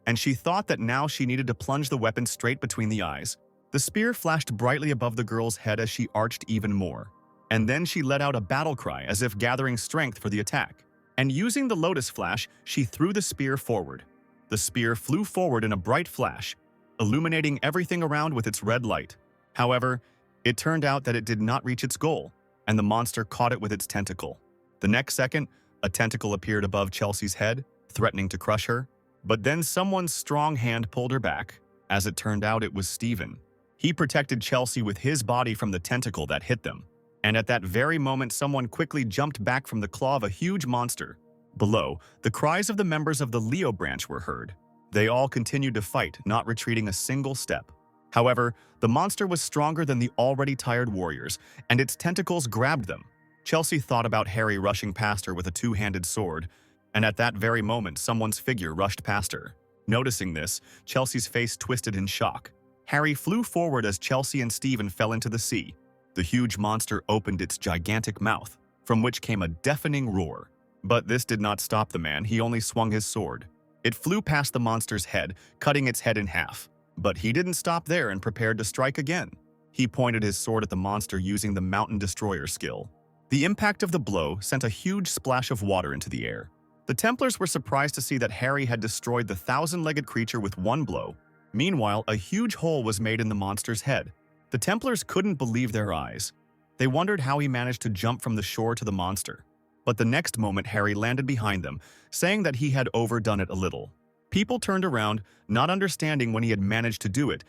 and she thought that now she needed to plunge the weapon straight between the eyes. The spear flashed brightly above the girl's head as she arched even more. And then she let out a battle cry as if gathering strength for the attack. And using the Lotus Flash, she threw the spear forward. The spear flew forward in a bright flash, illuminating everything around with its red light. However, it turned out that it did not reach its goal, and the monster caught it with its tentacle. The next second, a tentacle appeared above Chelsea's head, threatening to crush her. But then someone's strong hand pulled her back. As it turned out, it was Stephen. He protected Chelsea with his body from the tentacle that hit them. And at that very moment, someone quickly jumped back from the claw of a huge monster. Below, the cries of the members of the Leo branch were heard. They all continued to fight, not retreating a single step. However, the monster was stronger than the already tired warriors, and its tentacles grabbed them. Chelsea thought about Harry rushing past her with a two-handed sword, and at that very moment someone's figure rushed past her. Noticing this, Chelsea's face twisted in shock. Harry flew forward as Chelsea and Stephen fell into the sea. The huge monster opened its gigantic mouth, from which came a deafening roar. But this did not stop the man, he only swung his sword. It flew past the monster's head, cutting its head in half. But he didn't stop there and prepared to strike again. He pointed his sword at the monster using the Mountain Destroyer skill. The impact of the blow sent a huge splash of water into the air. The Templars were surprised to see that Harry had destroyed the thousand-legged creature with one blow. Meanwhile, a huge hole was made in the monster's head. The Templars couldn't believe their eyes. They wondered how he managed to jump from the shore to the monster. But the next moment Harry landed behind them, saying that he had overdone it a little. People turned around, not understanding when he had managed to do it,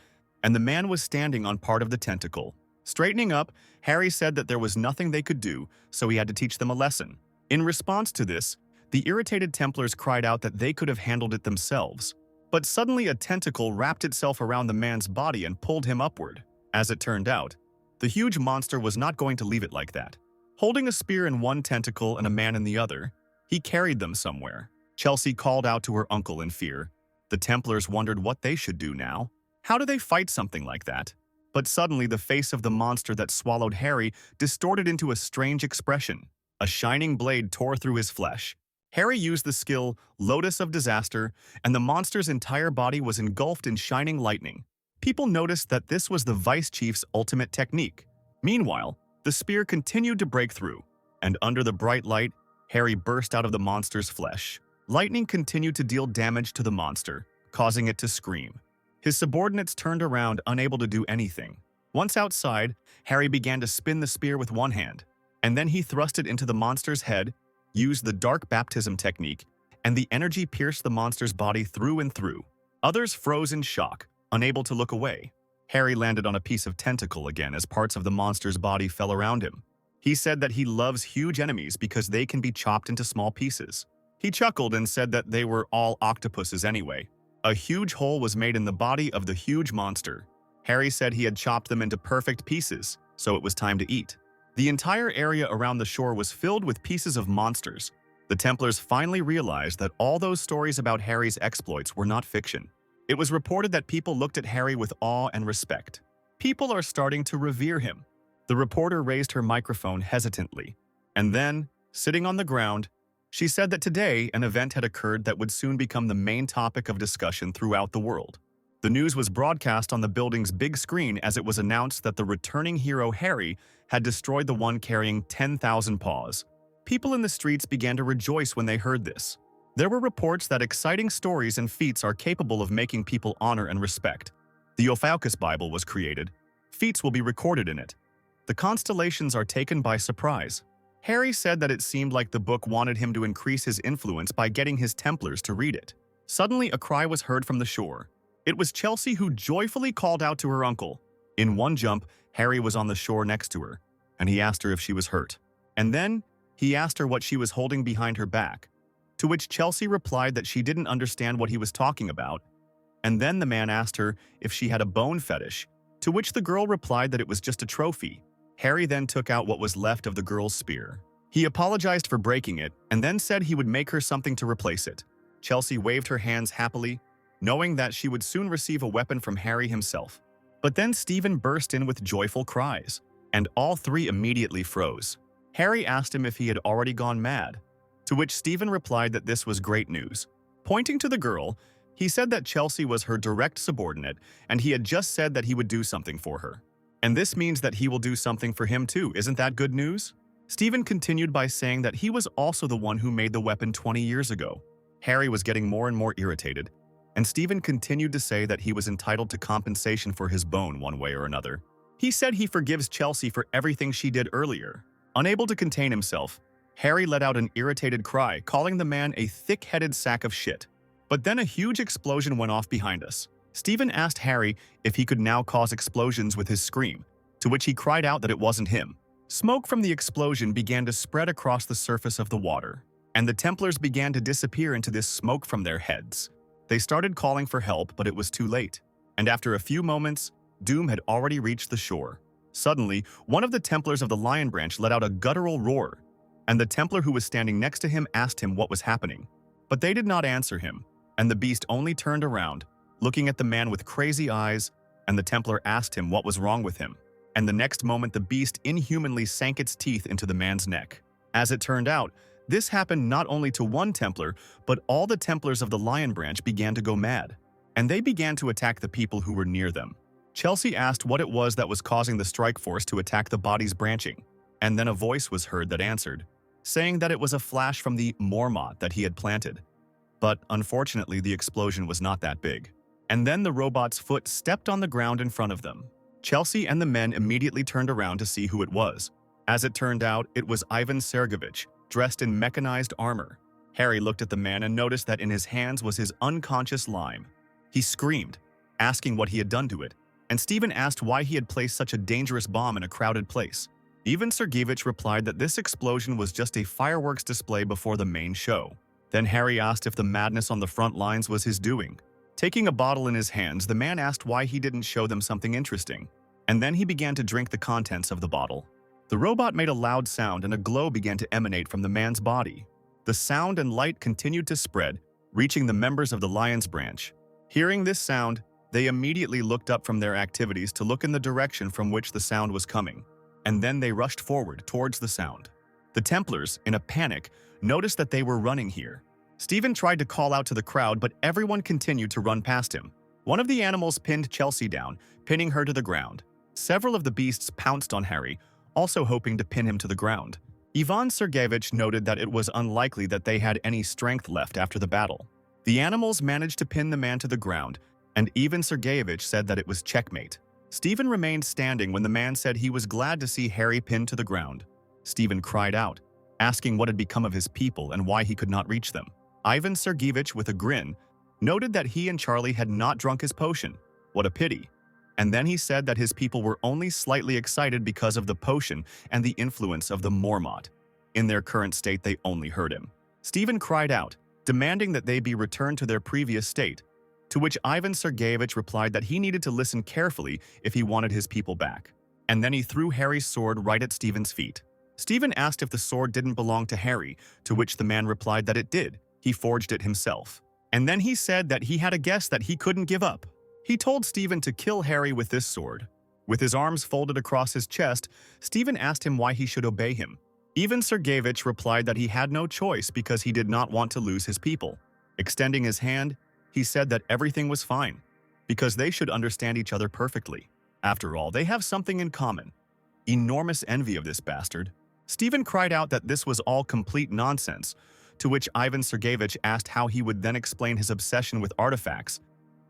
and the man was standing on part of the tentacle. Straightening up, Harry said that there was nothing they could do, so he had to teach them a lesson. In response to this, the irritated Templars cried out that they could have handled it themselves. But suddenly a tentacle wrapped itself around the man's body and pulled him upward. As it turned out, the huge monster was not going to leave it like that. Holding a spear in one tentacle and a man in the other, he carried them somewhere. Chelsea called out to her uncle in fear. The Templars wondered what they should do now. How do they fight something like that? But suddenly the face of the monster that swallowed Harry distorted into a strange expression. A shining blade tore through his flesh. Harry used the skill Lotus of Disaster, and the monster's entire body was engulfed in shining lightning. People noticed that this was the Vice Chief's ultimate technique. Meanwhile, the spear continued to break through, and under the bright light, Harry burst out of the monster's flesh. Lightning continued to deal damage to the monster, causing it to scream. His subordinates turned around, unable to do anything. Once outside, Harry began to spin the spear with one hand, and then he thrust it into the monster's head, used the dark baptism technique, and the energy pierced the monster's body through and through. Others froze in shock, unable to look away. Harry landed on a piece of tentacle again as parts of the monster's body fell around him. He said that he loves huge enemies because they can be chopped into small pieces. He chuckled and said that they were all octopuses anyway. A huge hole was made in the body of the huge monster. Harry said he had chopped them into perfect pieces, so it was time to eat. The entire area around the shore was filled with pieces of monsters. The Templars finally realized that all those stories about Harry's exploits were not fiction. It was reported that people looked at Harry with awe and respect. People are starting to revere him. The reporter raised her microphone hesitantly, and then, sitting on the ground, she said that today an event had occurred that would soon become the main topic of discussion throughout the world. The news was broadcast on the building's big screen as it was announced that the returning hero Harry had destroyed the one carrying 10,000 paws. People in the streets began to rejoice when they heard this. There were reports that exciting stories and feats are capable of making people honor and respect. The Ophiuchus Bible was created. Feats will be recorded in it. The constellations are taken by surprise. Harry said that it seemed like the book wanted him to increase his influence by getting his Templars to read it. Suddenly, a cry was heard from the shore. It was Chelsea who joyfully called out to her uncle. In one jump, Harry was on the shore next to her, and he asked her if she was hurt. And then, he asked her what she was holding behind her back, to which Chelsea replied that she didn't understand what he was talking about. And then the man asked her if she had a bone fetish, to which the girl replied that it was just a trophy. Harry then took out what was left of the girl's spear. He apologized for breaking it and then said he would make her something to replace it. Chelsea waved her hands happily, knowing that she would soon receive a weapon from Harry himself. But then Stephen burst in with joyful cries, and all three immediately froze. Harry asked him if he had already gone mad, to which Stephen replied that this was great news. Pointing to the girl, he said that Chelsea was her direct subordinate and he had just said that he would do something for her. And this means that he will do something for him too, isn't that good news? Stephen continued by saying that he was also the one who made the weapon 20 years ago. Harry was getting more and more irritated, and Stephen continued to say that he was entitled to compensation for his bone one way or another. He said he forgives Chelsea for everything she did earlier. Unable to contain himself, Harry let out an irritated cry, calling the man a thick-headed sack of shit. But then a huge explosion went off behind us. Stephen asked Harry if he could now cause explosions with his scream, to which he cried out that it wasn't him. Smoke from the explosion began to spread across the surface of the water, and the Templars began to disappear into this smoke from their heads. They started calling for help, but it was too late. And after a few moments, Doom had already reached the shore. Suddenly, one of the Templars of the Lion Branch let out a guttural roar, and the Templar who was standing next to him asked him what was happening. But they did not answer him, and the beast only turned around, looking at the man with crazy eyes, and the Templar asked him what was wrong with him. And the next moment the beast inhumanly sank its teeth into the man's neck. As it turned out, this happened not only to one Templar, but all the Templars of the Lion Branch began to go mad, and they began to attack the people who were near them. Chelsea asked what it was that was causing the strike force to attack the body's branching, and then a voice was heard that answered, saying that it was a flash from the Mormont that he had planted. But unfortunately, the explosion was not that big. And then the robot's foot stepped on the ground in front of them. Chelsea and the men immediately turned around to see who it was. As it turned out, it was Ivan Sergeyevich, dressed in mechanized armor. Harry looked at the man and noticed that in his hands was his unconscious lime. He screamed, asking what he had done to it, and Stephen asked why he had placed such a dangerous bomb in a crowded place. Ivan Sergeyevich replied that this explosion was just a fireworks display before the main show. Then Harry asked if the madness on the front lines was his doing. Taking a bottle in his hands, the man asked why he didn't show them something interesting, and then he began to drink the contents of the bottle. The robot made a loud sound and a glow began to emanate from the man's body. The sound and light continued to spread, reaching the members of the Lion's Branch. Hearing this sound, they immediately looked up from their activities to look in the direction from which the sound was coming, and then they rushed forward towards the sound. The Templars, in a panic, noticed that they were running here. Stephen tried to call out to the crowd, but everyone continued to run past him. One of the animals pinned Chelsea down, pinning her to the ground. Several of the beasts pounced on Harry, also hoping to pin him to the ground. Ivan Sergeyevich noted that it was unlikely that they had any strength left after the battle. The animals managed to pin the man to the ground, and Ivan Sergeyevich said that it was checkmate. Stephen remained standing when the man said he was glad to see Harry pinned to the ground. Stephen cried out, asking what had become of his people and why he could not reach them. Ivan Sergeyevich, with a grin, noted that he and Charlie had not drunk his potion. What a pity. And then he said that his people were only slightly excited because of the potion and the influence of the Mormont. In their current state, they only heard him. Stephen cried out, demanding that they be returned to their previous state, to which Ivan Sergeyevich replied that he needed to listen carefully if he wanted his people back. And then he threw Harry's sword right at Stephen's feet. Stephen asked if the sword didn't belong to Harry, to which the man replied that it did. He forged it himself. And then he said that he had a guess that he couldn't give up. He told Stephen to kill Harry with this sword. With his arms folded across his chest, Stephen asked him why he should obey him. Ivan Sergeyevich replied that he had no choice because he did not want to lose his people. Extending his hand, he said that everything was fine, because they should understand each other perfectly. After all, they have something in common. Enormous envy of this bastard. Stephen cried out that this was all complete nonsense, to which Ivan Sergeyevich asked how he would then explain his obsession with artifacts.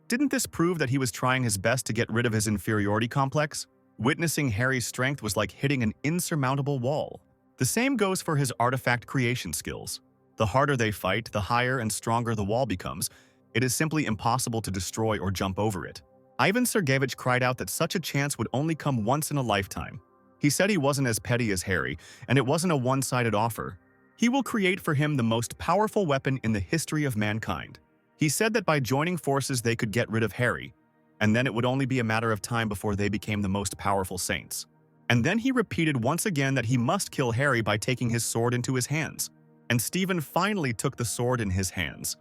Didn't this prove that he was trying his best to get rid of his inferiority complex? Witnessing Harry's strength was like hitting an insurmountable wall. The same goes for his artifact creation skills. The harder they fight, the higher and stronger the wall becomes. It is simply impossible to destroy or jump over it. Ivan Sergeyevich cried out that such a chance would only come once in a lifetime. He said he wasn't as petty as Harry, and it wasn't a one-sided offer. He will create for him the most powerful weapon in the history of mankind. He said that by joining forces they could get rid of Harry, and then it would only be a matter of time before they became the most powerful saints. And then he repeated once again that he must kill Harry by taking his sword into his hands. And Stephen finally took the sword in his hands.